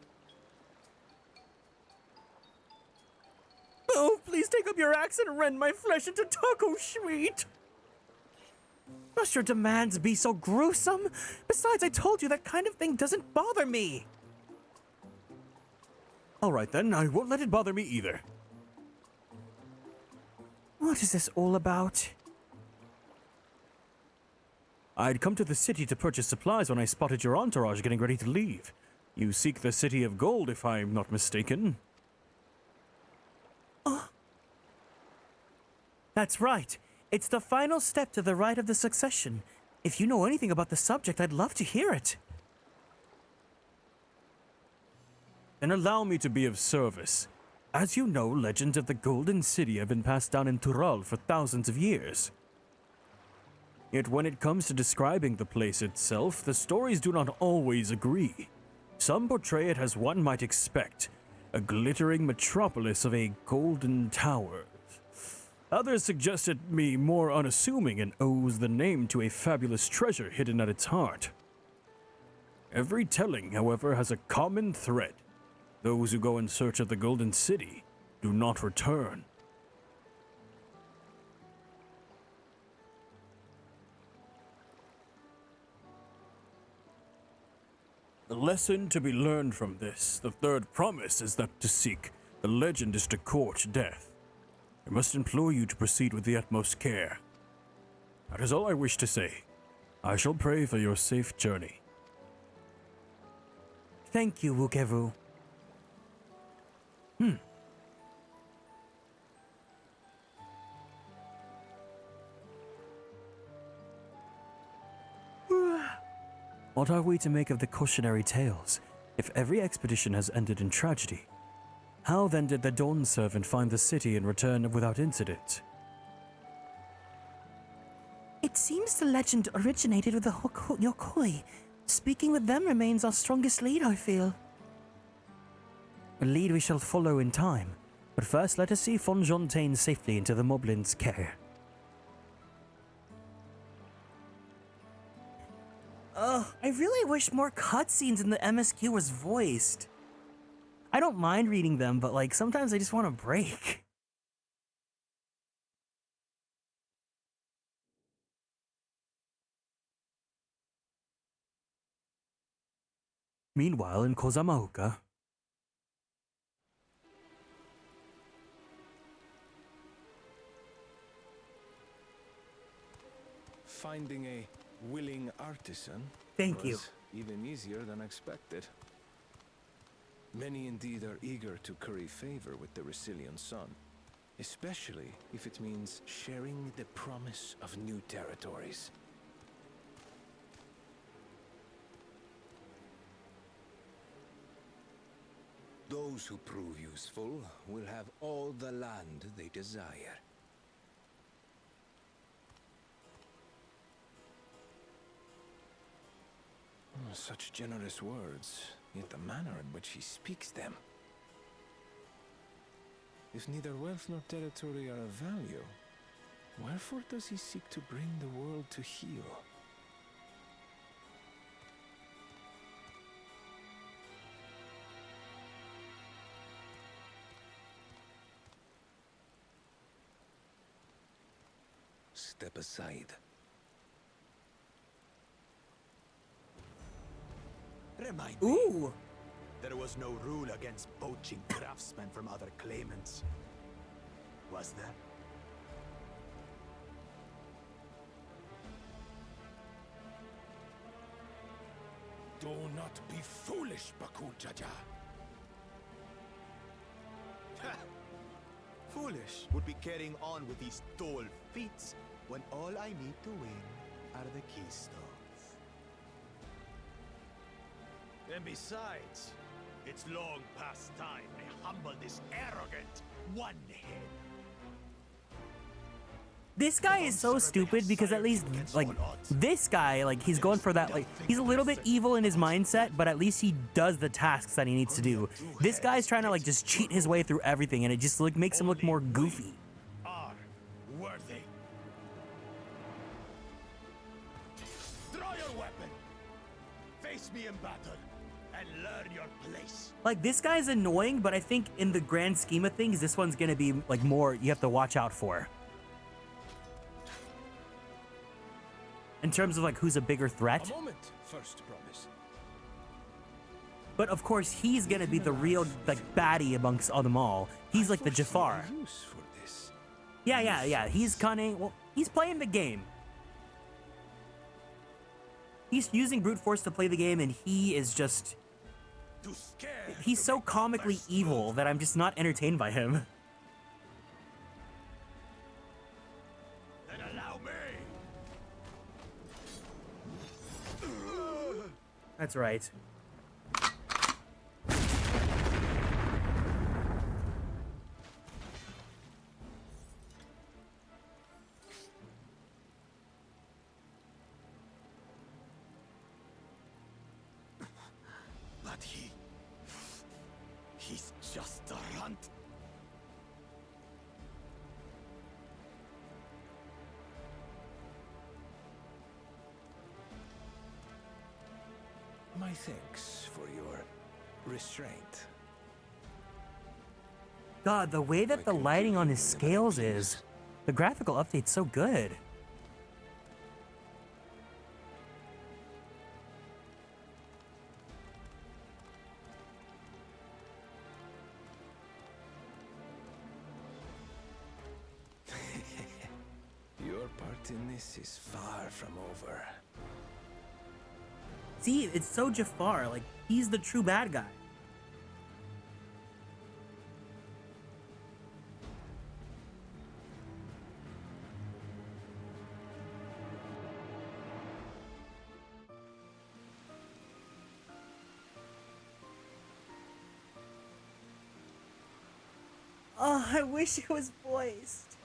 Oh, please take up your axe and rend my flesh into taco sweet. Must your demands be so gruesome? Besides, I told you that kind of thing doesn't bother me. All right then, I won't let it bother me either. What is this all about? I'd come to the city to purchase supplies when I spotted your entourage getting ready to leave. You seek the City of Gold, if I'm not mistaken. That's right. It's the final step to the rite of the succession. If you know anything about the subject, I'd love to hear it. Then allow me to be of service. As you know, legends of the Golden City have been passed down in Tural for thousands of years. Yet when it comes to describing the place itself, the stories do not always agree. Some portray it as one might expect, a glittering metropolis of a golden tower. Others suggest it be more unassuming and owes the name to a fabulous treasure hidden at its heart. Every telling, however, has a common thread. Those who go in search of the Golden City do not return. The lesson to be learned from this, the third promise, is that to seek the legend is to court death. I must implore you to proceed with the utmost care. That is all I wish to say. I shall pray for your safe journey. Thank you, YAPPENING. What are we to make of the cautionary tales? If every expedition has ended in tragedy, how then did the Dawn Servant find the city and return without incident? It seems the legend originated with the Yokoi. Speaking with them remains our strongest lead, I feel. A lead we shall follow in time, but first let us see Fonjontaine safely into the Moblin's care. I really wish more cutscenes in the MSQ was voiced. I don't mind reading them, but like sometimes I just want a break. Meanwhile, in Kozamaoka, Finding a willing artisan Thank you. was even easier than expected. Many indeed are eager to curry favor with the resilient sun, especially if it means sharing the promise of new territories. Those who prove useful will have all the land they desire. Such generous words, yet the manner in which he speaks them. If neither wealth nor territory are of value, wherefore does he seek to bring the world to heel? Step aside. Remind me. There was no rule against poaching craftsmen from other claimants. Was there? Do not be foolish, Bakujaja. Foolish would be carrying on with these tall feats when all I need to win are the keystones. And besides, It's long past time I humble this arrogant one-head. This guy is so stupid because at least, like, this guy, like, he's going for that, like, he's a little bit evil in his mindset, but at least he does the tasks that he needs to do. This guy's trying to, like, just cheat his way through everything, and it just, like, makes him look more goofy. Are worthy. Draw your weapon. Face me in battle and learn your place. Like, this guy's annoying, but I think in the grand scheme of things, this one's gonna be, like, more you have to watch out for. In terms of, like, who's a bigger threat. A moment, first promise. But, of course, he's gonna be the real, like, baddie amongst all them all. He's like the Jafar. Yeah. He's cunning. Well, he's playing the game. He's using brute force to play the game, and he is just... He's so comically evil that I'm just not entertained by him. Then allow me. That's right. But he's just a runt. My thanks for your restraint. God, the way that the lighting on his scales is, the graphical update's so good. Your part in this is far from over. See, it's so Jafar, like, he's the true bad guy. Oh, I wish it was voiced.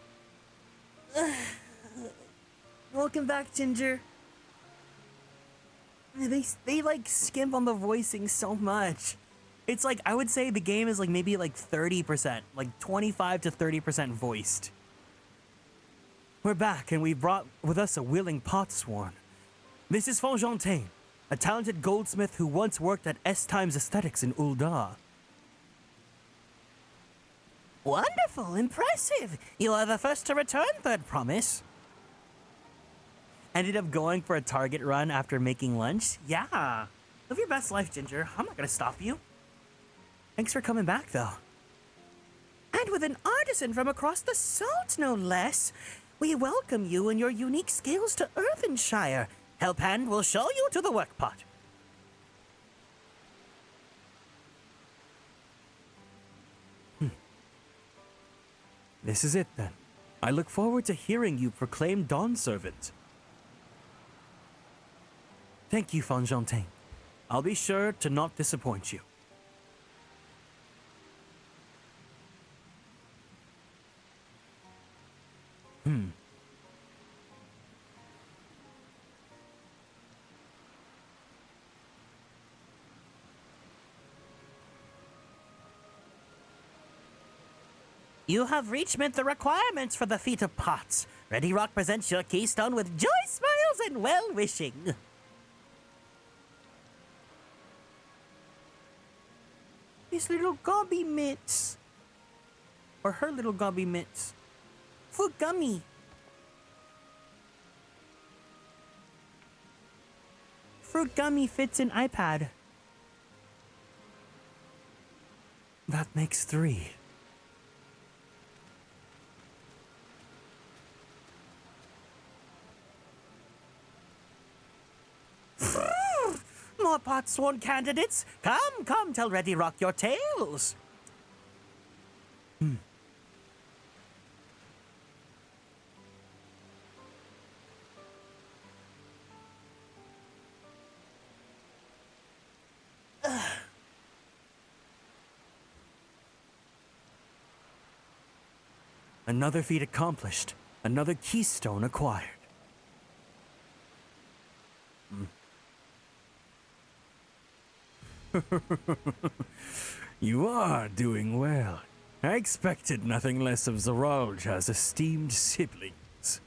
Welcome back, Ginger. They like skimp on the voicing so much. It's like, I would say the game is like maybe like 30%, like 25 to 30% voiced. We're back and we brought with us a willing potsworn. This is Fontaine, a talented goldsmith who once worked at S-Times Aesthetics in Uldar. Wonderful, impressive. You are the first to return, Third Promise. Ended up going for a target run after making lunch? Yeah. Live your best life, Ginger. I'm not gonna stop you. Thanks for coming back, though. And with an artisan from across the salt, no less, we welcome you and your unique skills to Earthenshire. Helphand will show you to the workpot. This is it, then. I look forward to hearing you proclaim Dawn Servant. Thank you, Fontaine. I'll be sure to not disappoint you. You have reached the requirements for the feat of pots. Ready Rock presents your keystone with joy smiles and well-wishing. His little gobby mitts. Or her little gobby mitts. Fruit gummy. Fruit gummy fits an iPad. That makes 3. More potsworn candidates. Come, tell Ready Rock your tales. Another feat accomplished. Another keystone acquired. You are doing well. I expected nothing less of Zoralja's esteemed siblings.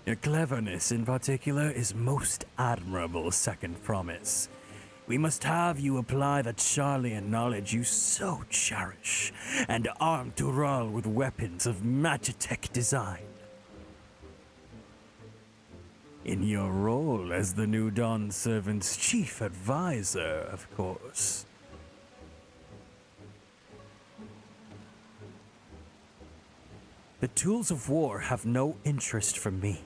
Your cleverness in particular is most admirable, Second Promise. We must have you apply the Charlian knowledge you so cherish, and arm Tural with weapons of Magitech design. In your role as the new Dawn Servant's chief advisor, of course. The tools of war have no interest for me.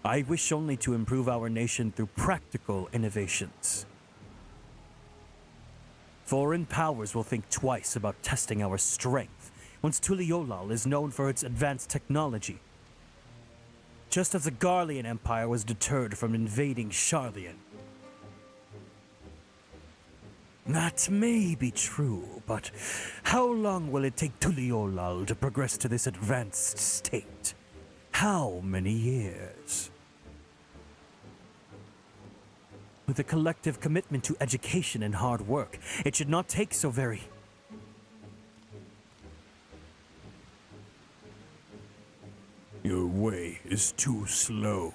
I wish only to improve our nation through practical innovations. Foreign powers will think twice about testing our strength once Tuliolal is known for its advanced technology. Just as the Garlean Empire was deterred from invading Charlian. That may be true, but how long will it take Tuliolal to progress to this advanced state? How many years? With a collective commitment to education and hard work, it should not take so very. Your way is too slow.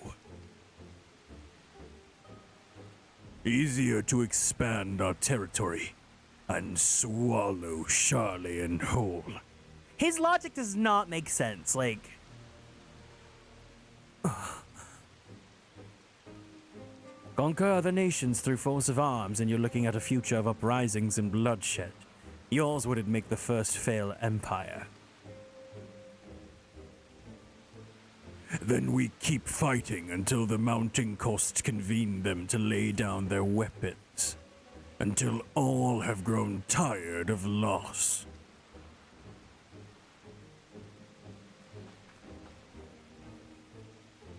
Easier to expand our territory and swallow Charlian whole. His logic does not make sense, like... Conquer other nations through force of arms, and you're looking at a future of uprisings and bloodshed. Yours wouldn't make the first fail empire. Then we keep fighting until the mounting costs convene them to lay down their weapons. Until all have grown tired of loss.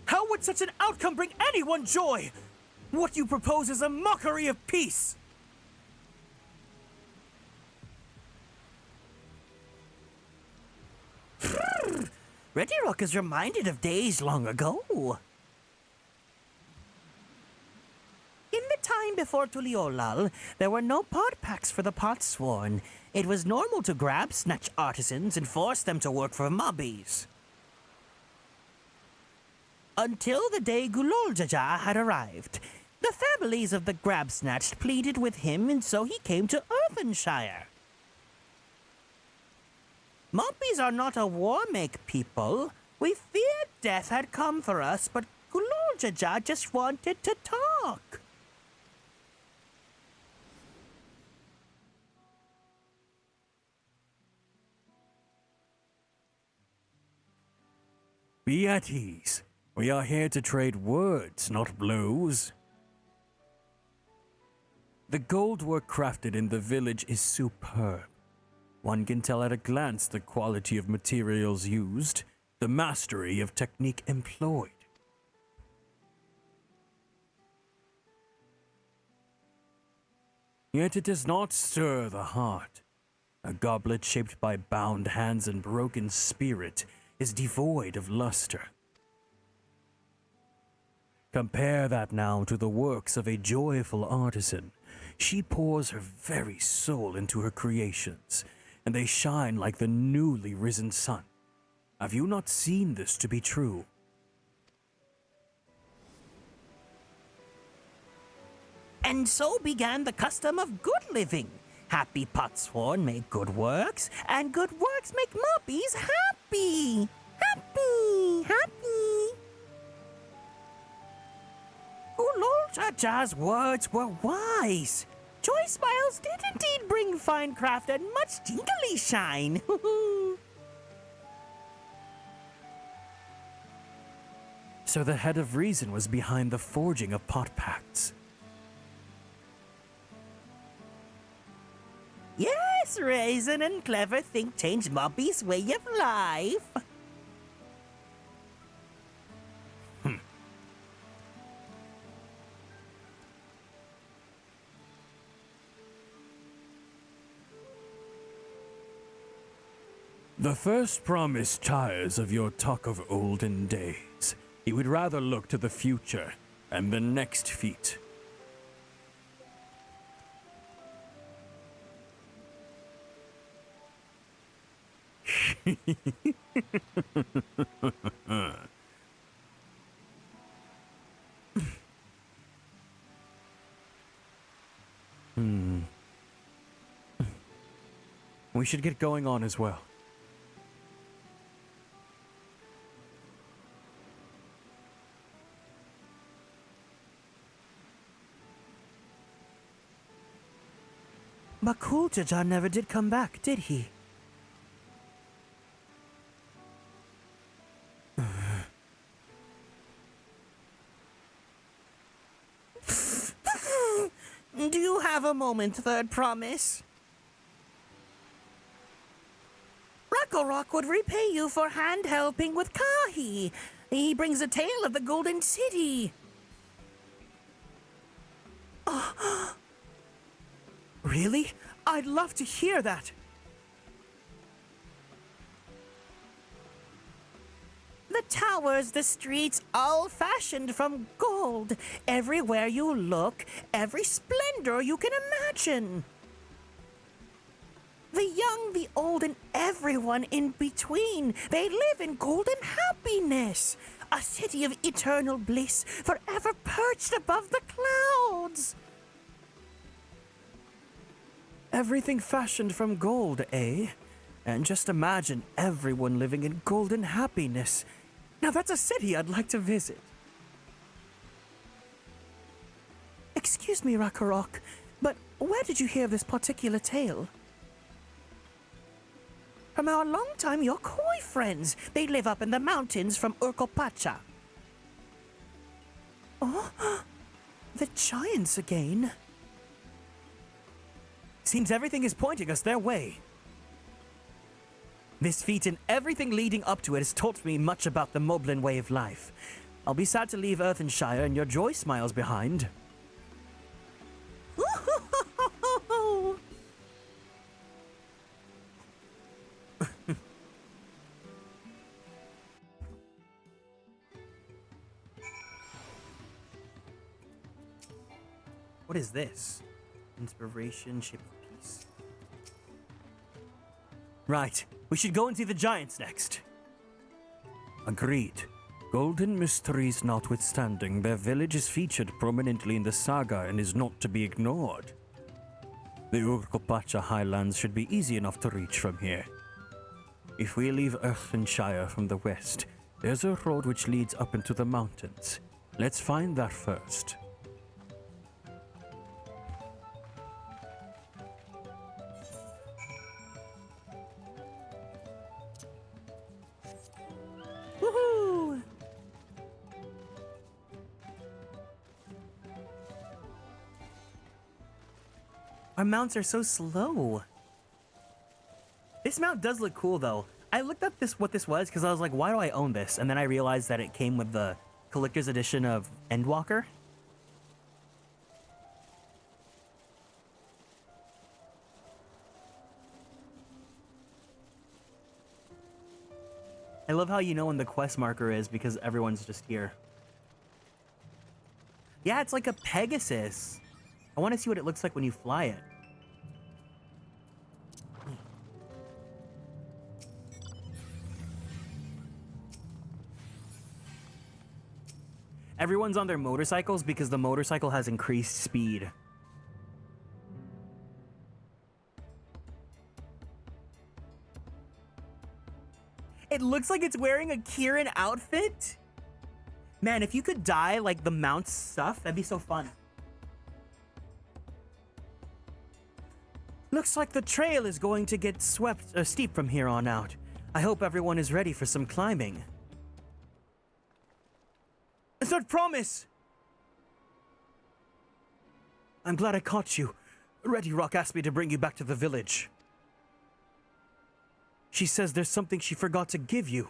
How would such an outcome bring anyone joy? What you propose is a mockery of peace. Ready Rock is reminded of days long ago. In the time before Tuliolal, there were no pod packs for the Potsworn. It was normal to grab snatch artisans and force them to work for mobbies. Until the day Guloljaja had arrived. The families of the grab-snatched pleaded with him, and so he came to Earthenshire. Mobbies are not a war-make people. We feared death had come for us, but Guloljaja just wanted to talk. Be at ease. We are here to trade words, not blows. The gold work crafted in the village is superb. One can tell at a glance the quality of materials used, the mastery of technique employed. Yet it does not stir the heart. A goblet shaped by bound hands and broken spirit is devoid of luster. Compare that now to the works of a joyful artisan. She pours her very soul into her creations, and they shine like the newly risen sun. Have you not seen this to be true? And so began the custom of good living. Happy Potsworn make good works, and good works make mobbies happy. Happy, happy. Guloljaja's words were wise. Joy Smiles did indeed bring fine craft and much tingly shine. So the head of reason was behind the forging of pot pacts. Yes, reason and clever think change Mobby's way of life. The first promise tires of your talk of olden days. He would rather look to the future and the next feat. We should get going on as well. But Kultajar never did come back, did he? Do you have a moment, Third Promise? Rakorok would repay you for hand-helping with Kahi. He brings a tale of the Golden City. Really? I'd love to hear that. The towers, the streets, all fashioned from gold. Everywhere you look, every splendor you can imagine. The young, the old, and everyone in between. They live in golden happiness. A city of eternal bliss, forever perched above the clouds. Everything fashioned from gold, eh? And just imagine everyone living in golden happiness. Now that's a city I'd like to visit. Excuse me, Rakorok, but where did you hear this particular tale? From our longtime Yokoi friends. They live up in the mountains from Urkopacha. Oh, the giants again. Seems everything is pointing us their way. This feat and everything leading up to it has taught me much about the Moblin way of life. I'll be sad to leave Earthenshire and your joy smiles behind. What is this? Inspiration, Ship of Peace. Right, we should go and see the giants next. Agreed. Golden mysteries notwithstanding, their village is featured prominently in the saga and is not to be ignored. The Urkopacha highlands should be easy enough to reach from here. If we leave Earthenshire from the west, there's a road which leads up into the mountains. Let's find that first. Woohoo! Our mounts are so slow. This mount does look cool, though. I looked up what this was because I was like, why do I own this? And then I realized that it came with the collector's edition of Endwalker. I love how you know when the quest marker is because everyone's just here. Yeah, it's like a Pegasus. I want to see what it looks like when you fly it. Everyone's on their motorcycles because the motorcycle has increased speed. It looks like it's wearing a Kieran outfit. Man, if you could dye like the mount stuff, that'd be so fun. Looks like the trail is going to get steep from here on out. I hope everyone is ready for some climbing. Third Promise! I'm glad I caught you. Reddy Rock asked me to bring you back to the village. She says there's something she forgot to give you.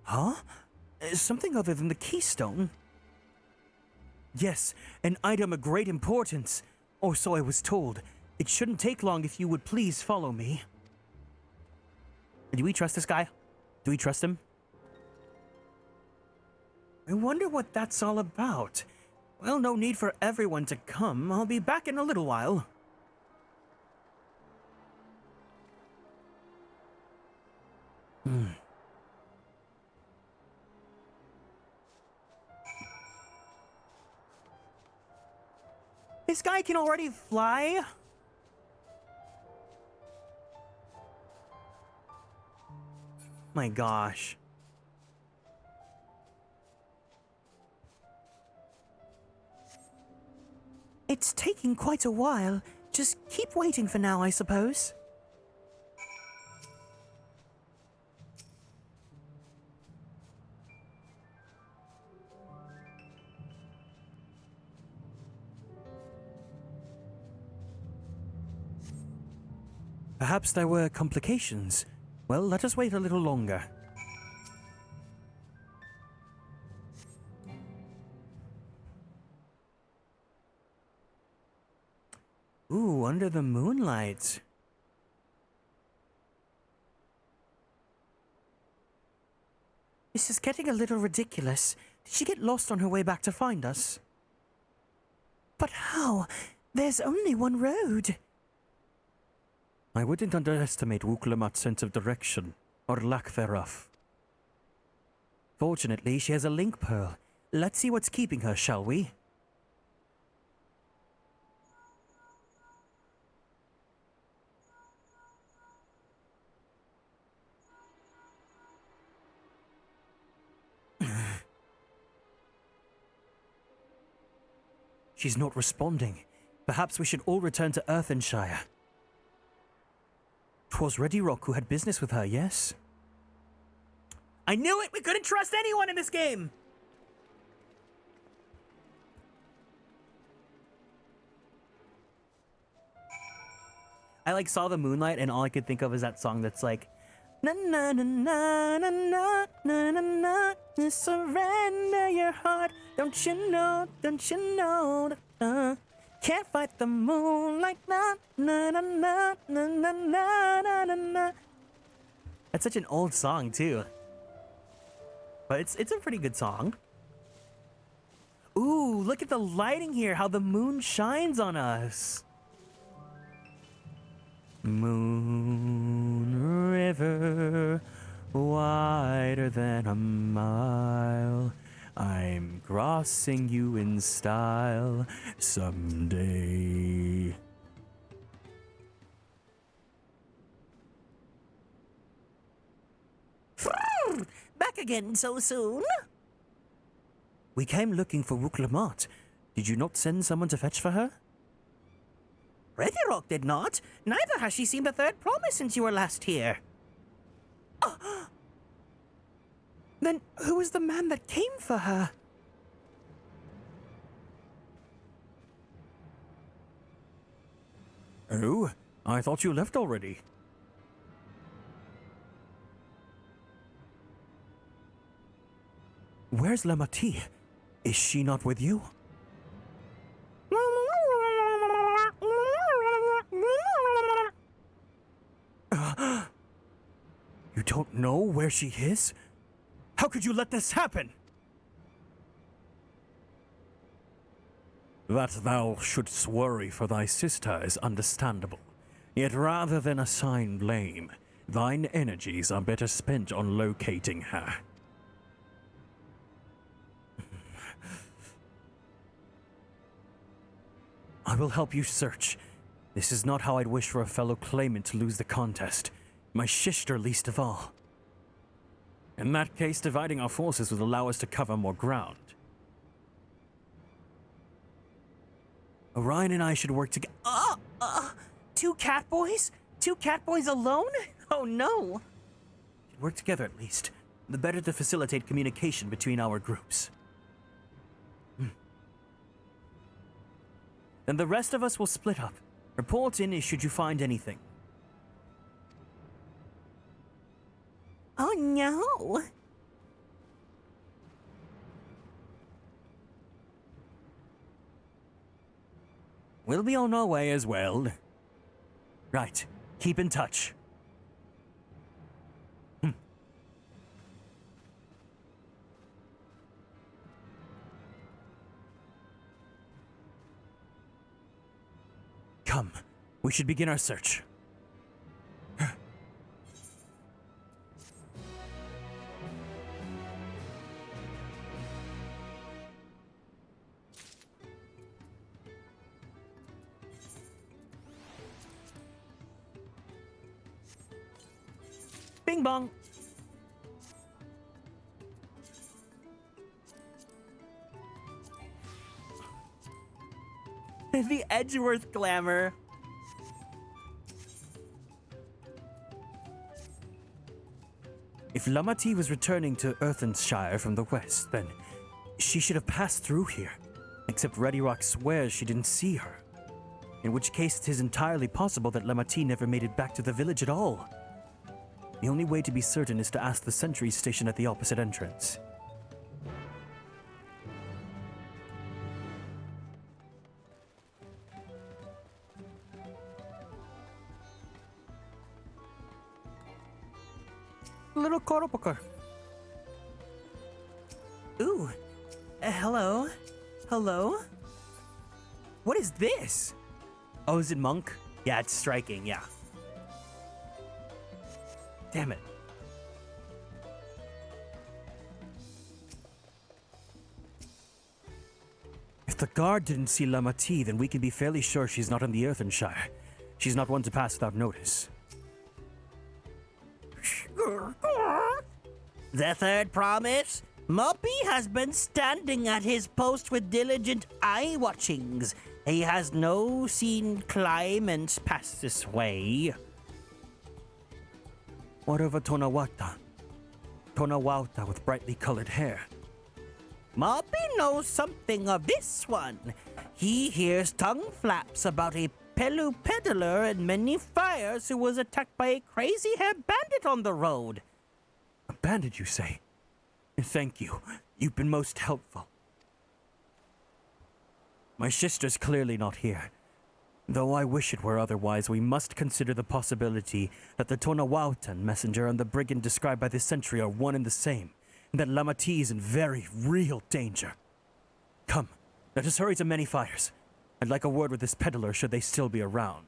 Huh? Something other than the keystone? Yes, an item of great importance, or so I was told. It shouldn't take long if you would please follow me. Do we trust this guy? Do we trust him? I wonder what that's all about. Well, no need for everyone to come. I'll be back in a little while. This guy can already fly? My gosh. It's taking quite a while. Just keep waiting for now, I suppose. Perhaps there were complications. Well, let us wait a little longer. Ooh, under the moonlight. This is getting a little ridiculous. Did she get lost on her way back to find us? But how? There's only one road. I wouldn't underestimate Wukulamat's sense of direction, or lack thereof. Fortunately, she has a link pearl. Let's see what's keeping her, shall we? She's not responding. Perhaps we should all return to Earthenshire. 'Twas Ready Rock who had business with her, yes? I knew it! We couldn't trust anyone in this game! I saw the moonlight and all I could think of is that song that's like na na na na na na na na na, surrender your heart, don't you know, can't fight the moonlight, na na na na na na na na na. That's such an old song too, but it's a pretty good song. Ooh, look at the lighting here, how the moon shines on us. Moon river, wider than a mile, I'm crossing you in style someday. Back again so soon? We came looking for Wukulamat. Did you not send someone to fetch for her? Ready Rock did not. Neither has she seen the third promise since you were last here. Then who was the man that came for her? Oh, I thought you left already. Where's lamaty'i? Is she not with you? You don't know where she is? How could you let this happen? That thou shouldst worry for thy sister is understandable. Yet rather than assign blame, thine energies are better spent on locating her. I will help you search. This is not how I'd wish for a fellow claimant to lose the contest. My sister least of all. In that case, dividing our forces would allow us to cover more ground. Orion and I should work together. Two cat boys? Two cat boys alone? Oh no! Work together at least. The better to facilitate communication between our groups. Then the rest of us will split up. Report in should you find anything. Oh no! We'll be on our way as well. Right. Keep in touch. Come. We should begin our search. Bing bong. The Edgeworth glamour. If lamaty'i was returning to Earthenshire from the west, then she should have passed through here. Except Ready Rock swears she didn't see her. In which case, it is entirely possible that lamaty'i never made it back to the village at all. The only way to be certain is to ask the sentries stationed at the opposite entrance. Little Koropoker. Ooh. Hello? Hello? What is this? Oh, is it monk? Yeah, it's striking, yeah. Damn it. If the guard didn't see lamaty'i, then we can be fairly sure she's not in the Earthenshire. She's not one to pass without notice. The third promise? Moppy has been standing at his post with diligent eye-watchings. He has no seen claimants pass this way. What of a Tonawata? Tonawata with brightly colored hair. Moppy knows something of this one. He hears tongue flaps about a Pelu peddler and many fires who was attacked by a crazy-haired bandit on the road. A bandit, you say? Thank you. You've been most helpful. My sister's clearly not here. Though I wish it were otherwise, we must consider the possibility that the Tonawautan messenger and the brigand described by the sentry are one and the same, and that lamaty'i is in very real danger. Come, let us hurry to Many Fires. I'd like a word with this peddler should they still be around.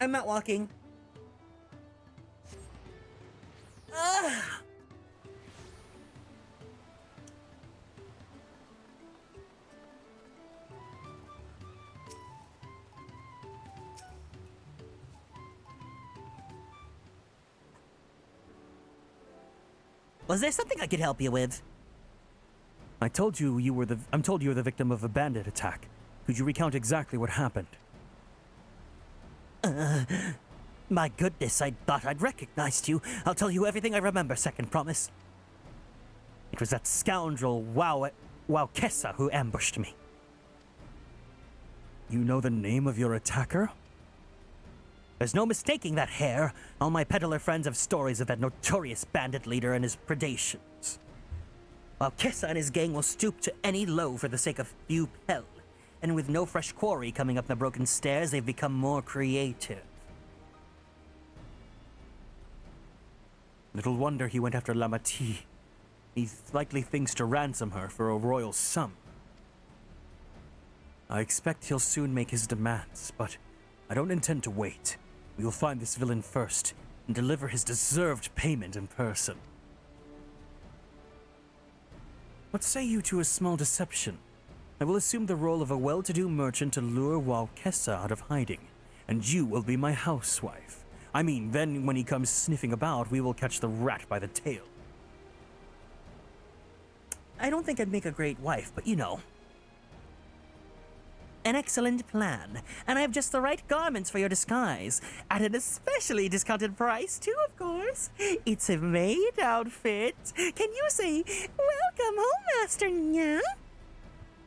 I'm not walking. Was there something I could help you with? I'm told you were the victim of a bandit attack. Could you recount exactly what happened? My goodness, I thought I'd recognized you. I'll tell you everything I remember, second promise. It was that scoundrel Wowkessa who ambushed me. You know the name of your attacker? There's no mistaking that hair. All my peddler friends have stories of that notorious bandit leader and his predations. Wowkessa and his gang will stoop to any low for the sake of few pell. And with no fresh quarry coming up the broken stairs, they've become more creative. Little wonder he went after lamaty'i. He likely thinks to ransom her for a royal sum. I expect he'll soon make his demands, but I don't intend to wait. We will find this villain first and deliver his deserved payment in person. What say you to a small deception? I will assume the role of a well-to-do merchant to lure Wowkessa out of hiding, and you will be my housewife. I mean, then when he comes sniffing about, we will catch the rat by the tail. I don't think I'd make a great wife, but you know. An excellent plan, and I have just the right garments for your disguise, at an especially discounted price too, of course. It's a maid outfit. Can you say, "Welcome home, Master Nya"?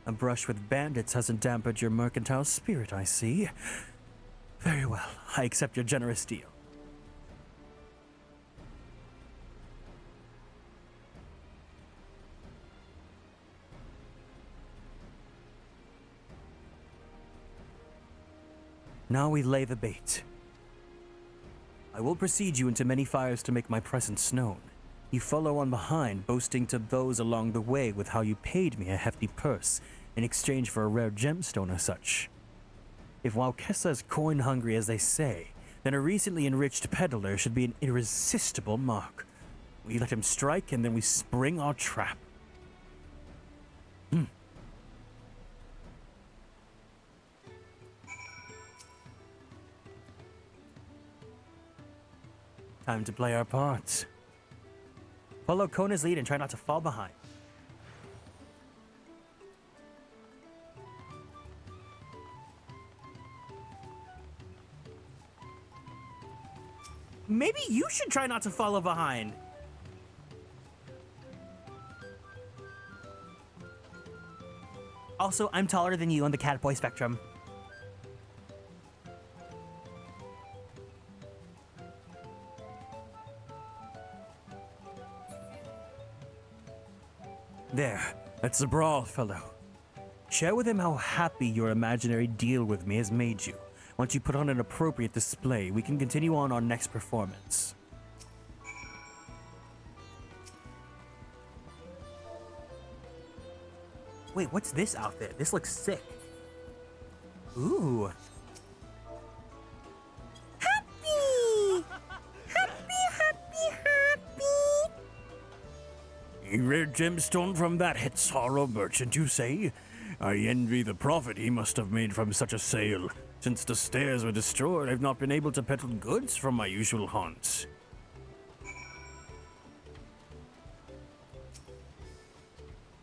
A brush with bandits hasn't dampened your mercantile spirit, I see. Very well, I accept your generous deal. Now we lay the bait. I will precede you into many fires to make my presence known. You follow on behind, boasting to those along the way with how you paid me a hefty purse in exchange for a rare gemstone or such. If Wowkessa is coin-hungry as they say, then a recently enriched peddler should be an irresistible mark. We let him strike and then we spring our trap. Time to play our parts. Follow Kona's lead and try not to fall behind. Maybe you should try not to follow behind. Also, I'm taller than you on the catboy spectrum. There, that's the brawl, fellow. Share with him how happy your imaginary deal with me has made you. Once you put on an appropriate display, we can continue on our next performance. Wait, what's this outfit? This looks sick. Ooh. Happy! Happy, happy, happy! A rare gemstone from that Hetsaro merchant, you say? I envy the profit he must have made from such a sale. Since the stairs were destroyed, I've not been able to peddle goods from my usual haunts.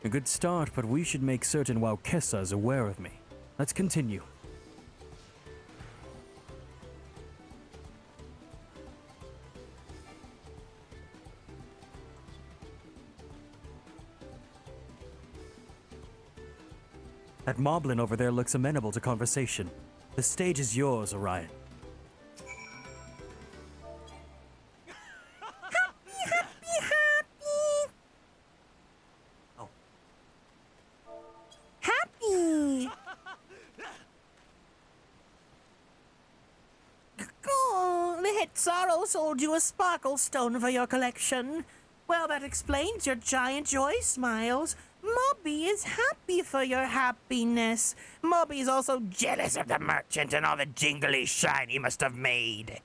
A good start, but we should make certain Wowkessa is aware of me. Let's continue. That moblin over there looks amenable to conversation. The stage is yours, Orion. Happy! Oh, the Hetsaro sold you a sparkle stone for your collection. Well, that explains your giant joy smiles. Mobby is happy for your happiness. Mobby's also jealous of the merchant and all the jingly shine he must have made.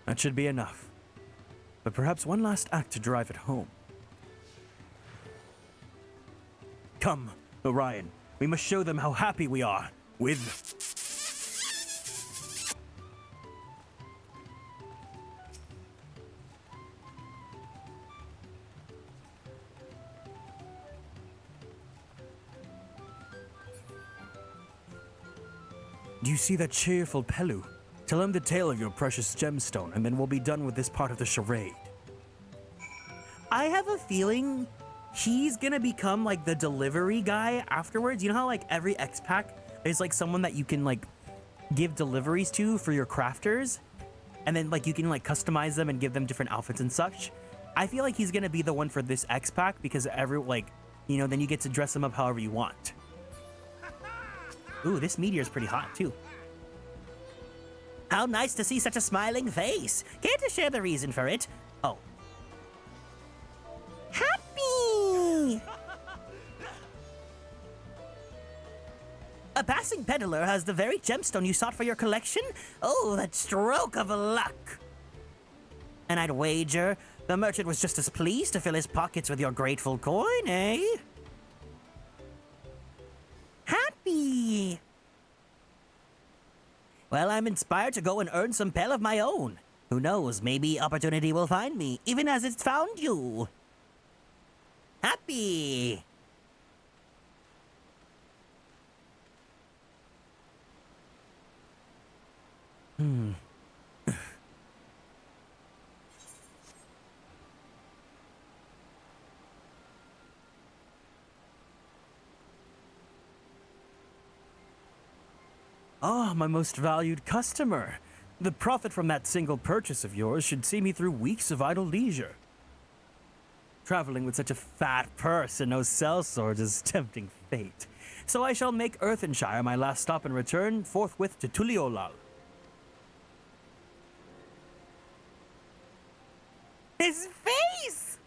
That should be enough. But perhaps one last act to drive it home. Come, Orion. We must show them how happy we are with... Do you see that cheerful Pelu? Tell him the tale of your precious gemstone, and then we'll be done with this part of the charade. I have a feeling he's gonna become like the delivery guy afterwards. You know how like every X pack, there's like someone that you can like give deliveries to for your crafters, and then like you can like customize them and give them different outfits and such. I feel like he's gonna be the one for this X pack because then you get to dress him up however you want. Ooh, this meteor's pretty hot too. How nice to see such a smiling face. Care to share the reason for it? Oh. Happy! A passing peddler has the very gemstone you sought for your collection? Oh, that stroke of luck. And I'd wager the merchant was just as pleased to fill his pockets with your grateful coin, eh? Happy! Well, I'm inspired to go and earn some pel of my own. Who knows, maybe opportunity will find me, even as it's found you. Happy! Ah, my most valued customer. The profit from that single purchase of yours should see me through weeks of idle leisure. Traveling with such a fat purse and no sellswords is tempting fate. So I shall make Earthenshire my last stop and return forthwith to Tuliolal. His face!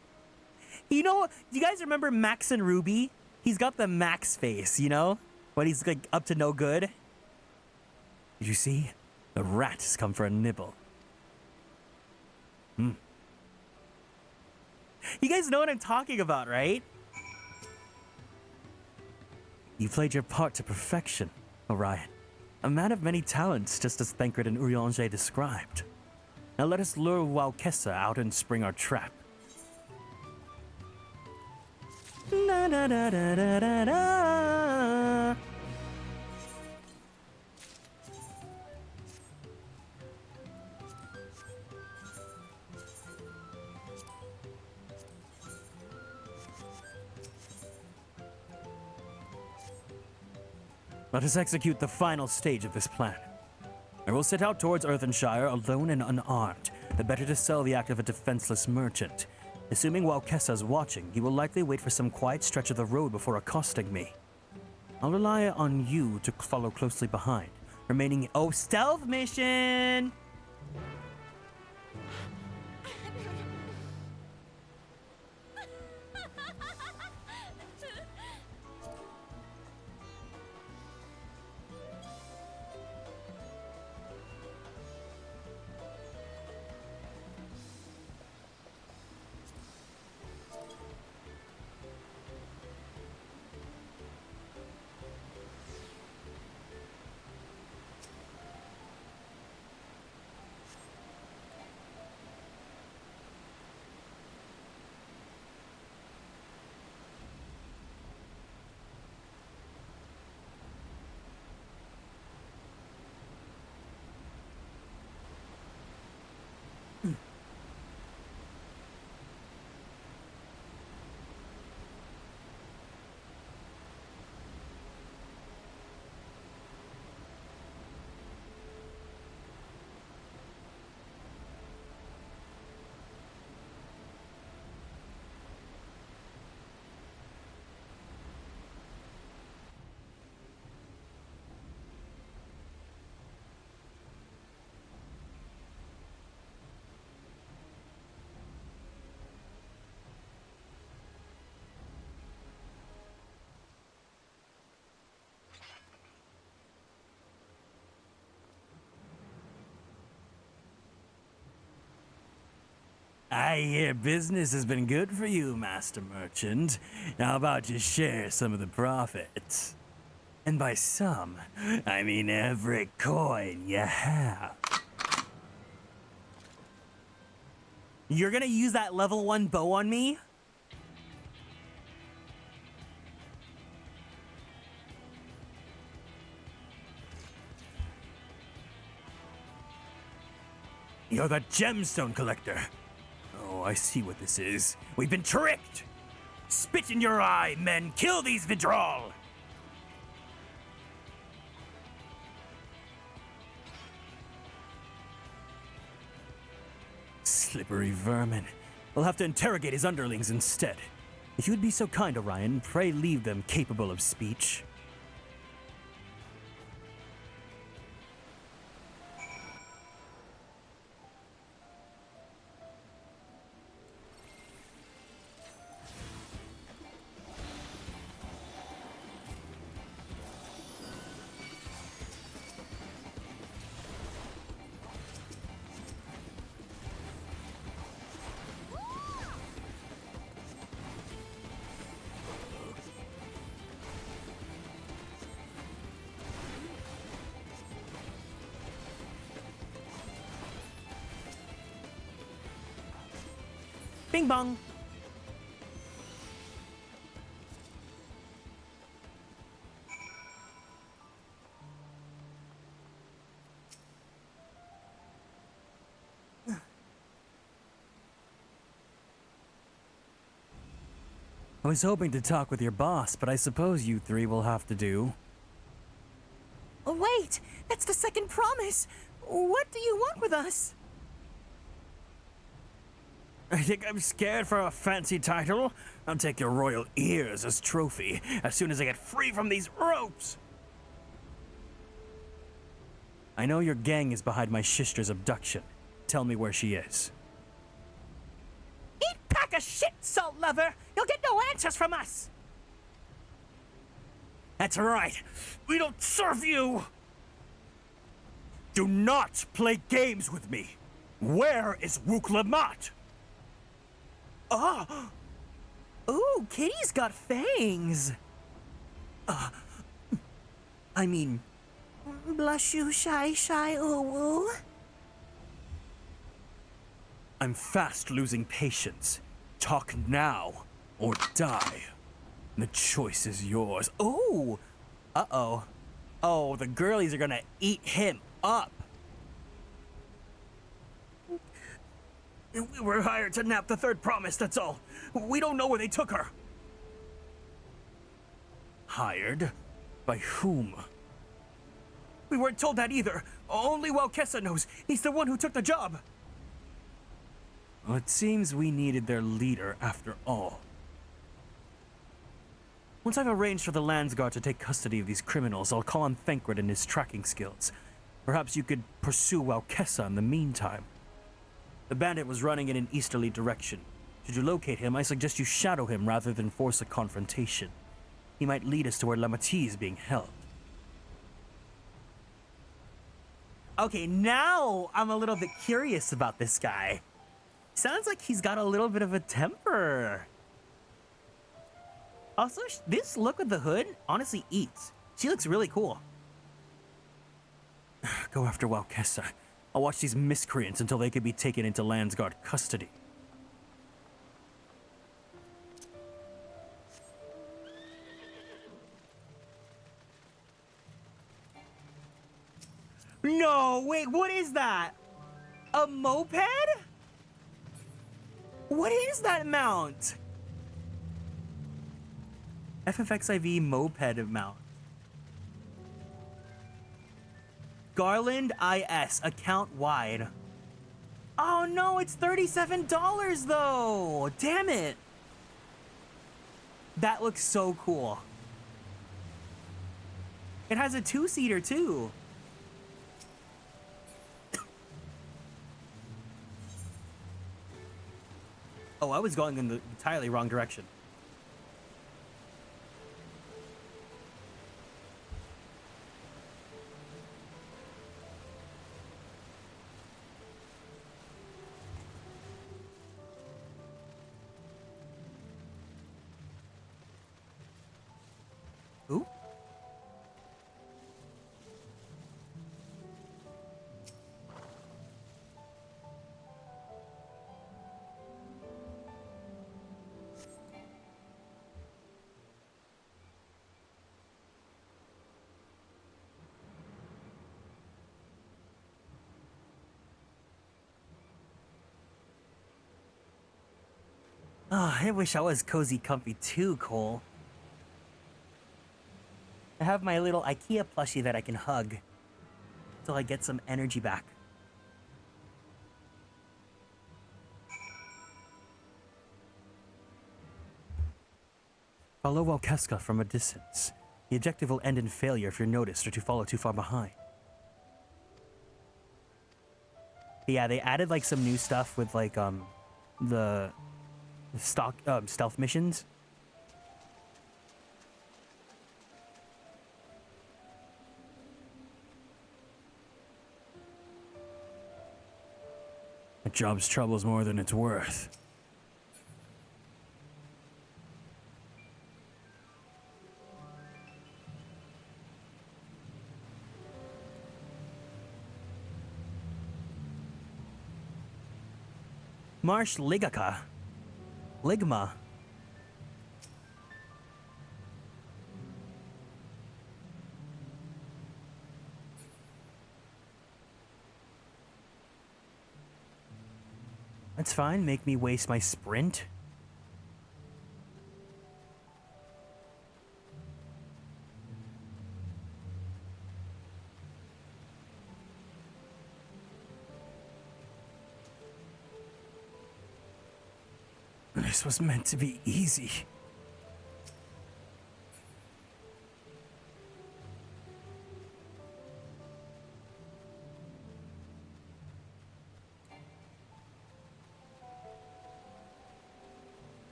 You know, do you guys remember Max and Ruby? He's got the Max face, you know? When he's like up to no good. Did you see? The rat has come for a nibble. You guys know what I'm talking about, right? You played your part to perfection, Orion. A man of many talents, just as Thancred and Urianger described. Now let us lure Waukessa out and spring our trap. Na na na na na na na. Let us execute the final stage of this plan. I will set out towards Earthenshire alone and unarmed, the better to sell the act of a defenseless merchant. Assuming Waukessa's watching, he will likely wait for some quiet stretch of the road before accosting me. I'll rely on you to follow closely behind, remaining— Oh, stealth mission! I hear business has been good for you, Master Merchant. How about you share some of the profits? And by some, I mean every coin you have. You're gonna use that level 1 bow on me? You're the gemstone collector. Oh, I see what this is. We've been tricked! Spit in your eye, men! Kill these Vidral! Slippery vermin. We'll have to interrogate his underlings instead. If you would be so kind, Orion, pray leave them capable of speech. Bing bong. I was hoping to talk with your boss, but I suppose you three will have to do. Oh, wait! That's the second promise! What do you want with us? I think I'm scared for a fancy title. I'll take your royal ears as trophy as soon as I get free from these ropes. I know your gang is behind my sister's abduction. Tell me where she is. Eat pack of shit, salt lover! You'll get no answers from us! That's right. We don't serve you. Do not play games with me. Where is Wook Lamat? Oh! Ooh, Kitty's got fangs! I mean... Blush you, shy, ooh. I'm fast losing patience. Talk now, or die. The choice is yours. Ooh! Uh-oh. Oh, the girlies are gonna eat him up. We were hired to nap the third promise, that's all. We don't know where they took her. Hired? By whom? We weren't told that either. Only Walkessa knows. He's the one who took the job. Well, it seems we needed their leader after all. Once I've arranged for the Landsguard to take custody of these criminals, I'll call on Thancred and his tracking skills. Perhaps you could pursue Walkessa in the meantime. The bandit was running in an easterly direction. Should you locate him, I suggest you shadow him rather than force a confrontation. He might lead us to where lamaty'i is being held. Okay, now I'm a little bit curious about this guy. Sounds like he's got a little bit of a temper. Also, this look with the hood honestly eats. She looks really cool. Go after Walkessa. I'll watch these miscreants until they can be taken into Landsguard custody. No, wait, what is that? A moped? What is that mount? ffxiv moped mount. Garland IS, account wide. Oh no, it's $37 though. Damn it. That looks so cool. It has a two-seater too. Oh, I was going in the entirely wrong direction. Ooh. Oh, I wish I was cozy comfy too, Cole. I have my little IKEA plushie that I can hug till I get some energy back. Follow Walkessa from a distance. The objective will end in failure if you're noticed or to follow too far behind. Yeah, they added like some new stuff with like the stock stealth missions. The job's trouble's more than it's worth. Marsh Ligaka. Ligma. That's fine, make me waste my sprint. This was meant to be easy.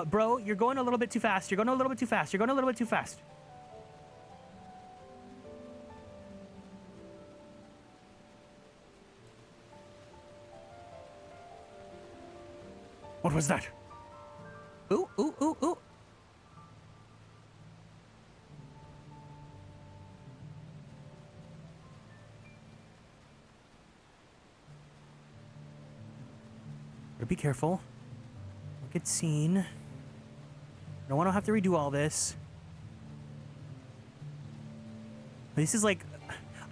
Bro, you're going a little bit too fast. You're going a little bit too fast. You're going a little bit too fast. What was that? Ooh, ooh, ooh, ooh. Better be careful. Don't get seen. I don't want to have to redo all this. This is like...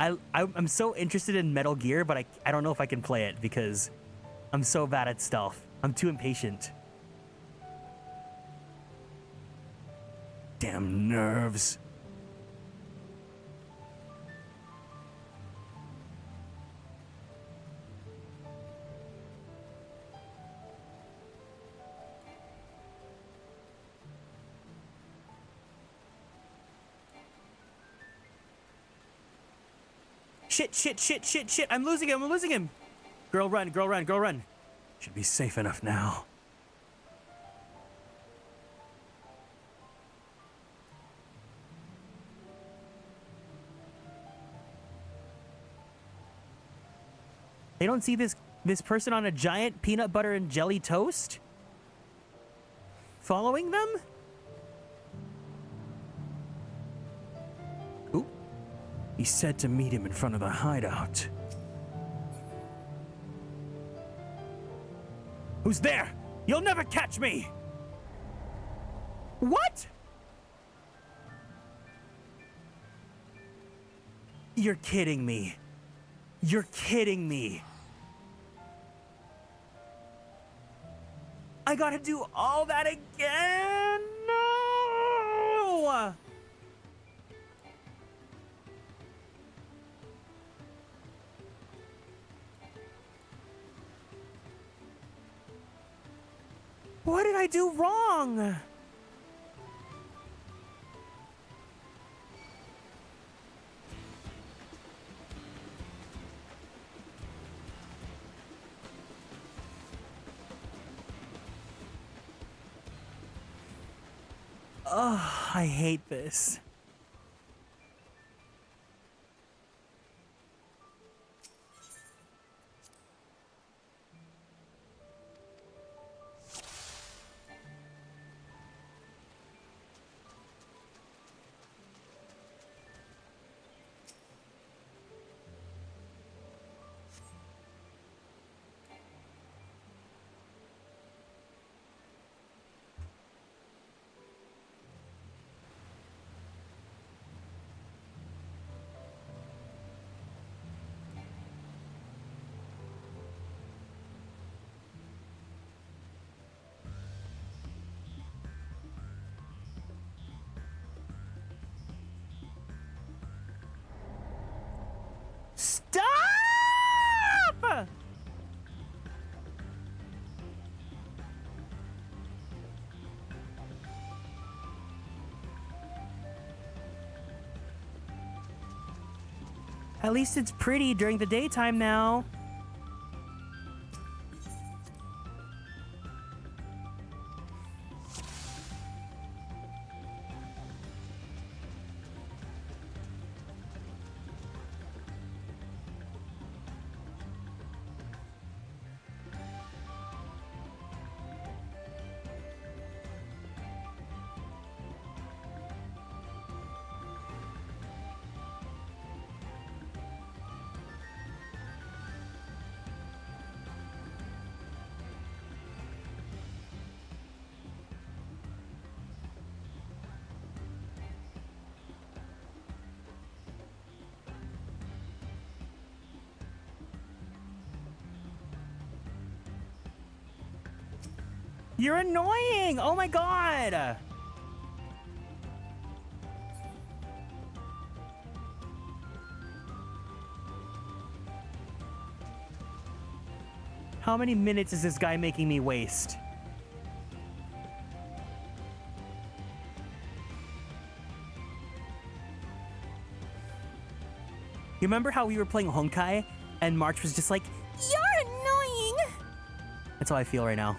I'm so interested in Metal Gear, but I don't know if I can play it because I'm so bad at stealth. I'm too impatient. Damn nerves. Shit, shit, shit, shit, shit. I'm losing him. I'm losing him. Girl, run, girl, run, girl, run. Should be safe enough now. They don't see this person on a giant peanut butter and jelly toast? Following them? Ooh. He said to meet him in front of the hideout. Who's there? You'll never catch me! What? You're kidding me. You're kidding me. I gotta do all that again? No! What did I do wrong? Oh, I hate this. Stop! At least it's pretty during the daytime now. You're annoying! Oh my god! How many minutes is this guy making me waste? You remember how we were playing Honkai and March was just like, You're annoying! that's how I feel right now.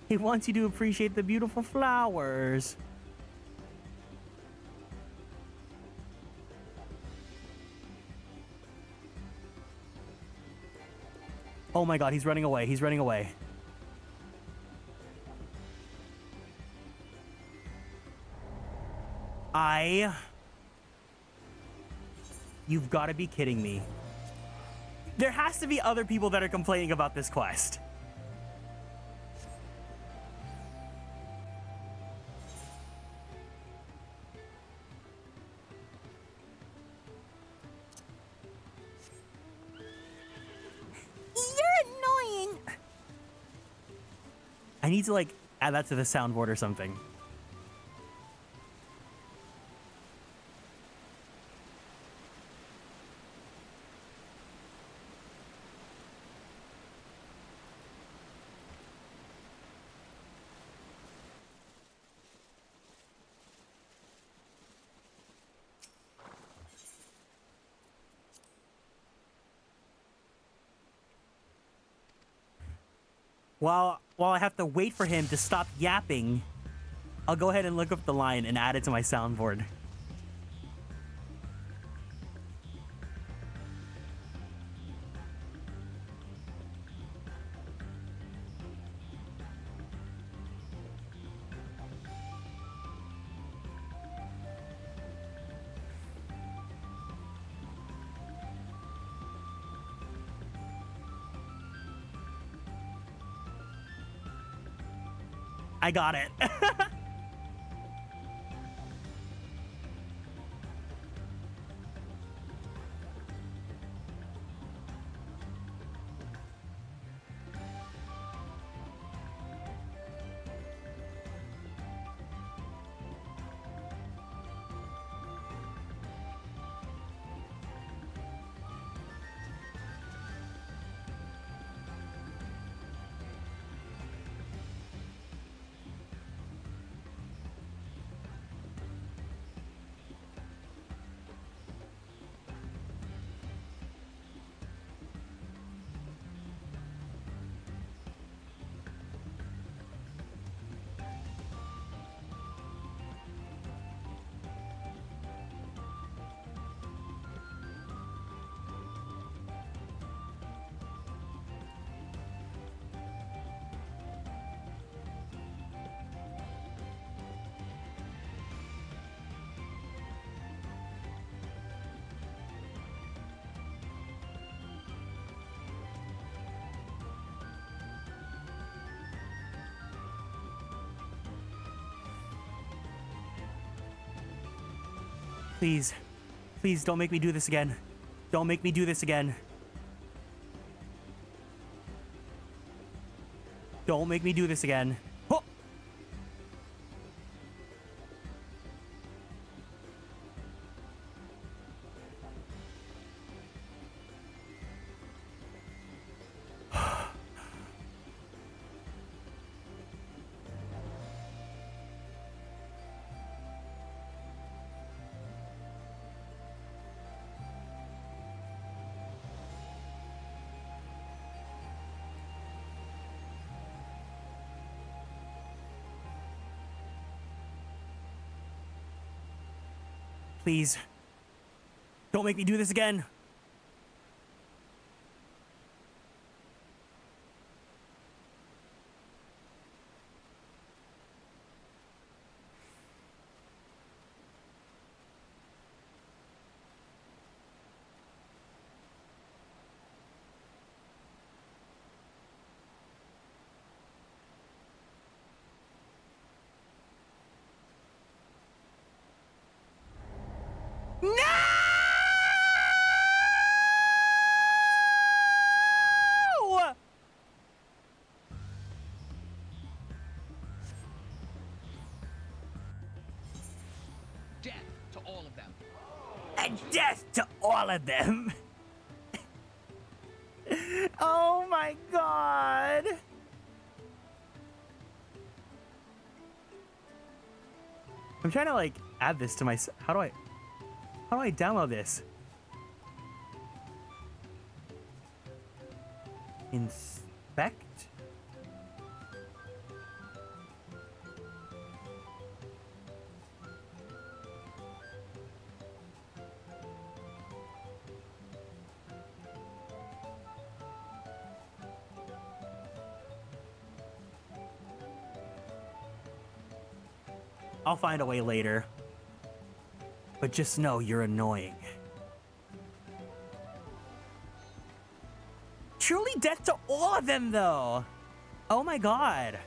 He wants you to appreciate the beautiful flowers. Oh my god, he's running away. He's running away. You've got to be kidding me. There has to be other people that are complaining about this quest. You're annoying! I need to, like, add that to the soundboard or something. While I have to wait for him to stop yapping, I'll go ahead and look up the line and add it to my soundboard. I got it. Please. Please don't make me do this again. Don't make me do this again. Don't make me do this again. Oh! Please. Don't make me do this again. all of them. And death to all of them. Oh my god. I'm trying to like add this to my. How do I download this? Inspect. I'll find a way later. But just know you're annoying. Truly death to all of them, though. Oh my god.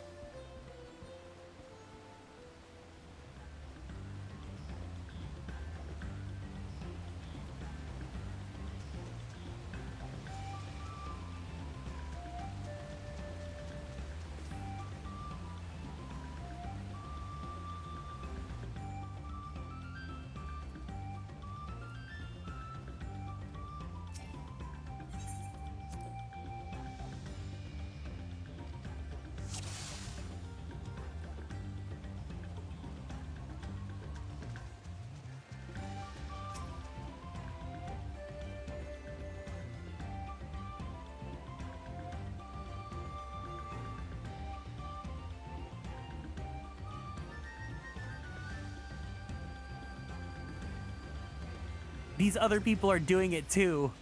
These other people are doing it too.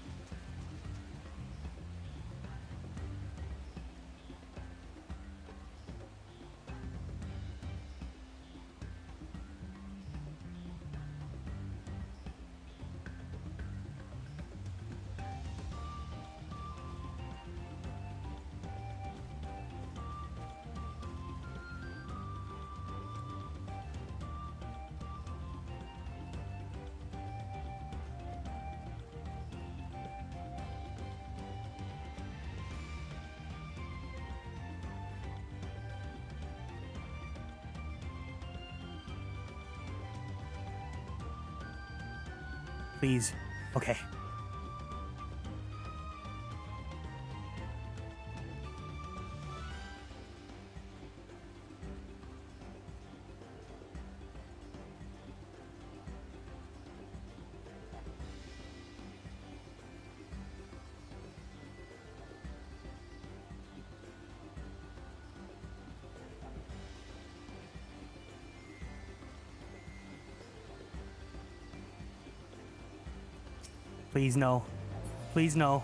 Please. Okay. Please no. Please no.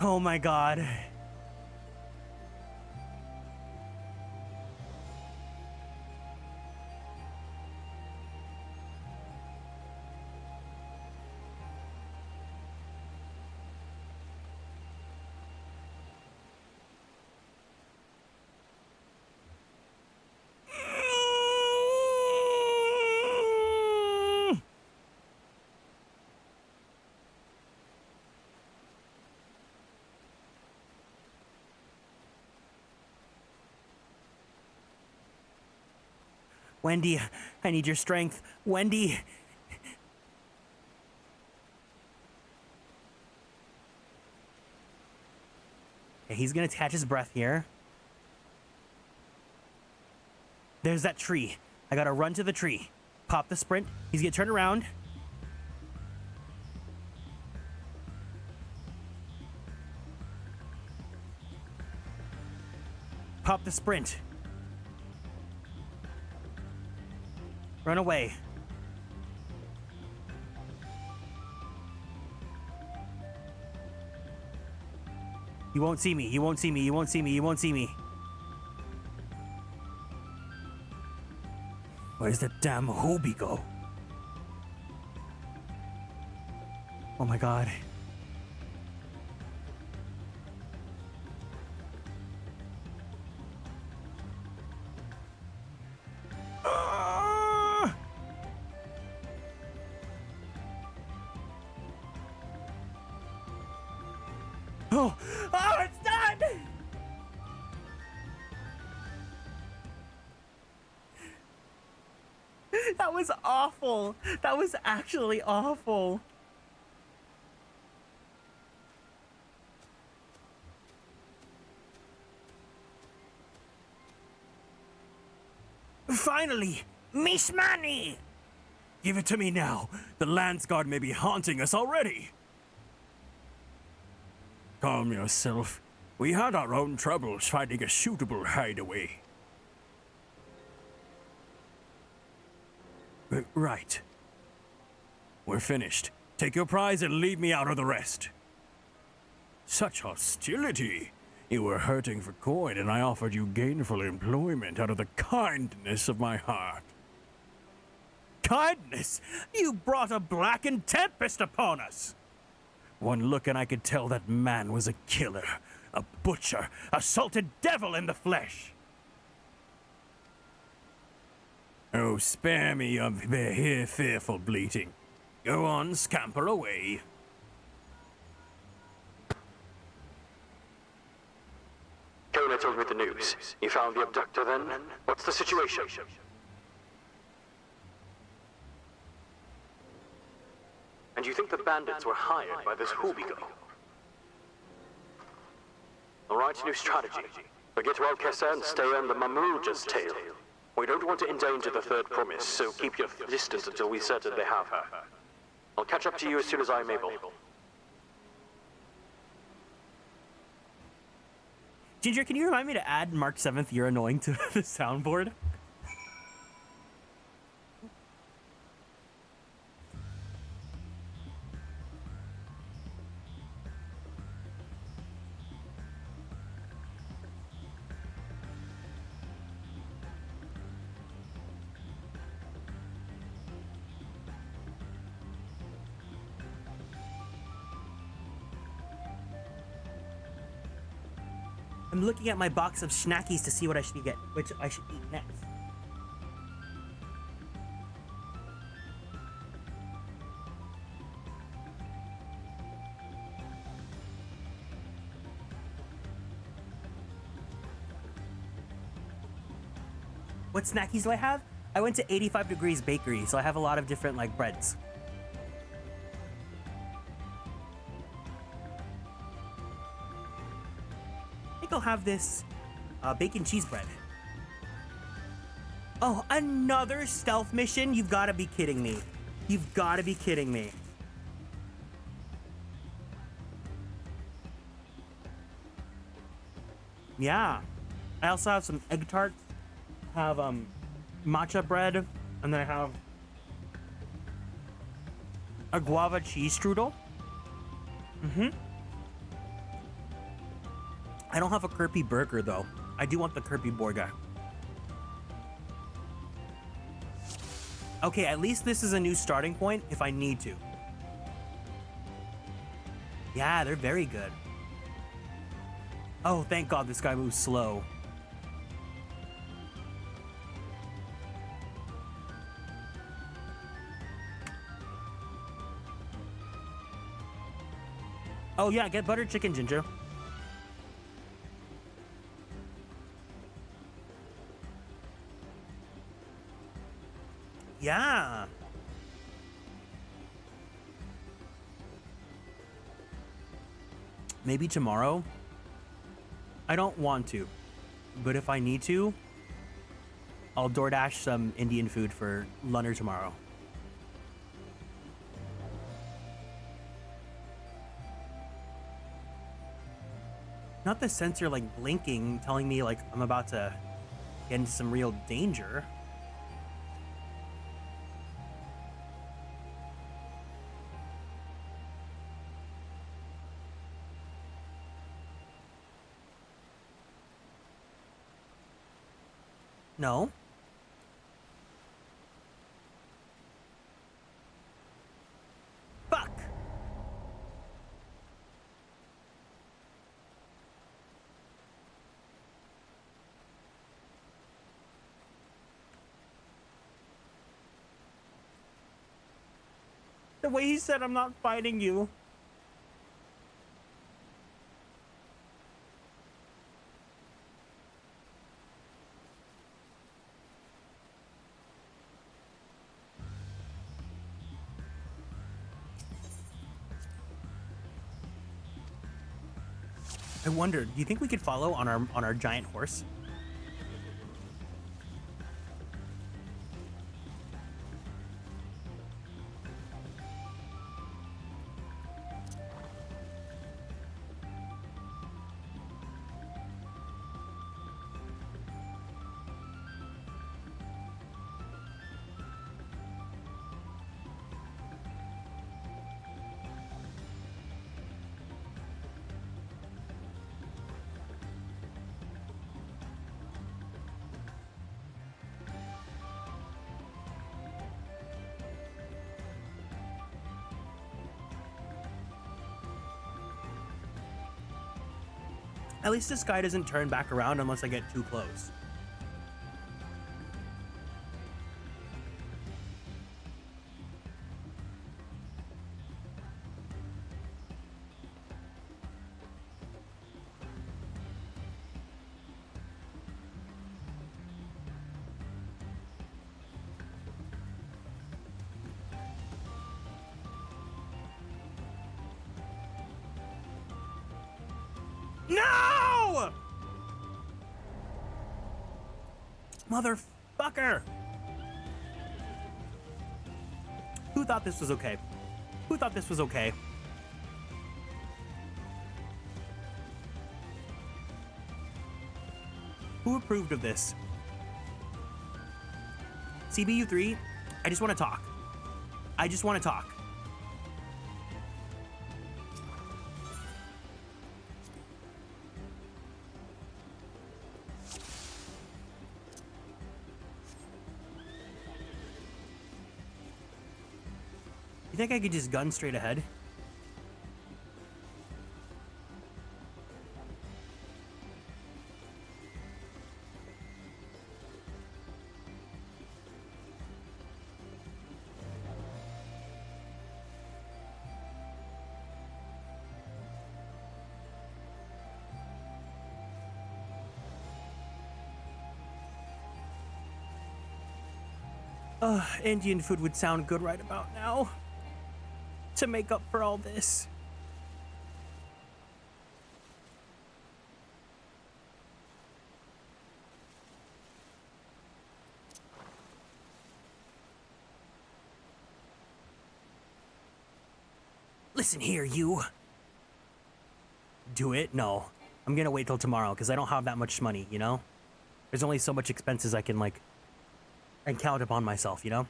Oh my god. Wendy, I need your strength. Wendy. Okay, he's gonna catch his breath here. There's that tree. I gotta run to the tree. Pop the sprint. He's gonna turn around. Pop the sprint. Run away. You won't see me. You won't see me. You won't see me. You won't see me. Where's the damn Hobie go? Oh my god. Oh, it's done! That was awful. That was actually awful. Finally! Miss Money! Give it to me now. The Landsguard may be haunting us already. Calm yourself. We had our own troubles finding a suitable hideaway. Right. We're finished. Take your prize and leave me out of the rest. Such hostility. You were hurting for coin, and I offered you gainful employment out of the kindness of my heart. Kindness? You brought a blackened tempest upon us! One look and I could tell that man was a killer, a butcher, a salted devil in the flesh. Oh, spare me of the here fearful bleating. Go on, scamper away. Kona told me the news. You found the abductor then? What's the situation? And you think the bandits were hired by this Hubigo? Alright, new strategy. Forget Walkessa and stay on the Mamuja's tail. We don't want to endanger the third promise, so keep your distance until we certainly have her. I'll catch up to you as soon as I'm able. Ginger, can you remind me to add March 7th, you're annoying to the soundboard? I'm looking at my box of snackies to see what I should get, which I should eat next. What snackies do I have? I went to 85 Degrees Bakery, so I have a lot of different like breads. I'll have this bacon cheese bread. Oh, another stealth mission? You've got to be kidding me. You've got to be kidding me. Yeah. I also have some egg tarts, have matcha bread, and then I have a guava cheese strudel. I don't have a Kirby burger though. I do want the Kirby burger. Okay, at least this is a new starting point if I need to. Yeah, they're very good. Oh, thank God this guy moves slow. Oh yeah, get butter chicken, Ginger. Yeah. Maybe tomorrow. I don't want to, but if I need to, I'll DoorDash some Indian food for lunch tomorrow. Not the sensor like blinking, telling me like I'm about to get into some real danger. No. Fuck. The way he said I'm not fighting you. wondered, do you think we could follow on our giant horse? At least this guy doesn't turn back around unless I get too close. No! Motherfucker! Who thought this was okay? Who thought this was okay? Who approved of this? CBU3, I just want to talk. I just want to talk. You think I could just gun straight ahead? Indian food would sound good right about now. To make up for all this. Listen here, you. Do it? No. I'm gonna wait till tomorrow because I don't have that much money, you know? There's only so much expenses I can, like, and count upon myself, you know?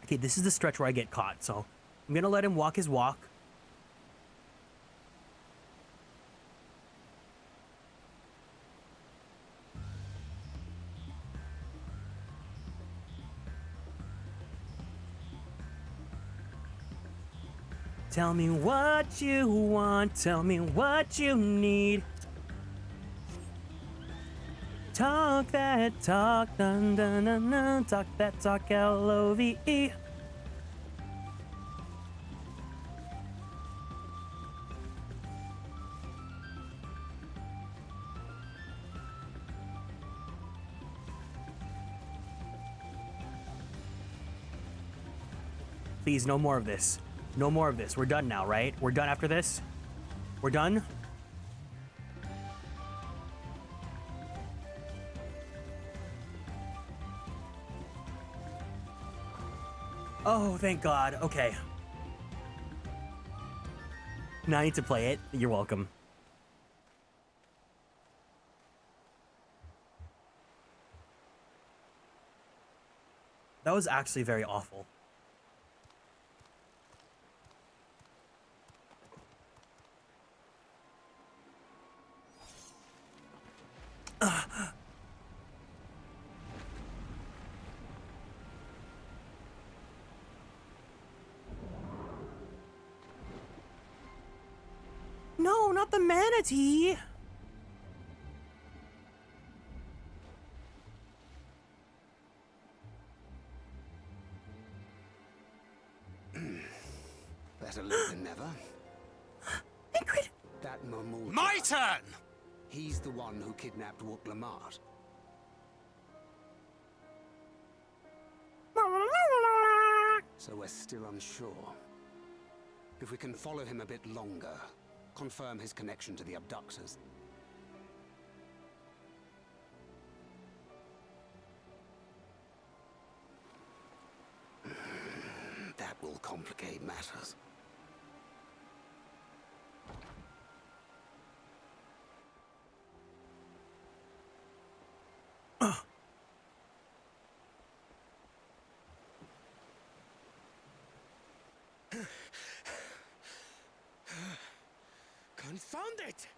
Okay, this is the stretch where I get caught, so I'm gonna let him walk his walk. Tell me what you want, tell me what you need. Talk that talk, dun dun dun dun, talk that talk, L-O-V-E. Please, no more of this. No more of this. We're done now, right? We're done after this? We're done? Oh, thank God. Okay. Now I need to play it. You're welcome. That was actually very awful. No, not the manatee. Better late than never. Ingrid! That Mamul. My turn! He's the one who kidnapped Wook Lamart. So we're still unsure. If we can follow him a bit longer, confirm his connection to the abductors. That will complicate matters. Confound it!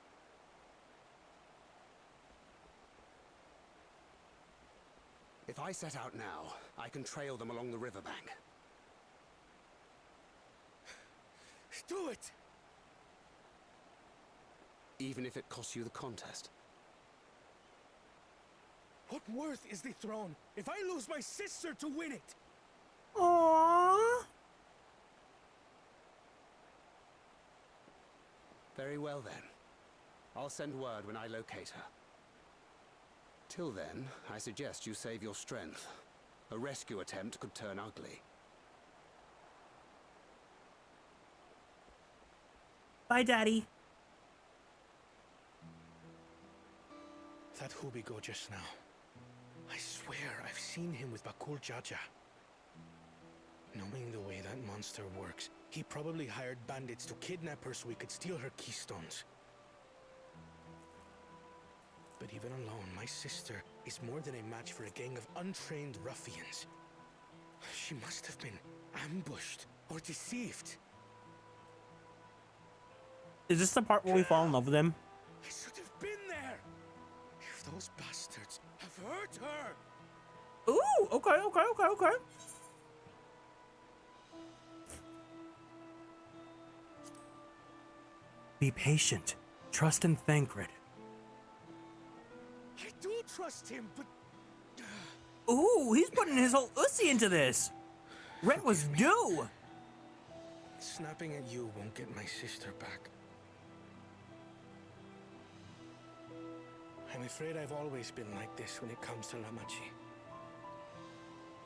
If I set out now, I can trail them along the riverbank. Do it! Even if it costs you the contest. What worth is the throne if I lose my sister to win it? Aww. Very well then. I'll send word when I locate her. Till then, I suggest you save your strength. A rescue attempt could turn ugly. Bye, Daddy. That Hubigo just now. I swear I've seen him with Bakul Jaja. Knowing the way that monster works, he probably hired bandits to kidnap her so we could steal her keystones. But even alone, my sister is more than a match for a gang of untrained ruffians. She must have been ambushed or deceived. Is this the part where we fall in love with him? I should have been there! If those bastards have hurt her! Ooh, okay. Be patient. Trust in Thancred. I do trust him, but... Ooh, he's putting his whole ussy into this. Rent was due. Snapping at you won't get my sister back. I'm afraid I've always been like this when it comes to lamaty'i.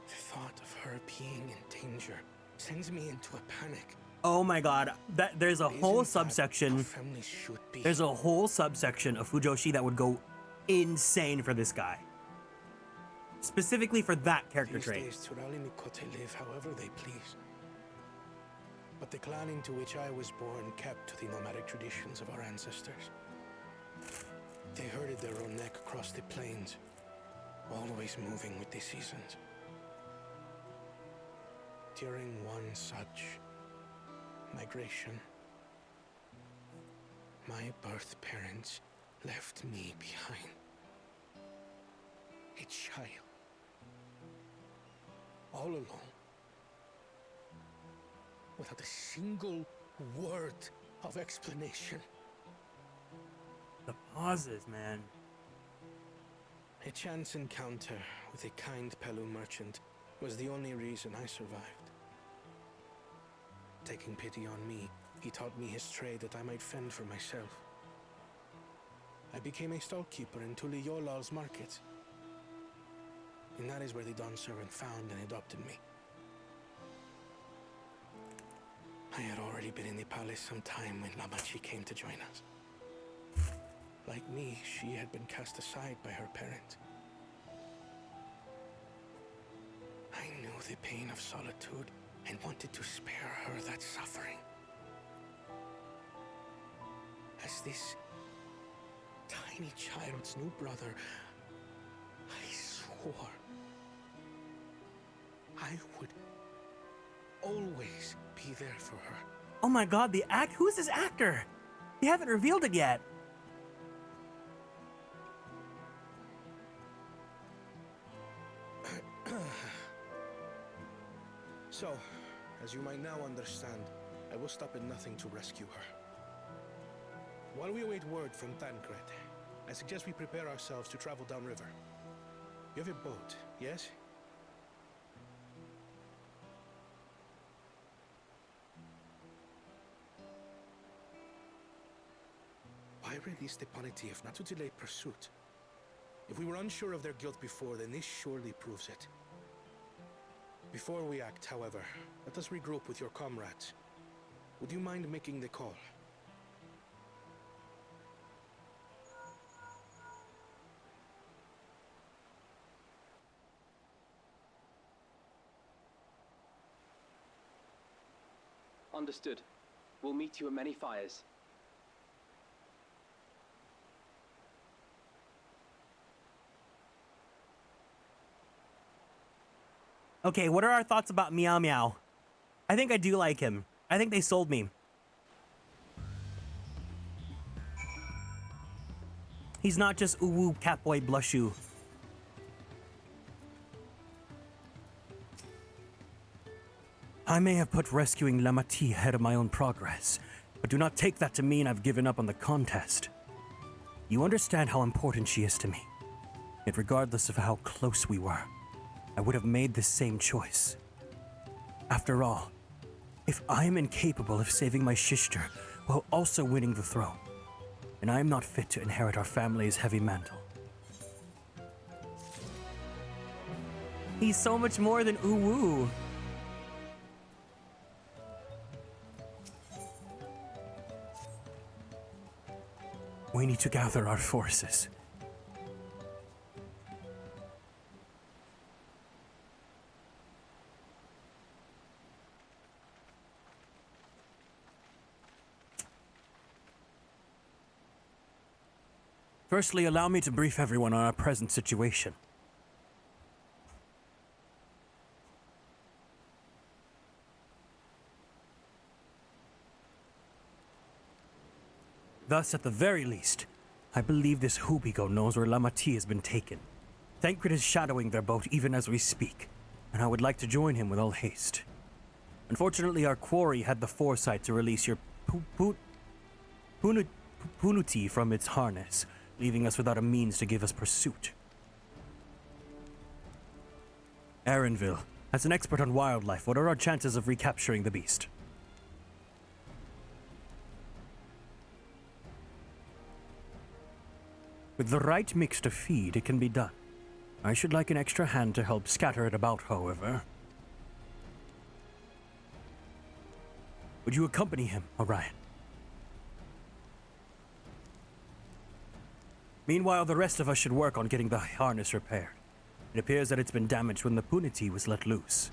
The thought of her being in danger sends me into a panic. Oh my god, there's a whole subsection. There's a whole subsection of Fujoshi that would go insane for this guy. Specifically for that character trait. These days, Turali Mikote live however they please. But the clan into which I was born kept to the nomadic traditions of our ancestors. They herded their own neck across the plains, always moving with the seasons. During one such migration, my birth parents left me behind. A child. All alone. Without a single word of explanation. The pauses, man. A chance encounter with a kind Pelu merchant was the only reason I survived. Taking pity on me, he taught me his trade that I might fend for myself. I became a stallkeeper in Tuliyolal's market. And that is where the Dawn servant found and adopted me. I had already been in the palace some time when lamaty'i came to join us. Like me, she had been cast aside by her parents. I knew the pain of solitude and wanted to spare her that suffering. As this tiny child's new brother, I swore I would always be there for her. Oh my god, who's this actor? You haven't revealed it yet. So, as you might now understand, I will stop at nothing to rescue her. While we await word from Thancred, I suggest we prepare ourselves to travel downriver. You have a boat, yes? Why release the Panity if not to delay pursuit? If we were unsure of their guilt before, then this surely proves it. Before we act, however, let us regroup with your comrades. Would you mind making the call? Understood. We'll meet you at many fires. Okay, what are our thoughts about Meow Meow? I think I do like him. I think they sold me. He's not just ooh-woo catboy blushu. I may have put rescuing lamaty'i ahead of my own progress, but do not take that to mean I've given up on the contest. You understand how important she is to me. Yet regardless of how close we were, I would have made the same choice. After all, if I am incapable of saving my sister while also winning the throne, then I am not fit to inherit our family's heavy mantle. He's so much more than ooh-woo. We need to gather our forces. Firstly, allow me to brief everyone on our present situation. Thus, at the very least, I believe this Hubigo knows where lamaty'i has been taken. Thancred is shadowing their boat even as we speak, and I would like to join him with all haste. Unfortunately, our quarry had the foresight to release your Punuti from its harness, leaving us without a means to give us pursuit. Aaronville, as an expert on wildlife, what are our chances of recapturing the beast? With the right mix to feed, it can be done. I should like an extra hand to help scatter it about, however. Would you accompany him, Orion? Meanwhile, the rest of us should work on getting the harness repaired. It appears that it's been damaged when the Puniti was let loose.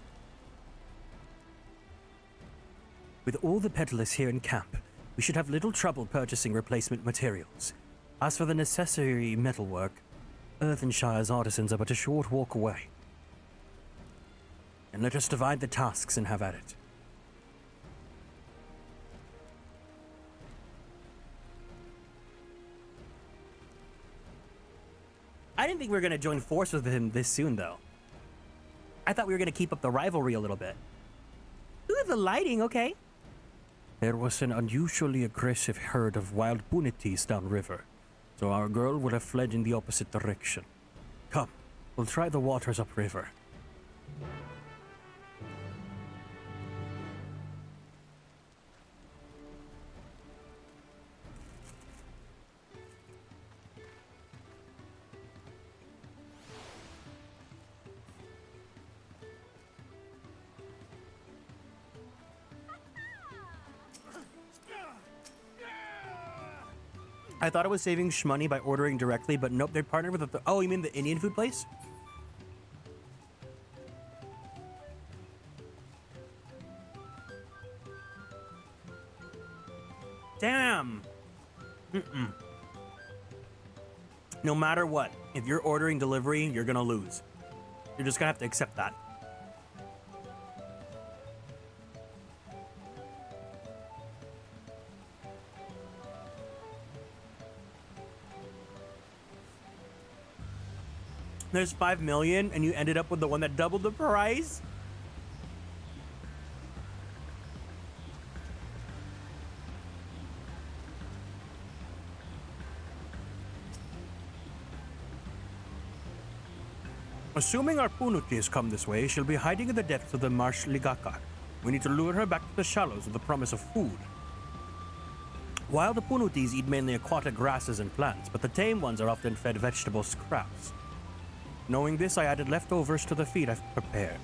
With all the peddlers here in camp, we should have little trouble purchasing replacement materials. As for the necessary metalwork, Earthenshire's artisans are but a short walk away. And let us divide the tasks and have at it. I didn't think we were going to join force with him this soon, though. I thought we were going to keep up the rivalry a little bit. Ooh, the lighting, okay. There was an unusually aggressive herd of wild Punitis downriver, so our girl would have fled in the opposite direction. Come, we'll try the waters upriver. I thought it was saving shmoney by ordering directly, but nope, they're partnered with oh, you mean the Indian food place? Damn. No matter what, if you're ordering delivery, you're gonna lose. You're just gonna have to accept that. There's 5 million and you ended up with the one that doubled the price? Assuming our Punutis come this way, she'll be hiding in the depths of the marsh Ligakar. We need to lure her back to the shallows with the promise of food. Wild Punutis eat mainly aquatic grasses and plants, but the tame ones are often fed vegetable scraps. Knowing this, I added leftovers to the feed I've prepared.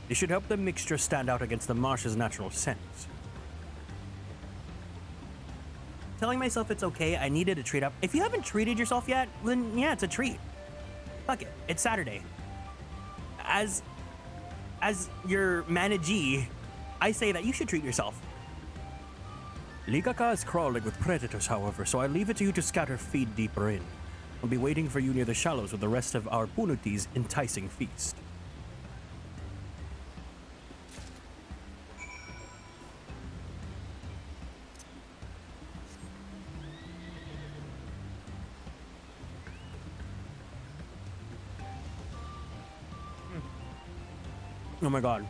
It should help the mixture stand out against the marsh's natural scents. telling myself it's okay. I needed a treat up. If you haven't treated yourself yet, then yeah, it's a treat. Fuck it. It's Saturday. As your managee, I say that you should treat yourself. Ligaka is crawling with predators, however, so I leave it to you to scatter feed deeper in. I'll be waiting for you near the shallows with the rest of our Punuti's enticing feast. Oh my god.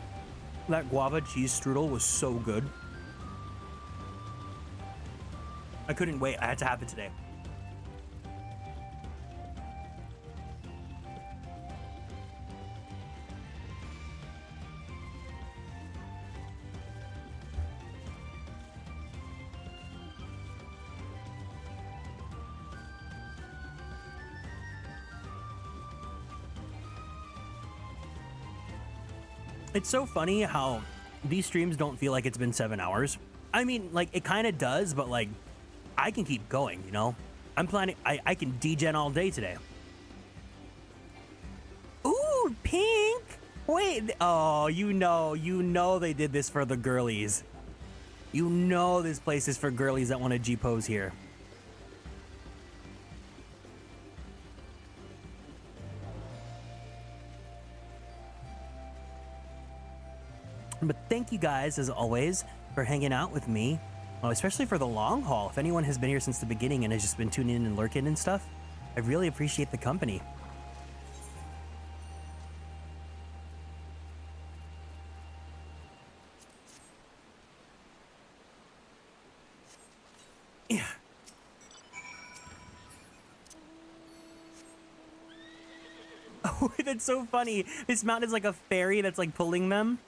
That guava cheese strudel was so good. I couldn't wait. I had to have it today. It's so funny how these streams don't feel like it's been 7 hours. I mean, like, it kind of does, but, like, I can keep going, you know? I'm planning... I can degen all day today. Ooh, pink! Wait, oh, you know they did this for the girlies. You know this place is for girlies that want to G-pose here. But thank you guys, as always, for hanging out with me, especially for the long haul. If anyone has been here since the beginning and has just been tuning in and lurking and stuff, I really appreciate the company. Yeah. Oh, that's so funny. This mountain is like a fairy that's like pulling them.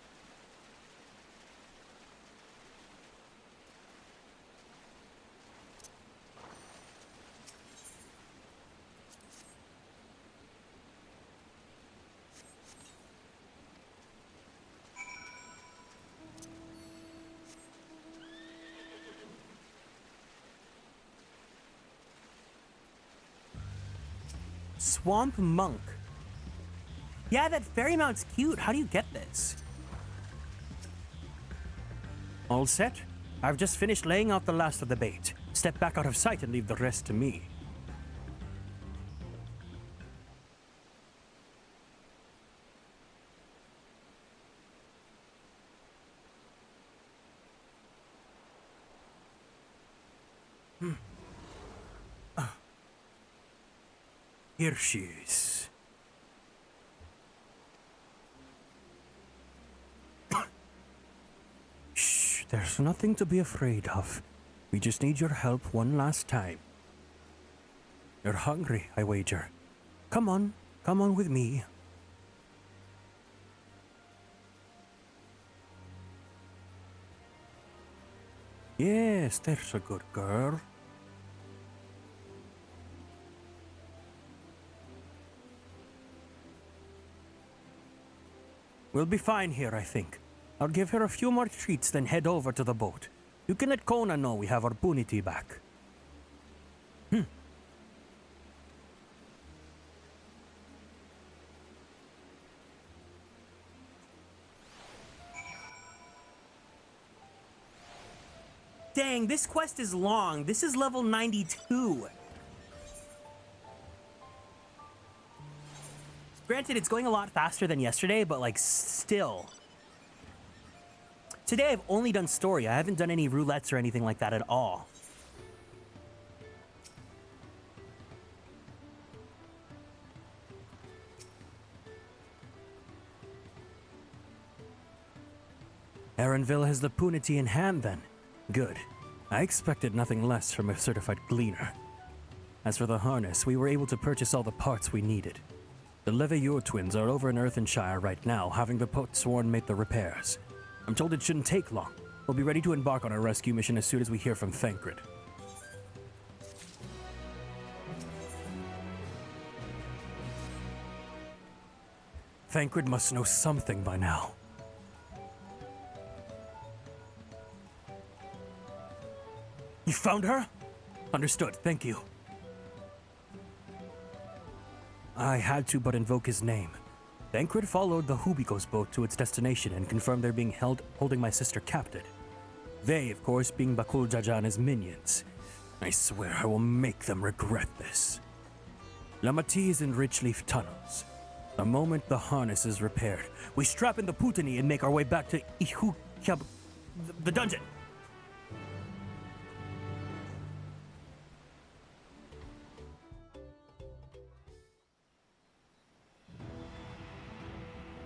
Swamp Monk. Yeah, that fairy mount's cute. How do you get this? All set? I've just finished laying out the last of the bait. Step back out of sight and leave the rest to me. Here she is. Shh, there's nothing to be afraid of. We just need your help one last time. You're hungry, I wager. Come on with me. Yes, there's a good girl. We'll be fine here, I think. I'll give her a few more treats, then head over to the boat. You can let Kona know we have our punity back. Dang, this quest is long. This is level 92. Granted, it's going a lot faster than yesterday, but like still. Today I've only done story. I haven't done any roulettes or anything like that at all. Aaronville has the punity in hand then. Good. I expected nothing less from a certified gleaner. As for the harness, we were able to purchase all the parts we needed. The Leveilleur twins are over in Earthenshire right now, having the Potsworn make the repairs. I'm told it shouldn't take long. We'll be ready to embark on our rescue mission as soon as we hear from Thancred. Thancred must know something by now. You found her? Understood, thank you. I had to but invoke his name. Thancred followed the Hubiko's boat to its destination and confirmed they're being holding my sister captive. They, of course, being Bakul Jaja and his minions. I swear I will make them regret this. Lamaty'i is in Richleaf Tunnels. The moment the harness is repaired, we strap in the Putani and make our way back to the dungeon.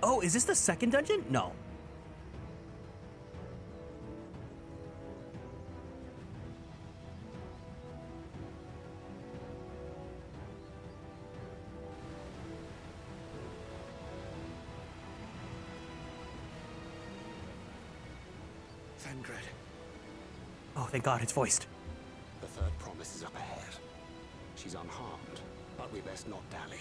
Oh, is this the second dungeon? No. Thancred. Oh, thank God, it's voiced. The third promise is up ahead. She's unharmed, but we best not dally.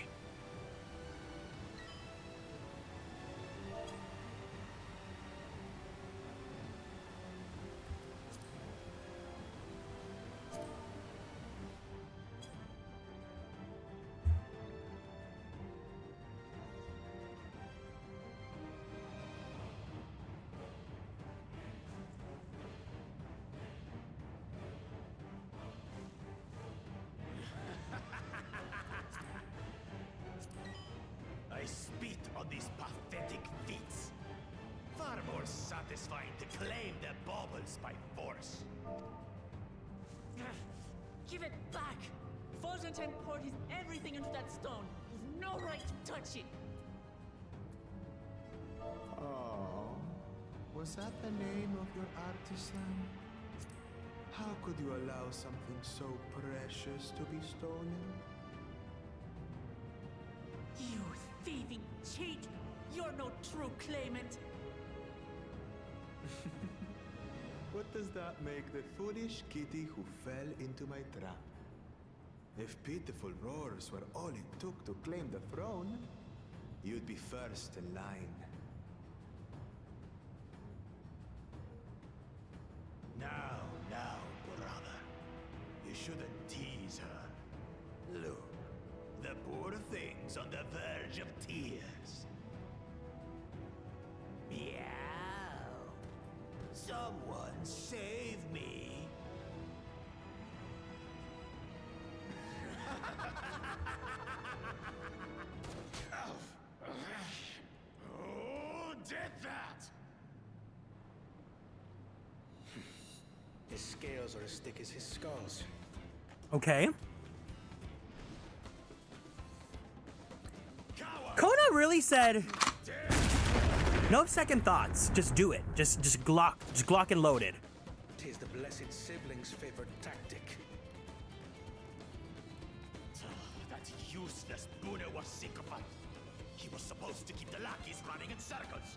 I spit on these pathetic feats. Far more satisfying to claim their baubles by force. Give it back! Fosunten poured his everything into that stone. You've no right to touch it. Oh, was that the name of your artisan? How could you allow something so precious to be stolen? You thieving cheat! You're no true claimant! What does that make the foolish kitty who fell into my trap? If pitiful roars were all it took to claim the throne, you'd be first in line. Now, brother. You shouldn't tease her. Look, the poor thing's on the verge of tears. Meow. Someone save me. Who did that? His scales are as thick as his skulls. Okay. Kona really said, no second thoughts. Just do it. Just Glock and load it. Tis the blessed sibling's favorite tactic. That useless Buna was sycophant. He was supposed to keep the lackeys running in circles.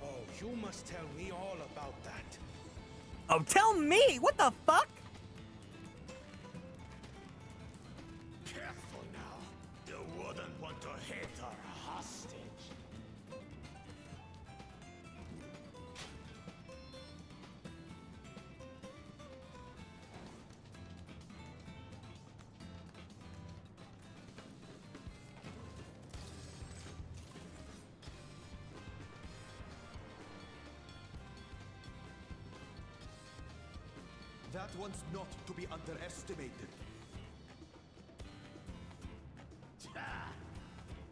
Oh, you must tell me all about that. Oh, tell me! What the fuck? Careful now. You wouldn't want to hit her hostage. That one's not to be underestimated.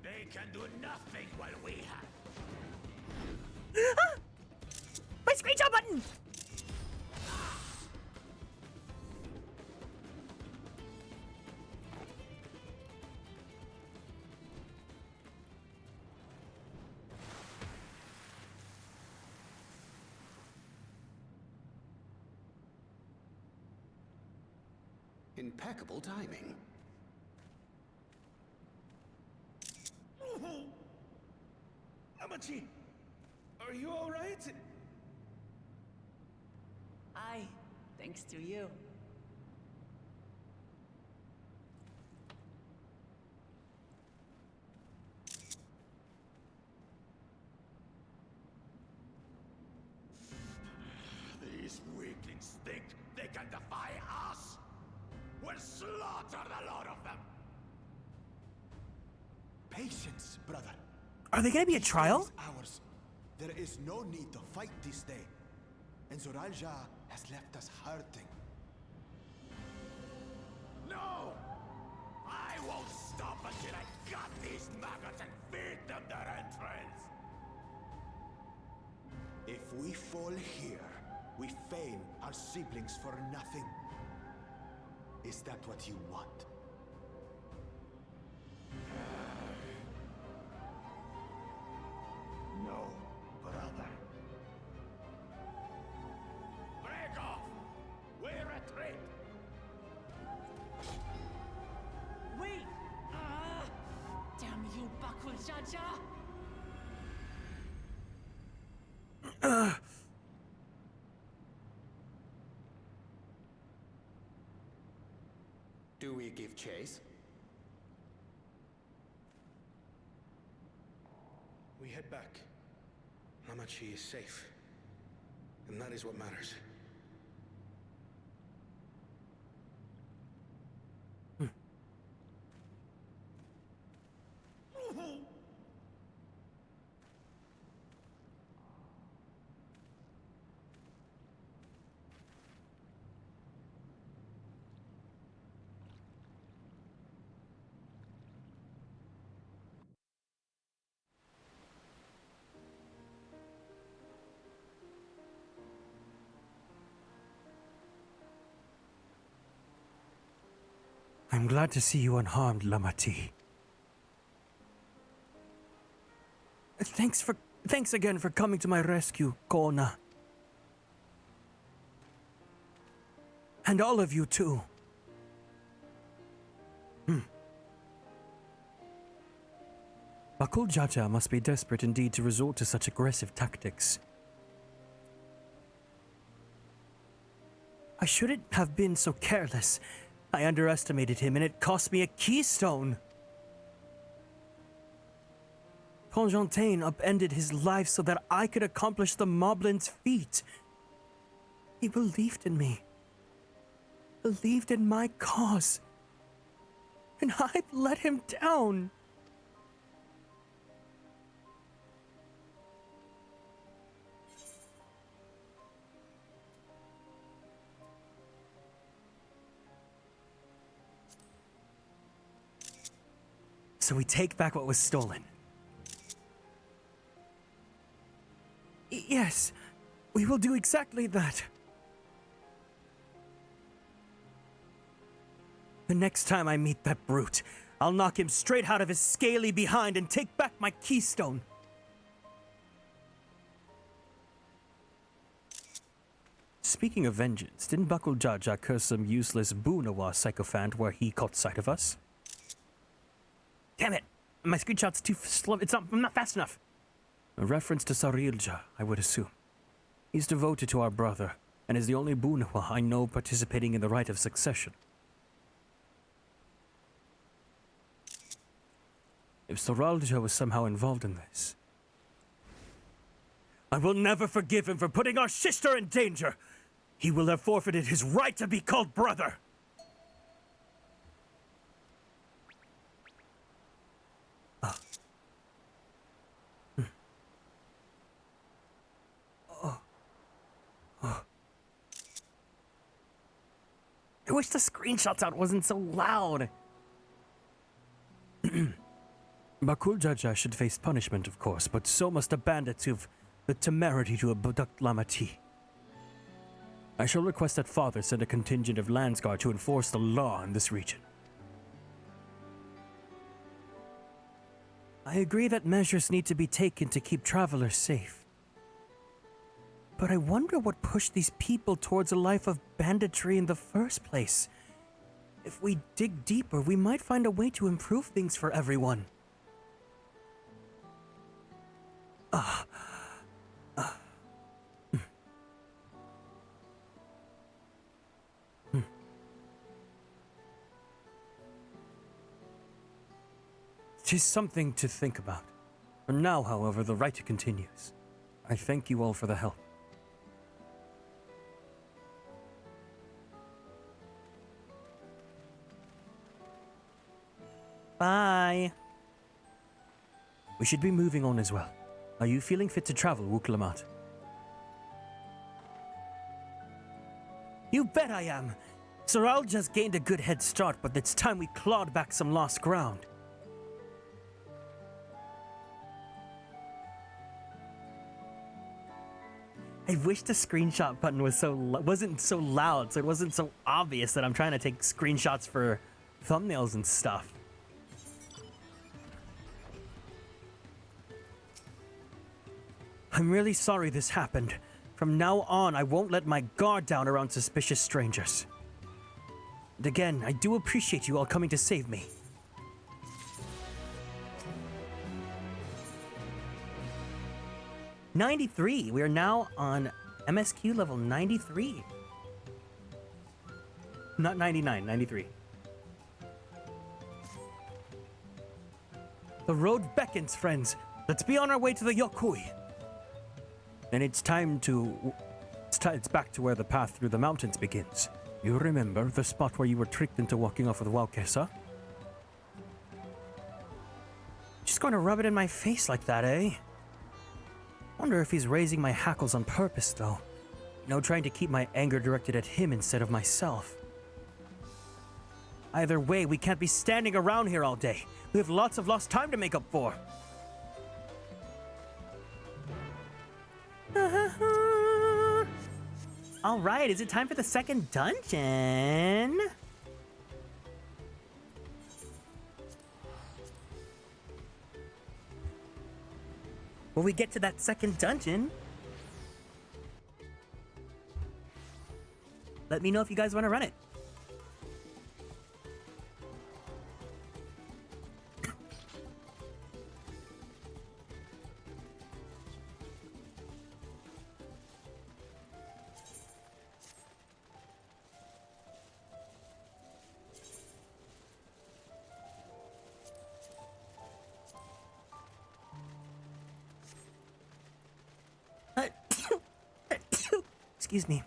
They can do nothing while we have. My screenshot button! Impeccable timing. Amachi, are you all right? Aye, thanks to you. These weaklings think they can defy us? We'll slaughter the lot of them! Patience, brother. Are they gonna be a trial? Ours. There is no need to fight this day. And Zoralja has left us hurting. No! I won't stop until I gut these maggots and feed them their entrails! If we fall here, we feign our siblings for nothing. Is that what you want? No, brother. Break off! We retreat! Wait! Damn you, Bakul Jaja! Do we give chase? We head back. Lamaty'i is safe. And that is what matters. I'm glad to see you unharmed, lamaty'i. Thanks again for coming to my rescue, Kona. And all of you too. Bakul Jaja must be desperate indeed to resort to such aggressive tactics. I shouldn't have been so careless. I underestimated him and it cost me a keystone. Constantin upended his life so that I could accomplish the Moblin's feat. He believed in me. Believed in my cause. And I've let him down. So we take back what was stolen. Yes, we will do exactly that. The next time I meet that brute, I'll knock him straight out of his scaly behind and take back my keystone. Speaking of vengeance, didn't Bakul Jaja curse some useless Boonawa sycophant where he caught sight of us? Damn it! My screenshot's too slow. I'm not fast enough. A reference to Sarilja, I would assume. He's devoted to our brother, and is the only Boonawa I know participating in the rite of succession. If Sarilja was somehow involved in this, I will never forgive him for putting our sister in danger. He will have forfeited his right to be called brother. I wish the screenshot sound wasn't so loud. Bakul Jaja should face punishment, of course, but so must the bandits who've the temerity to abduct lamaty'i. I shall request that Father send a contingent of Landsguard to enforce the law in this region. I agree that measures need to be taken to keep travelers safe. But I wonder what pushed these people towards a life of banditry in the first place. If we dig deeper, we might find a way to improve things for everyone. Tis something to think about. For now, however, the rite continues. I thank you all for the help. Bye. We should be moving on as well. Are you feeling fit to travel, Wooklamat? You bet I am. Soral just gained a good head start, but it's time we clawed back some lost ground. I wish the screenshot button wasn't so loud, so it wasn't so obvious that I'm trying to take screenshots for thumbnails and stuff. I'm really sorry this happened. From now on, I won't let my guard down around suspicious strangers. And again, I do appreciate you all coming to save me. '93. We are now on MSQ level 93. Not 99, 93. The road beckons, friends. Let's be on our way to the Yokui. And it's back to where the path through the mountains begins. You remember the spot where you were tricked into walking off with Waukesa? Just going to rub it in my face like that, eh? Wonder if he's raising my hackles on purpose, though. You know, trying to keep my anger directed at him instead of myself. Either way, we can't be standing around here all day. We have lots of lost time to make up for. All right, is it time for the second dungeon? When we get to that second dungeon, let me know if you guys want to run it. Excuse me.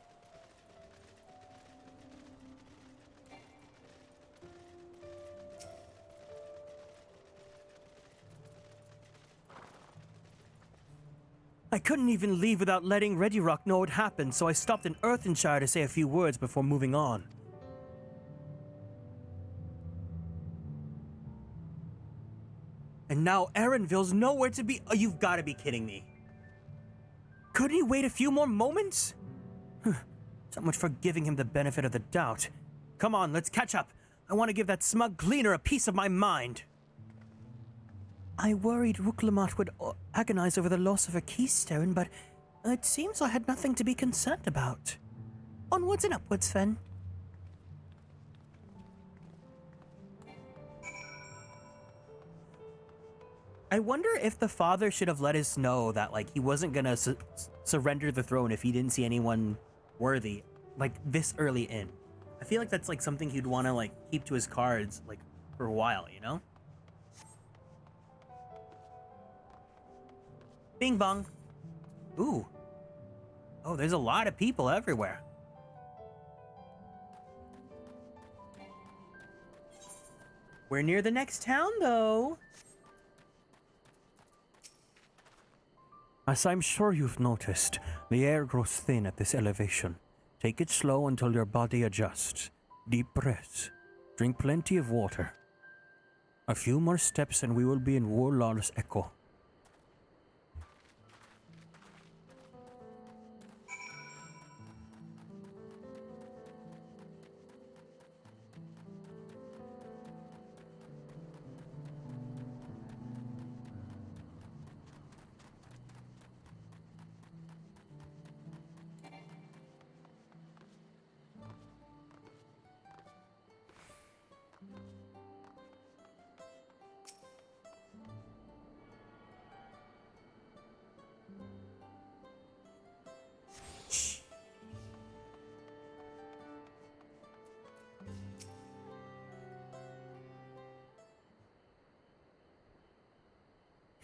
I couldn't even leave without letting Ready Rock know what happened, so I stopped in Earthenshire to say a few words before moving on. And now Erenville's nowhere to be— oh, you've got to be kidding me. Couldn't he wait a few more moments? So much for giving him the benefit of the doubt. Come on, let's catch up. I want to give that smug cleaner a piece of my mind. I worried Wooklamat would agonize over the loss of a keystone, but it seems I had nothing to be concerned about. Onwards and upwards, Fen. I wonder if the father should have let us know that, like, he wasn't gonna surrender the throne if he didn't see anyone worthy, like, this early in. I feel like that's, like, something he'd want to, like, keep to his cards, like, for a while, you know? Bing bong. Ooh. Oh, there's a lot of people everywhere. We're near the next town, though. As I'm sure you've noticed, the air grows thin at this elevation. Take it slow until your body adjusts. Deep breaths. Drink plenty of water. A few more steps and we will be in Warlord's Echo.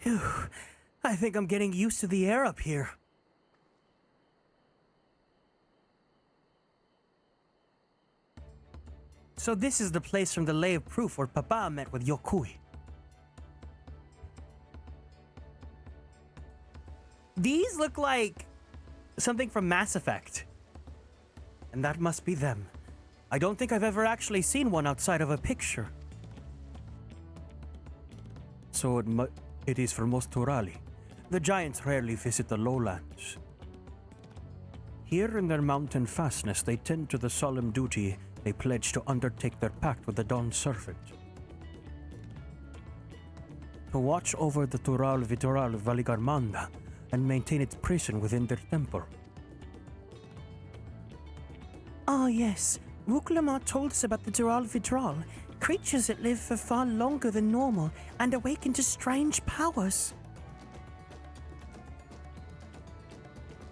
Phew. I think I'm getting used to the air up here. So this is the place from the Lay of Proof where Papa met with Yokui. These look like something from Mass Effect. And that must be them. I don't think I've ever actually seen one outside of a picture. So it is for most Turali. The giants rarely visit the lowlands. Here in their mountain fastness, they tend to the solemn duty they pledge to undertake their pact with the Dawn Servant. To watch over the Tural Vitoral Valigarmanda and maintain its prison within their temple. Ah, yes. Wuklama told us about the Dural Vidral, creatures that live for far longer than normal and awaken to strange powers.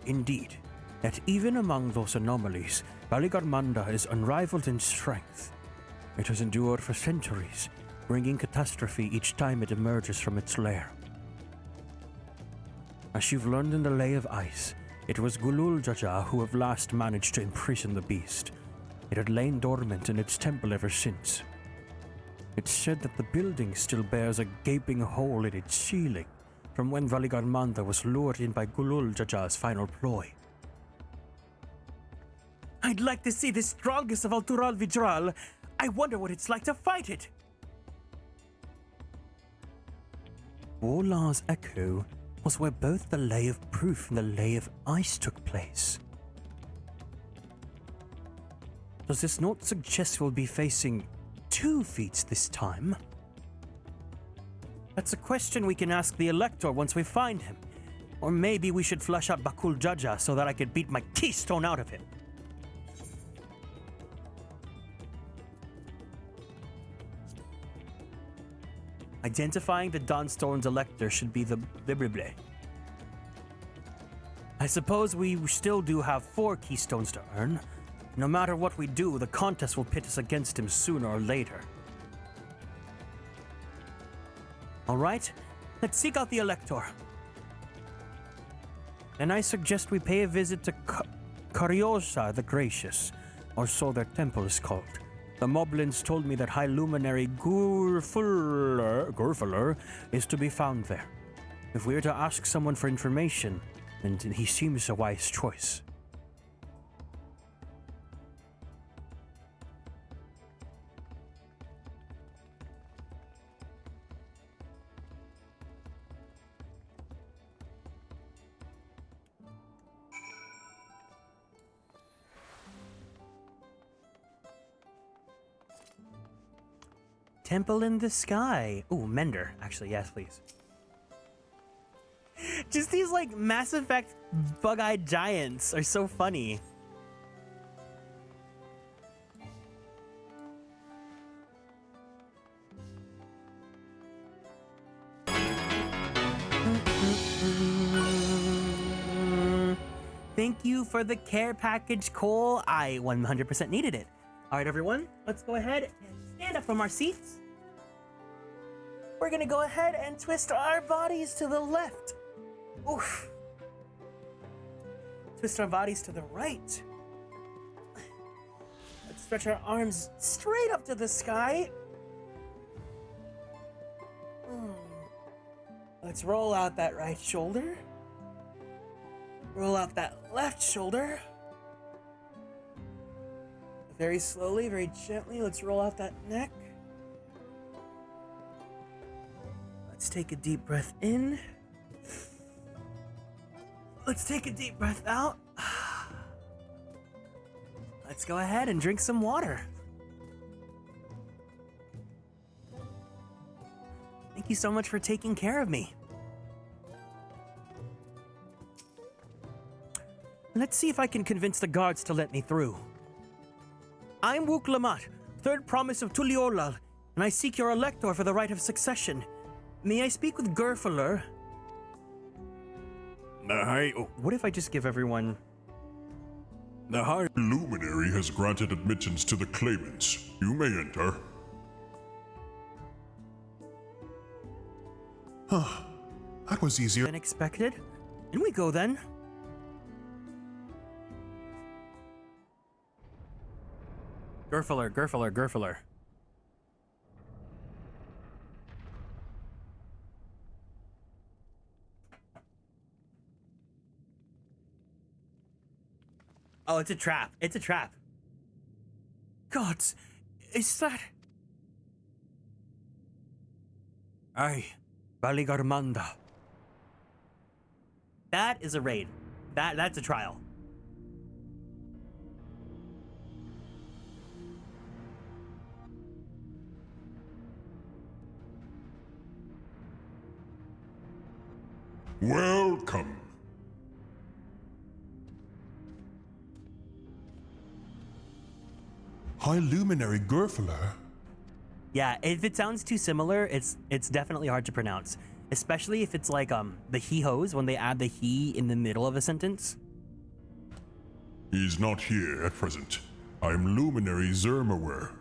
Indeed, yet even among those anomalies, Valigarmanda is unrivaled in strength. It has endured for centuries, bringing catastrophe each time it emerges from its lair. As you've learned in the Lay of Ice, it was Gulul Jaja who have last managed to imprison the beast. It had lain dormant in its temple ever since. It's said that the building still bears a gaping hole in its ceiling from when Valigarmanda was lured in by Gulul Jaja's final ploy. I'd like to see the strongest of Altural Vidral. I wonder what it's like to fight it. Warlar's Echo was where both the Lay of Proof and the Lay of Ice took place. Does this not suggest we'll be facing 2 feats this time? That's a question we can ask the Elector once we find him. Or maybe we should flush out Bakul Jaja so that I could beat my keystone out of him. Identifying the Dawnstone's Elector should be the Biblible. I suppose we still do have 4 keystones to earn. No matter what we do, the contest will pit us against him sooner or later. Alright, let's seek out the Elector. And I suggest we pay a visit to Karyosa the Gracious, or so their temple is called. The Moblins told me that High Luminary Gurfuller is to be found there. If we're to ask someone for information, then he seems a wise choice. Temple in the Sky. Ooh, Mender. Actually, yes, please. Just these, like, Mass Effect bug-eyed giants are so funny. Thank you for the care package, Cole. I 100% needed it. All right, everyone, let's go ahead and stand up from our seats. We're gonna go ahead and twist our bodies to the left. Oof. Twist our bodies to the right. Let's stretch our arms straight up to the sky. Let's roll out that right shoulder. Roll out that left shoulder. Very slowly, very gently, let's roll out that neck. Let's take a deep breath in. Let's take a deep breath out. Let's go ahead and drink some water. Thank you so much for taking care of me. Let's see if I can convince the guards to let me through. I'm Wook Lamat, third promise of Tuliolal, and I seek your elector for the right of succession. May I speak with Gurfuller? What if I just give everyone... The High Luminary has granted admittance to the claimants. You may enter. Huh. That was easier than expected. In we go then. Gerfler, Gerfler, Gerfler. Oh, it's a trap. It's a trap. Gods, is that... Aye, Valigarmanda. That is a raid. That's a trial. Welcome. High Luminary Gerfler. Yeah, if it sounds too similar, it's definitely hard to pronounce. Especially if it's like the he-hos, when they add the he in the middle of a sentence. He's not here at present. I am Luminary Zermawer.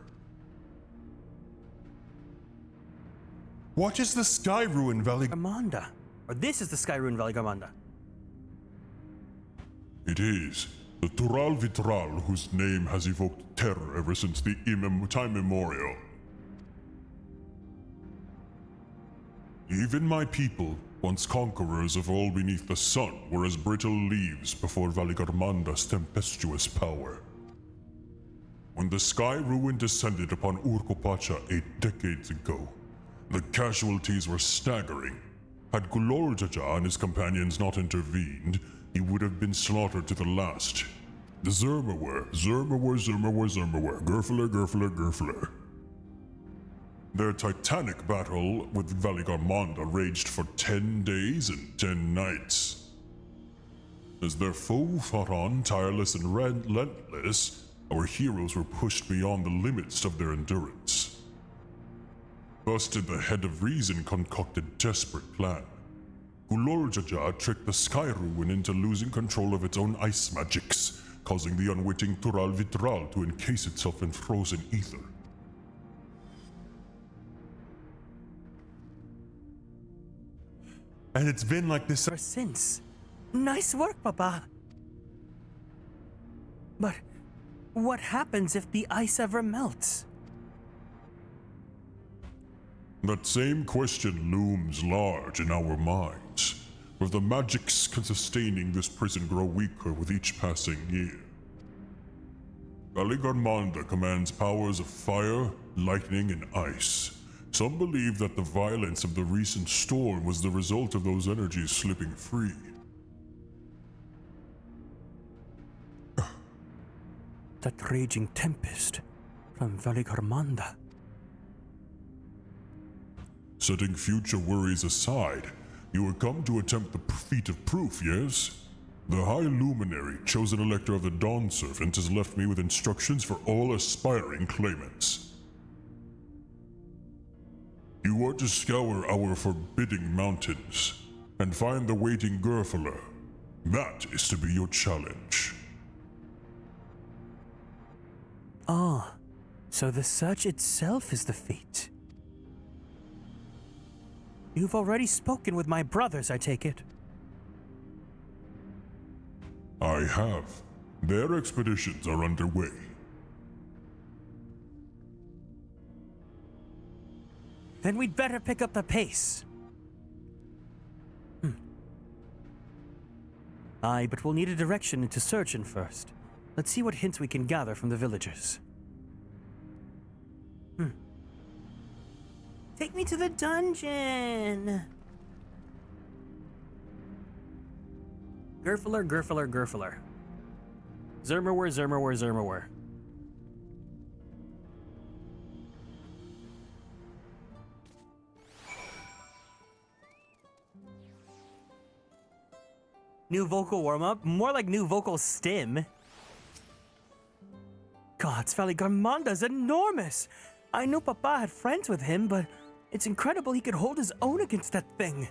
What is the Sky Ruin Valley? Garmanda. Or this is the Sky Ruin Valley Garmanda. It is. The Tural Vitral, whose name has evoked terror ever since the time immemorial. Even my people, once conquerors of all beneath the sun, were as brittle leaves before Valigarmanda's tempestuous power. When the Sky Ruin descended upon Urkopacha 8 decades ago, the casualties were staggering. Had Guloljaja and his companions not intervened, he would have been slaughtered to the last. The Zermawer, Gerfler, Gerfler, Gerfler. Their titanic battle with Valigarmanda raged for 10 days and 10 nights. As their foe fought on, tireless and relentless, our heroes were pushed beyond the limits of their endurance. Busted the Head of Reason concocted desperate plan. Guloljaja tricked the Sky Ruin into losing control of its own ice magics, causing the unwitting Tural Vitral to encase itself in frozen ether. And it's been like this ever since. Nice work, Papa. But what happens if the ice ever melts? That same question looms large in our minds, with the magics sustaining this prison grow weaker with each passing year. Valigarmanda commands powers of fire, lightning, and ice. Some believe that the violence of the recent storm was the result of those energies slipping free. That raging tempest from Valigarmanda. Setting future worries aside, you have come to attempt the feat of proof, yes? The High Luminary, chosen elector of the Dawn Servant, has left me with instructions for all aspiring claimants. You are to scour our forbidding mountains and find the waiting Gerfler. That is to be your challenge. Ah, so the search itself is the feat. You've already spoken with my brothers, I take it. I have. Their expeditions are underway. Then we'd better pick up the pace. Aye, but we'll need a direction into searching first. Let's see what hints we can gather from the villagers. Take me to the dungeon. Gerfler, Gerfler, Gerfler. Zermawer, Zermawer, Zermawer. New vocal warm-up? More like new vocal stim. Gods, Valigarmanda's enormous! I knew Papa had friends with him, but it's incredible he could hold his own against that thing.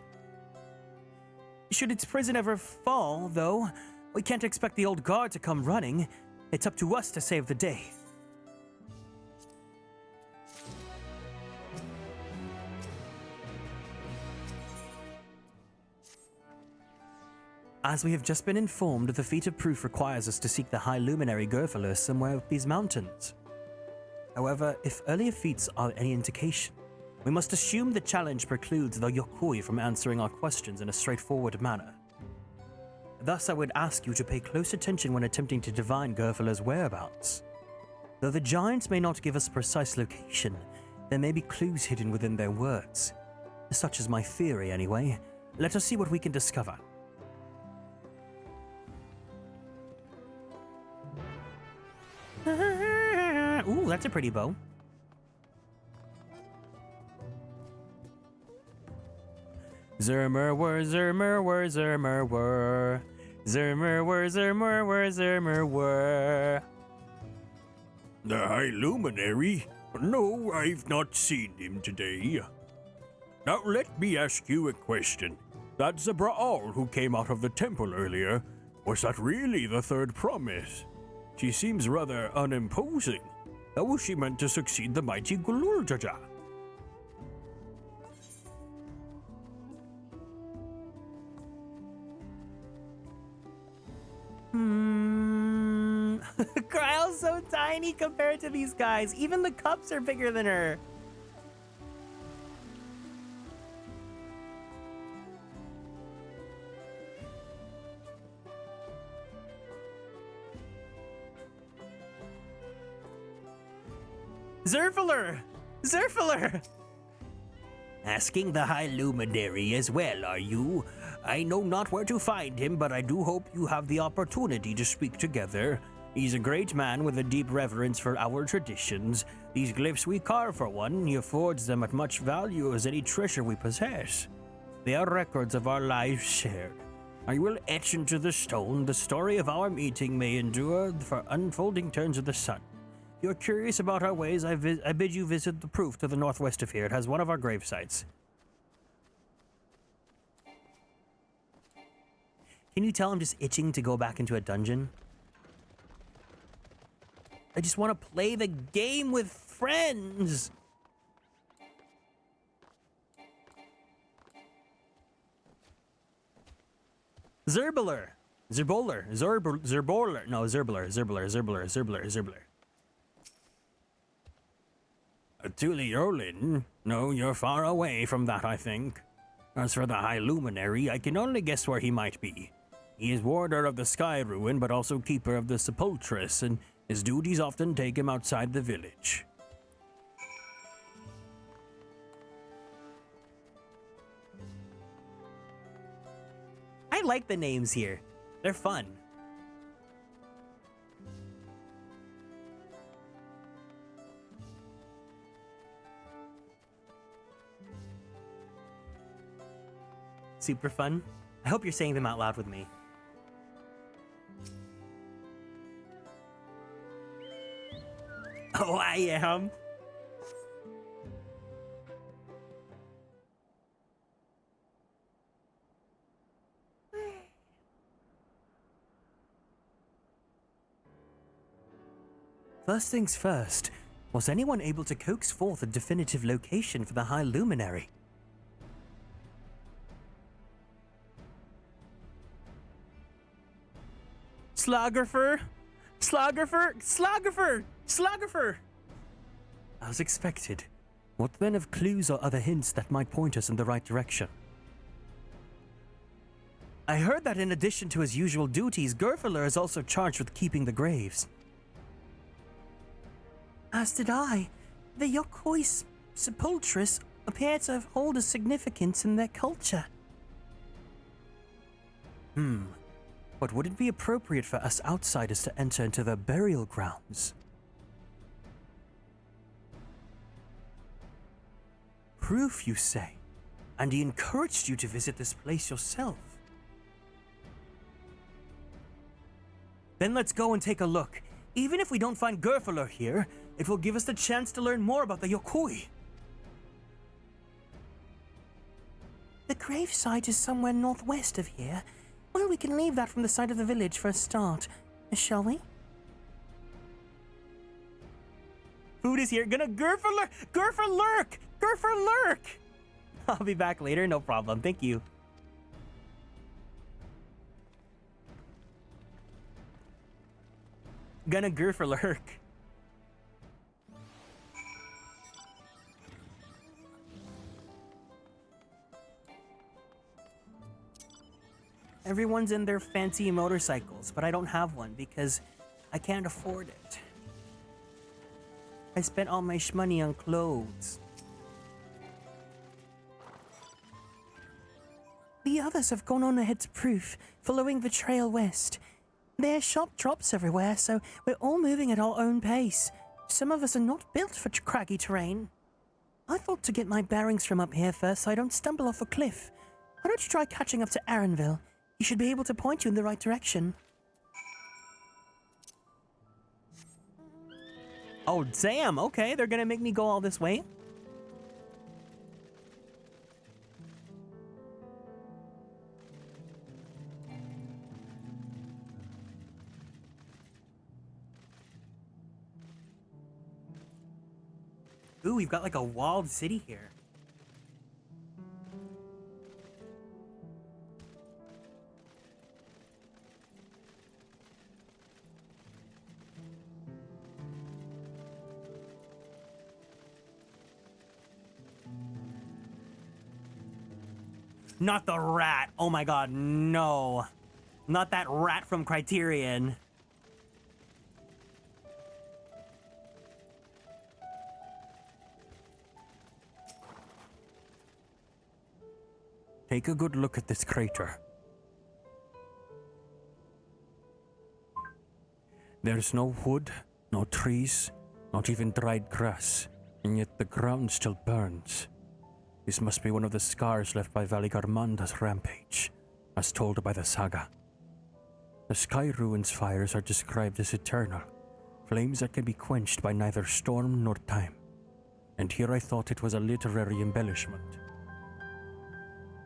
Should its prison ever fall, though, we can't expect the old guard to come running. It's up to us to save the day. As we have just been informed, the feat of proof requires us to seek the High Luminary Gerfler somewhere up these mountains. However, if earlier feats are any indication, we must assume the challenge precludes the Yokoi from answering our questions in a straightforward manner. Thus, I would ask you to pay close attention when attempting to divine Gerfala's whereabouts. Though the giants may not give us a precise location, there may be clues hidden within their words. Such is my theory, anyway. Let us see what we can discover. Ooh, that's a pretty bow. Zermer were, Zermer were, Zermer were. Zermer were, Zermer were, Zermer were. The High Luminary? No, I've not seen him today. Now let me ask you a question. That Zebraal who came out of the temple earlier, was that really the third promise? She seems rather unimposing. How was she meant to succeed the mighty Gulurjaja? Kryle's so tiny compared to these guys. Even the cups are bigger than her. Zerfiler! Zerfiler! Asking the High Luminary as well, are you? I know not where to find him, but I do hope you have the opportunity to speak together. He's a great man with a deep reverence for our traditions. These glyphs we carve, for one, he affords them as much value as any treasure we possess. They are records of our lives shared. I will etch into the stone the story of our meeting may endure for unfolding turns of the sun. If you're curious about our ways, I bid you visit the proof to the northwest of here. It has one of our grave sites. Can you tell I'm just itching to go back into a dungeon? I just want to play the game with friends. Zerbular. Zerbolar. Zerbolar. No, Zerbular. Tuliolin? No, you're far away from that, I think. As for the High Luminary, I can only guess where he might be. He is warder of the Sky Ruin, but also keeper of the Sepulchres, and his duties often take him outside the village. I like the names here. They're fun. Super fun. I hope you're saying them out loud with me. Oh, I am. First things first, was anyone able to coax forth a definitive location for the High Luminary? Sloggerfer! Sloggerfer! As expected. What then of clues or other hints that might point us in the right direction? I heard that in addition to his usual duties, Gerfaler is also charged with keeping the graves. As did I. The Yokoi Sepulchres appear to hold a significance in their culture. But would it be appropriate for us outsiders to enter into their burial grounds? Proof, you say? And he encouraged you to visit this place yourself? Then let's go and take a look. Even if we don't find Gerfaler here, it will give us the chance to learn more about the Yokoi. The gravesite is somewhere northwest of here. Well, we can leave that from the side of the village for a start, shall we? Food is here. Gonna Gerfaler! I'll be back later, no problem. Thank you. Gonna Gerfaler. Everyone's in their fancy motorcycles, but I don't have one because I can't afford it. I spent all my shmoney on clothes. The others have gone on ahead to Proof, following the trail west. There are sharp drops everywhere, so we're all moving at our own pace. Some of us are not built for craggy terrain. I thought to get my bearings from up here first so I don't stumble off a cliff. Why don't you try catching up to Aaronville? He should be able to point you in the right direction. Oh, damn. Okay, they're gonna make me go all this way. Ooh, we've got like a walled city here. Not the rat. Oh my god, no. Not that rat from Criterion. Take a good look at this crater. There's no wood, no trees, not even dried grass, and yet the ground still burns. This must be one of the scars left by Valigarmanda's rampage, as told by the saga. The Sky Ruins fires are described as eternal, flames that can be quenched by neither storm nor time. And here I thought it was a literary embellishment.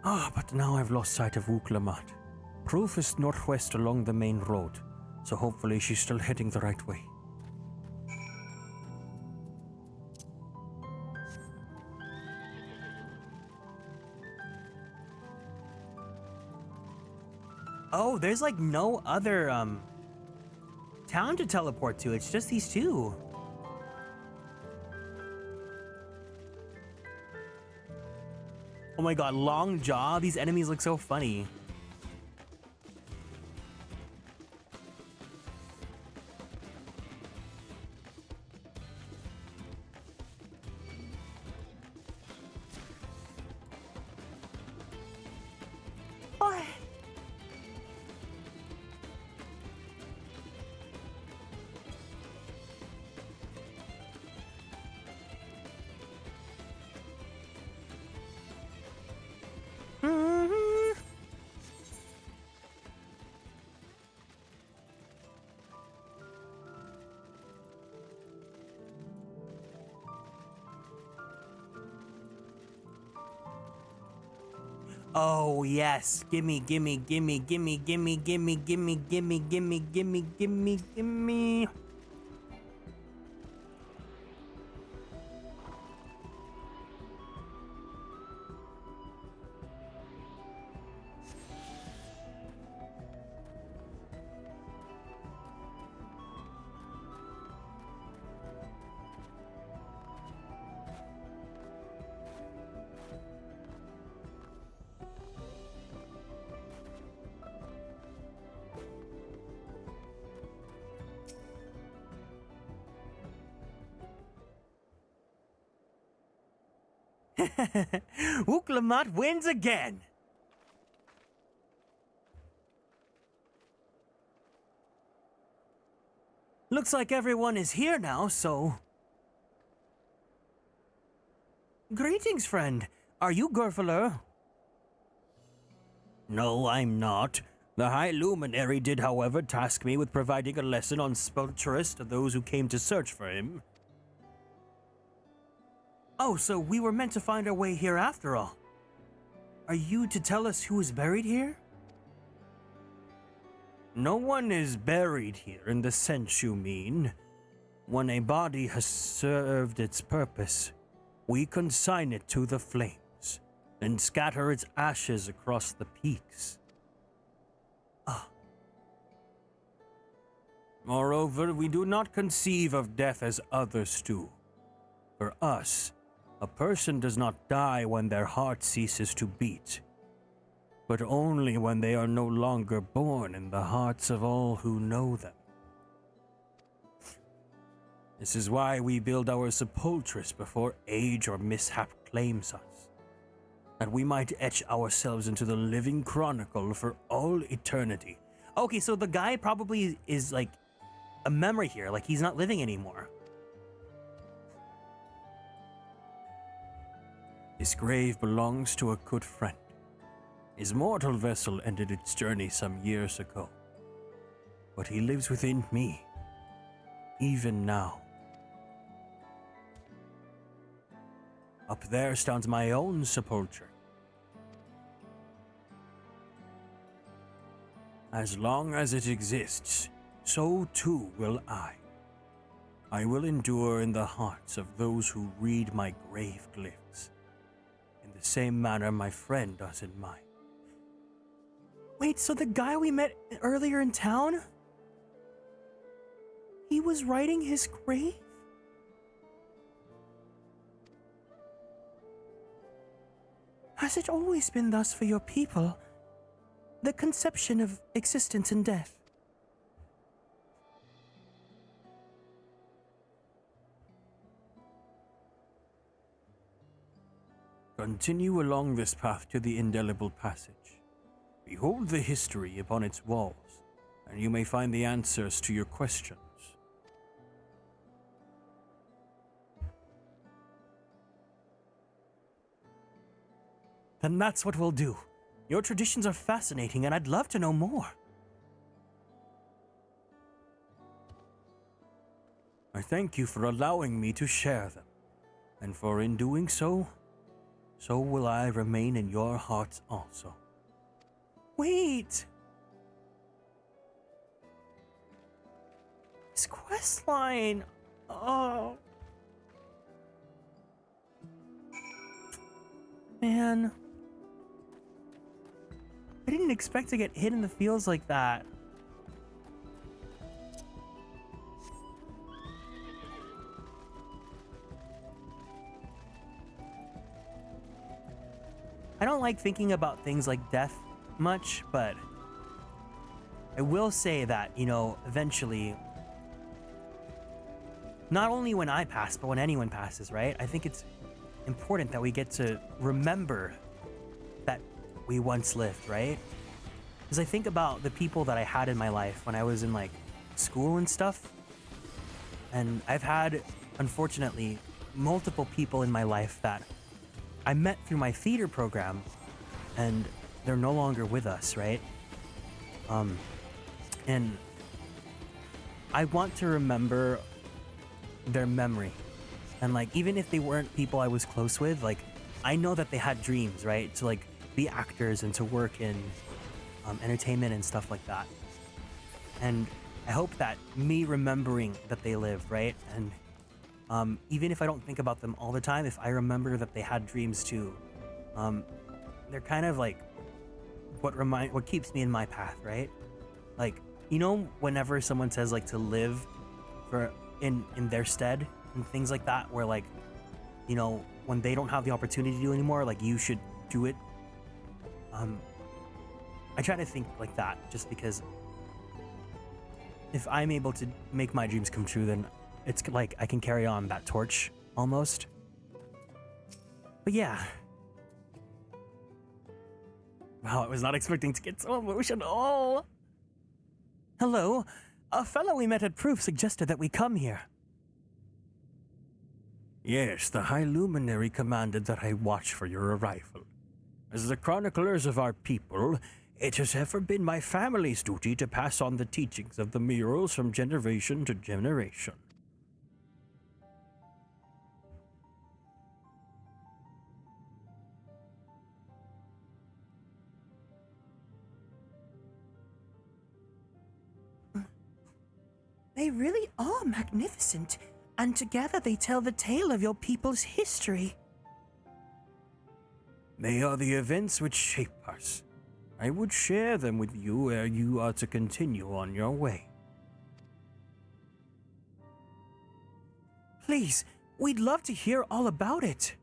But now I've lost sight of Wuklamat. Proof is northwest along the main road, so hopefully she's still heading the right way. Oh, there's like no other town to teleport to. It's just these two. Oh my god, long jaw. These enemies look so funny. Oh yes, gimme, gimme, gimme, gimme, gimme, gimme, gimme, gimme, gimme, gimme, gimme, gimme. Wuklamat wins again. Looks like everyone is here now, so... Greetings, friend. Are you Gurfaler? No, I'm not. The High Luminary did, however, task me with providing a lesson on Spelturist to those who came to search for him. Oh, so we were meant to find our way here after all. Are you to tell us who is buried here? No one is buried here in the sense you mean. When a body has served its purpose, we consign it to the flames, and scatter its ashes across the peaks. Moreover, we do not conceive of death as others do. For us, a person does not die when their heart ceases to beat. but only when they are no longer born in the hearts of all who know them. This is why we build our sepulchres before age or mishap claims us, that we might etch ourselves into the living chronicle for all eternity. Okay, so the guy probably is like a memory here, like he's not living anymore. His grave belongs to a good friend. His mortal vessel ended its journey some years ago, but he lives within me, even now. Up there stands my own sepulchre. As long as it exists, so too will I. I will endure in the hearts of those who read my grave glyphs, in the same manner my friend does in mine. Wait, so the guy we met earlier in town? He was writing his grave? Has it always been thus for your people? The conception of existence and death? Continue along this path to the indelible passage. Behold the history upon its walls, and you may find the answers to your questions. Then that's what we'll do. Your traditions are fascinating, and I'd love to know more. I thank you for allowing me to share them, and for in doing so, so will I remain in your hearts also. Wait! This quest line! Oh. Man. I didn't expect to get hit in the feels like that. I don't like thinking about things like death much, but I will say that, you know, eventually, not only when I pass, but when anyone passes, right? I think it's important that we get to remember that we once lived, right? Because I think about the people that I had in my life when I was in like school and stuff. And I've had, unfortunately, multiple people in my life that I met through my theater program, and they're no longer with us, right? And I want to remember their memory. And like, even if they weren't people I was close with, like, I know that they had dreams, right? To like be actors and to work in entertainment and stuff like that. And I hope that me remembering that they lived, right? And even if I don't think about them all the time, if I remember that they had dreams too, they're kind of like what keeps me in my path, right? Like, you know, whenever someone says like to live for in their stead and things like that, where like, you know, when they don't have the opportunity to do anymore, like you should do it. I try to think like that, just because if I'm able to make my dreams come true, then it's like I can carry on that torch almost. But yeah. Wow, I was not expecting to get so emotional. Hello. A fellow we met at Proof suggested that we come here. Yes, the High Luminary commanded that I watch for your arrival. As the chroniclers of our people, it has ever been my family's duty to pass on the teachings of the murals from generation to generation. They really are magnificent, and together they tell the tale of your people's history. They are the events which shape us. I would share them with you ere you are to continue on your way. Please, we'd love to hear all about it.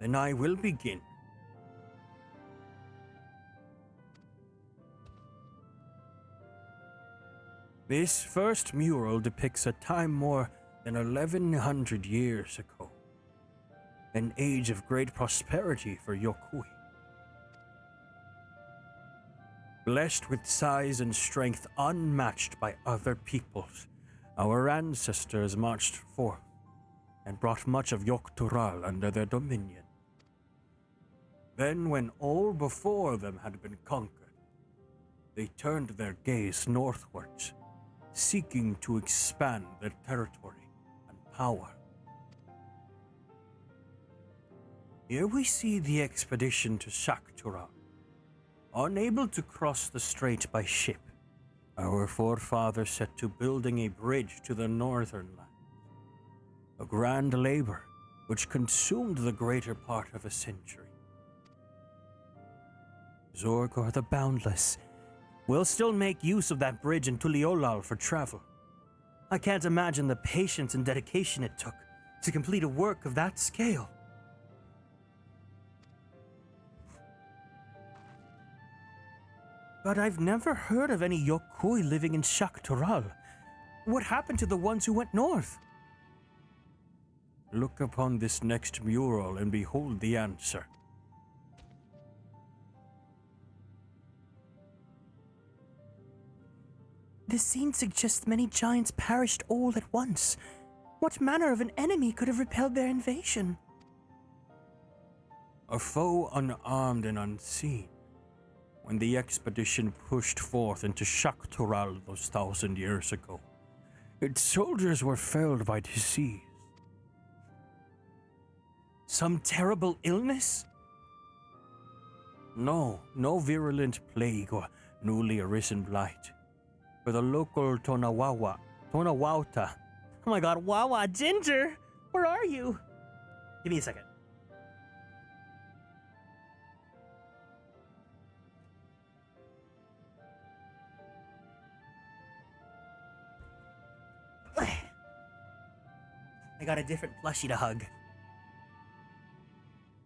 Then I will begin. This first mural depicts a time more than 1100 years ago. An age of great prosperity for Yokui. Blessed with size and strength unmatched by other peoples, our ancestors marched forth and brought much of Yoktural under their dominion. Then, when all before them had been conquered, they turned their gaze northwards, seeking to expand their territory and power. Here we see the expedition to Shaktural. Unable to cross the strait by ship, our forefathers set to building a bridge to the northern land. A grand labor which consumed the greater part of a century. Zorgor the Boundless will still make use of that bridge in Tuliolal for travel. I can't imagine the patience and dedication it took to complete a work of that scale. But I've never heard of any Yokui living in Shaktural. What happened to the ones who went north? Look upon this next mural and behold the answer. This scene suggests many giants perished all at once. What manner of an enemy could have repelled their invasion? A foe unarmed and unseen. When the expedition pushed forth into Shaktural those 1,000 years ago, its soldiers were felled by disease. Some terrible illness? No virulent plague or newly arisen blight. For the local Tonawauta. Oh my god, Wawa, Ginger! Where are you? Give me a second. I got a different plushie to hug.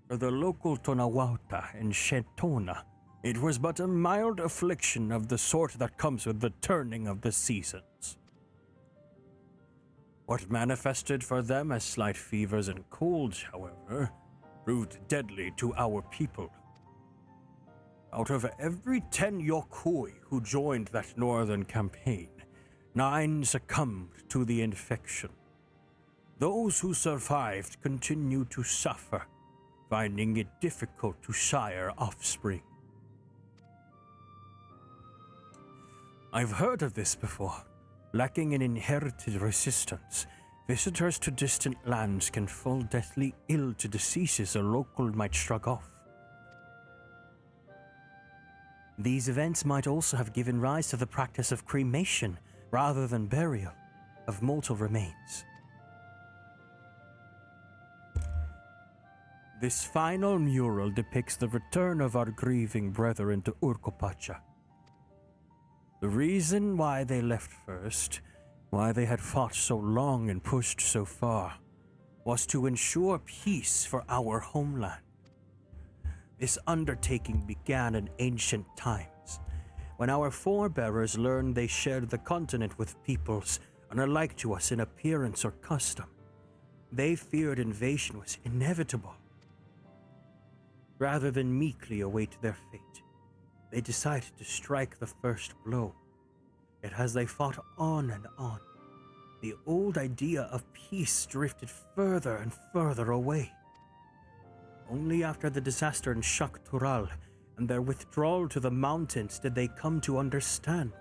For the local Tonawauta and Shetona, it was but a mild affliction of the sort that comes with the turning of the seasons. What manifested for them as slight fevers and colds, however, proved deadly to our people. Out of every 10 Yokui who joined that northern campaign, 9 succumbed to the infection. Those who survived continued to suffer, finding it difficult to sire offspring. I've heard of this before. Lacking an inherited resistance, visitors to distant lands can fall deathly ill to diseases a local might shrug off. These events might also have given rise to the practice of cremation rather than burial of mortal remains. This final mural depicts the return of our grieving brethren to Urkopacha. The reason why they left first, why they had fought so long and pushed so far, was to ensure peace for our homeland. This undertaking began in ancient times, when our forebearers learned they shared the continent with peoples unlike to us in appearance or custom. They feared invasion was inevitable. Rather than meekly await their fate, they decided to strike the first blow. Yet as they fought on and on, the old idea of peace drifted further and further away. Only after the disaster in Shaktural and their withdrawal to the mountains did they come to understand.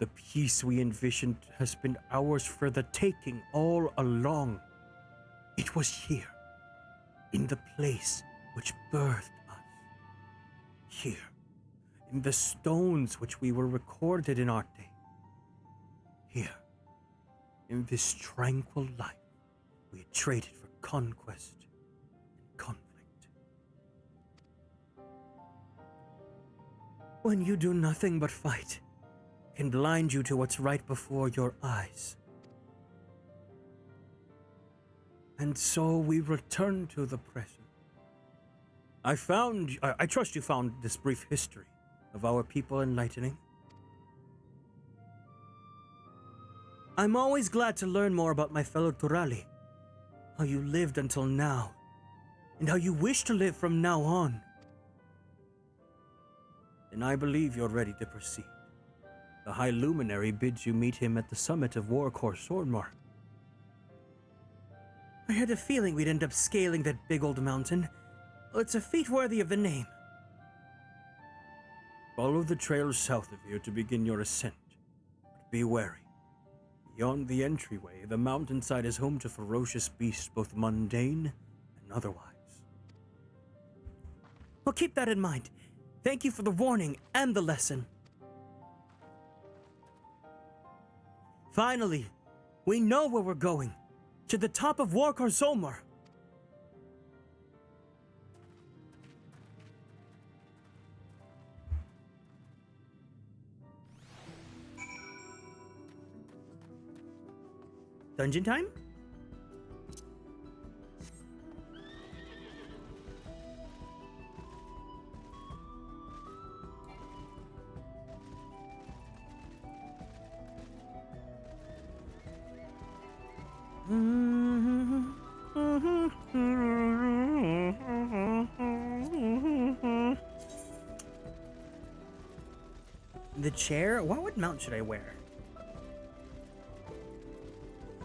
The peace we envisioned has been ours for the taking all along. It was here, in the place which birthed us. Here, in the stones which we were recorded in our day. Here, in this tranquil life we had traded for conquest and conflict. When you do nothing but fight, it can blind you to what's right before your eyes. And so we return to the present. I trust you found this brief history of our people enlightening. I'm always glad to learn more about my fellow Turali, how you lived until now, and how you wish to live from now on. And I believe you're ready to proceed. The High Luminary bids you meet him at the summit of Warcore Sormar. I had a feeling we'd end up scaling that big old mountain. Well, it's a feat worthy of the name. Follow the trail south of here to begin your ascent. But be wary. Beyond the entryway, the mountainside is home to ferocious beasts, both mundane and otherwise. Well, keep that in mind. Thank you for the warning and the lesson. Finally, we know where we're going. To the top of Warcore Sormar. Dungeon time? The chair? What mount should I wear?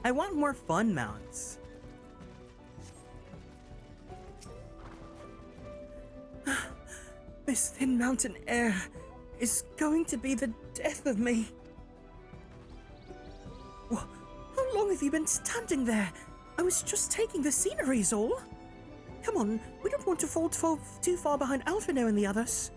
I want more fun mounts. This thin mountain air is going to be the death of me. How long have you been standing there? I was just taking the scenery, all. Come on, we don't want to fall too far behind Alphino and the others.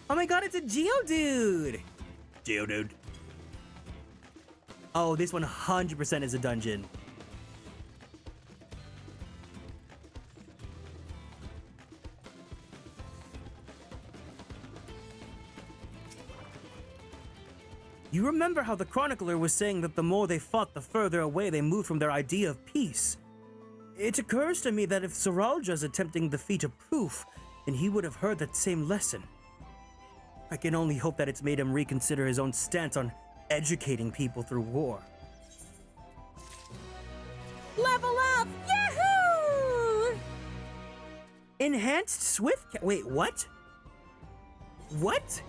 Oh my god, it's a Geodude! Geodude. Oh, this 100% is a dungeon. You remember how the chronicler was saying that the more they fought, the further away they moved from their idea of peace. It occurs to me that if Saralja's attempting the feat of proof, then he would have heard that same lesson. I can only hope that it's made him reconsider his own stance on educating people through war. Level up! Yahoo! Enhanced swift wait, what? What?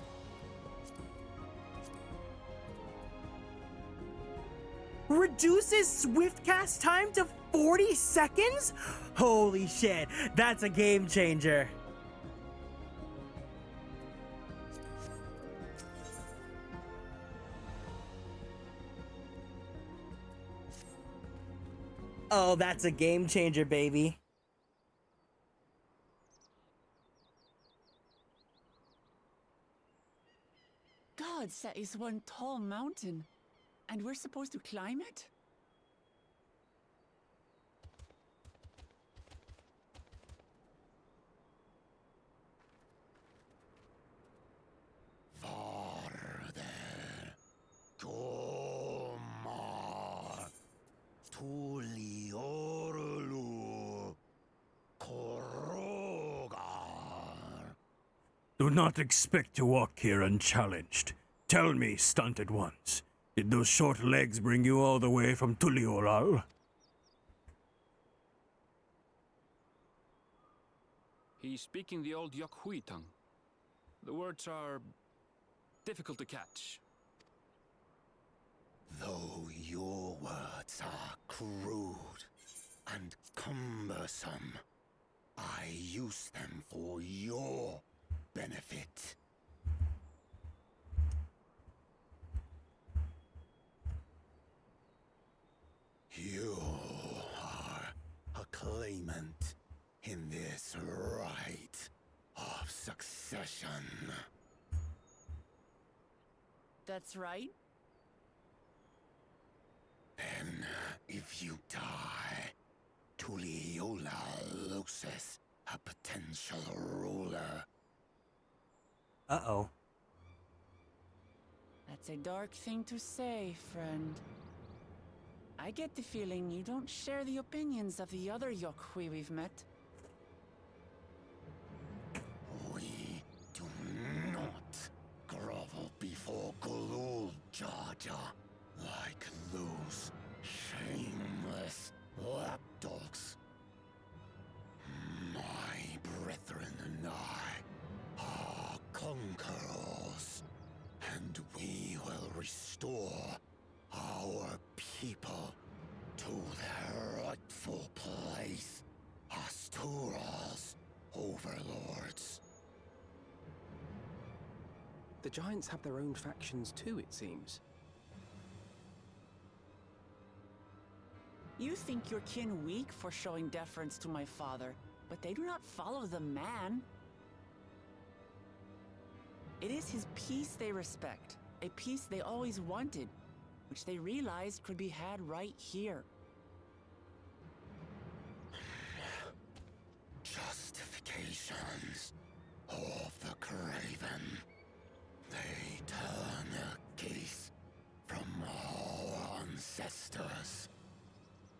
Reduces swift cast time to 40 seconds? Holy shit, that's a game changer. Oh, that's a game changer, baby. God, that is one tall mountain. And we're supposed to climb it? Farther. Tomar. Tuliorulu. Korogar. Do not expect to walk here unchallenged. Tell me, stunted ones, did those short legs bring you all the way from Tuliolal? He's speaking the old Yokhui tongue. The words are difficult to catch. Though your words are crude and cumbersome, I use them for your benefit. You are a claimant in this right of succession. That's right. Then, if you die, Tuliyola loses a potential ruler. Uh-oh. That's a dark thing to say, friend. I get the feeling you don't share the opinions of the other YAPPENIng we've met. We do not grovel before Gulul, Jar Jar, like those shameless lapdogs. My brethren and I are conquerors, and we will restore our people to their rightful place as Tura's overlords. The Giants have their own factions too, it seems. You think your kin weak for showing deference to my father, but they do not follow the man. It is his peace they respect, a peace they always wanted, which they realized could be had right here. Justifications of the craven. They turn their gaze from our ancestors,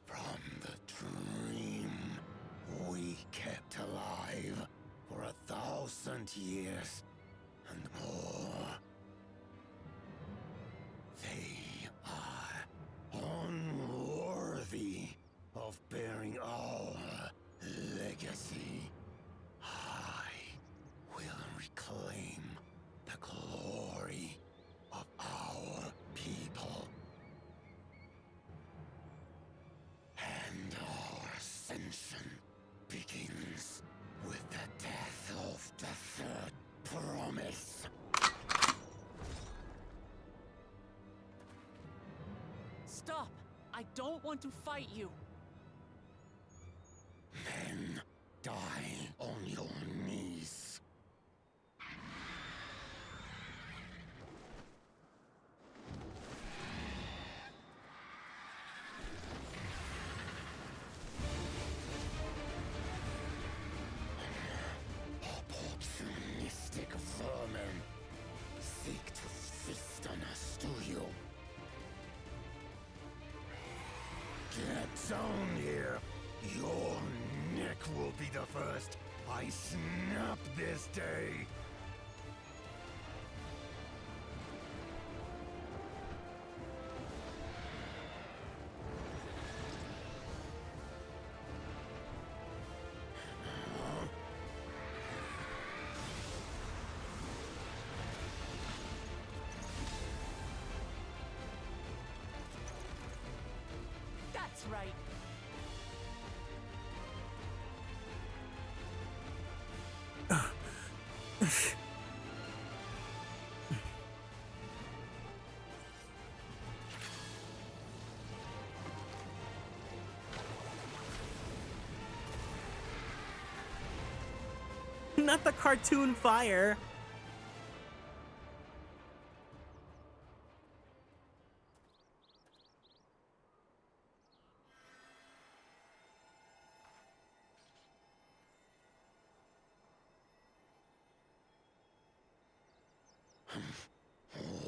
from the dream we kept alive for 1,000 years and more. They are unworthy of bearing our legacy. I will reclaim the glory of our people. And our ascension begins with the death of the third promise. Stop! I don't want to fight you! Then die on your knees. Opportunistic vermin seek to feast on us, do you? Get down here! Your neck will be the first I snap this day! That's right. Not the cartoon fire.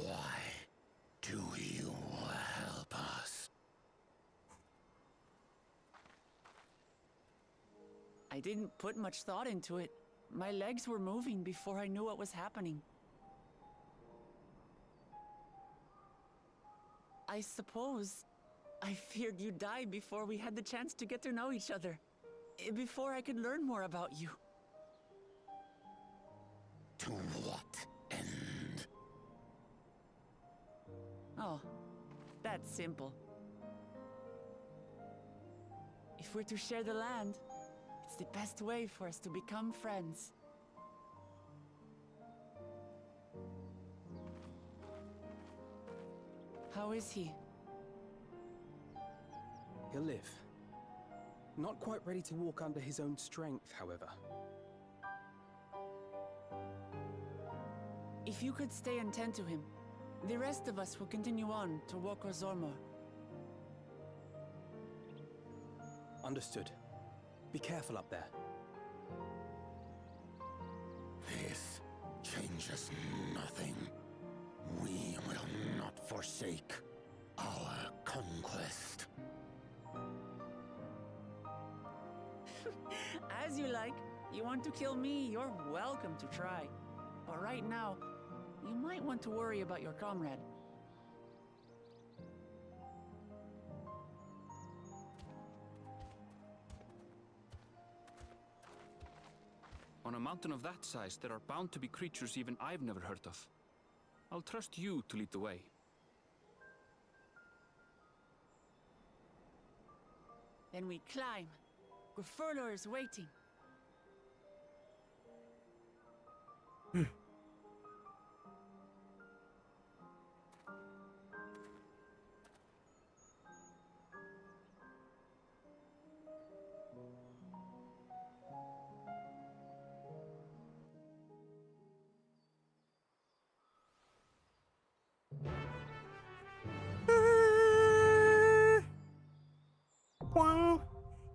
Why do you help us? I didn't put much thought into it. My legs were moving before I knew what was happening. I suppose I feared you'd die before we had the chance to get to know each other. Before I could learn more about you. To what end? Oh, that's simple. If we're to share the land, it's the best way for us to become friends. How is he? He'll live. Not quite ready to walk under his own strength, however. If you could stay and tend to him, The rest of us will continue on to Woko Zormo. Understood. Be careful up there. This changes nothing. We will not forsake our conquest. As you like. You want to kill me, you're welcome to try. But right now, you might want to worry about your comrade. On a mountain of that size, there are bound to be creatures even I've never heard of. I'll trust you to lead the way. Then we climb. Grifurler is waiting.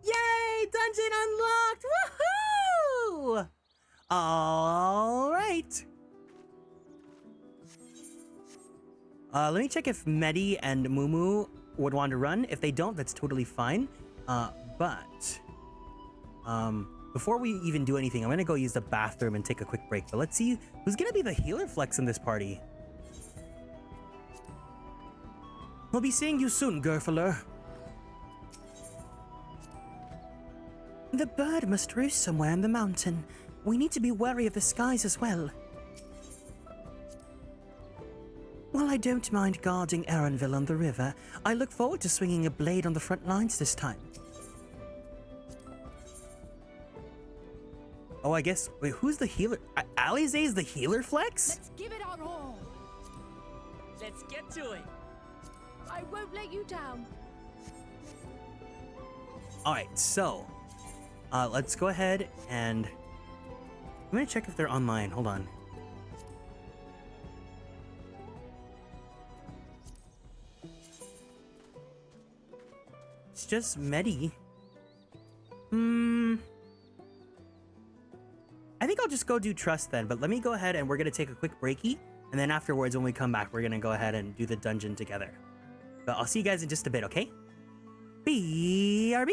Yay! Dungeon unlocked! Woohoo! All right. Let me check if Medi and Mumu would want to run. If they don't, that's totally fine. Before we even do anything, I'm gonna go use the bathroom and take a quick break. But let's see who's gonna be the healer flex in this party. We'll be seeing you soon, Gerfler. The bird must roost somewhere in the mountain. We need to be wary of the skies as well. While I don't mind guarding Erenville on the river, I look forward to swinging a blade on the front lines this time. Oh, I guess, wait, who's the healer? Alize is the healer flex? Let's give it our all. Let's get to it. I won't let you down. All right, so let's go ahead and I'm gonna check if they're online. Hold on. It's just Medi. I think I'll just go do trust then, but let me go ahead and we're gonna take a quick breaky, and then afterwards when we come back, we're gonna go ahead and do the dungeon together. But I'll see you guys in just a bit, okay? BRB!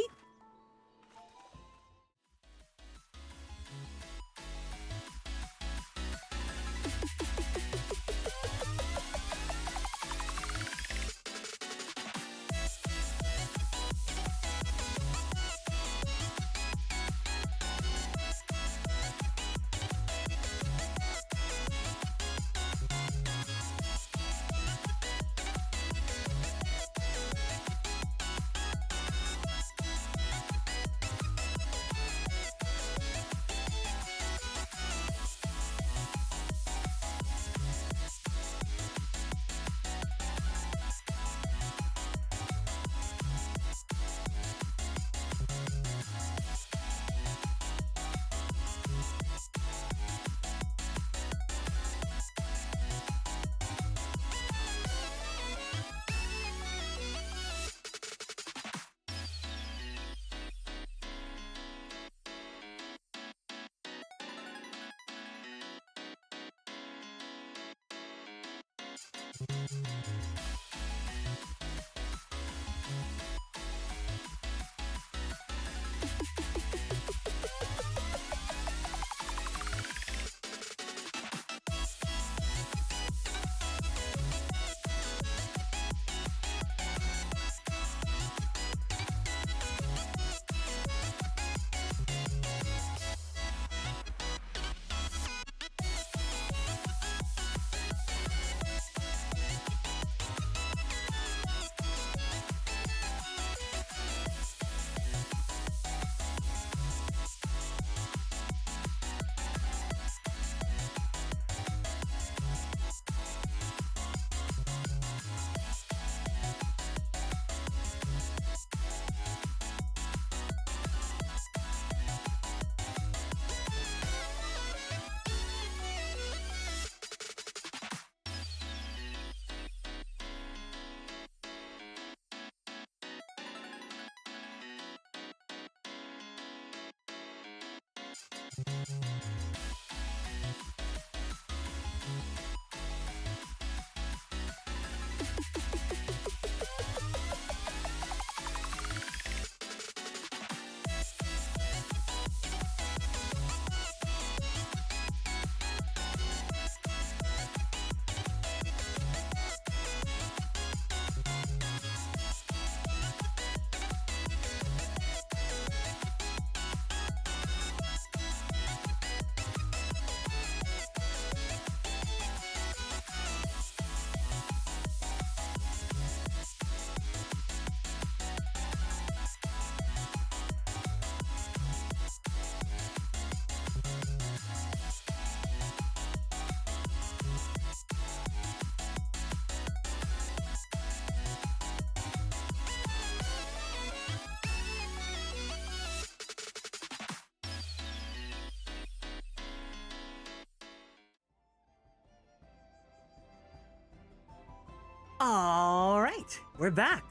we're back.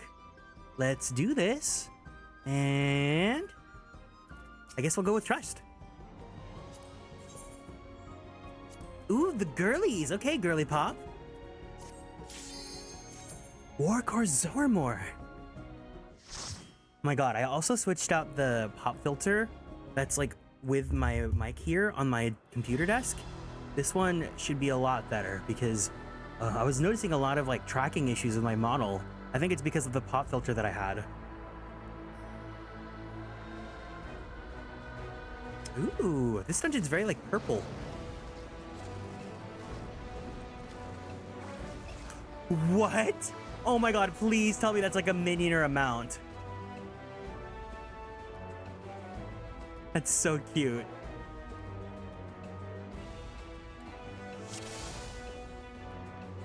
Let's do this. And I guess we'll go with trust. Ooh, the girlies. Okay, girly pop. Warcore Zormor. Oh my god, I also switched out the pop filter that's like with my mic here on my computer desk. This one should be a lot better because I was noticing a lot of like tracking issues with my model. I think it's because of the pop filter that I had. Ooh, this dungeon's very like purple. What? Oh my god, please tell me that's like a minion or a mount. That's so cute.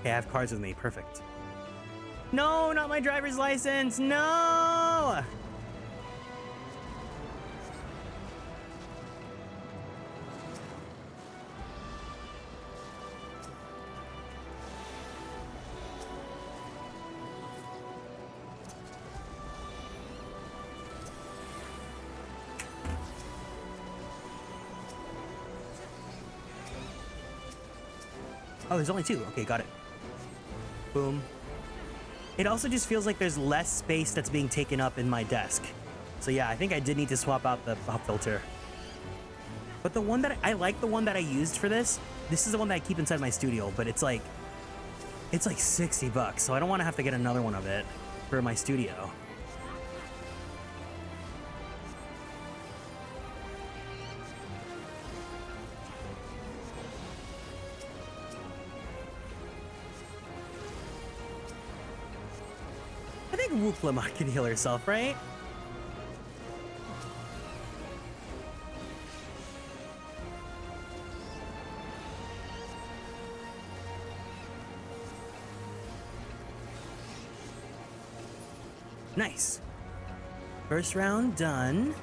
Okay, I have cards with me. Perfect. No, not my driver's license. No! Oh, there's only 2. Okay, got it. Boom. It also just feels like there's less space that's being taken up in my desk. So yeah, I think I did need to swap out the pop filter. But the one that I like, the one that I used for this is the one that I keep inside my studio, but it's like $60, so I don't want to have to get another one of it for my studio. Wooklama can heal herself, right? Nice. First round done.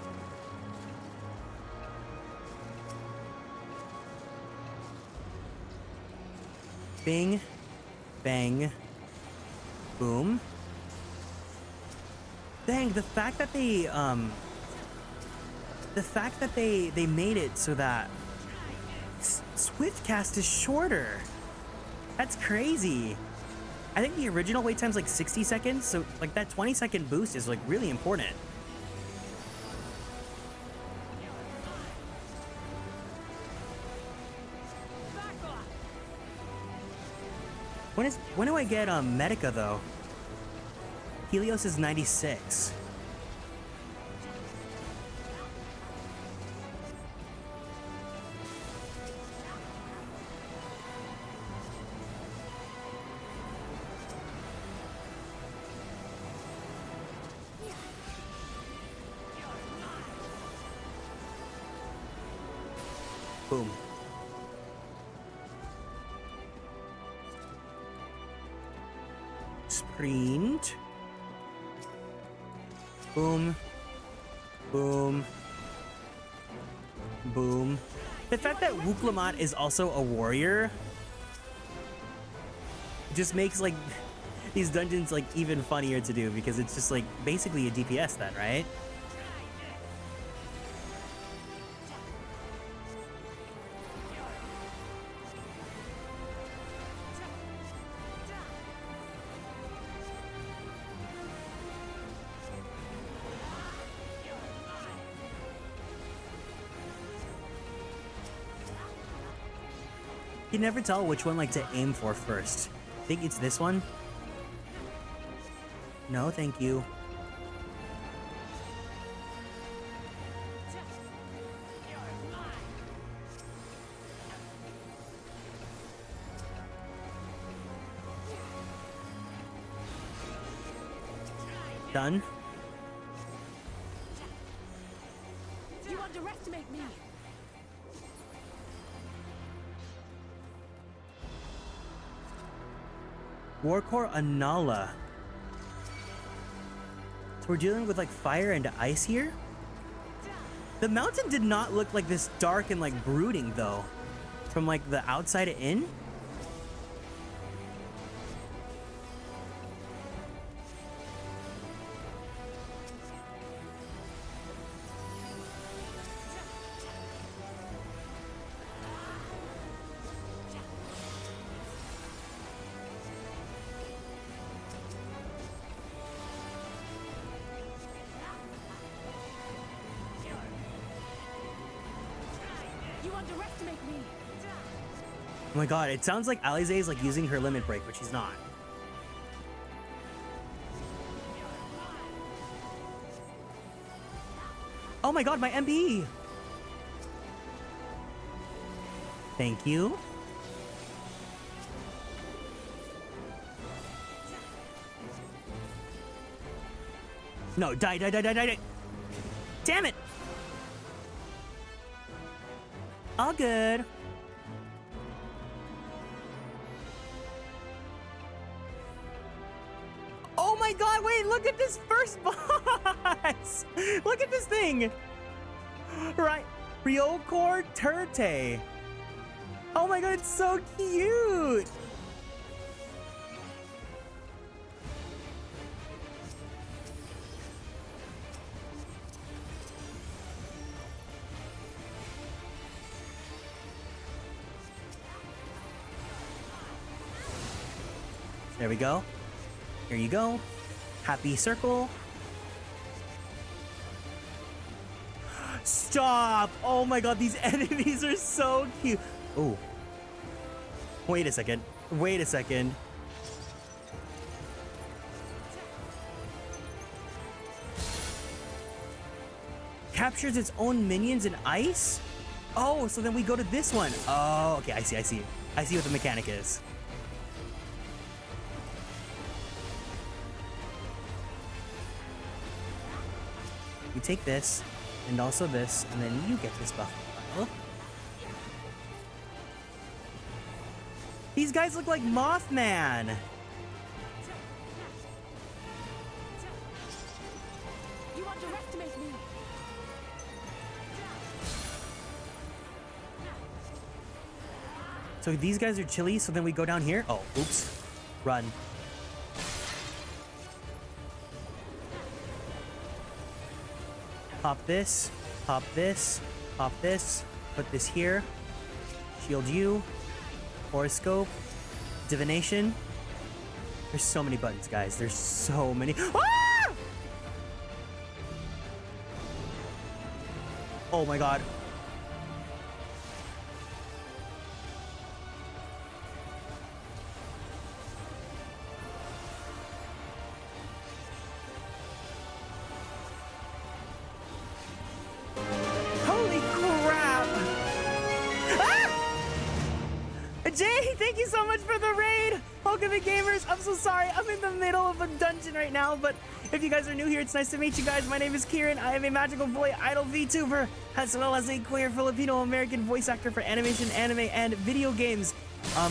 Bing, bang, boom. Dang, the fact that they made it so that Swiftcast is shorter. That's crazy. I think the original wait time's like 60 seconds, so like that 20-second boost is like really important. When do I get Medica though? Helios is 96. Boom. Sprint. Boom. Boom. Boom. The fact that Wooklamat is also a warrior just makes like these dungeons like even funnier to do because it's just like basically a DPS then, right? You can never tell which one like to aim for first. Think it's this one? No, thank you. Done. You underestimate me. Warcore Anala. So we're dealing with like fire and ice here. The mountain did not look like this dark and like brooding though. From like the outside in. underestimate me. Oh my god, it sounds like Alize is like using her limit break, but she's not. Oh my god, my MB! Thank you. No, die, die, die, die, die, die. Damn it! All good. Oh my god, wait, look at this first boss! Look at this thing! Right, Ryokor Turte. Oh my god, it's so cute! There we go. Here you go. Happy circle. Stop! Oh my god, these enemies are so cute. Oh. Wait a second. Wait a second. Captures its own minions in ice? Oh, so then we go to this one. Oh, okay, I see, I see. I see what the mechanic is. You take this, and also this, and then you get this buff. Oh. These guys look like Mothman. You underestimate me. So these guys are chilly, so then we go down here. Oh, oops. Run. Pop this, pop this, pop this, put this here. Shield you. Horoscope. Divination. There's so many buttons, guys. There's so many. Ah! Oh my god. Holy crap! Ah! Jay, thank you so much for the raid! Welcome to Gamers. I'm so sorry. I'm in the middle of a dungeon right now, but if you guys are new here, it's nice to meet you guys. My name is Kieran. I am a magical boy idol VTuber, as well as a queer Filipino-American voice actor for animation, anime, and video games.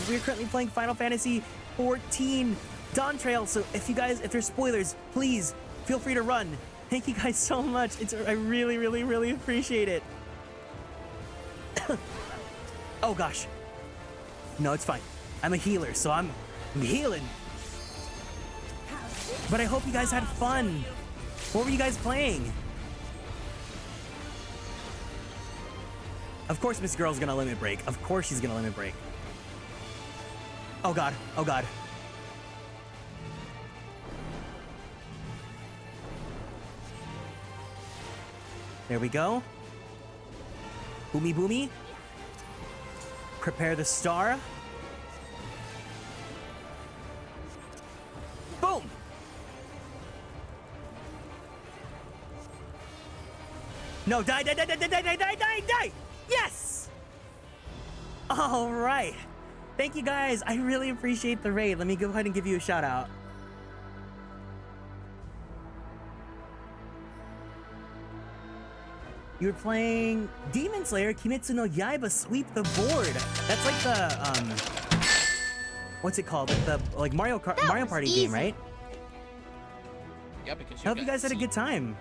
We are currently playing Final Fantasy 14 Dawntrail, so if there's spoilers, please feel free to run. Thank you guys so much. I really, really, really appreciate it. Oh gosh. No, it's fine. I'm a healer, so I'm healing. But I hope you guys had fun. What were you guys playing? Of course Miss Girl's gonna limit break. Of course she's gonna limit break. Oh god, oh god. There we go. Boomy boomy. Prepare the star. Boom! No, die, die, die, die, die, die, die, die, die, die! Yes! All right. Thank you guys. I really appreciate the raid. Let me go ahead and give you a shout out. You were playing Demon Slayer Kimetsu no Yaiba Sweep the Board. That's like the, what's it called? Like Mario Party game, right? Yeah, because I hope you guys had a good time.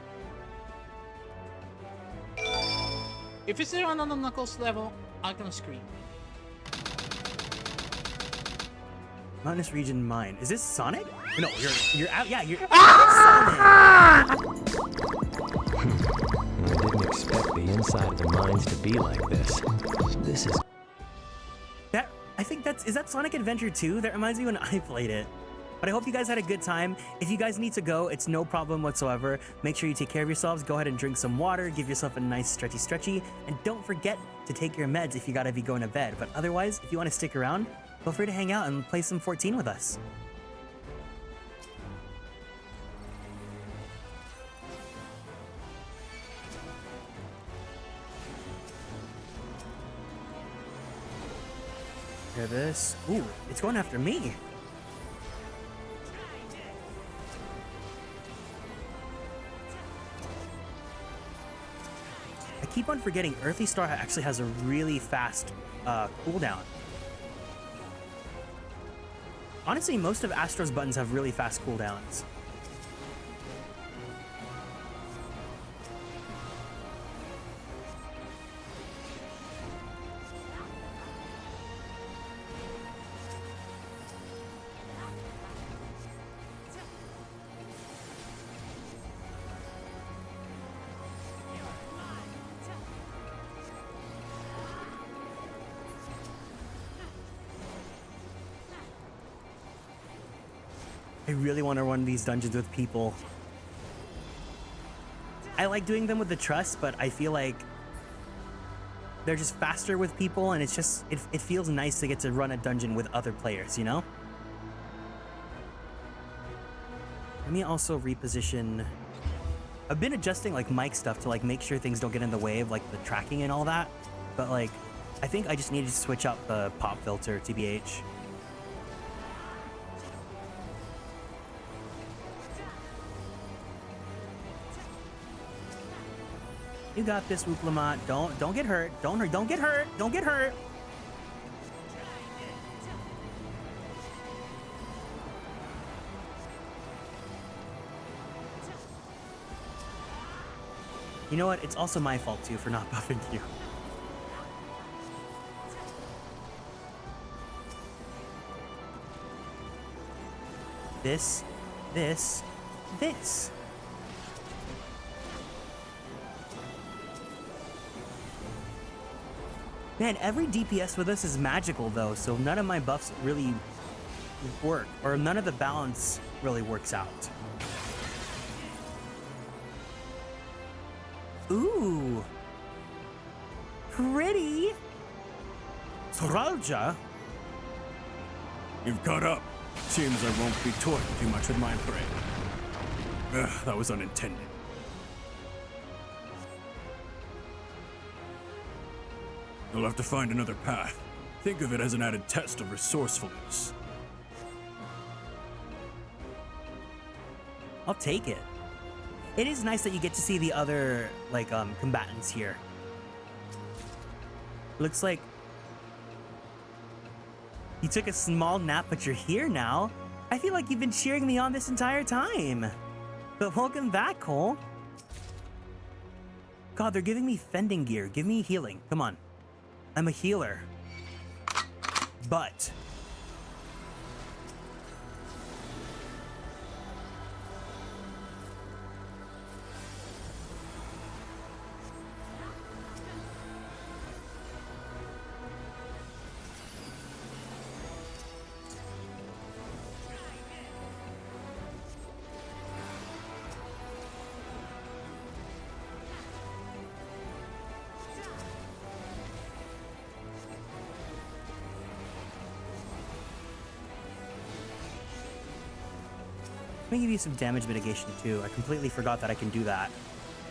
If it's around on the Knuckles level, I'm gonna scream. Mountainous region mine. Is this Sonic? No, you're out. Yeah, you're I didn't expect the inside of the mines to be like this. This is... That, I think is that Sonic Adventure 2? That reminds me when I played it. But I hope you guys had a good time. If you guys need to go, it's no problem whatsoever. Make sure you take care of yourselves. Go ahead and drink some water. Give yourself a nice stretchy. And don't forget to take your meds if you gotta be going to bed. But otherwise, if you want to stick around, feel free to hang out and play some 14 with us. Hear this? Ooh, it's going after me. I keep on forgetting Earthy Star actually has a really fast cooldown. Honestly, most of Astro's buttons have really fast cooldowns. I really want to run these dungeons with people. I like doing them with the trust, but I feel like they're just faster with people, and it's just, it feels nice to get to run a dungeon with other players, you know? Let me also reposition. I've been adjusting like mic stuff to like make sure things don't get in the way of like the tracking and all that, but like I think I just needed to switch out the pop filter, TBH. You got this, Whoop Lamont. Don't get hurt. Don't get hurt. Don't get hurt. You know what? It's also my fault too for not buffing you. This. Man, every DPS with us is magical though, so none of my buffs really work, or none of the balance really works out. Ooh. Pretty. Soralja. You've caught up. Seems I won't be toying too much with my prey. Ugh, that was unintended. You'll have to find another path. Think of it as an added test of resourcefulness. I'll take it. It is nice that you get to see the other, like, combatants here. Looks like you took a small nap, but you're here now. I feel like you've been cheering me on this entire time. But welcome back, Cole. God, they're giving me fending gear. Give me healing. Come on. I'm a healer. But let me give you some damage mitigation too. I completely forgot that I can do that.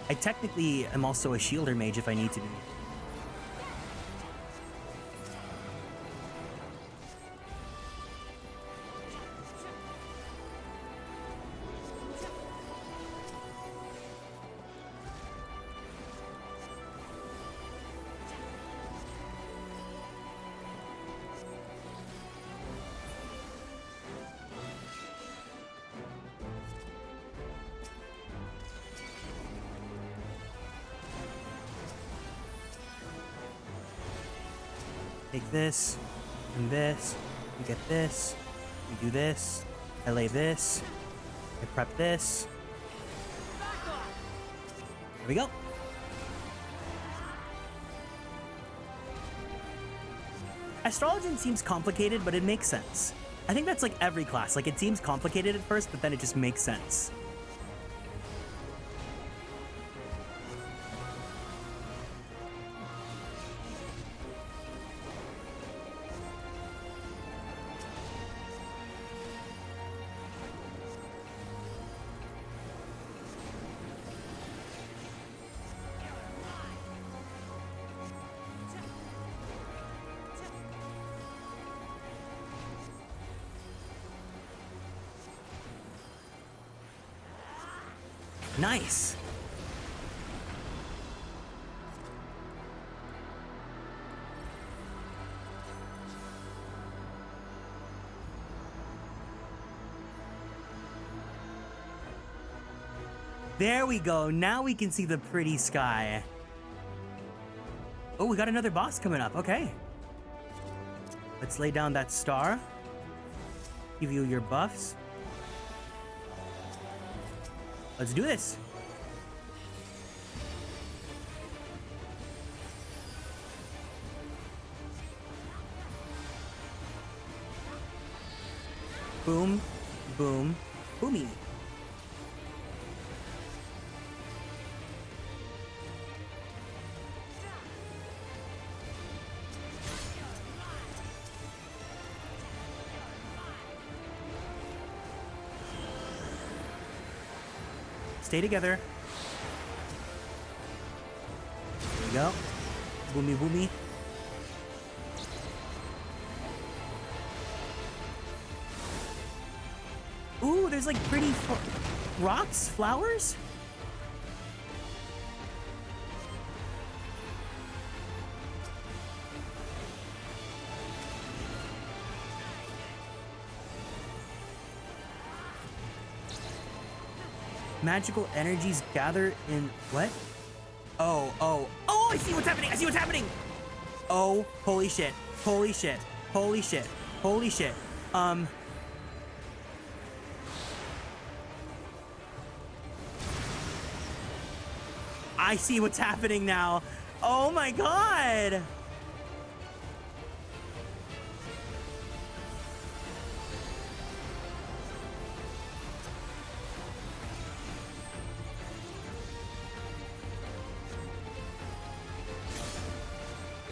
I technically am also a shielder mage if I need to be. Take this, and this, we get this, we do this, I lay this, I prep this. There we go. Astrology seems complicated, but it makes sense. I think that's like every class. Like, it seems complicated at first, but then it just makes sense. Nice. There we go. Now we can see the pretty sky. Oh, we got another boss coming up. Okay. Let's lay down that star. Give you your buffs. Let's do this. Boom, boom, boomy. Stay together. There we go. Boomy, boomy. Ooh, there's like pretty rocks, flowers. Magical energies gather in what? Oh, I see what's happening. I see what's happening. Oh, holy shit. Holy shit. Holy shit. Holy shit. I see what's happening now. Oh my god.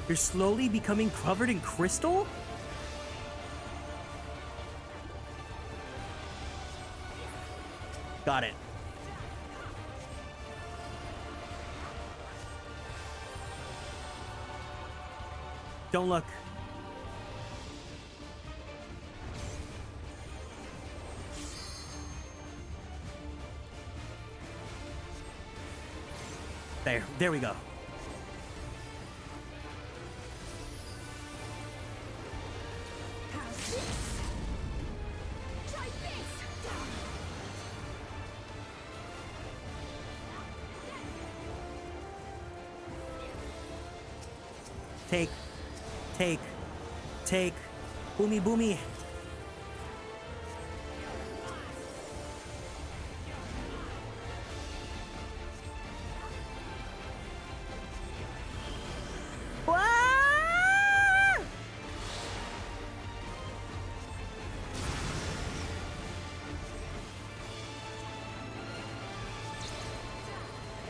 You're slowly becoming covered in crystal? Got it. Don't look. There we go. Take. Boomy, boomy.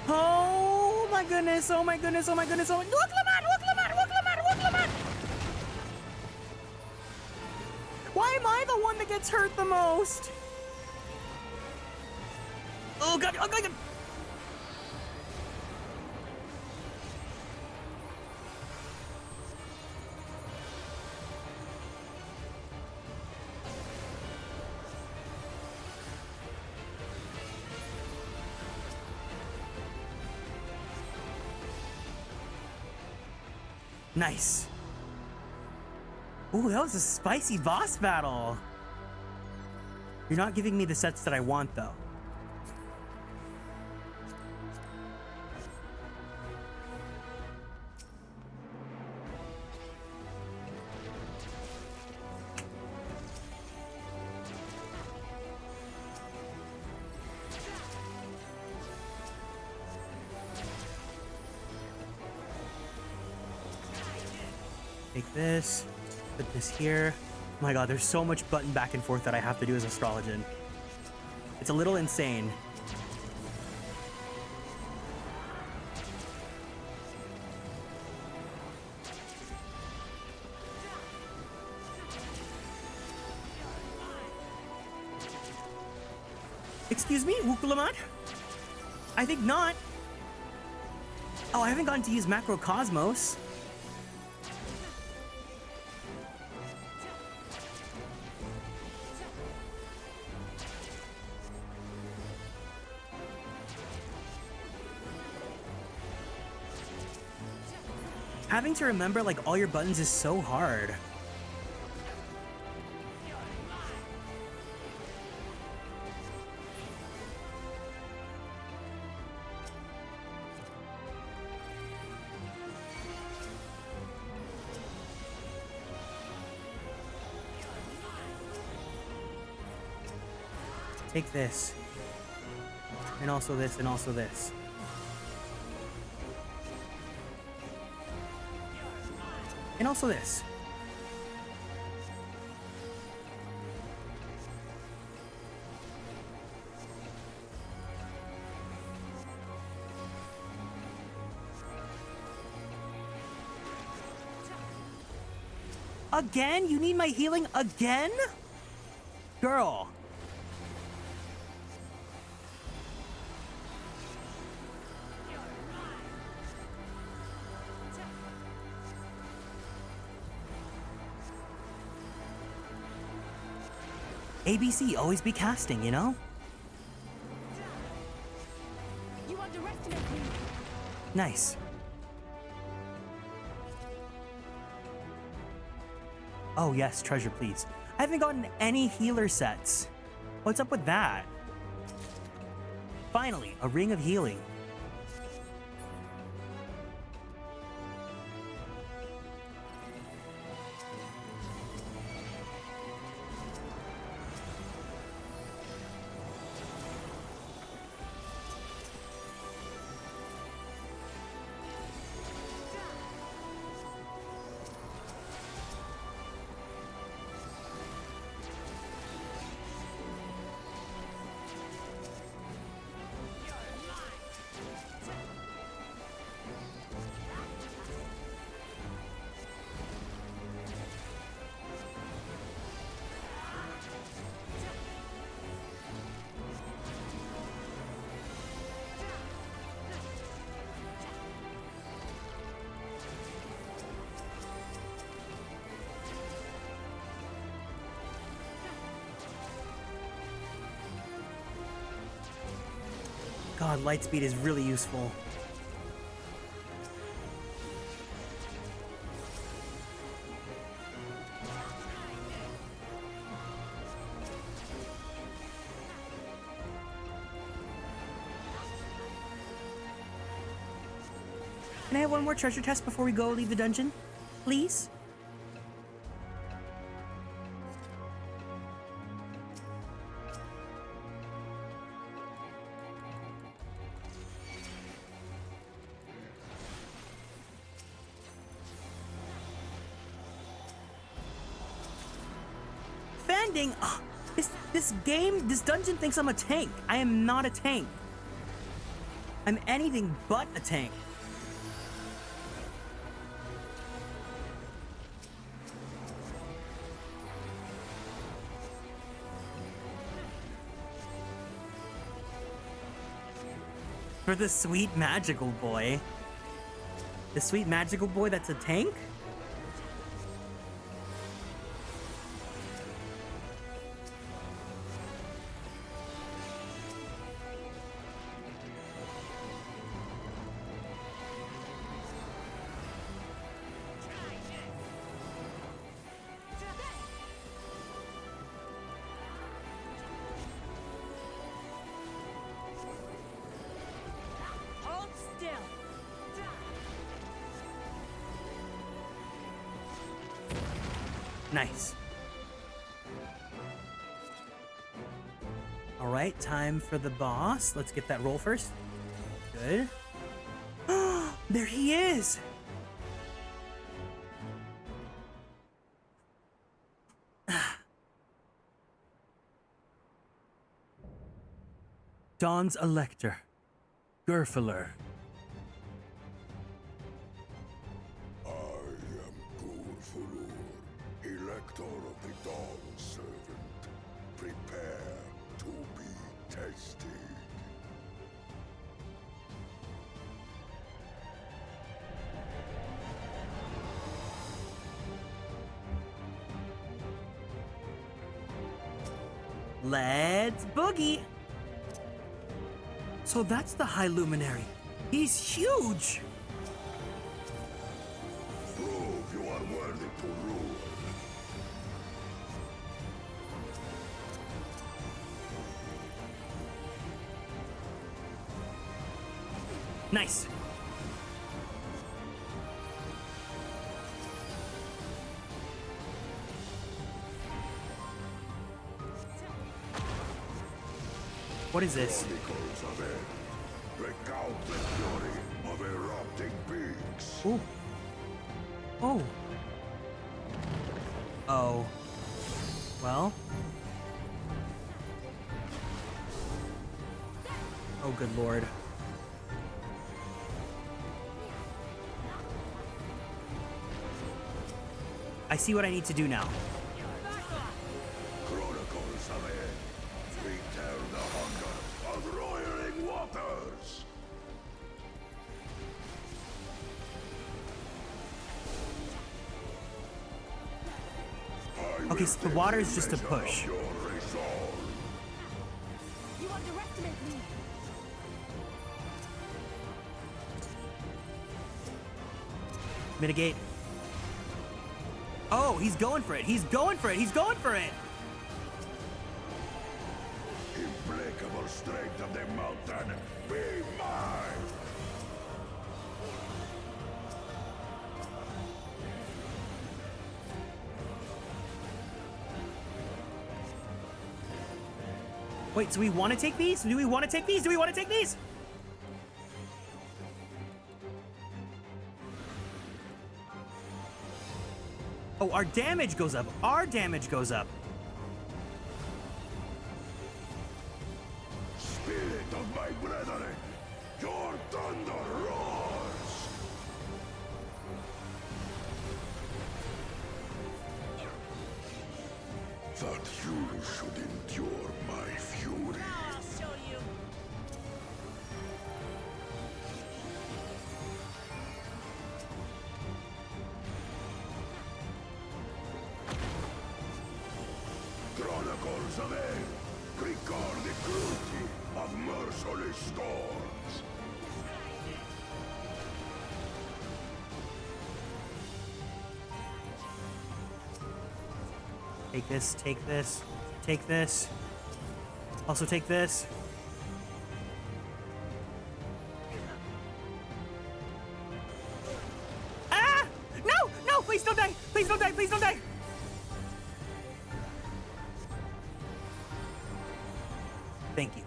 Oh my goodness, oh my goodness, oh my goodness, oh my goodness. Why am I the one that gets hurt the most? Oh god, oh god. Nice. Ooh, that was a spicy boss battle. You're not giving me the sets that I want, though. Take this, put this here. my god, there's so much button back and forth that I have to do as Astrologian. It's a little insane. Excuse me, Wukulamat? I think not. Oh, I haven't gotten to use Macrocosmos. Having to remember like all your buttons is so hard. Take this. And also this, and also this. And also this. Again? You need my healing again? Girl. ABC, always be casting, you know? You underestimate me. Nice. Oh yes, treasure please. I haven't gotten any healer sets. What's up with that? Finally, a ring of healing. God, lightspeed is really useful. Can I have one more treasure test before we go leave the dungeon? Please? Oh, this dungeon thinks I'm a tank. I am not a tank. I'm anything but a tank. For the sweet magical boy. The sweet magical boy that's a tank? Nice. All right, time for the boss. Let's get that roll first. Good. There he is. Dawn's Elector. Gerfler. I am Gurfulur, Elector of the Dawn Servant. Prepare to be tested. Let's boogie! So that's the High Luminary. He's huge! Prove you are worthy to rule. Nice! What is this? Chronicles of it. Recount the fury of erupting beaks. Ooh. Oh. Oh. Well. Oh, good lord. I see what I need to do now. Chronicles of it. Return the hunger of roiling waters. Okay, so the water is just a push. You underestimate me. Mitigate. Oh, he's going for it. He's going for it. He's going for it. Implacable strength of the mountain, be mine! Wait, so we want to take these? Do we want to take these? Do we want to take these? Oh, our damage goes up. Our damage goes up. Spirit of my brethren, your thunder roars! That you should endure my fury. I'll show you. Chronicles of Air, record the cruelty of merciless storms. Take this, take this, take this. Also take this. Ah! No! No! Please don't die! Please don't die! Please don't die! Thank you.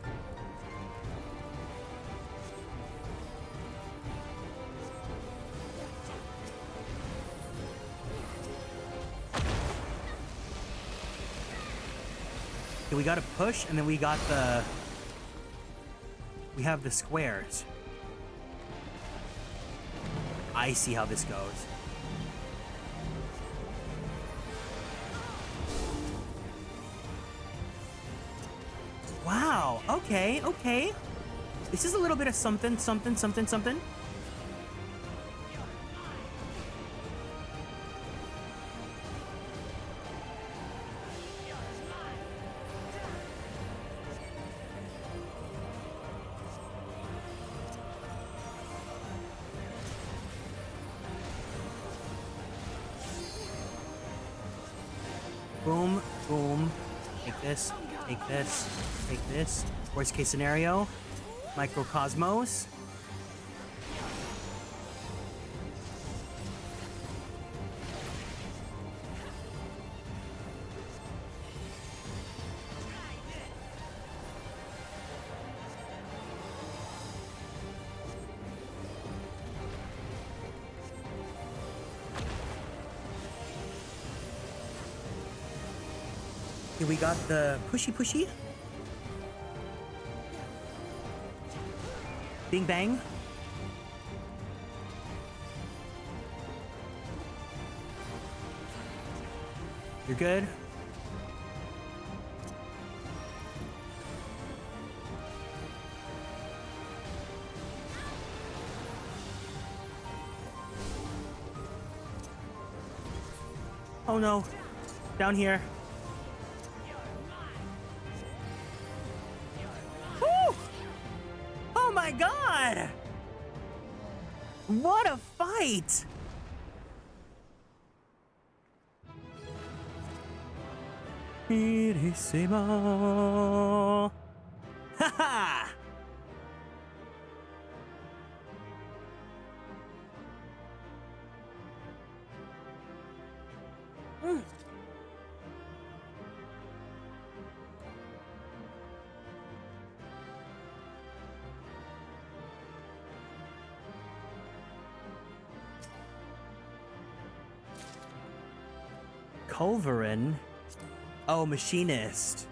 Okay, we got to push, and then we got the... We have the squares. I see how this goes. Wow, okay, okay. This is a little bit of something, something, something, something. Boom, boom. Take this, take this, take this. Worst case scenario, microcosmos. Okay, we got the pushy pushy. Bing bang. You're good. Oh no. Down here. Woo! Oh my god! What a fight! Irissimo. Haha! Culverin? Oh, machinist.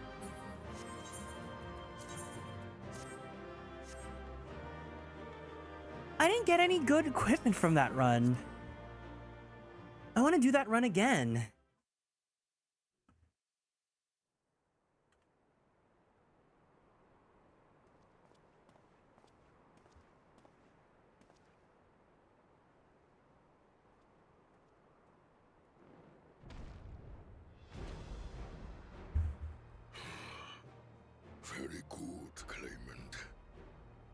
I didn't get any good equipment from that run. I want to do that run again. Very good, Claimant.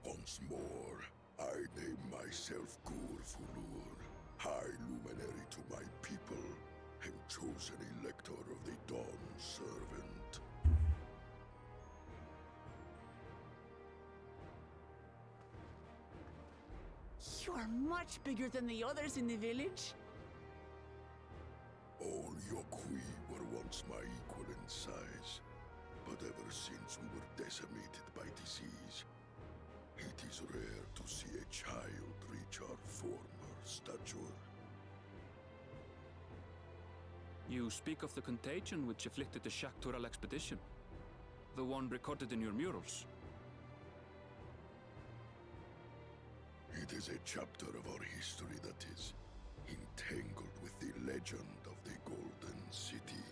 Once more, I name myself Gur-Fulur, High Luminary to my people, and chosen Elector of the Dawn Servant. You are much bigger than the others in the village. All Yokui were once my equal in size, but ever since we were decimated by disease, it is rare to see a child reach our former stature. You speak of the contagion which afflicted the Shaktural expedition, the one recorded in your murals. It is a chapter of our history that is entangled with the legend of the Golden City.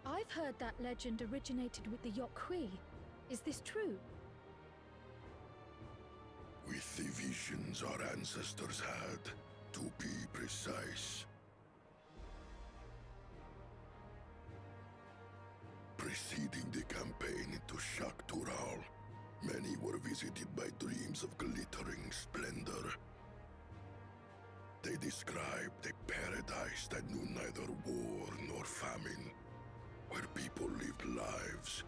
I've heard that legend originated with the Yokui. Is this true? With the visions our ancestors had, to be precise. Preceding the campaign into Shaktural, many were visited by dreams of glittering splendor. They described a paradise that knew neither war nor famine, where people lived lives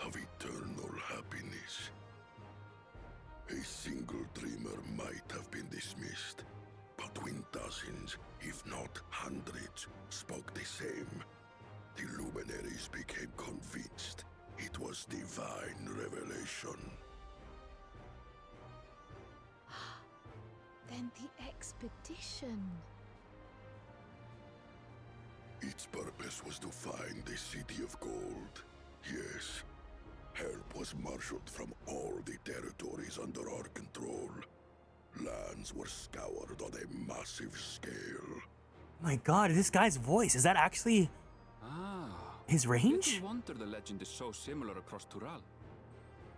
of eternal happiness. A single dreamer might have been dismissed, but when dozens, if not hundreds, spoke the same, the luminaries became convinced it was divine revelation. Then the expedition. Its purpose was to find the City of Gold. Yes, help was marshaled from all the territories under our control. Lands were scoured on a massive scale. My god, this guy's voice, is that actually his range? Little wonder the legend is so similar across Tural.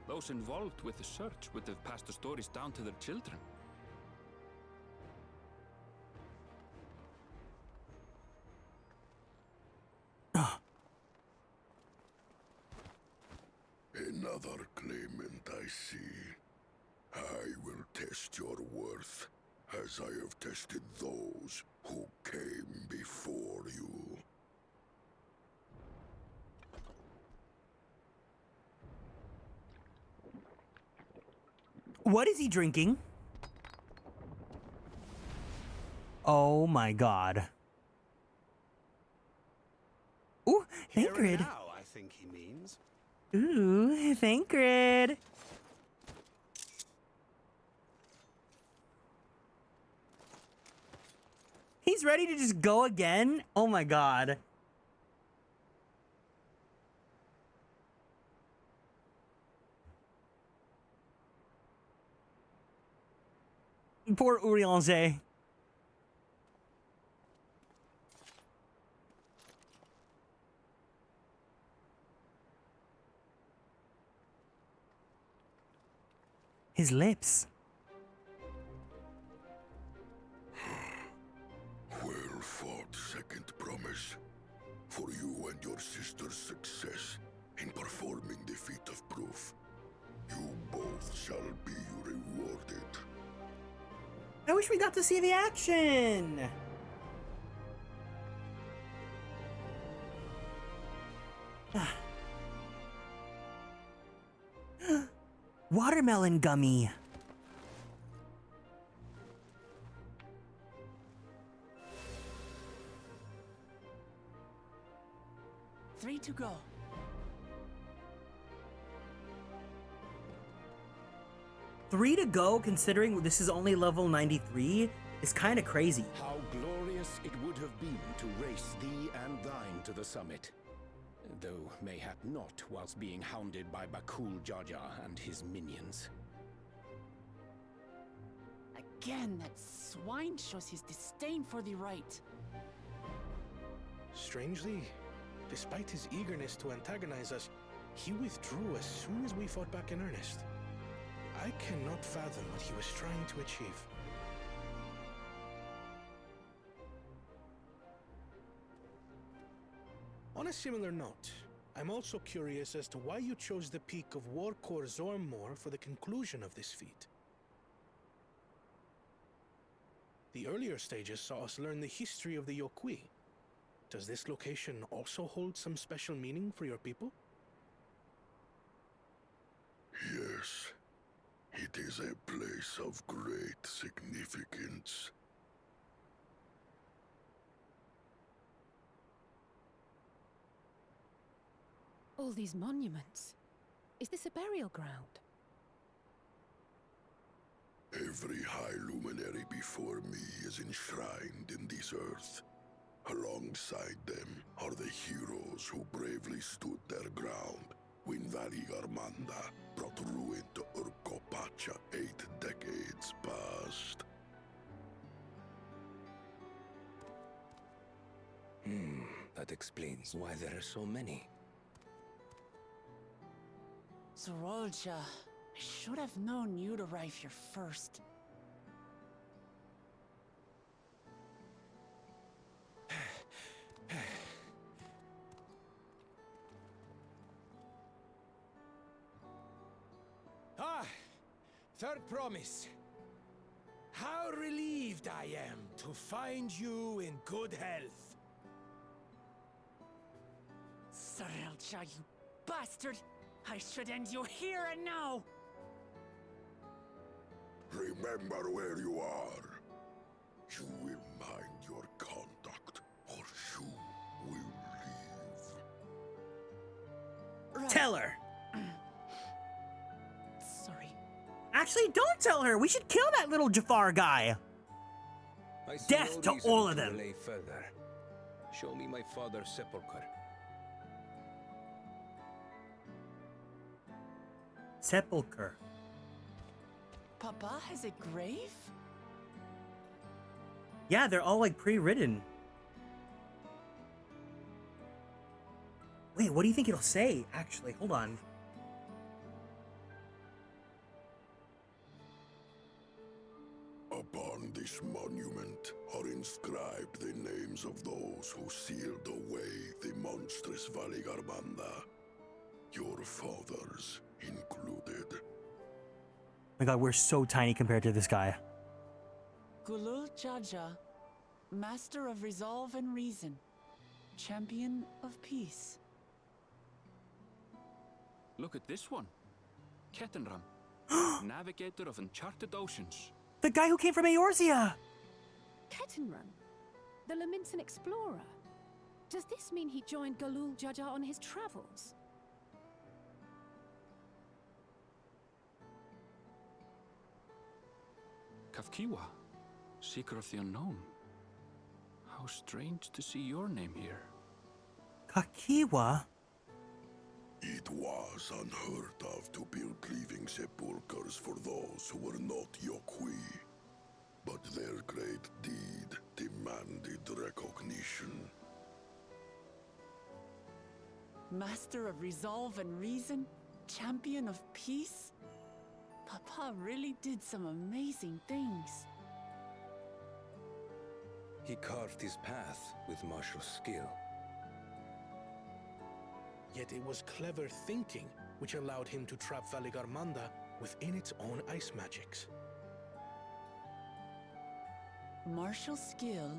Those involved with the search would have passed the stories down to their children. Another claimant, I see. I will test your worth, as I have tested those who came before you. What is he drinking? Oh my god. Ooh, Thancred. Now, I think he means. Ooh, Thancred. He's ready to just go again? Oh my god. Poor Urianger. His lips. Well fought, second promise. For you and your sister's success in performing the feat of proof. You both shall be rewarded. I wish we got to see the action. Watermelon gummy. Three to go. Three to go, considering this is only level 93, is kind of crazy. How glorious it would have been to race thee and thine to the summit. Though mayhap not whilst being hounded by Bakul Jaja and his minions. Again, that swine shows his disdain for the right. Strangely, despite his eagerness to antagonize us, he withdrew as soon as we fought back in earnest. I cannot fathom what he was trying to achieve. On a similar note, I'm also curious as to why you chose the peak of Warkor Zormor for the conclusion of this feat. The earlier stages saw us learn the history of the Yokui. Does this location also hold some special meaning for your people? Yes. It is a place of great significance. All these monuments. Is this a burial ground? Every high luminary before me is enshrined in this earth. Alongside them are the heroes who bravely stood their ground when Valigarmanda brought ruin to Urkopacha 8 decades past. That explains why there are so many. Zorolja, I should have known you'd arrive here first. Third promise. How relieved I am to find you in good health. Zorolja, you bastard! I should end you here and now! Remember where you are. You will mind your conduct, or you will leave. Tell her. Sorry. Actually, don't tell her. We should kill that little Jafar guy. I see Death no to reason all of them. Delay further. Show me my father's sepulcher. Sepulcher. Papa has a grave? Yeah, they're all like pre-written. Wait, what do you think it'll say? Actually, hold on. Upon this monument are inscribed the names of those who sealed away the monstrous Valigarmanda. Your fathers included. Oh my god, we're so tiny compared to this guy. Gulul Jaja, Master of Resolve and Reason, Champion of Peace. Look at this one. Kettenram, Navigator of Uncharted Oceans. The guy who came from Eorzea! Kettenrun, the Laminsan explorer. Does this mean he joined Gulul Jaja on his travels? Kafkiwa, Seeker of the Unknown. How strange to see your name here. Kakiwa? It was unheard of to build living sepulchres for those who were not Yokui. but their great deed demanded recognition. Master of resolve and reason? Champion of peace? Papa really did some amazing things. He carved his path with martial skill. Yet it was clever thinking which allowed him to trap Valigarmanda within its own ice magics. Martial skill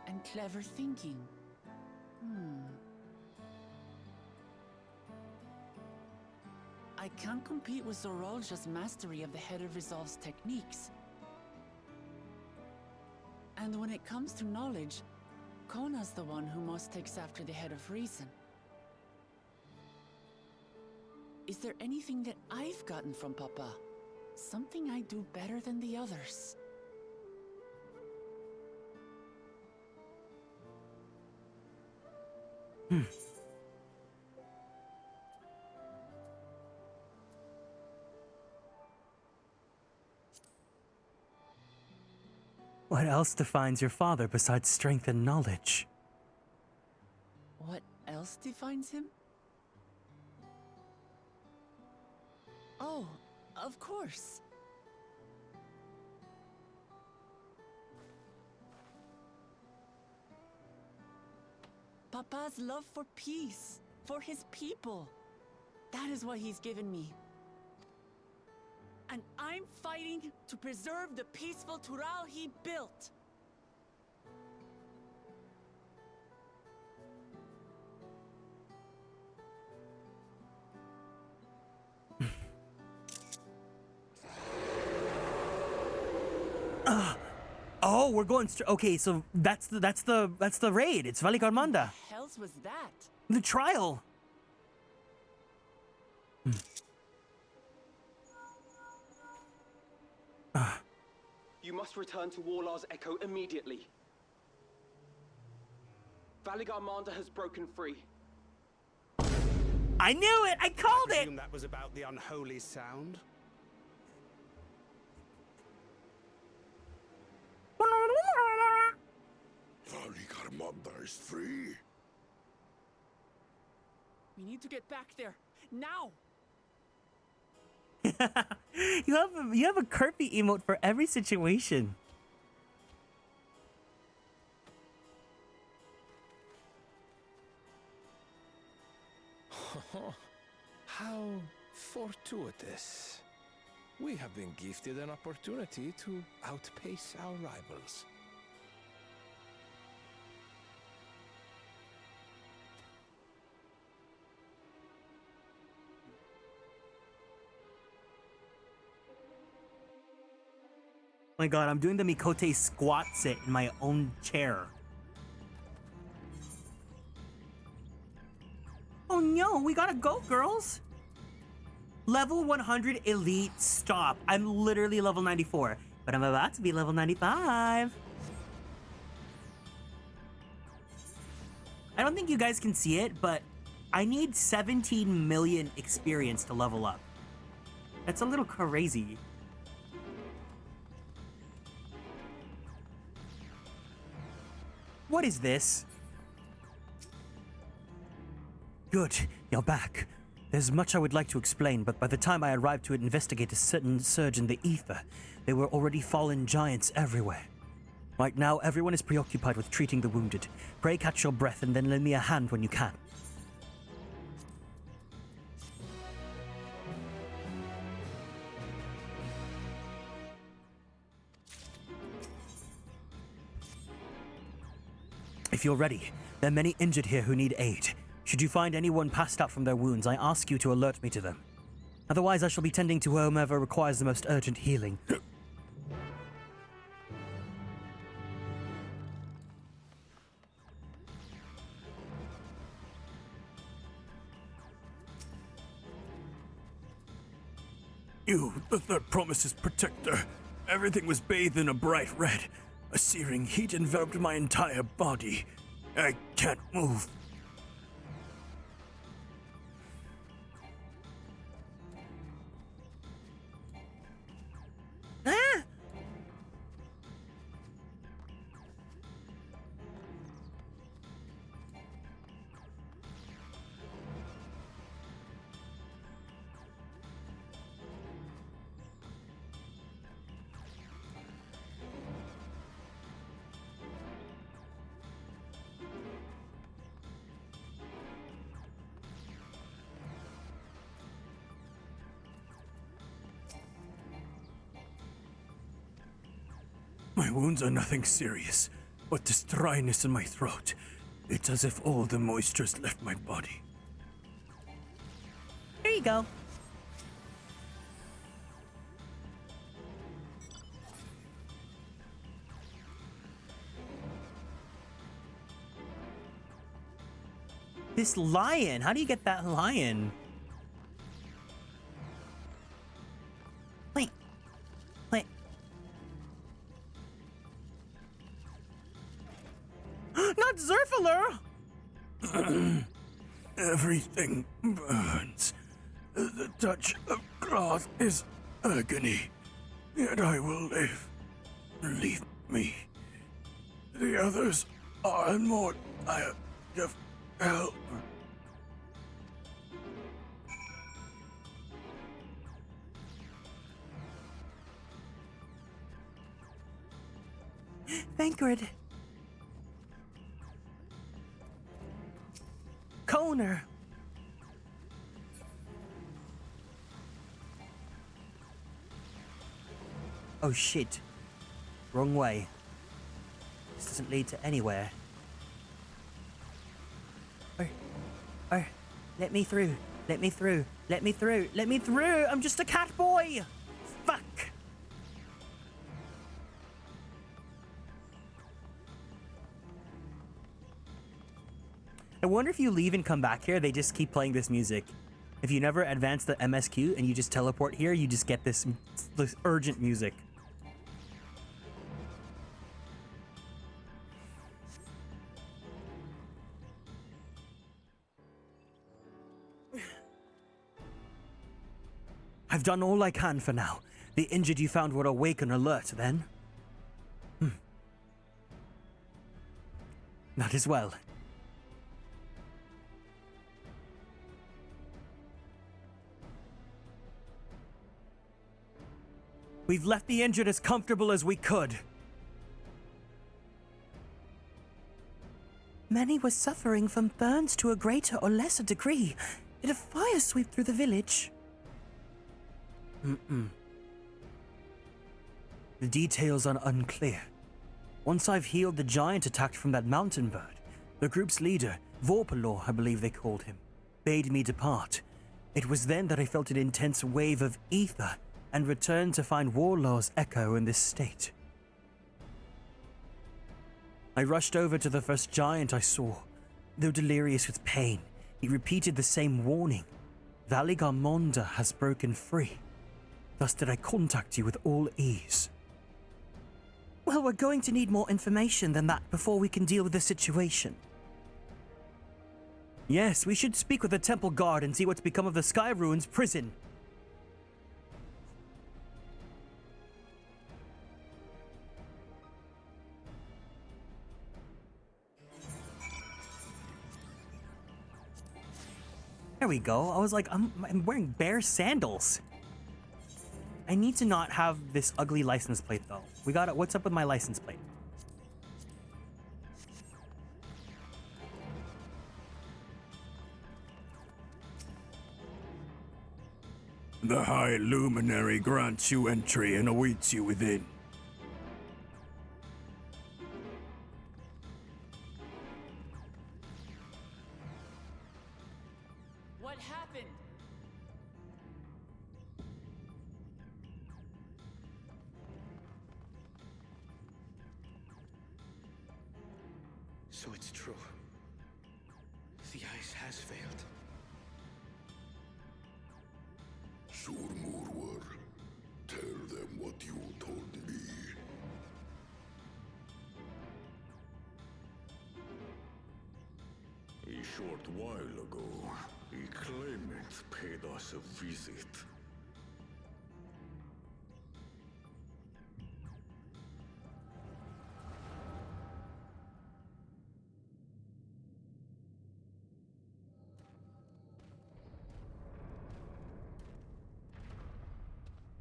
and clever thinking. I can't compete with Zorolja's mastery of the Head of Resolve's techniques. And when it comes to knowledge, Kona's the one who most takes after the Head of Reason. Is there anything that I've gotten from Papa? Something I do better than the others? What else defines your father besides strength and knowledge? What else defines him? Oh, of course. Papa's love for peace, for his people. That is what he's given me. And I'm fighting to preserve the peaceful Tural he built. Oh, we're going okay, so that's the raid. It's Valigarmanda. What else was that? The trial. You must return to Warlar's Echo immediately. Valigarmanda has broken free. I knew it! I called it! That was about the unholy sound. Valigarmanda is free. We need to get back there now. You have a Kirby emote for every situation. How fortuitous. We have been gifted an opportunity to outpace our rivals. My god, I'm doing the Mikote squat sit in my own chair. Oh no, we gotta go, girls. Level 100 elite, stop. I'm literally level 94, but I'm about to be level 95. I don't think you guys can see it, but I need 17 million experience to level up. That's a little crazy. What is this? Good, you're back. There's much I would like to explain, but by the time I arrived to investigate a sudden surge in the ether, there were already fallen giants everywhere. Right now, everyone is preoccupied with treating the wounded. Pray catch your breath and then lend me a hand when you can. If you're ready, there are many injured here who need aid. Should you find anyone passed out from their wounds, I ask you to alert me to them. Otherwise, I shall be tending to whomever requires the most urgent healing. You, the Third Promise's protector. Everything was bathed in a bright red. A searing heat enveloped my entire body. I can't move. My wounds are nothing serious, but this dryness in my throat. It's as if all the moisture's left my body. There you go. This lion, how do you get that lion? Wait. Not Zerfiler! Everything burns. The touch of cloth is agony. Yet I will live. Leave me. The others are more tired of help. Vanguard. Koner. Oh shit. Wrong way. This doesn't lead to anywhere. Oh, let me through. Let me through. Let me through. Let me through. I'm just a cat boy. Fuck. I wonder if you leave and come back here, they just keep playing this music. If you never advance the MSQ and you just teleport here, you just get this urgent music. I've done all I can for now. The injured you found will awaken alert then. That is well. We've left the injured as comfortable as we could. Many were suffering from burns to a greater or lesser degree. Did a fire sweep through the village? The details are unclear. Once I've healed the giant attacked from that mountain bird, the group's leader, Vorpalor, I believe they called him, bade me depart. It was then that I felt an intense wave of ether and returned to find Warlaw's echo in this state. I rushed over to the first giant I saw. Though delirious with pain, he repeated the same warning. Valigarmonda has broken free. Thus did I contact you with all ease. Well, we're going to need more information than that before we can deal with the situation. Yes, we should speak with the temple guard and see what's become of the Sky Ruins prison. There we go. I was like, I'm wearing bare sandals. I need to not have this ugly license plate though. We got it. What's up with my license plate? The High Luminary grants you entry and awaits you within. What happened? So it's true. The ice has failed. Surmurwar, tell them what you told me. A short while ago, a claimant paid us a visit.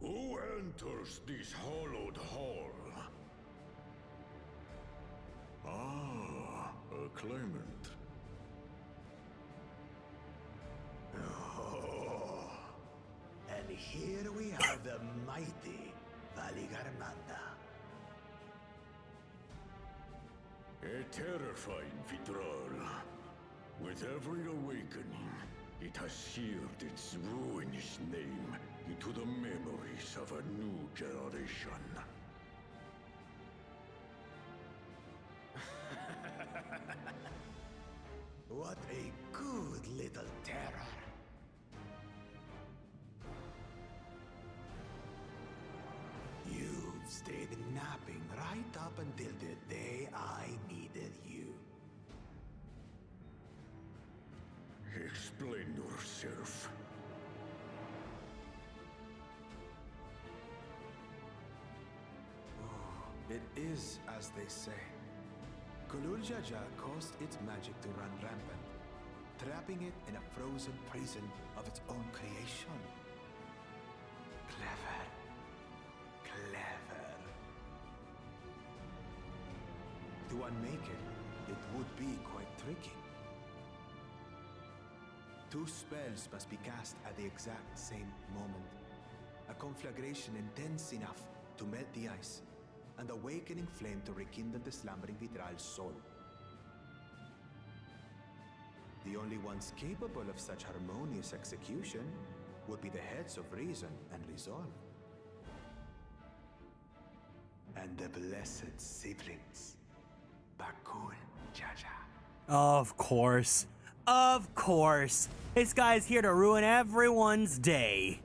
Who enters this hallowed hall? Ah, a claimant. Oh. And here we have the mighty Valigarmanda. A terrifying Vidral. With every awakening, it has seared its ruinous name into the memories of a new generation. What a good little terror. You've stayed napping right up until the day I needed you. Explain yourself. It is as they say. Gulul Jaja caused its magic to run rampant, trapping it in a frozen prison of its own creation. Clever. Clever. To unmake it, it would be quite tricky. 2 spells must be cast at the exact same moment. A conflagration intense enough to melt the ice, and awakening flame to rekindle the slumbering Vidral's soul. The only ones capable of such harmonious execution would be the heads of reason and resolve. And the blessed siblings, Bakul Jaja. Of course. Of course. This guy's here to ruin everyone's day.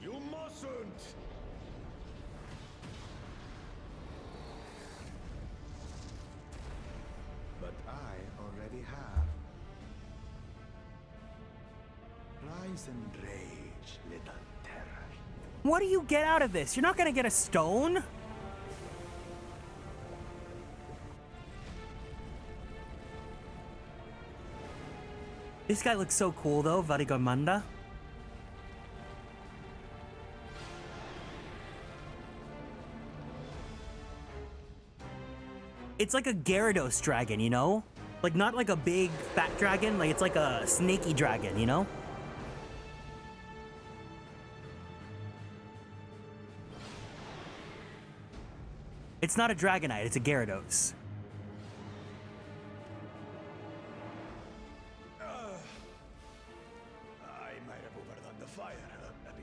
You mustn't! But I already have. Rise and rage, little terror. What do you get out of this? You're not gonna get a stone? This guy looks so cool though, Varigarmanda. It's like a Gyarados dragon, you know? Like not like a big fat dragon, like it's like a snaky dragon, you know? It's not a Dragonite, it's a Gyarados. I might have overdone the fire a bit.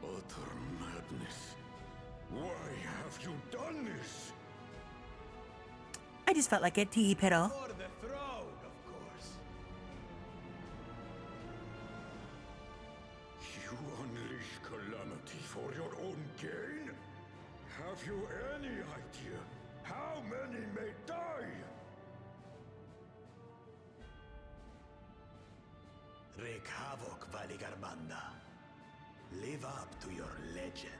Utter madness. Why have you done this? I just felt like a tea pedal. For the throne, of course. You unleash calamity for your own gain? Have you any idea how many may die? Wreak havoc, Varigarmanda. Live up to your legend.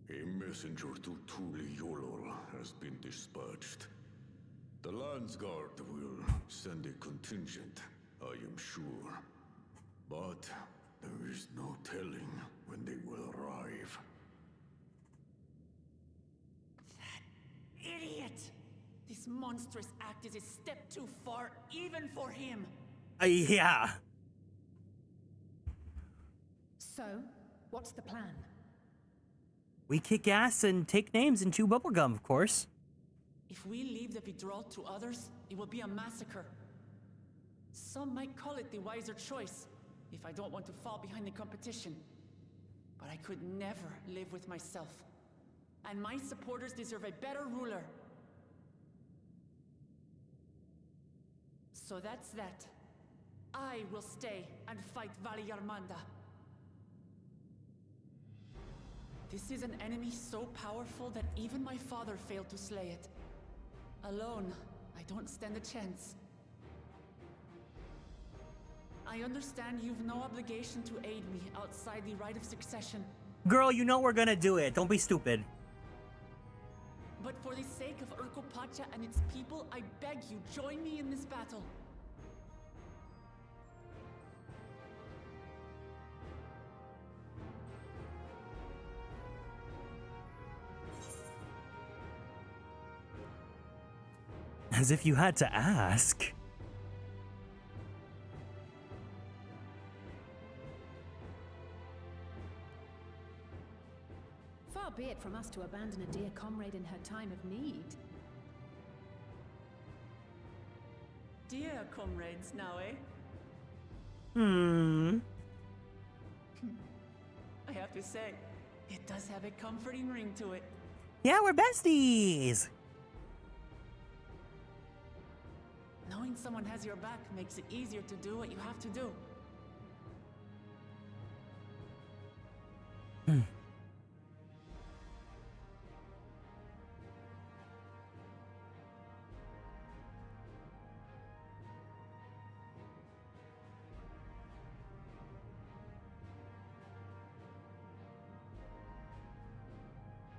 A messenger to Tuli Yolol has been dispatched. The Landsguard will send a contingent, I am sure. But there is no telling when they will arrive. Idiot! This monstrous act is a step too far, even for him. Yeah. So, what's the plan? We kick ass and take names and chew bubblegum, of course. If we leave the Vidral to others, it will be a massacre. Some might call it the wiser choice, if I don't want to fall behind the competition. But I could never live with myself. And my supporters deserve a better ruler. So that's that. I will stay and fight Varigarmanda. This is an enemy so powerful that even my father failed to slay it. Alone, I don't stand a chance. I understand you've no obligation to aid me outside the right of succession. Girl, you know we're gonna do it. Don't be stupid. But for the sake of Urkopacha and its people, I beg you, join me in this battle. As if you had to ask. Far be it from us to abandon a dear comrade in her time of need. Dear comrades now, eh? I have to say, it does have a comforting ring to it. Yeah, we're besties. Knowing someone has your back makes it easier to do what you have to do.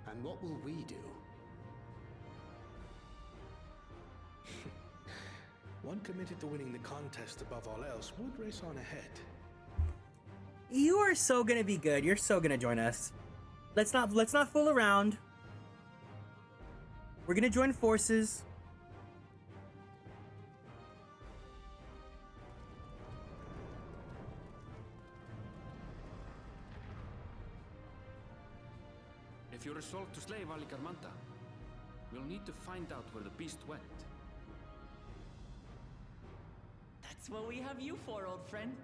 And what will we do? One committed to winning the contest above all else would race on ahead. You are so gonna be good. You're so gonna join us. Let's not fool around. We're gonna join forces. If you resolve to slay Valigarmanta, we'll need to find out where the beast went. That's what we have you for, old friend.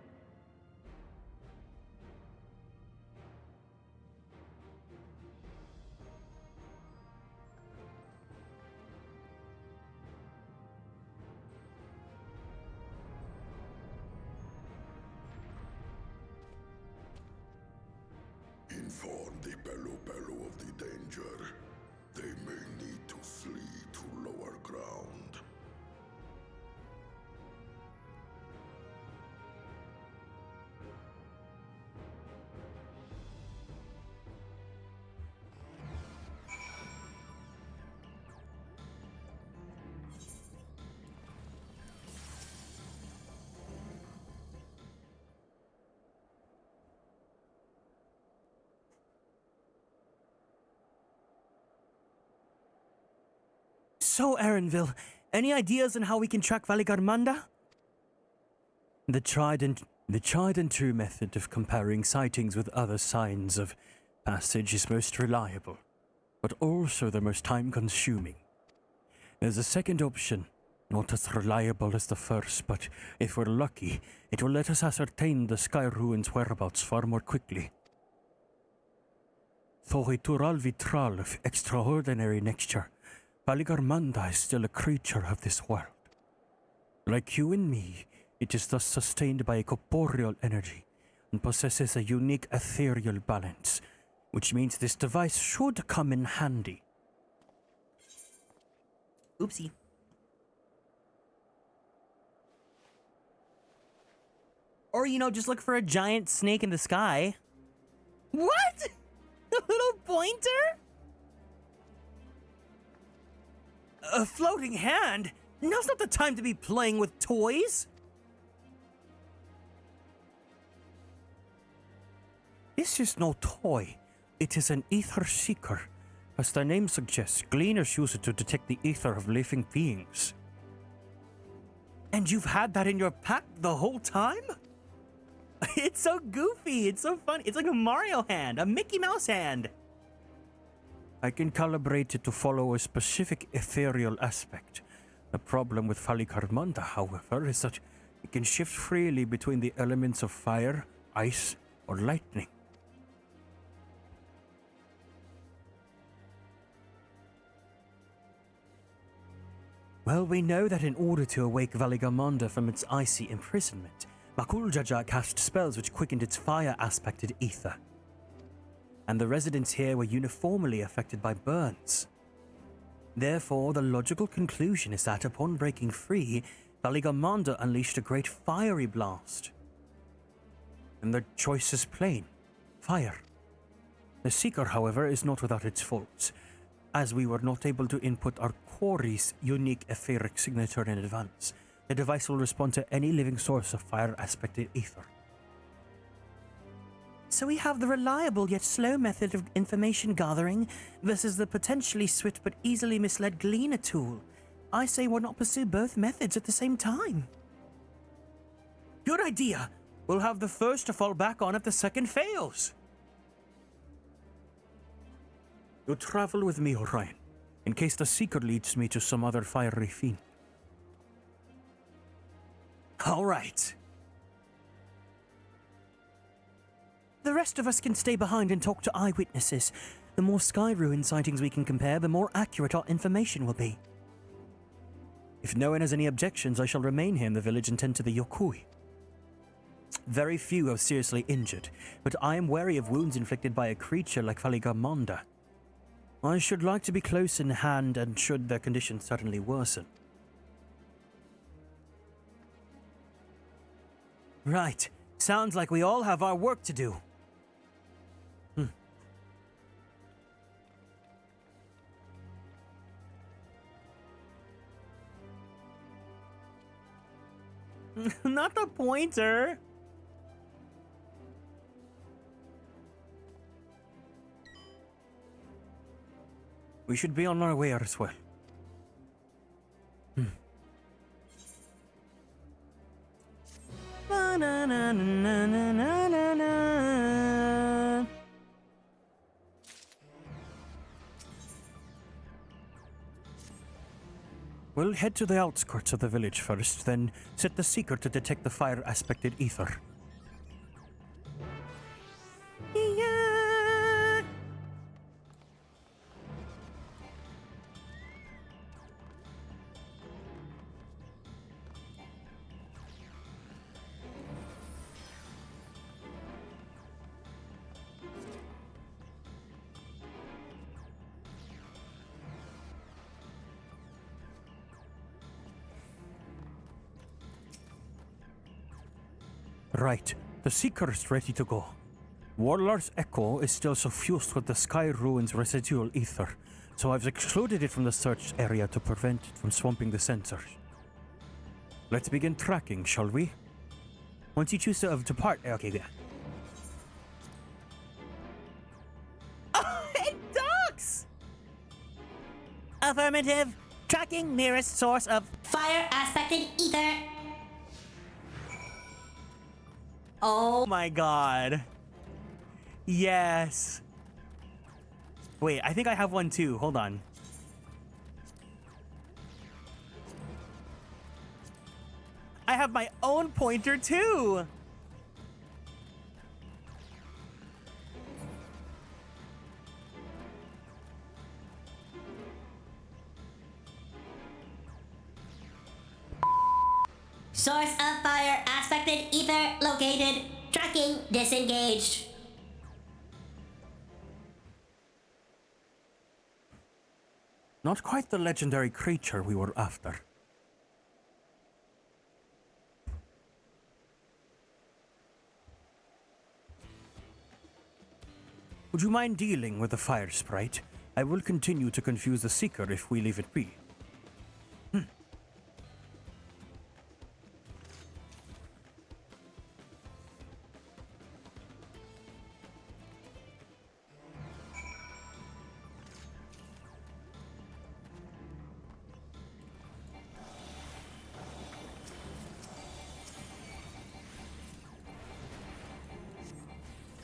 Inform the Pelu of the danger. They may need to flee to lower ground. So, Aaronville, any ideas on how we can track Valigarmanda? The tried and true method of comparing sightings with other signs of passage is most reliable, but also the most time-consuming. There's a second option, not as reliable as the first, but if we're lucky, it will let us ascertain the Sky Ruins' whereabouts far more quickly. Though a Tural Vitral of extraordinary nature, Valigarmanda is still a creature of this world. Like you and me, it is thus sustained by a corporeal energy and possesses a unique ethereal balance, which means this device should come in handy. Oopsie. Or, just look for a giant snake in the sky. What? A little pointer? A floating hand? Now's not the time to be playing with toys. This is no toy. It is an ether seeker. As the name suggests, gleaners use it to detect the ether of living beings. And you've had that in your pack the whole time? It's so goofy. It's so funny. It's like a Mario hand, a Mickey Mouse hand. I can calibrate it to follow a specific ethereal aspect. The problem with Valigarmanda, however, is that it can shift freely between the elements of fire, ice, or lightning. Well, we know that in order to awake Valigarmanda from its icy imprisonment, Makuljaja cast spells which quickened its fire-aspected ether. And the residents here were uniformly affected by burns. Therefore, the logical conclusion is that upon breaking free, Valigarmanda unleashed a great fiery blast. And the choice is plain: fire. The Seeker, however, is not without its faults. As we were not able to input our quarry's unique etheric signature in advance, the device will respond to any living source of fire-aspected ether. So we have the reliable yet slow method of information gathering versus the potentially swift but easily misled Gleaner tool. I say why not pursue both methods at the same time? Good idea. We'll have the first to fall back on if the second fails. You travel with me, Orion, in case the Seeker leads me to some other fiery fiend. All right. The rest of us can stay behind and talk to eyewitnesses. The more Sky Ruin sightings we can compare, the more accurate our information will be. If no one has any objections, I shall remain here in the village and tend to the Yokui. Very few are seriously injured, but I am wary of wounds inflicted by a creature like Faligamonda. I should like to be close in hand, and should their condition suddenly worsen. Right. Sounds like we all have our work to do. Not the pointer. We should be on our way as well. We'll head to the outskirts of the village first, then set the Seeker to detect the fire-aspected ether. Right, the Seeker is ready to go. Warlord's Echo is still suffused with the Sky Ruin's residual ether, so I've excluded it from the search area to prevent it from swamping the sensors. Let's begin tracking, shall we? Once you choose to depart, okay, yeah. Hey, doxx! Affirmative. Tracking nearest source of fire-aspected ether. Oh my god. Yes. Wait, I think I have one too. Hold on. I have my own pointer too. Source of fire-aspected ether located. Tracking disengaged. Not quite the legendary creature we were after. Would you mind dealing with the fire sprite? I will continue to confuse the Seeker if we leave it be.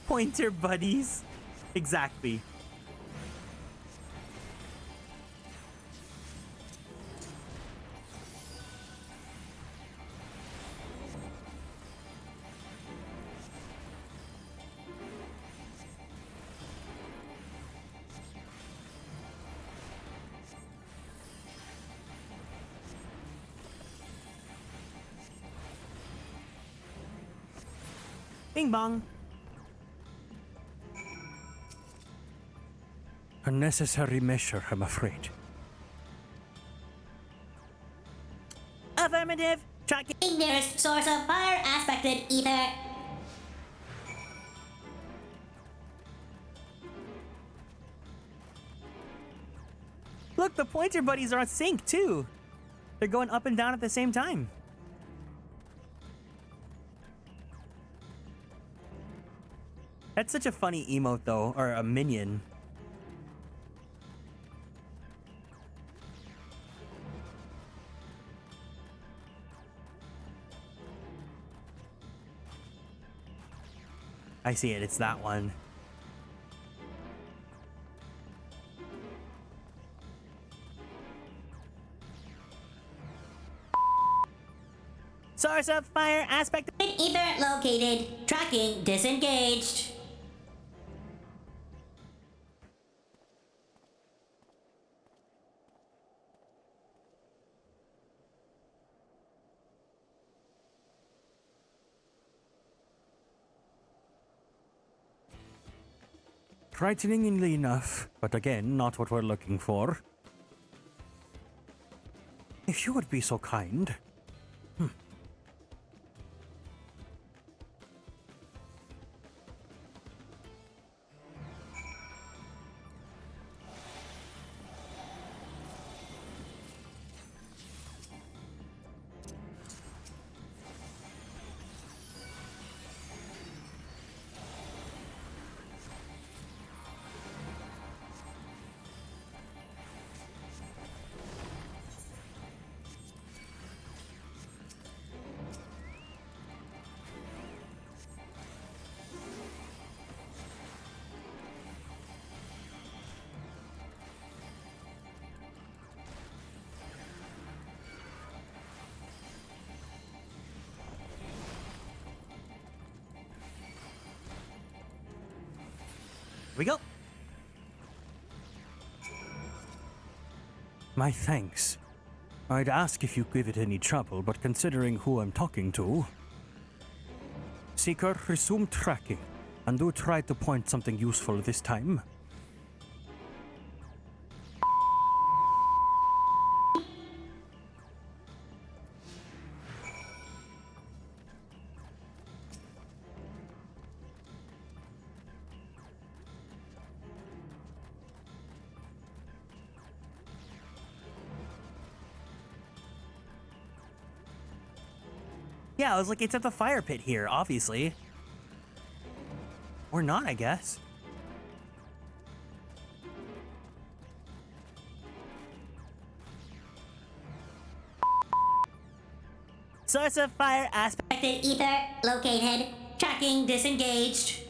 Pointer buddies. Exactly. Bing bong. A necessary measure, I'm afraid. Affirmative. Tracking nearest source of fire-aspected ether. Look, the pointer buddies are on sync too. They're going up and down at the same time. That's such a funny emote though, or a minion. I see it, it's that one. Source of fire aspect ether located. Tracking disengaged. Frighteningly enough, but again, not what we're looking for. If you would be so kind. We go. My thanks. I'd ask if you give it any trouble, but considering who I'm talking to... Seeker, resume tracking, and do try to point something useful this time. Yeah, I was like, it's at the fire pit here, obviously. Or not, I guess. Source of fire aspected ether located. Tracking disengaged.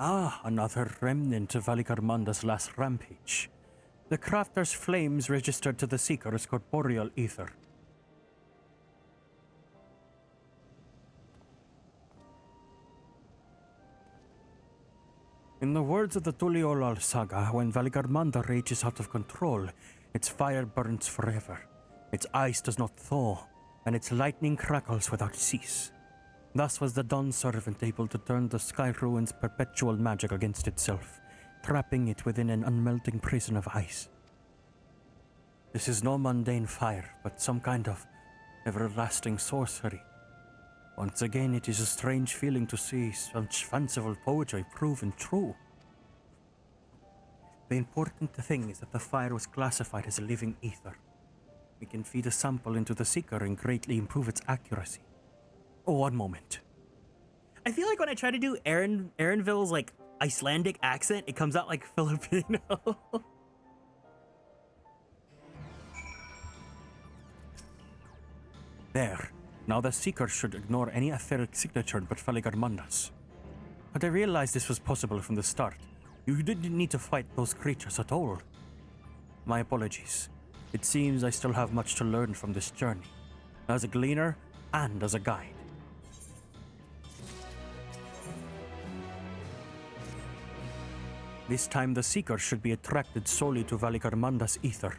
Ah, another remnant of Valikarmanda's last rampage. The crafter's flames registered to the Seeker's corporeal ether. In the words of the Tuliolal saga, when Valikarmanda rages out of control, its fire burns forever, its ice does not thaw, and its lightning crackles without cease. Thus was the Dawn Servant able to turn the Sky Ruin's perpetual magic against itself, trapping it within an unmelting prison of ice. This is no mundane fire, but some kind of everlasting sorcery. Once again, it is a strange feeling to see such fanciful poetry proven true. The important thing is that the fire was classified as a living ether. We can feed a sample into the Seeker and greatly improve its accuracy. Oh, one moment. I feel like when I try to do Aaronville's like Icelandic accent, it comes out like Filipino. There. Now the Seeker should ignore any etheric signature but Valikarmanda's. Had I realized this was possible from the start, you didn't need to fight those creatures at all. My apologies. It seems I still have much to learn from this journey, as a gleaner and as a guide. This time the Seeker should be attracted solely to Valikarmanda's ether.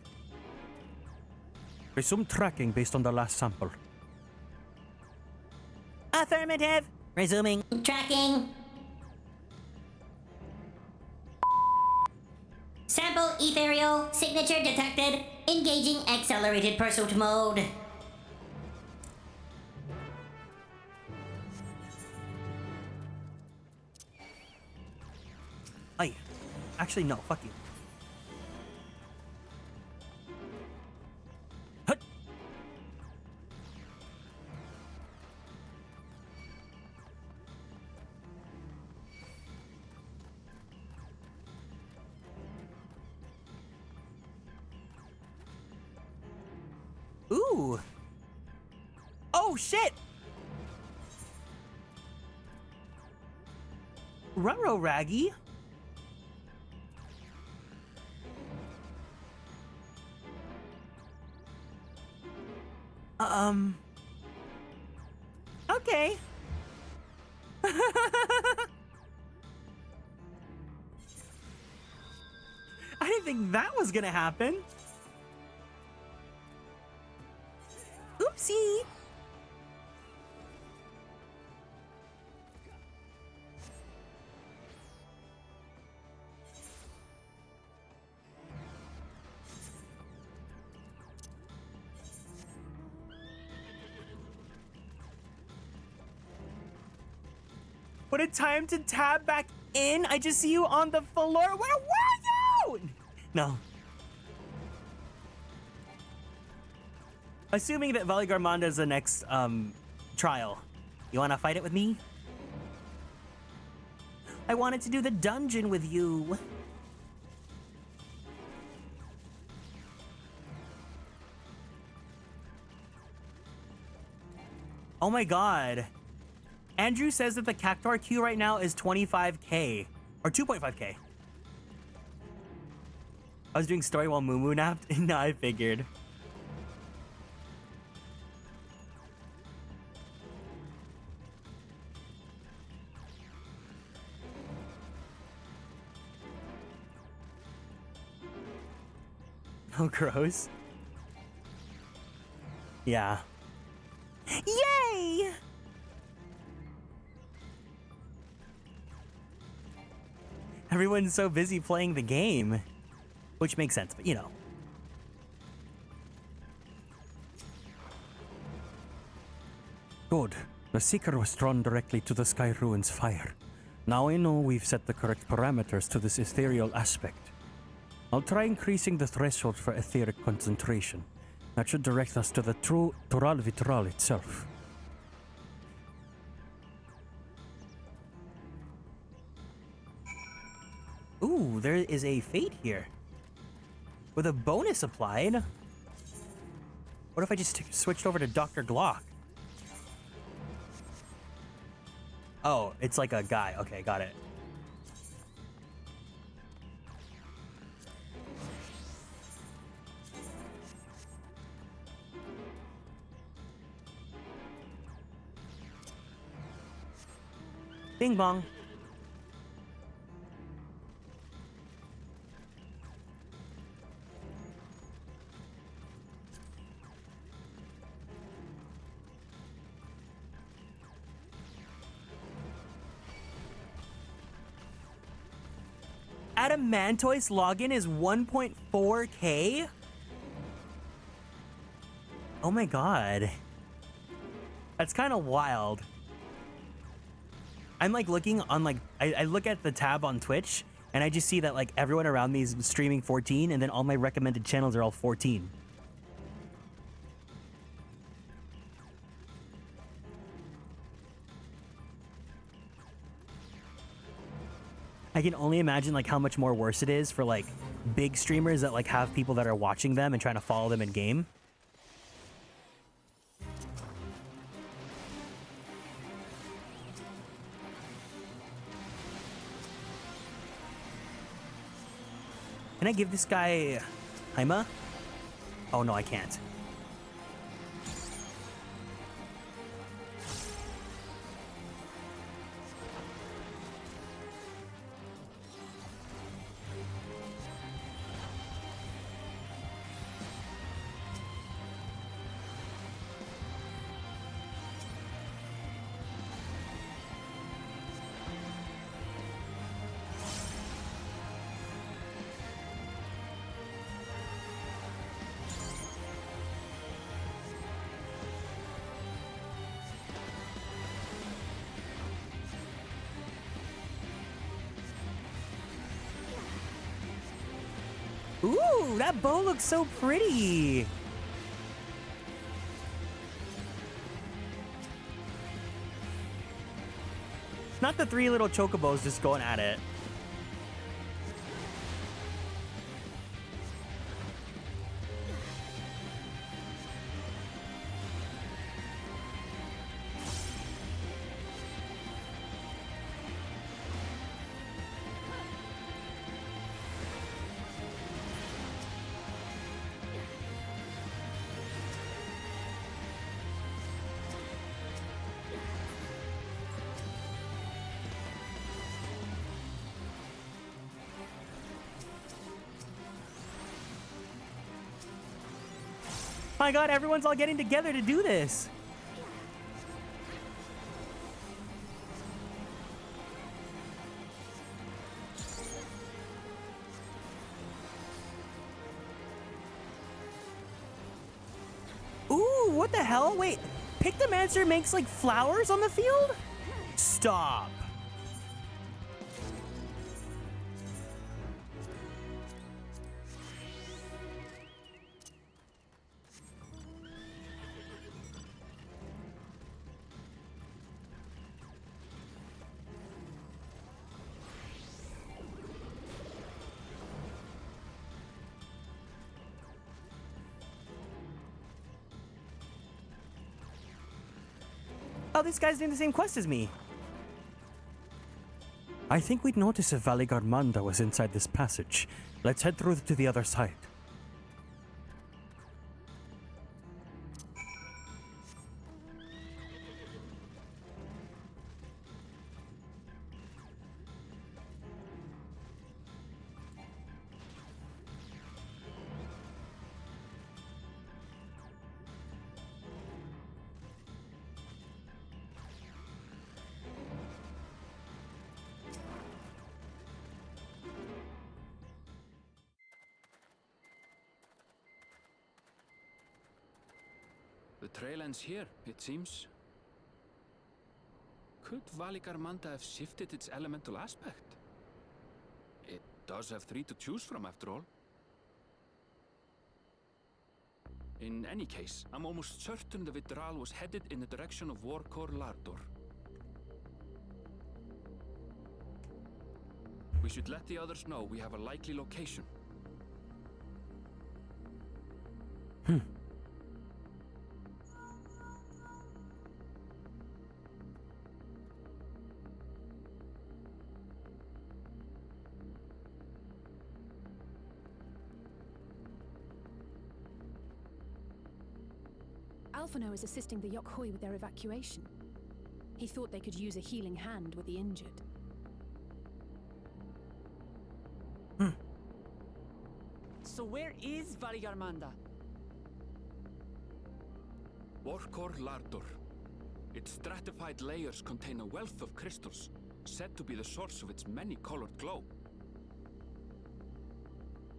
Resume tracking based on the last sample. Affirmative. Resuming tracking. Sample ethereal, signature detected, engaging accelerated pursuit mode. Ay. Actually, no, fuck you. Hut. Ooh. Oh, shit! Ruh-roh, Raggy. Okay. I didn't think that was gonna happen. Oopsie. What a time to tab back in. I just see you on the floor. Where were you? No. Assuming that Valigarmanda is the next trial. You wanna fight it with me? I wanted to do the dungeon with you. Oh my god. Andrew says that the Cactuar queue right now is 25k. Or 2.5k. I was doing story while Moo napped. No, I figured. Oh, gross. Yeah. Yay! Everyone's so busy playing the game. Which makes sense, but you know. Good. The Seeker was drawn directly to the Sky Ruins fire. Now I know we've set the correct parameters to this ethereal aspect. I'll try increasing the threshold for etheric concentration. That should direct us to the true Tural Vitral itself. Ooh, there is a fate here. With a bonus applied. What if I just switched over to Dr. Glock? Oh, it's like a guy. Okay, got it. Bing bong. Adamantoise login is 1.4k? Oh my god. That's kind of wild. I'm like looking on like, I look at the tab on Twitch and I just see that like everyone around me is streaming 14 and then all my recommended channels are all 14. I can only imagine like how much more worse it is for like big streamers that like have people that are watching them and trying to follow them in game. Can I give this guy Haima? Oh no, I can't. Ooh, that bow looks so pretty. Not the 3 little chocobos just going at it. My god, everyone's all getting together to do this. Ooh, what the hell? Wait, Pictomancer makes like flowers on the field? Stop. Oh, this guy's doing the same quest as me. I think we'd notice if Valigarmanda was inside this passage. Let's head through to the other side. The trail ends here, it seems. Could Valigarmanda have shifted its elemental aspect? It does have 3 to choose from, after all. In any case, I'm almost certain the Vitral was headed in the direction of Warkor Lardor. We should let the others know we have a likely location. Alphino is assisting the Yokhoi with their evacuation. He thought they could use a healing hand with the injured. So where is Valigarmanda? Warkor Lardor. Its stratified layers contain a wealth of crystals, said to be the source of its many-colored glow.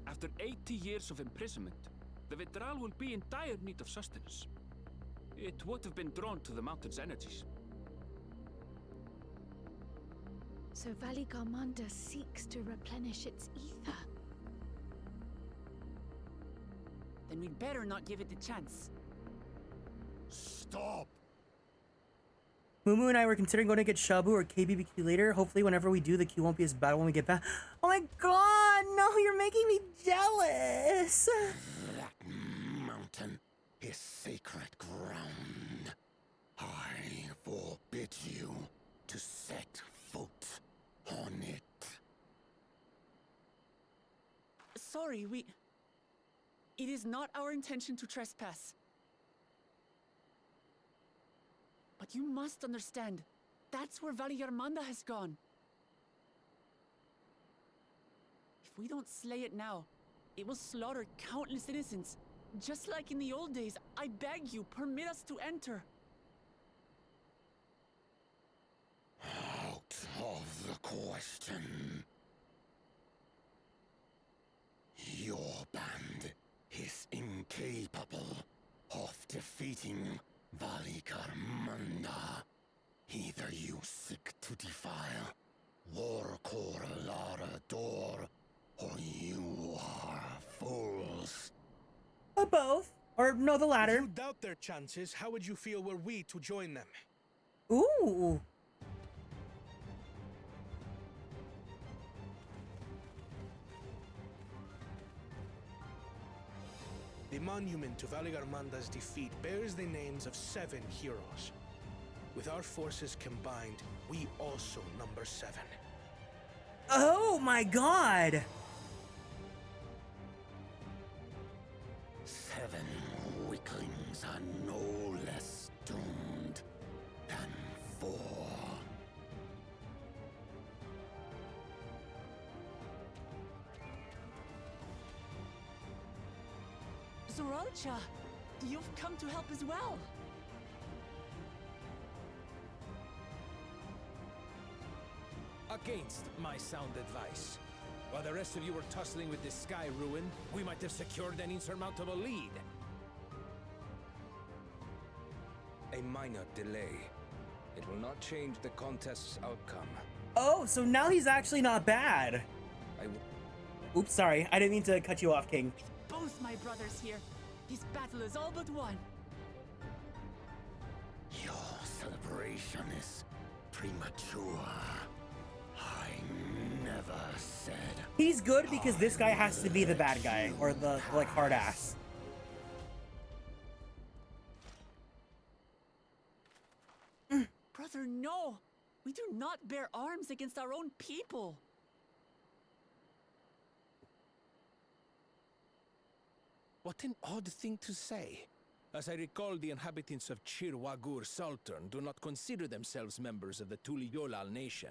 After 80 years of imprisonment, the Vitral will be in dire need of sustenance. It would have been drawn to the mountain's energies. So Valigarmanda seeks to replenish its ether. Then we'd better not give it the chance. Stop! Mumu and I were considering going to get Shabu or KBBQ later. Hopefully whenever we do, the queue won't be as bad when we get back. Oh my god, no, you're making me jealous. That mountain is sacred ground. I forbid you to set foot on it. Sorry, it is not our intention to trespass. But you must understand, that's where Valigarmanda has gone. If we don't slay it now, it will slaughter countless innocents. Just like in the old days, I beg you, permit us to enter. Out of the question. Your band is incapable of defeating Valigarmanda. Either you seek to defile Warkor Lardor, or you are both. Or no, the If latter. you doubt their chances, how would you feel were we to join them? Ooh. The monument to Valigarmanda's defeat bears the names of 7 heroes. With our forces combined, we also number 7. Oh my god. 7 weaklings are no less doomed than 4. Zoralcha, you've come to help as well. Against my sound advice. While the rest of you were tussling with this sky ruin, we might have secured an insurmountable lead. A minor delay. It will not change the contest's outcome. Oh, so now he's actually not bad. Oops, sorry. I didn't mean to cut you off, King. Both my brothers here. This battle is all but won. Your celebration is premature. I never said. He's good because this guy has to be the bad guy, or the, like, hard ass. Brother, no! We do not bear arms against our own people! What an odd thing to say. As I recall, the inhabitants of Chir Wagur Sultan do not consider themselves members of the Tuliyolal nation.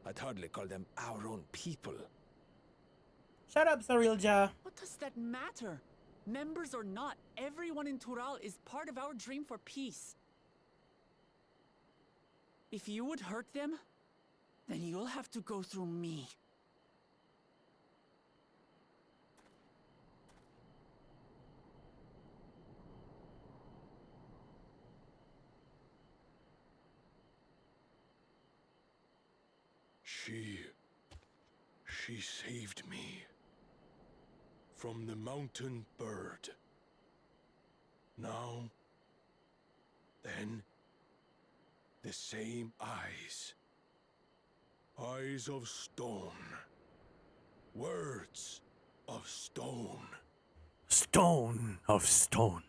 I'd hardly call them our own people. Shut up, Sarilja. What does that matter? Members or not, everyone in Tural is part of our dream for peace. If you would hurt them, then you'll have to go through me. She saved me from the mountain bird. Now, then, the same eyes. Eyes of stone. Words of stone. Stone of stone.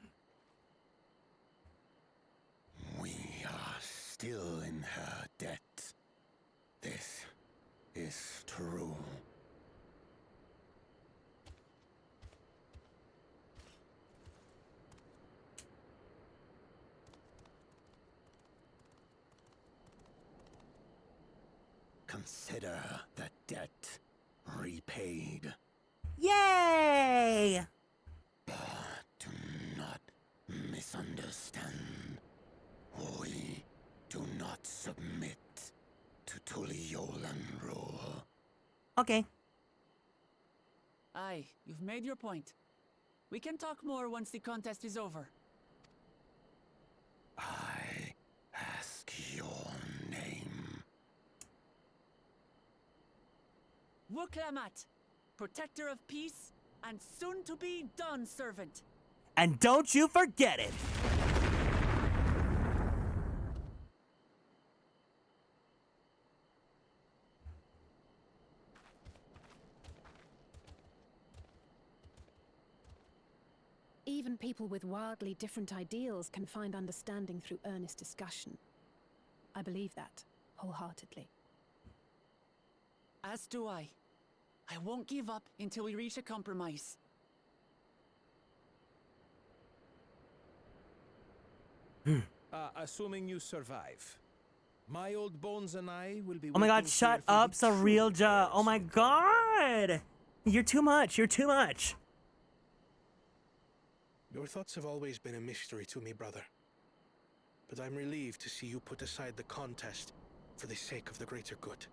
We are still in her debt. This is true. Consider the debt repaid. Yay! But do not misunderstand. We do not submit to Tuliolan rule. Okay. Aye, you've made your point. We can talk more once the contest is over. I ask your name. Wuklamat, protector of peace, and soon-to-be Dawn servant. And don't you forget it! Even people with wildly different ideals can find understanding through earnest discussion. I believe that, wholeheartedly. As do I. I won't give up until we reach a compromise. Assuming you survive. My old bones and I will be. Oh my god, waiting shut here for up, the true Sarilja. Oh heirs. my god! You're too much, you're too much. Your thoughts have always been a mystery to me, brother. But I'm relieved to see you put aside the contest for the sake of the greater good.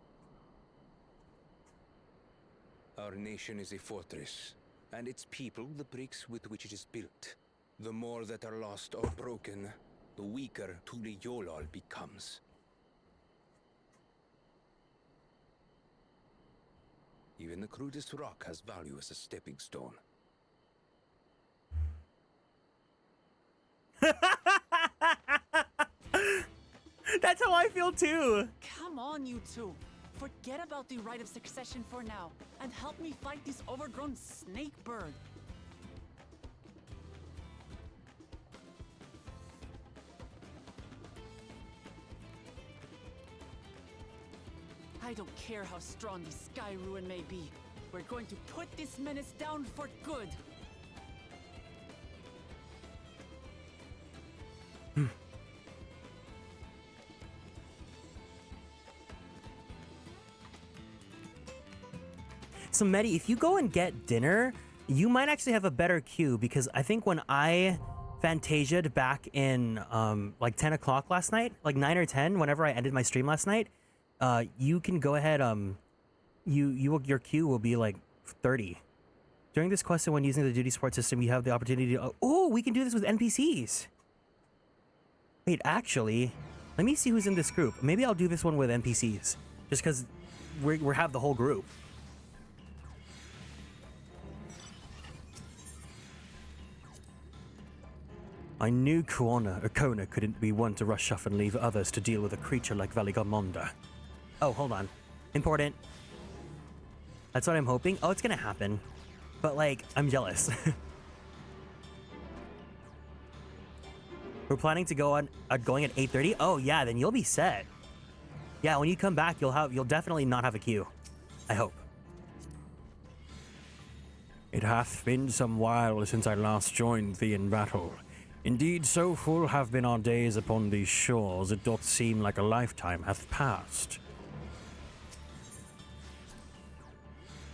Our nation is a fortress, and its people the bricks with which it is built. The more that are lost or broken, the weaker Tuliyolal becomes. Even the crudest rock has value as a stepping stone. That's how I feel too. Come on, you two. Forget about the right of succession for now, and help me fight this overgrown snake bird. I don't care how strong the Sky Ruin may be. We're going to put this menace down for good. So, Medi, if you go and get dinner, you might actually have a better queue, because I think when I Fantasia'd back in like 10 o'clock last night, like 9 or 10, whenever I ended my stream last night, you can go ahead, your queue will be like 30. During this quest and when using the duty support system, you have the opportunity to, oh, we can do this with NPCs. Wait, actually, let me see who's in this group. Maybe I'll do this one with NPCs, just because we have the whole group. I knew Kona couldn't be one to rush off and leave others to deal with a creature like Valigamonda. Oh, hold on. Important. That's what I'm hoping. Oh, it's gonna happen. But, like, I'm jealous. We're planning to go on going at 8:30? Oh, yeah, then you'll be set. Yeah, when you come back, you'll definitely not have a queue. I hope. It hath been some while since I last joined thee in battle. Indeed, so full have been our days upon these shores, it doth seem like a lifetime hath passed.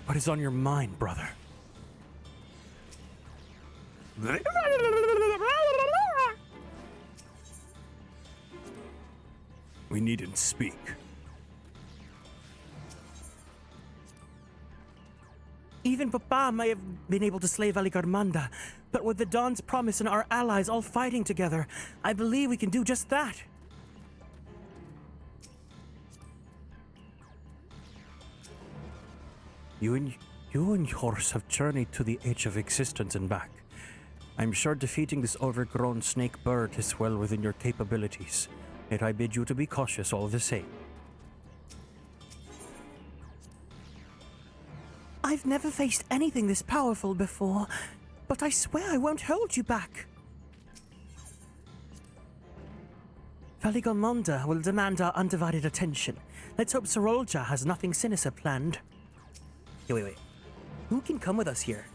What is on your mind, brother? We needn't speak. Even Papa may have been able to slay Valigarmanda, but with the Dawn's promise and our allies all fighting together, I believe we can do just that. You and yours have journeyed to the edge of existence and back. I'm sure defeating this overgrown snake bird is well within your capabilities, yet I bid you to be cautious all the same. I've never faced anything this powerful before, but I swear I won't hold you back. Valigamonda will demand our undivided attention. Let's hope Sorolja has nothing sinister planned. Hey, wait. Who can come with us here?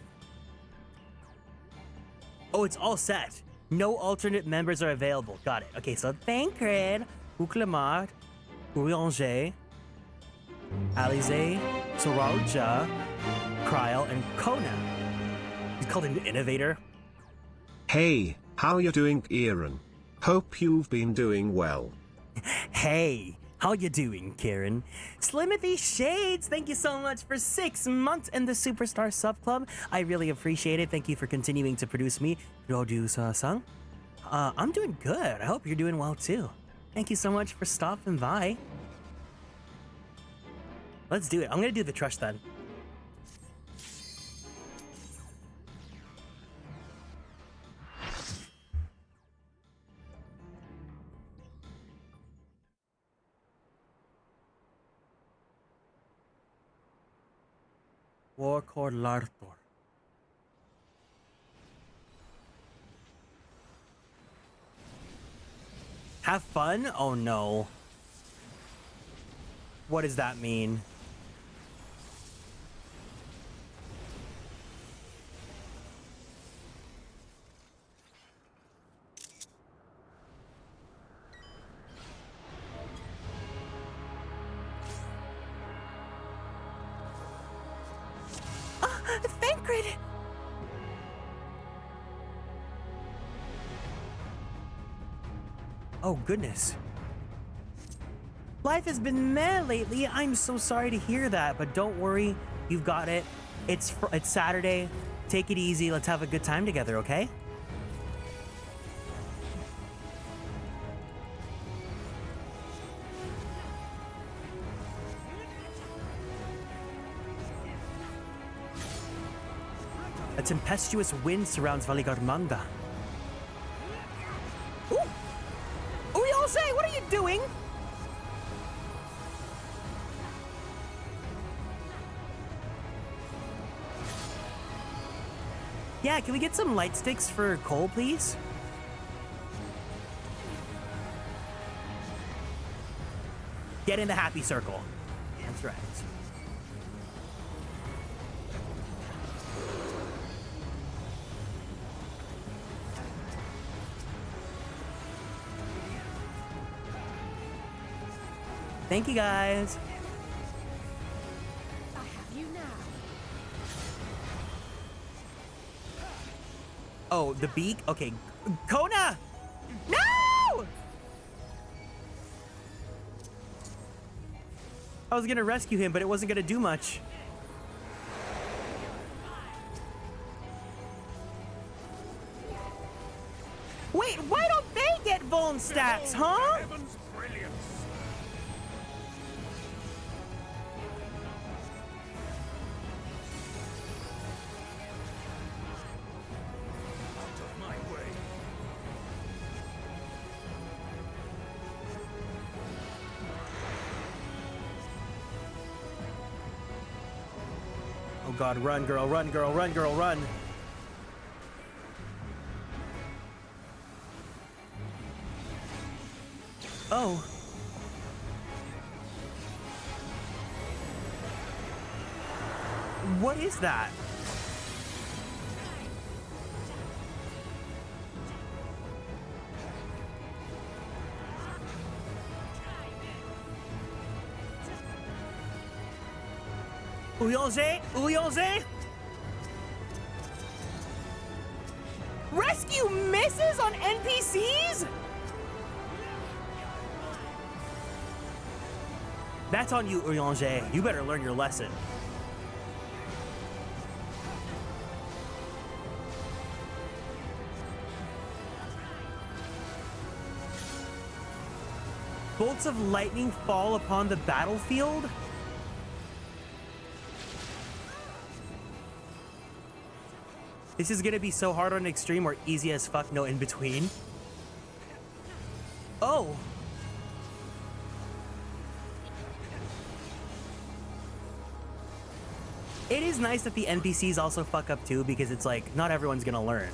Oh, it's all set. No alternate members are available. Got it. Okay, so Thancred, Uclamart, Urianger, Alize, Sorolja, Kryl, and Kona. He's called an innovator. Hey, how you doing, Kieran? Hope you've been doing well. Hey, how you doing, Kieran? Slimothy Shades, thank you so much for 6 months in the Superstar Sub Club. I really appreciate it. Thank you for continuing to produce me. Producer-san. I'm doing good. I hope you're doing well too. Thank you so much for stopping by. Let's do it. I'm gonna do the trust then. Warcore Lartor. Have fun? Oh no. What does that mean? Thancred! Oh goodness. Life has been meh lately. I'm so sorry to hear that, but don't worry. You've got it. It's Saturday. Take it easy. Let's have a good time together, okay? A tempestuous wind surrounds Valigarmanda. Ooh! Uyose, what are you doing? Yeah, can we get some light sticks for Cole, please? Get in the happy circle. That's right. Thank you, guys. I have you now. Oh, the beak? Okay. Kona! No! I was gonna rescue him, but it wasn't gonna do much. Wait, why don't they get vuln stats, huh? Oh god, run, girl, run, girl, run, girl, run. Oh. What is that? Uyonze? Uyonze? Rescue misses on NPCs? That's on you, Uyonze. You better learn your lesson. Bolts of lightning fall upon the battlefield? This is gonna be so hard on extreme or easy as fuck, no in between. Oh. It is nice that the NPCs also fuck up too, because it's like, not everyone's gonna learn.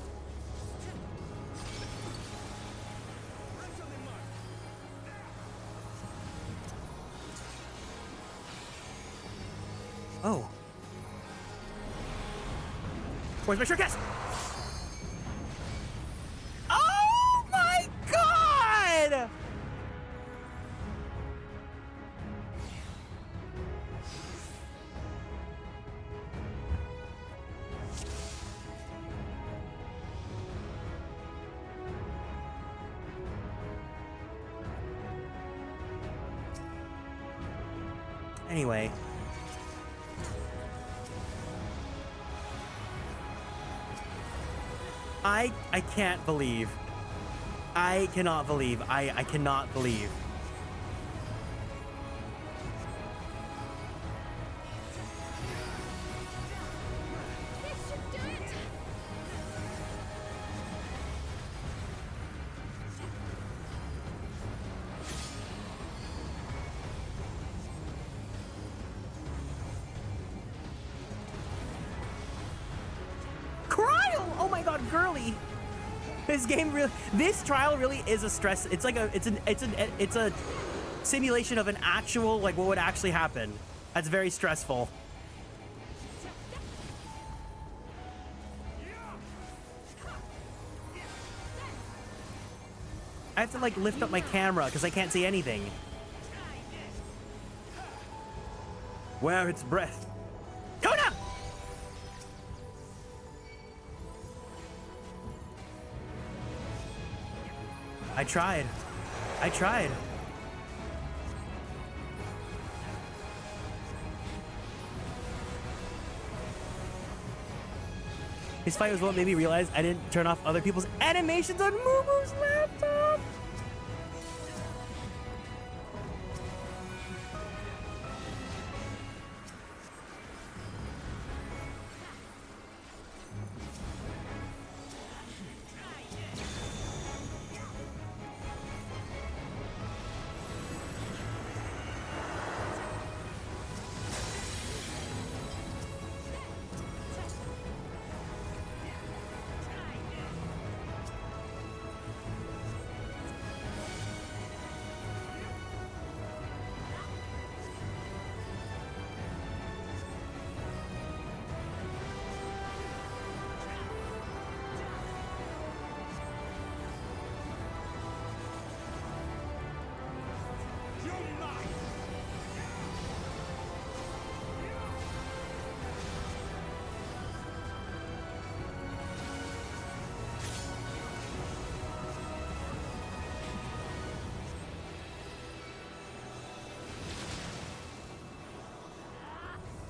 Oh. Where's my shortcast? Oh my god! Anyway. I can't believe. I cannot believe. I cannot believe. Oh my god, girly! This game really, this trial really is a stress. It's like a, it's a simulation of an actual, like what would actually happen. That's very stressful. I have to like lift up my camera because I can't see anything. Where its breath. Kona! I tried. I tried. His fight was what made me realize I didn't turn off other people's animations on Moomoo's laptop.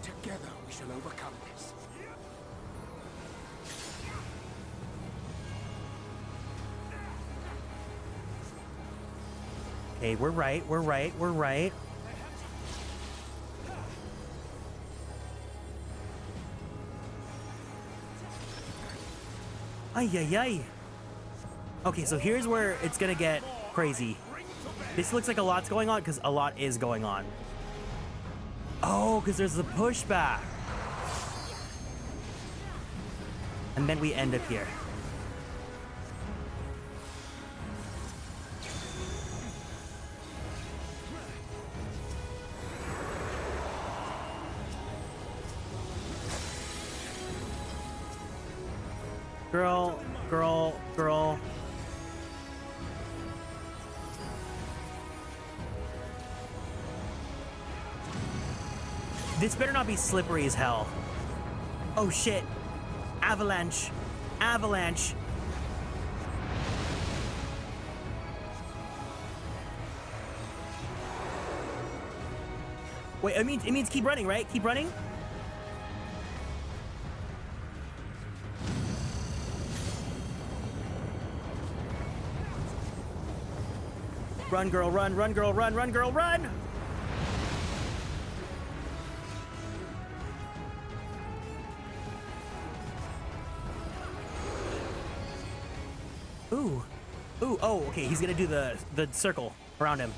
Together we shall overcome this. Okay, we're right, we're right, we're right. Ay, ay, ay. Okay, so here's where it's gonna get crazy. This looks like a lot's going on because a lot is going on. Oh, because there's the pushback. And then we end up here. Girl, girl, girl. This better not be slippery as hell. Oh shit. Avalanche. Avalanche. Wait, it means keep running, right? Keep running? Run, girl, run, run, girl, run, run, girl, run! Ooh. Ooh, oh, okay, he's gonna do the circle around him.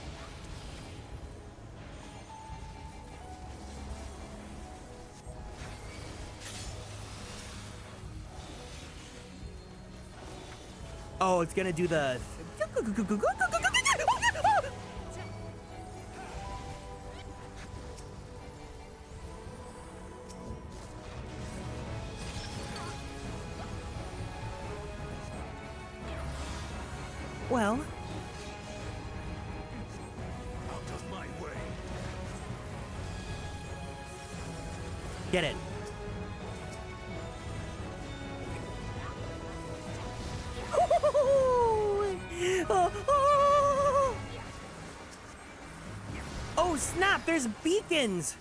Oh, it's gonna do the... Well... Out of my way. Get it. Oh snap, there's beacons!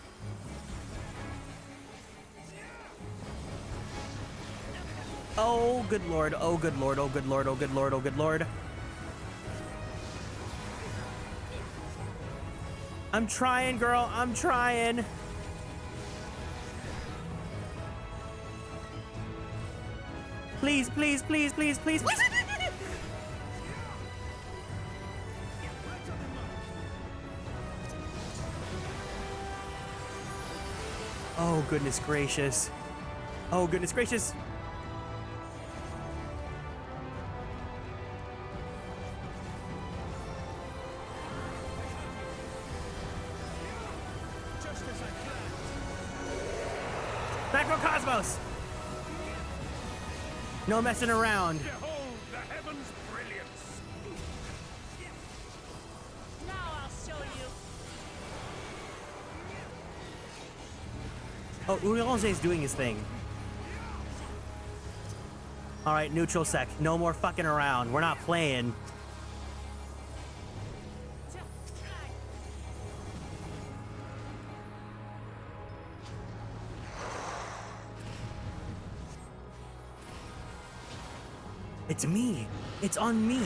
Oh good lord, oh good lord, oh good lord, oh good lord, oh good lord. I'm trying, girl, I'm trying. Please, please, please, please, please, please. Oh, goodness gracious. Oh, goodness gracious. Macrocosmos! No messing around. Behold the heavens' brilliance. Now I'll show you. Oh, Urilange is doing his thing. All right, neutral sec. No more fucking around. We're not playing. It's me. It's on me.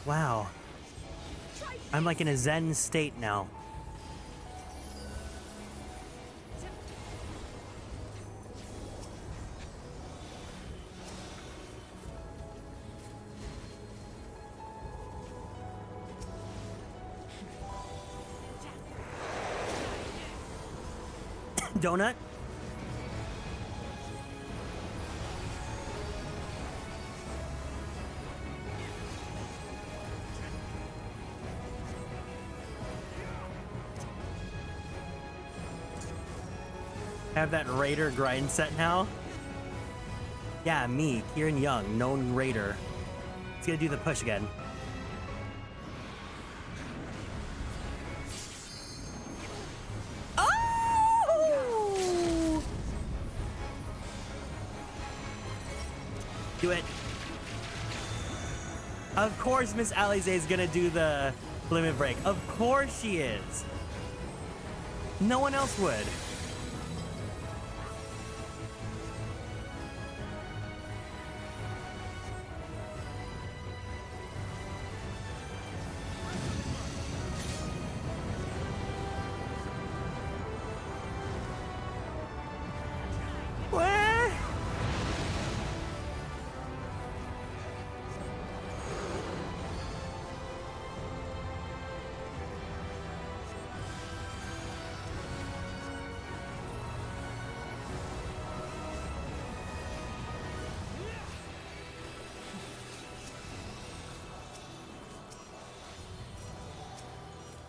Wow. I'm like in a zen state now. Donut? Have that raider grind set now? Yeah, me, Kieran Young, known raider. Let's gonna do the push again. Oh! Do it. Of course Miss Alize is gonna do the limit break. Of course she is. No one else would.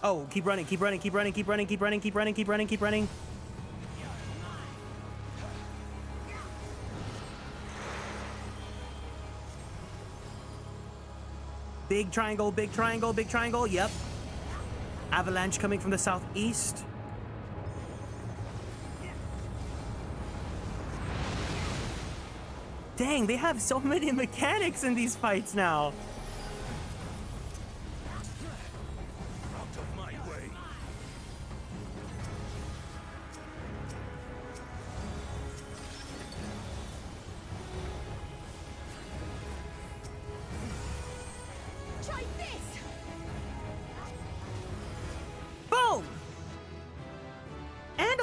Oh, keep running, keep running, keep running, keep running, keep running, keep running, keep running, keep running. Big triangle, big triangle, big triangle. Yep. Avalanche coming from the southeast. Dang, they have so many mechanics in these fights now.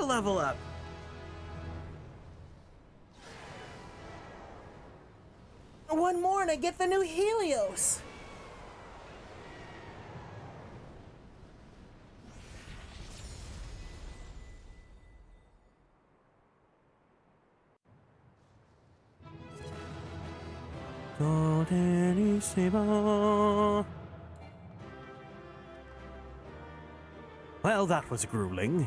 Level up. One more and I get the new Helios. Well, that was grueling.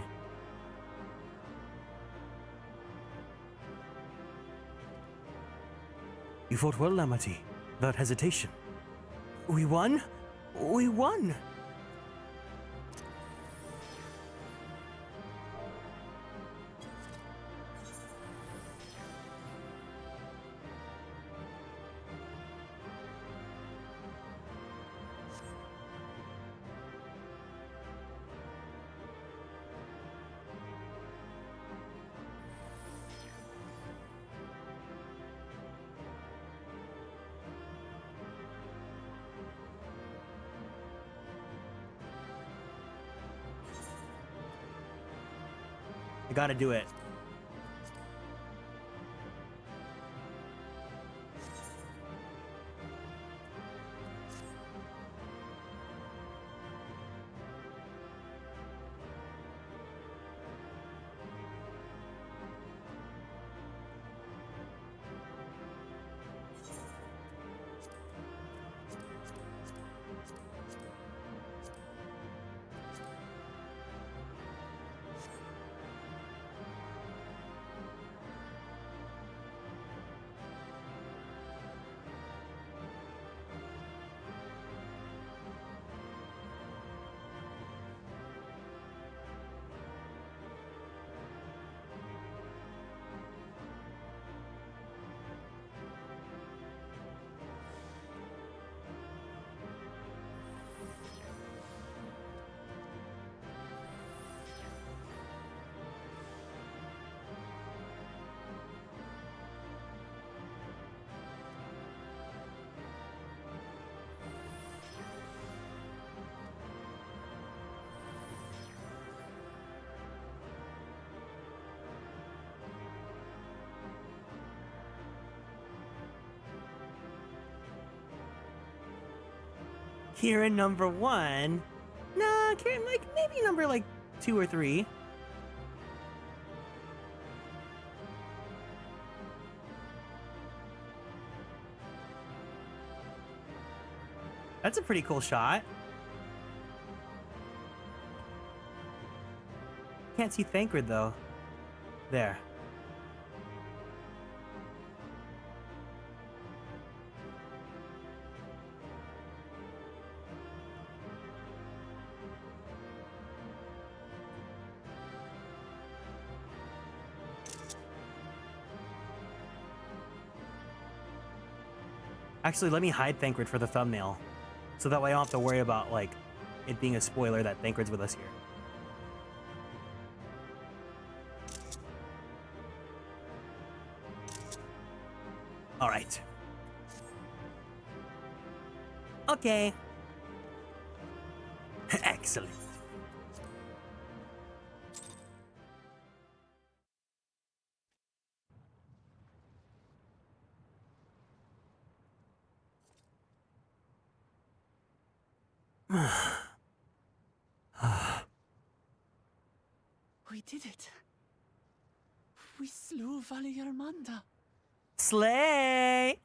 You fought well, lamaty'i, without hesitation. We won? We won! I gotta do it. Kieran number 1. Nah, Kieran, like, maybe number, like, 2 or 3. That's a pretty cool shot. Can't see Thancred, though. There. Actually, let me hide Thancred for the thumbnail, so that way I don't have to worry about, like, it being a spoiler that Thancred's with us here. All right. Okay. Excellent. We did it. We slew Valiarmanda. Slay!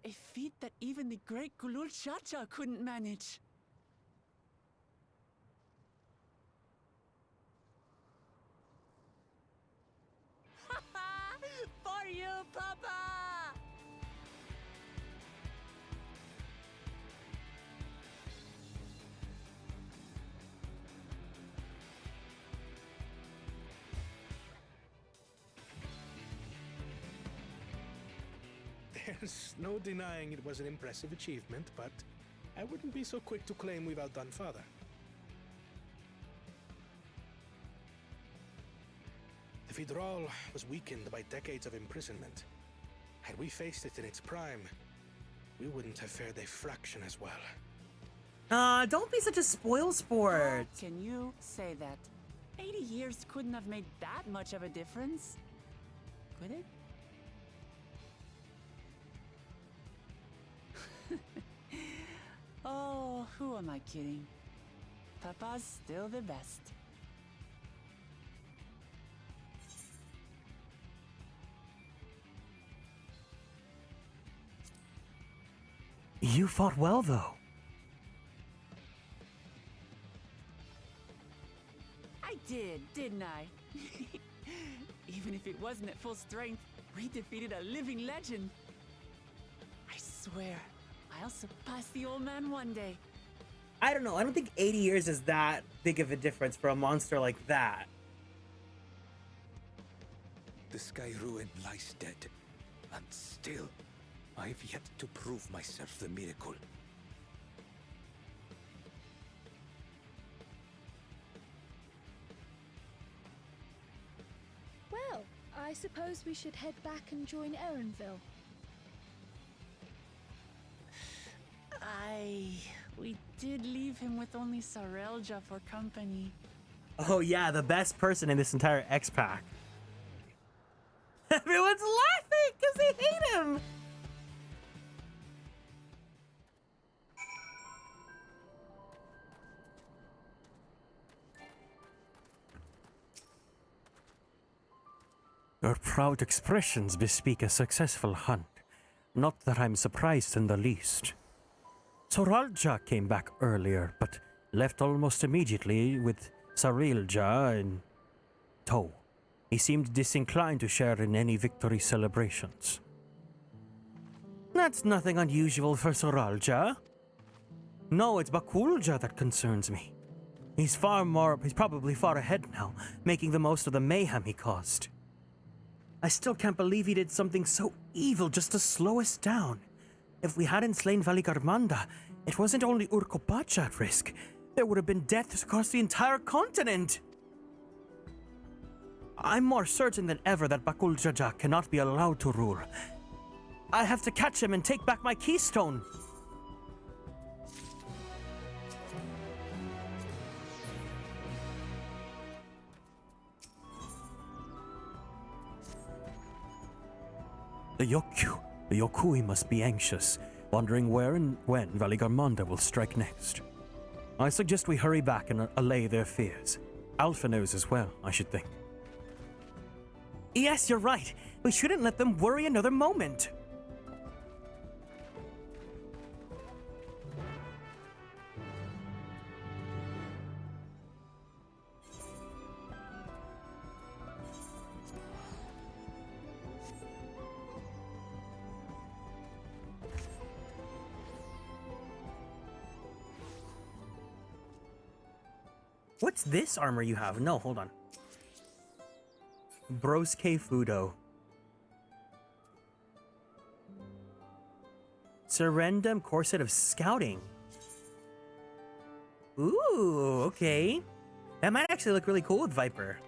A feat that even the great Kulul Chacha couldn't manage. For you, Papa! There's no denying it was an impressive achievement, but I wouldn't be so quick to claim we've outdone Father. The Vidral was weakened by decades of imprisonment. Had we faced it in its prime, we wouldn't have fared a fraction as well. Don't be such a spoil sport. How can you say that? 80 years couldn't have made that much of a difference. Could it? Oh, who am I kidding? Papa's still the best. You fought well, though. I did, didn't I? Even if it wasn't at full strength, we defeated a living legend. I swear, I'll surpass the old man one day. I don't know. I don't think 80 years is that big of a difference for a monster like that. The Sky Ruin lies dead, and still, I've yet to prove myself the miracle. Well, I suppose we should head back and join Erenville. We did leave him with only Sarelja for company. Oh yeah, the best person in this entire X-Pack. Everyone's laughing because they hate him. Your proud expressions bespeak a successful hunt. Not that I'm surprised in the least. Soralja came back earlier, but left almost immediately with Sarilja in tow. He seemed disinclined to share in any victory celebrations. That's nothing unusual for Soralja. No, it's Bakulja that concerns me. He's probably far ahead now, making the most of the mayhem he caused. I still can't believe he did something so evil just to slow us down. If we hadn't slain Valigarmanda, it wasn't only Urkopacha at risk. There would have been deaths across the entire continent. I'm more certain than ever that Bakuljaja cannot be allowed to rule. I have to catch him and take back my keystone. The Yokui must be anxious, wondering where and when Valigarmanda will strike next. I suggest we hurry back and allay their fears. Alpha knows as well, I should think. Yes, you're right. We shouldn't let them worry another moment. What's this armor you have? No, hold on. Broske Fudo. Serendum Corset of Scouting. Ooh, okay. That might actually look really cool with Viper.